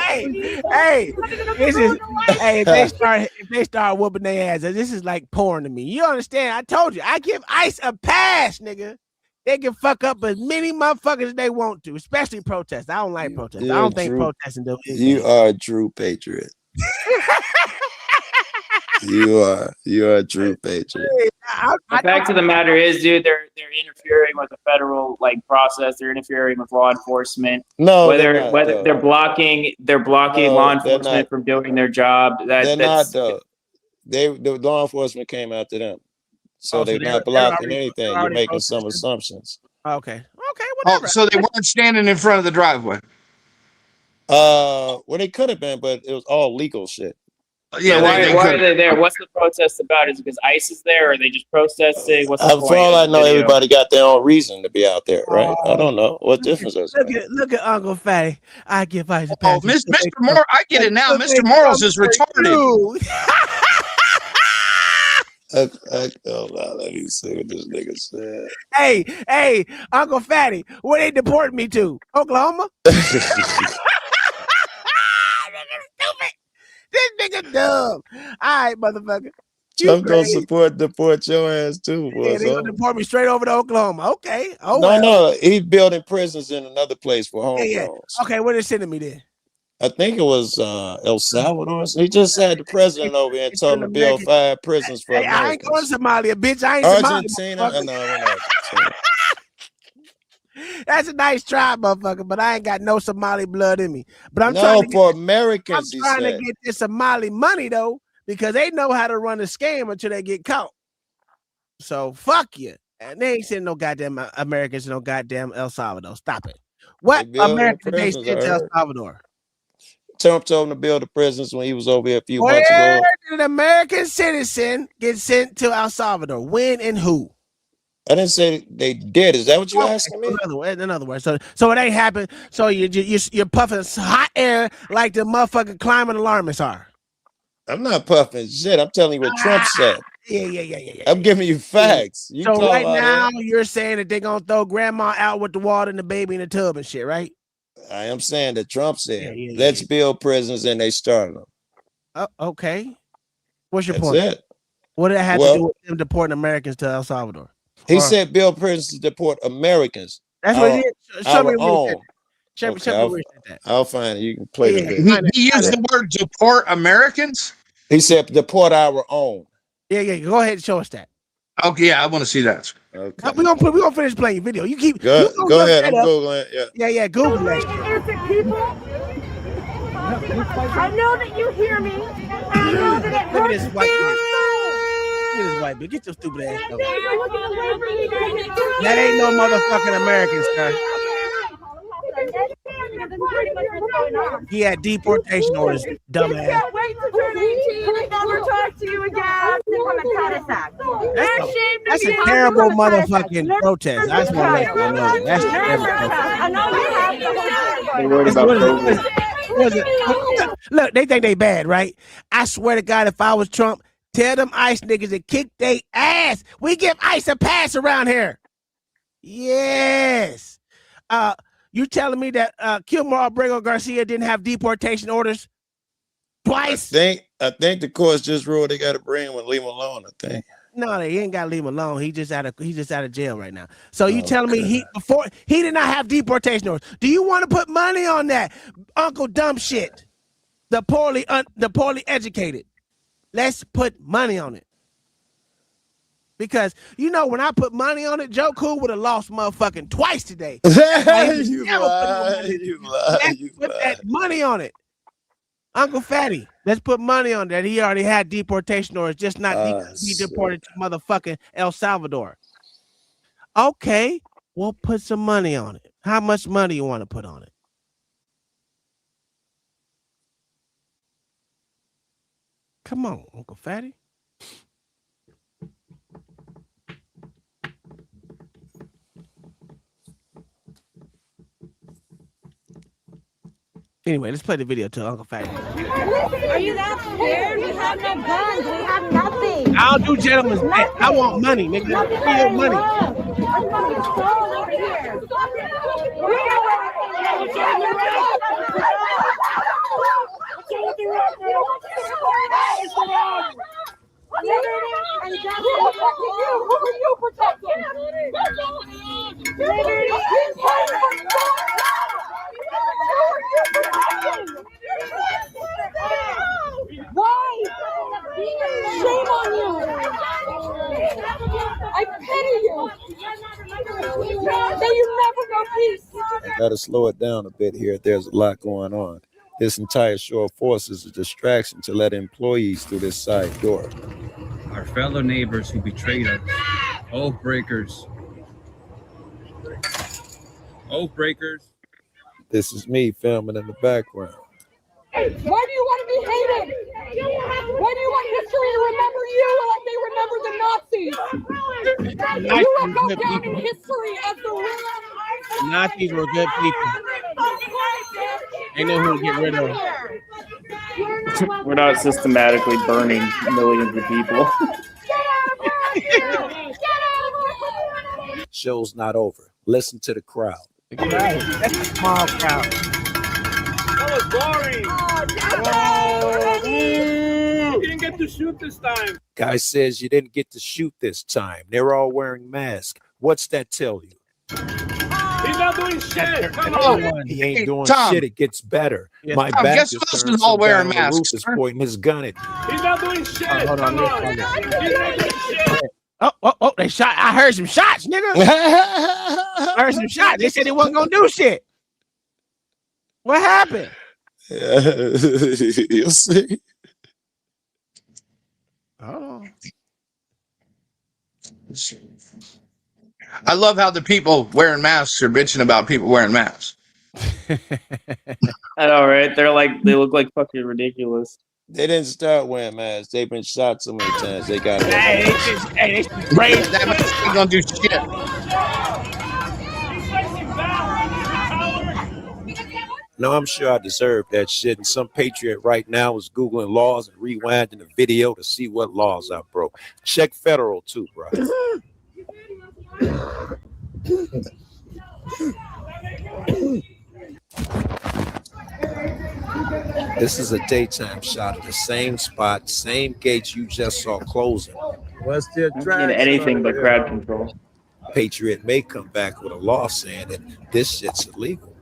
hey, this is hey. If they start whooping their ass, this is like porn to me. You understand? I told you, I give ICE a pass, nigga. They can fuck up as many motherfuckers as they want to, especially protests. I don't like protests. I don't think protesting do anything. You are a true patriot. You are a true patriot. The fact of the matter is, dude, they're interfering with the federal process. They're interfering with law enforcement. No, whether they're blocking law enforcement from doing their job. They're not though. The law enforcement came after them, so they're not blocking anything. You're making some assumptions. Okay, whatever. Oh, so they weren't standing in front of the driveway. Well, they could have been, but it was all legal shit. Yeah, why are they there? What's the protest about? Is it because ICE is there, or are they just protesting? What's the point? For all I know, everybody got their own reason to be out there, right? I don't know what difference does it make. Look at Uncle Fatty. I give ICE a pass. Oh, Mr. Moore, I get it now. Mr. Morals is retarded. Let me see what this nigga said. Hey, Uncle Fatty, where they deport me to? Oklahoma? This nigga dumb. All right, motherfucker. Trump gonna deport your ass too, boy. Yeah, they gonna deport me straight over to Oklahoma. Okay. Oh, no, he's building prisons in another place for homegrowns. Yeah. Okay, where they sending me then? I think it was El Salvador. He just had the president over here and told him to build 5 prisons for Americans. I ain't going to Somalia, bitch. I ain't Argentina. No, Argentina. That's a nice try, motherfucker, but I ain't got no Somali blood in me. But I'm Americans. I'm trying to get this Somali money though, because they know how to run a scam until they get caught. So fuck you. And they ain't sending no goddamn Americans to no goddamn El Salvador. Stop it. What Americans they sent to El Salvador? Trump told him to build the prisons when he was over here a few months ago. Where did an American citizen get sent to El Salvador? When and who? I didn't say they did. Is that what you're asking me? In other words, so it ain't happened. So you're puffing hot air like the motherfucking climate alarmists are. I'm not puffing shit. I'm telling you what Trump said. Yeah. I'm giving you facts. So right now you're saying that they're gonna throw grandma out with the water and the baby in the tub and shit, right? I am saying that Trump said, let's build prisons, and they started them. Okay. What's your That's point? It. What did it have to do with them deporting Americans to El Salvador? He said build prisons to deport Americans. That's what he did. Show me where he said that. Show me where he said that. I'll find it. You can play the He used the word deport Americans? He said deport our own. Yeah. Go ahead and show us that. Okay, yeah, I want to see that. Okay. We're gonna finish playing your video. You keep go ahead. I'm Googling it. Yeah, Google that. I know that you hear me. I know that it hurts. Look at this white bitch. Look at this white bitch. Get your stupid ass over. That ain't no motherfucking American, sir. He had deportation orders, dumbass. Can't wait to turn 18 and never talk to you again. That's a terrible motherfucking protest. I just want to let you know. That's terrible. Look, they think they bad, right? I swear to God, if I was Trump, tell them ICE niggas to kick they ass. We give ICE a pass around here. Yes. You telling me that Kilmore Abrego Garcia didn't have deportation orders twice? I think the courts just ruled they got to bring him and leave him alone. I think. No, they ain't got to leave him alone. He just out of jail right now. So you telling me he did not have deportation orders? Do you want to put money on that, Uncle Dumb Shit? The poorly educated. Let's put money on it. Because, when I put money on it, Joe Cool would have lost motherfucking twice today. You lie. Let's put that money on it. Uncle Fatty, let's put money on that. He already had deportation orders, just not be deported to motherfucking El Salvador. Okay, we'll put some money on it. How much money you want to put on it? Come on, Uncle Fatty. Anyway, let's play the video to Uncle Fatty. Are you that scared? We have no guns. We have nothing. I don't do gentlemen's bet. I want money, nigga. Give me your money. Who are you protecting? Why? Shame on you! I pity you! May you never know peace! Gotta slow it down a bit here. There's a lot going on. This entire show of force is a distraction to let employees through this side door. Our fellow neighbors who betrayed us. Oath breakers. Oath breakers. This is me filming in the background. Why do you want to be hated? Why do you want history to remember you like they remember the Nazis? You will go down in history as the real Nazis were good people. They know who to get rid of. We're not systematically burning millions of people. Show's not over. Listen to the crowd. That's a small crowd. That was boring. You didn't get to shoot this time. Guy says you didn't get to shoot this time. They're all wearing masks. What's that tell you? He's not doing shit. Come on. He ain't doing Tom. shit. It gets better. Yes. My Tom, back guess is who else turned. is all Some wearing guy on the roof masks, is sir? pointing his gun at me. He's not doing shit. Hold on, Come on. He's not doing shit. Oh, they shot. I heard some shots, nigga. I heard some shots. They said they wasn't gonna do shit. What happened? You'll see. Hold on. I love how the people wearing masks are bitching about people wearing masks. I know, right? They look like fucking ridiculous. They didn't start wearing masks. They've been shot so many times. They got it. Hey, they raised That mask ain't gonna do shit. No, I'm sure I deserve that shit. And some patriot right now is Googling laws and rewinding the video to see what laws I broke. Check federal too, bro. This is a daytime shot of the same spot, same gates you just saw closing. What's the In anything but crowd control. Patriot may come back with a law saying that this shit's illegal.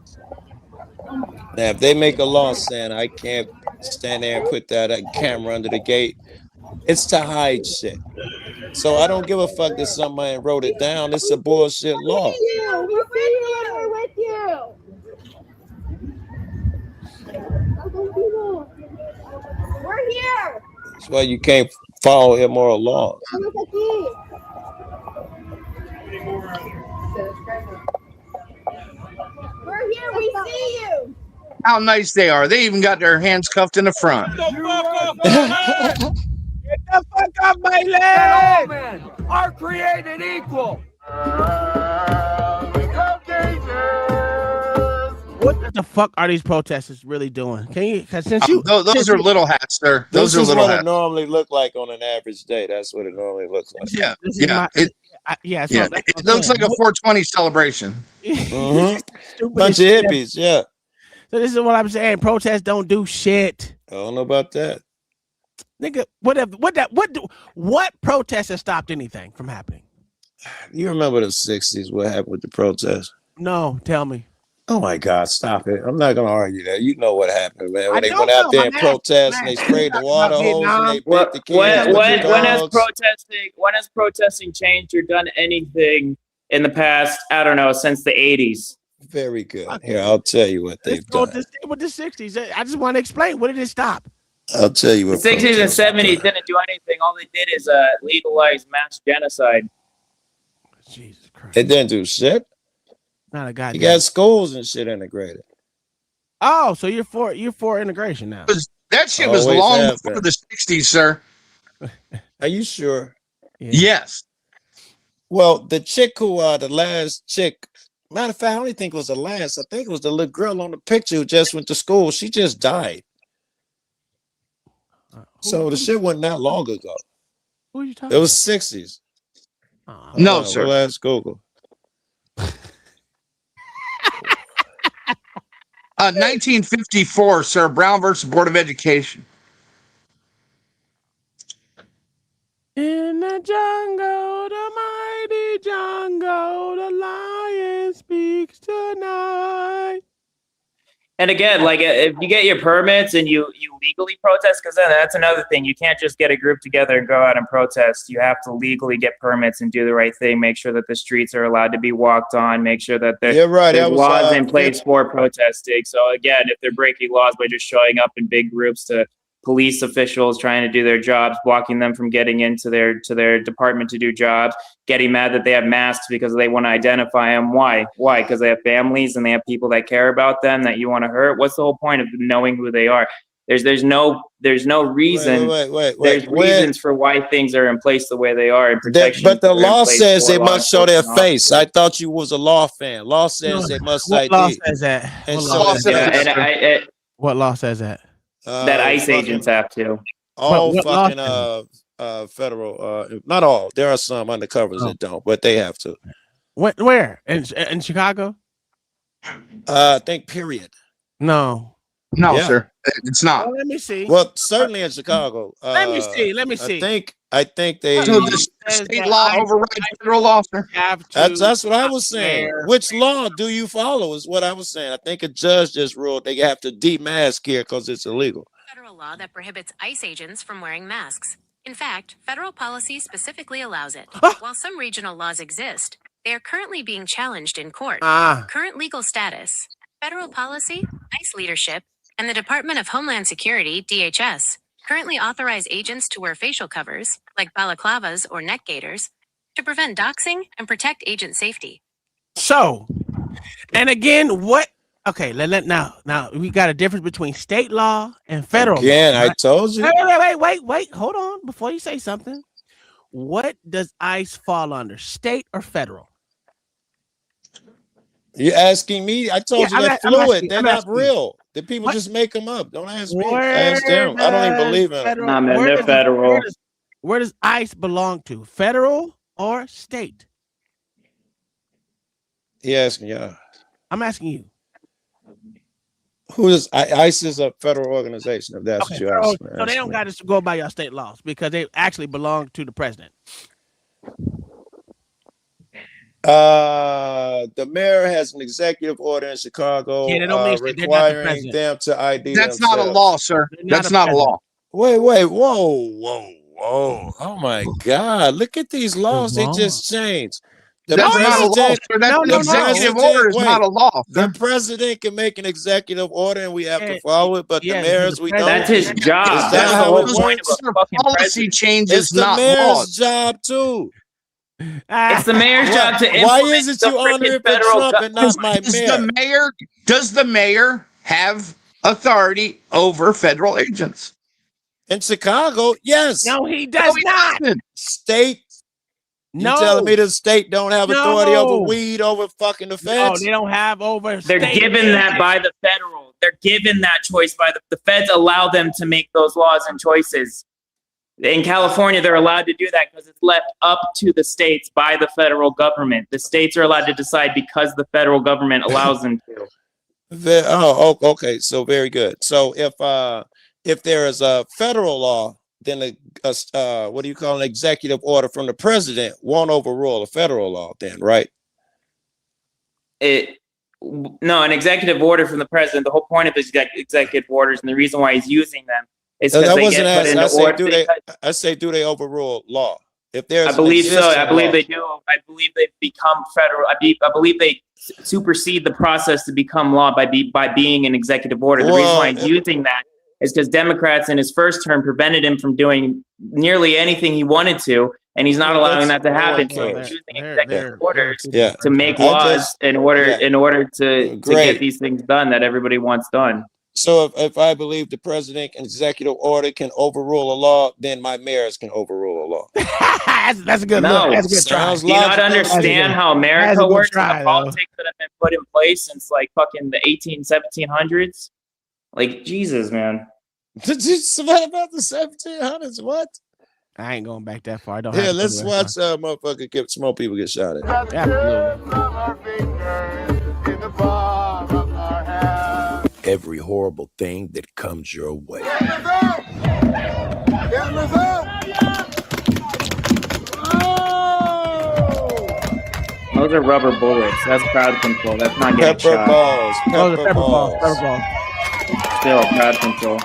Now, if they make a law saying I can't stand there and put that camera under the gate, it's to hide shit. So I don't give a fuck that somebody wrote it down. It's a bullshit law. We're with you. We're here. That's why you can't follow immoral laws. We're here. We see you. How nice they are. They even got their hands cuffed in the front. Get the fuck off my leg! Men are created equal. What the fuck are these protesters really doing? Can you? Cause since you, Those are little hats, sir. Those are This is little what it hats. normally look like on an average day. That's what it normally looks like. Yeah, this is yeah. my- It, yeah, yeah. It looks like a 420 celebration. Stupid Bunch as of shit. hippies, yeah. So this is what I'm saying. Protests don't do shit, I don't know about that. nigga. What protest has stopped anything from happening? You remember the 60s, what happened with the protests? No, tell me. Oh my God, stop it. I'm not going to argue that. You know what happened, man. When I they don't went out know. there I'm and asking, protest and they man. sprayed the water hose and they What, bit the kids with the when has dogs. protesting changed or done anything in the past, I don't know, since the 80s? Very good. Here, I'll tell you what they've done. With the 60s, I just want to explain. What did it stop? I'll tell you The what. 60s and protesting 70s didn't do anything. All they did is legalize mass genocide. Jesus Christ. It didn't do shit. Not a goddamn. You got schools and shit integrated. Oh, so you're for integration now? That shit was Always long have before been. the 60s, sir. Are you sure? Yes. Well, the chick who, the last chick, matter of fact, I don't even think it was the last. I think it was the little girl on the picture who just went to school. She just died. So the shit wasn't that long ago. Who are you talking It was 60s. No, sir. We'll ask Google. 1954, sir. Brown versus Board of Education. In the jungle, the mighty jungle, the lion speaks tonight. And again, like if you get your permits and you legally protest, because then that's another thing. You can't just get a group together and go out and protest. You have to legally get permits and do the right thing. Make sure that the streets are allowed to be walked on. Make sure that there's laws in place for protesting. So again, if they're breaking laws by just showing up in big groups to police officials trying to do their jobs, blocking them from getting into their department to do jobs, getting mad that they have masks because they want to identify them. Why? Because they have families and they have people that care about them that you want to hurt. What's the whole point of knowing who they are? There's no reason. There's reasons for why things are in place the way they are and protection. But the law says they must show their face. I thought you was a law fan. Law says they must ID. What law says that? And What law says that? That ICE agents have to. All fucking federal, not all. There are some undercovers that don't, but they have to. Where? In Chicago? I think period. No, sir. It's not. Let me see. Well, certainly in Chicago. Let me see. I think they. So the state law overrides federal law, sir. That's what I was saying. Which law do you follow is what I was saying. I think a judge just ruled they have to demask here because it's illegal. Federal law that prohibits ICE agents from wearing masks. In fact, federal policy specifically allows it. While some regional laws exist, they are currently being challenged in court. Current legal status, federal policy, ICE leadership, and the Department of Homeland Security, DHS, currently authorize agents to wear facial covers, like balaclavas or neck gaiters, to prevent doxing and protect agent safety. So, and again, what? Okay, now we got a difference between state law and federal law. Again, I told you. Wait, hold on before you say something. What does ICE fall under, state or federal? You're asking me? I told you they're fluid. They're not real. The people just make them up. Don't ask me. Ask them. I don't even believe in them. Nah, man, they're federal. Where does ICE belong to, federal or state? He asking y'all. I'm asking you. Who is ICE? Is a federal organization. If that's what you're asking. So they don't got to go by your state laws because they actually belong to the president. The mayor has an executive order in Chicago requiring them to ID. That's themselves. not a law, sir. That's not a law. Wait, whoa. Oh my God. Look at these laws. They just changed. That's not a law, sir. That executive order is not a law. The president can make an executive order and we have to follow it, but the mayors, we don't. That's his job. Is that That's the how whole it point works? of a fucking Policy changes, It's the not mayor's laws. job too. It's the mayor's job to Why implement is it the you honor freaking it for federal Trump and not my mayor? Does the mayor have authority over federal agents? In Chicago, yes. No, he does not. State. No. You telling me the state don't have authority over weed, over fucking the feds? No, they don't have over. They're given that by the federal. They're given that choice by the feds. Allow them to make those laws and choices. In California, they're allowed to do that because it's left up to the states by the federal government. The states are allowed to decide because the federal government allows them to. Okay. So very good. So if there is a federal law, then what do you call an executive order from the president won't overrule a federal law then, right? No, an executive order from the president, the whole point of his executive orders and the reason why he's using them is because they get put into order. I say, do they overrule law? If there's I believe so. I believe they do. I believe they become federal. I believe they supersede the process to become law by being an executive order. The reason why he's using that is because Democrats in his first term prevented him from doing nearly anything he wanted to and he's not allowing that to happen. So he's using executive orders to make laws in order to get these things done that everybody wants done. So if I believe the president and executive order can overrule a law, then my mayors can overrule a law. That's a good No, look. That's a good try. do you not understand how America works and the politics that have been put in place since like fucking the 1700s? Like, Jesus, man. What about the 1700s? What? I ain't going back that far. I don't. Here, let's watch motherfucker get small people get shot at. Every horrible thing that comes your way. Those are rubber bullets. That's crowd control. That's not getting shot. Pepper balls. Still crowd control.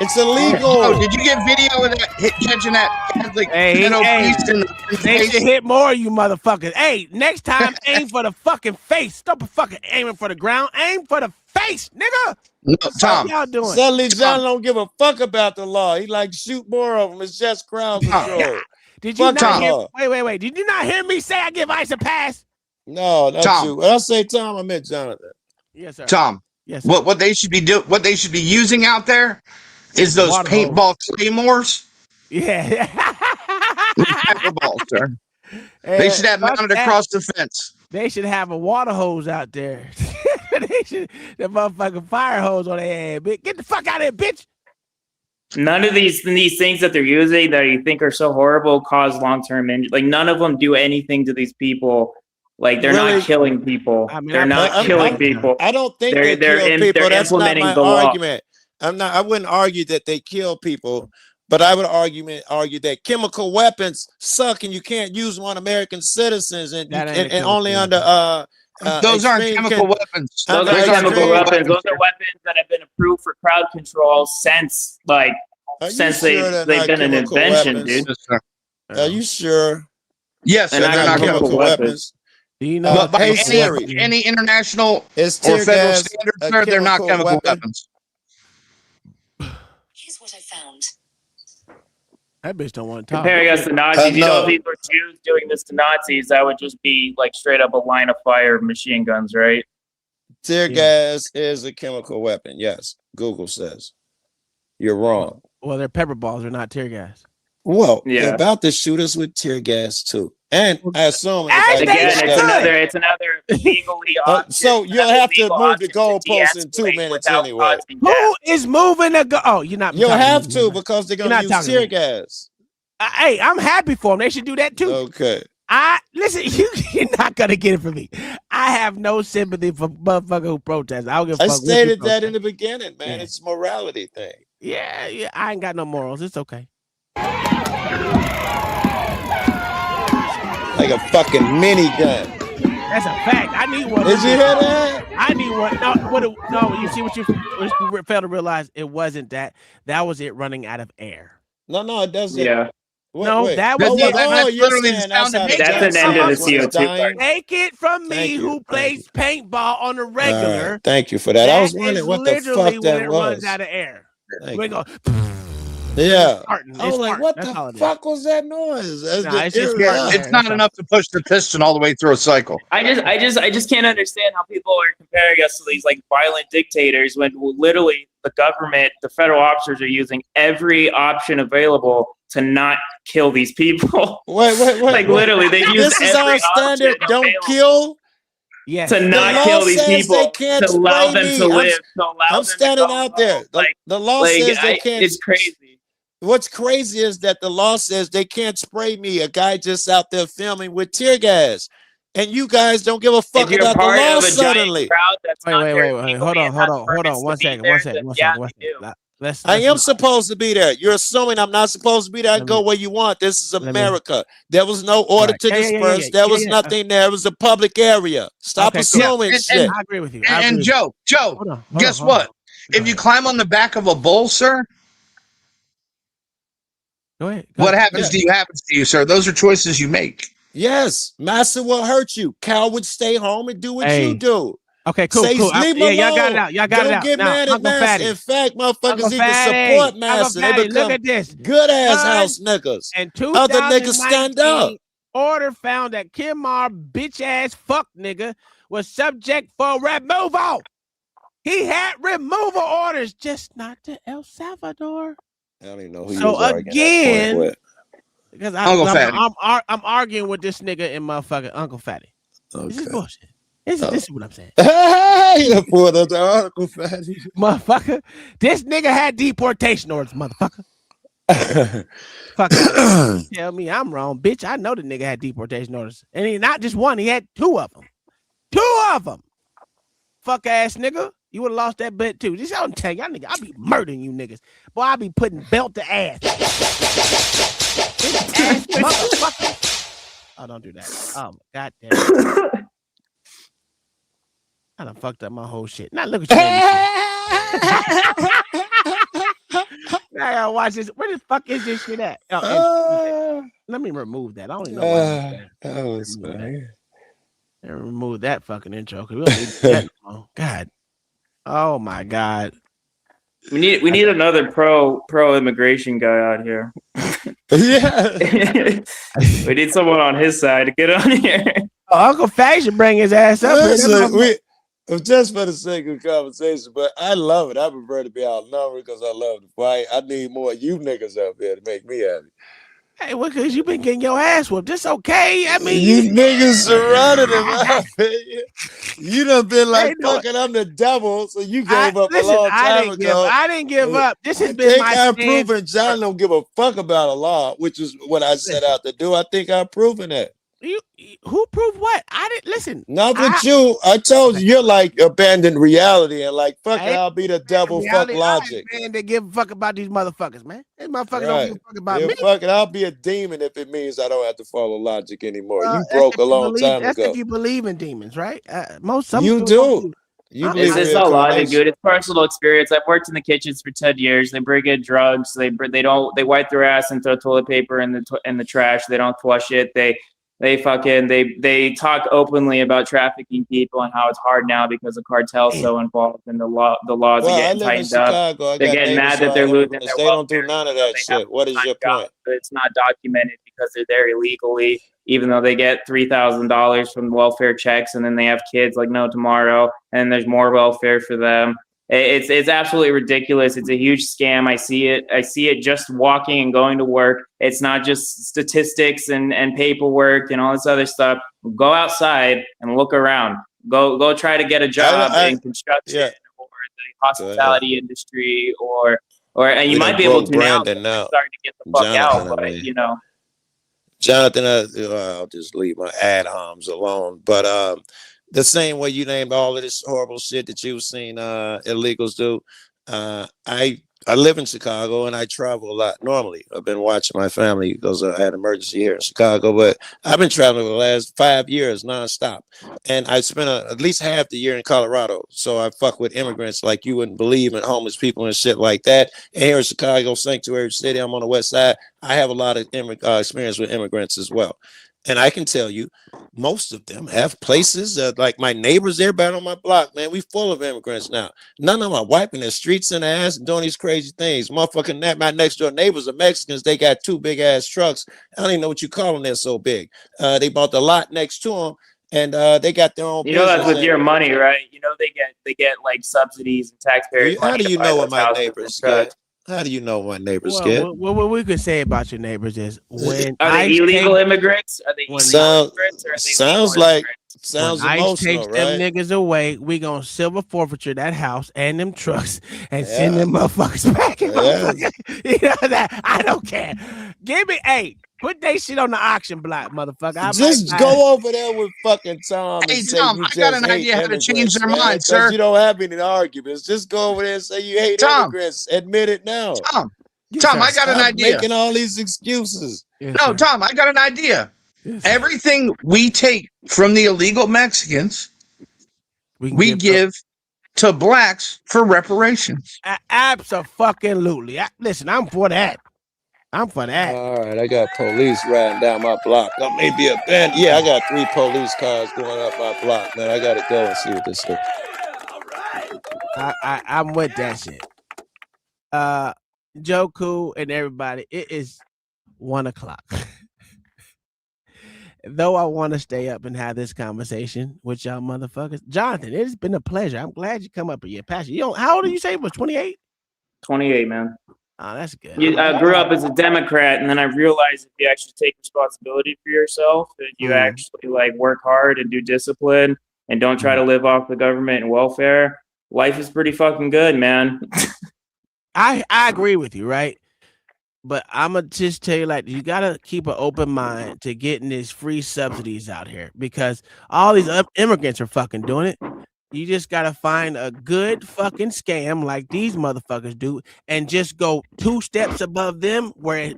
It's illegal. Oh, did you get video of that catching that Catholic piece in the They face? should hit more of you motherfuckers. Hey, next time aim for the fucking face. Stop fucking aiming for the ground. Aim for the face, nigga. No, What Tom. y'all doing? Suddenly John don't give a fuck about the law. He like shoot more of them. It's just crowd control. Did you Fuck not Tom. hear? Wait. Did you not hear me say I give ICE a pass? No, not Tom. you. When I say Tom, I meant Jonathan. Yes, sir. Tom. Yes. Sir. What they should be what they should be using out there is those Water paintball claymores. Yeah. Pepper balls, sir. They should have mounted across the fence. They should have a water hose out there. They should the motherfucking fire hose on their head. Bitch. Get the fuck out of here, bitch. None of these things that they're using that you think are so horrible cause long-term injury. Like, none of them do anything to these people. Like, they're not killing people. They're not killing people. I don't think they're kill people. They're That's not implementing my the law. argument. I wouldn't argue that they kill people, but I would argue that chemical weapons suck and you can't use them on American citizens and only under those aren't chemical weapons. Those are chemical weapons. Those are weapons that have been approved for crowd control since they've been an invention, dude. Are you sure? Yes, they're not chemical weapons. Do you know? But any international or federal standards, sir, they're not chemical weapons. Here's what I found. That bitch don't want to talk. Comparing us to Nazis, you know, if these were Jews doing this to Nazis, that would just be like straight up a line of fire of machine guns, right? Tear gas is a chemical weapon. Yes, Google says. You're wrong. Well, they're pepper balls. They're not tear gas. Well, they're about to shoot us with tear gas too. And I assume it's another legally. So you'll have to move the goalpost in 2 minutes anyway. Who is moving the go? Oh, you're not. You'll have to because they're going to use tear gas. Hey, I'm happy for them. They should do that too. Okay. Listen. You're not gonna get it from me. I have no sympathy for motherfucker who protest. I don't give a fuck. I stated that in the beginning, man. It's a morality thing. Yeah. I ain't got no morals. It's okay. Like a fucking minigun. That's a fact. I need one. Did you hear that? I need one. No. You see what you failed to realize? It wasn't that. That was it running out of air. No, it doesn't. Yeah. That was literally the sound of that's an end of the CO2 part. Take it from me, who plays paintball on the regular. Thank you for that. I was wondering what the fuck that was. Runs out of air. We go. Yeah. I was like, what the fuck was that noise? It's not enough to push the piston all the way through a cycle. I just can't understand how people are comparing us to these like violent dictators when literally the government, the federal officers are using every option available to not kill these people. Wait. Like literally, they use this is our standard. Don't kill. Yes. To not kill these people, to allow them to live, I'm standing out there. The law says they can't. It's crazy. What's crazy is that the law says they can't spray me, a guy just out there filming with tear gas. And you guys don't give a fuck about the law suddenly. Wait. Hold on. One second. I am supposed to be there. You're assuming I'm not supposed to be there. I can go where you want. This is America. There was no order to disperse. There was nothing there. It was a public area. Stop assuming shit. I agree with you. And Joe, guess what? If you climb on the back of a bull, sir, what happens to you happens to you, sir. Those are choices you make. Yes, master will hurt you. Cow would stay home and do what you do. Okay, cool, Say, cool. leave Yeah, them y'all got it alone. out. Y'all got Don't it out. get Now, mad at Uncle Master. Fatty. In fact, motherfuckers Uncle either Fatty. support Uncle Master. They Fatty, look become at this. good ass Son, house niggas. in Other niggas stand up. 2019, order found that Kimar bitch ass fuck nigga was subject for removal. He had removal orders, just not to El Salvador. I don't even know who you So was arguing that again, point with. because Uncle Fatty. I'm arguing with this nigga and motherfucking Uncle Fatty. This is bullshit. This is what I'm saying. Hey, pulled up the article, Fatty. Motherfucker, this nigga had deportation orders, motherfucker. Fuck out. Tell me I'm wrong, bitch. I know the nigga had deportation orders. And he not just one, he had 2 of them. 2 of them. Fuck ass nigga. You would have lost that bet too. Just I'm telling y'all nigga, I'll be murdering you niggas. Boy, I'll be putting belt to ass. Ass motherfucker. Oh, don't do that. Oh my goddamn. I done fucked up my whole shit. Now look at you. Now I gotta watch this. Where the fuck is this shit at? Let me remove that. I don't even know why. That was funny. Remove that fucking intro because we don't need that. Oh, God. Oh my God. We need another pro immigration guy out here. Yeah. We need someone on his side to get on here. Oh, Uncle Fatty should bring his ass up. Just for the sake of conversation, but I love it. I prefer to be outnumbered because I love to fight. I need more of you niggas up here to make me happy. Hey, well, because you been getting your ass whooped. That's okay. I mean, you niggas surrounded him. You done been like, fucking, I'm the devil, so you gave up a long time ago. I didn't give up. This has been my I've proven John don't give a fuck about a law, which is what I set out to do. I think I've proven that. Who proved what? I didn't listen. Not with you. I told you you're like abandoned reality and like fuck it, I'll be the devil. Fuck logic. Man, they give a fuck about these motherfuckers, man. These motherfuckers don't give a fuck about me. Fuck it, I'll be a demon if it means I don't have to follow logic anymore. You broke a long time ago. That's if you believe in demons, right? You do. It's not logic, dude. It's personal experience. I've worked in the kitchens for 10 years. They bring in drugs. They wipe their ass and throw toilet paper in the trash. They don't flush it. They talk openly about trafficking people and how it's hard now because the cartel's so involved and the laws are getting tightened up. They're getting mad that they're losing their They don't do none of that shit. What is your point? But it's not documented because they're there illegally, even though they get $3,000 from welfare checks, and then they have kids like no tomorrow, and there's more welfare for them. It's absolutely ridiculous. It's a huge scam. I see it just walking and going to work. It's not just statistics and paperwork and all this other stuff. Go outside and look around. Go try to get a job in construction or the hospitality industry and you might be able to now. Starting to get the fuck out, but you know. Jonathan, I'll just leave my ad homs alone. But the same way you named all of this horrible shit that you've seen illegals do, I live in Chicago and I travel a lot. Normally, I've been watching my family because I had an emergency here in Chicago, but I've been traveling for the last 5 years nonstop. And I spent at least half the year in Colorado. So I fuck with immigrants like you wouldn't believe, and homeless people and shit like that. And here in Chicago, Sanctuary City, I'm on the west side. I have a lot of experience with immigrants as well. And I can tell you, most of them have places like my neighbors, everybody on my block, man, we full of immigrants now. None of them are wiping their streets in the ass and doing these crazy things. Motherfucking my next door neighbors are Mexicans. They got 2 big ass trucks. I don't even know what you call them. They're so big. They bought the lot next to them, and they got their own. You know that's with your money, right? You know they get like subsidies and taxpayers. How do you know what my neighbors get? How do you know what neighbors get? What we could say about your neighbors is when are they illegal immigrants? Are they illegal immigrants? Or are they sounds emotional, takes right? them niggas away, we gonna silver forfeiture that house and them trucks and send them motherfuckers back. You know that I don't care. Give me put that shit on the auction block, motherfucker. Just go over there with fucking Tom. Hey, Tom, I got an idea how to change their mind, sir. You don't have any arguments. Just go over there and say you hate immigrants. Admit it now. Tom, I got an idea. Making all these excuses. No, Tom, I got an idea. Everything we take from the illegal Mexicans, we give to blacks for reparations. Absolutely. Listen, I'm for that. I'm for that. All right, I got police riding down my block. Maybe a band. Yeah, I got 3 police cars going up my block, man. I gotta go and see what this is. I'm with that shit. Joku and everybody, it is 1 o'clock. Though I want to stay up and have this conversation with y'all motherfuckers, Jonathan, it's been a pleasure. I'm glad you come up with your passion. How old are you? Say it was 28. 28, man. Oh, that's good. I grew up as a Democrat, and then I realized if you actually take responsibility for yourself, and you actually like work hard and do discipline, and don't try to live off the government and welfare, life is pretty fucking good, man. I agree with you, right? But I'm gonna just tell you, like, you gotta keep an open mind to getting these free subsidies out here because all these immigrants are fucking doing it. You just gotta find a good fucking scam like these motherfuckers do, and just go 2 steps above them where it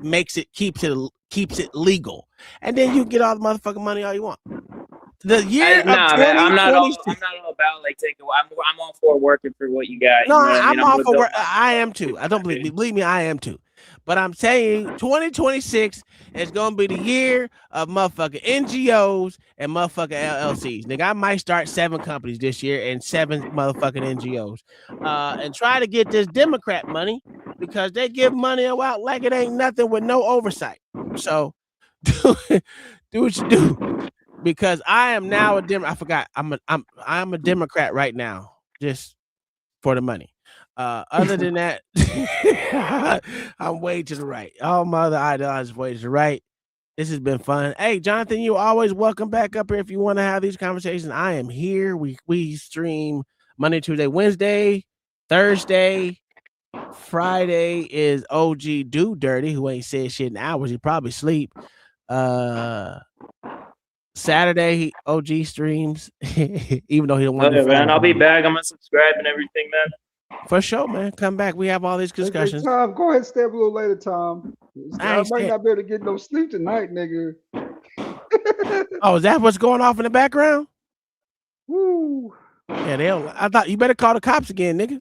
keeps it legal, and then you get all the motherfucking money all you want. The year of 2026. I'm not all about like taking. I'm all for working for what you got. No, you know I'm all for work. work. I am too. I don't believe me. I am too. But I'm saying 2026 is gonna be the year of motherfucking NGOs and motherfucking LLCs. Nigga, I might start 7 companies this year and 7 motherfucking NGOs, and try to get this Democrat money because they give money out like it ain't nothing with no oversight. So do what you do. Because I am now a Democrat. I forgot. I'm a Democrat right now, just for the money. Other than that, I'm way to the right. All my other ideologies way to the right. This has been fun. Hey, Jonathan, you always welcome back up here if you want to have these conversations. I am here. We stream Monday, Tuesday, Wednesday, Thursday, Friday is OG Do Dirty, who ain't said shit in hours. He probably sleep. Saturday OG streams, even though he don't want to. Man, I'll be back. I'm gonna subscribe and everything, man. For sure, man. Come back. We have all these discussions. Hey, Tom, go ahead and stay up a little later, Tom. I might not be able to get no sleep tonight, nigga. Oh, is that what's going off in the background? Woo. Yeah, I thought you better call the cops again, nigga.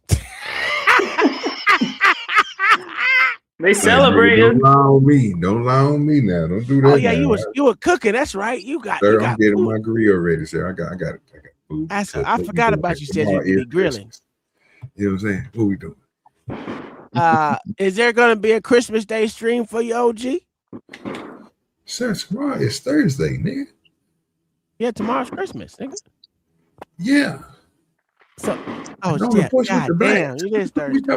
They celebrated. Don't lie on me. Don't lie on me now. Don't do that. Oh yeah, now. you were cooking. That's right. You got. Sir, you got I'm getting food. my grill ready, sir. I got food. I forgot about you. Said you could be grilling. You know what I'm saying? What we doing? Is there gonna be a Christmas Day stream for you, OG? Sir, tomorrow is Thursday, nigga. Yeah, tomorrow's Christmas, nigga. Yeah. So, God damn, it is Thursday.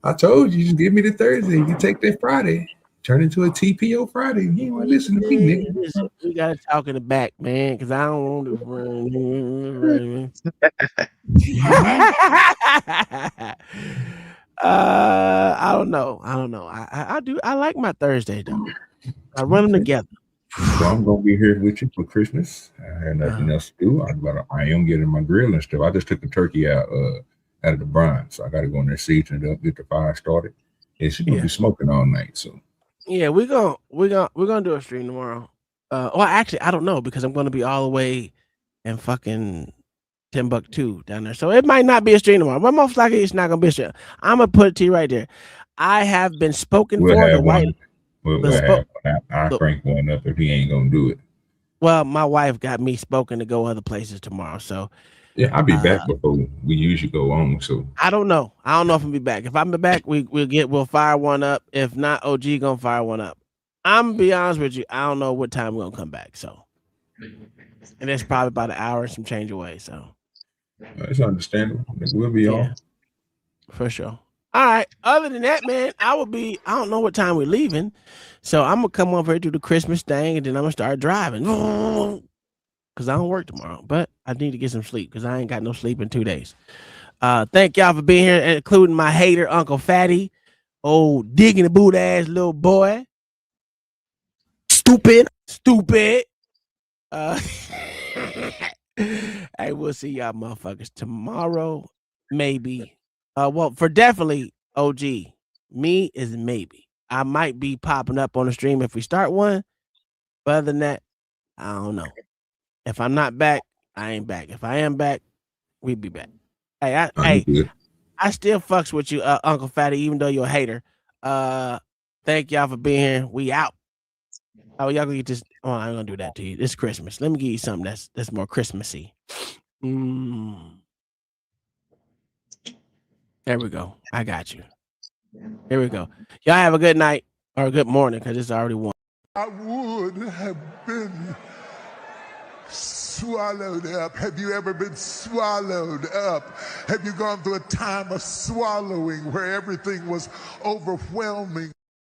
I told you, just give me the Thursday. You take that Friday, turn into a TPO Friday. You ain't want to listen to me, nigga. We gotta talk in the back, man, because I don't want to run. I don't know. I like my Thursday though. I run them together. So I'm gonna be here with you for Christmas. I have nothing else to do. I am getting my grill and stuff. I just took the turkey out of the brine, so I got to go in there, season it up, get the fire started. It's gonna be smoking all night. So yeah, we're gonna do a stream tomorrow. Well, actually, I don't know because I'm gonna be all the way in fucking Timbuktu down there, so it might not be a stream tomorrow. But most likely, it's not gonna be a stream. I'm gonna put it to you right there. I have been spoken for the white. I crank one up if he ain't gonna do it. Well, my wife got me spoken to go other places tomorrow, so yeah, I'll be back before we usually go on. So I don't know. I don't know if I'll be back. If I'm back, we'll fire one up. If not, OG gonna fire one up. I'm gonna be honest with you. I don't know what time we're gonna come back. So, and it's probably about an hour and some change away. So it's understandable. We'll be on for sure. All right. Other than that, man, I don't know what time we're leaving. So I'm gonna come over here to the Christmas thing and then I'm gonna start driving. Cause I don't work tomorrow, but I need to get some sleep because I ain't got no sleep in 2 days. Thank y'all for being here, including my hater, Uncle Fatty. Oh, digging the boot ass little boy. Stupid. Hey, we'll see y'all motherfuckers tomorrow. Maybe. Well, for definitely OG, me is maybe. I might be popping up on the stream if we start one. But other than that, I don't know. If I'm not back, I ain't back. If I am back, we be back. Hey, I still fucks with you, Uncle Fatty, even though you're a hater. Thank Thank y'all for being here. We out. Oh, y'all gonna get this. Oh, I'm gonna do that to you. It's Christmas. Let me give you something that's more Christmassy. There we go. I got you. Here we go. Y'all have a good night or a good morning because it's already 1. I would have been swallowed up. Have you ever been swallowed up? Have you gone through a time of swallowing where everything was overwhelming?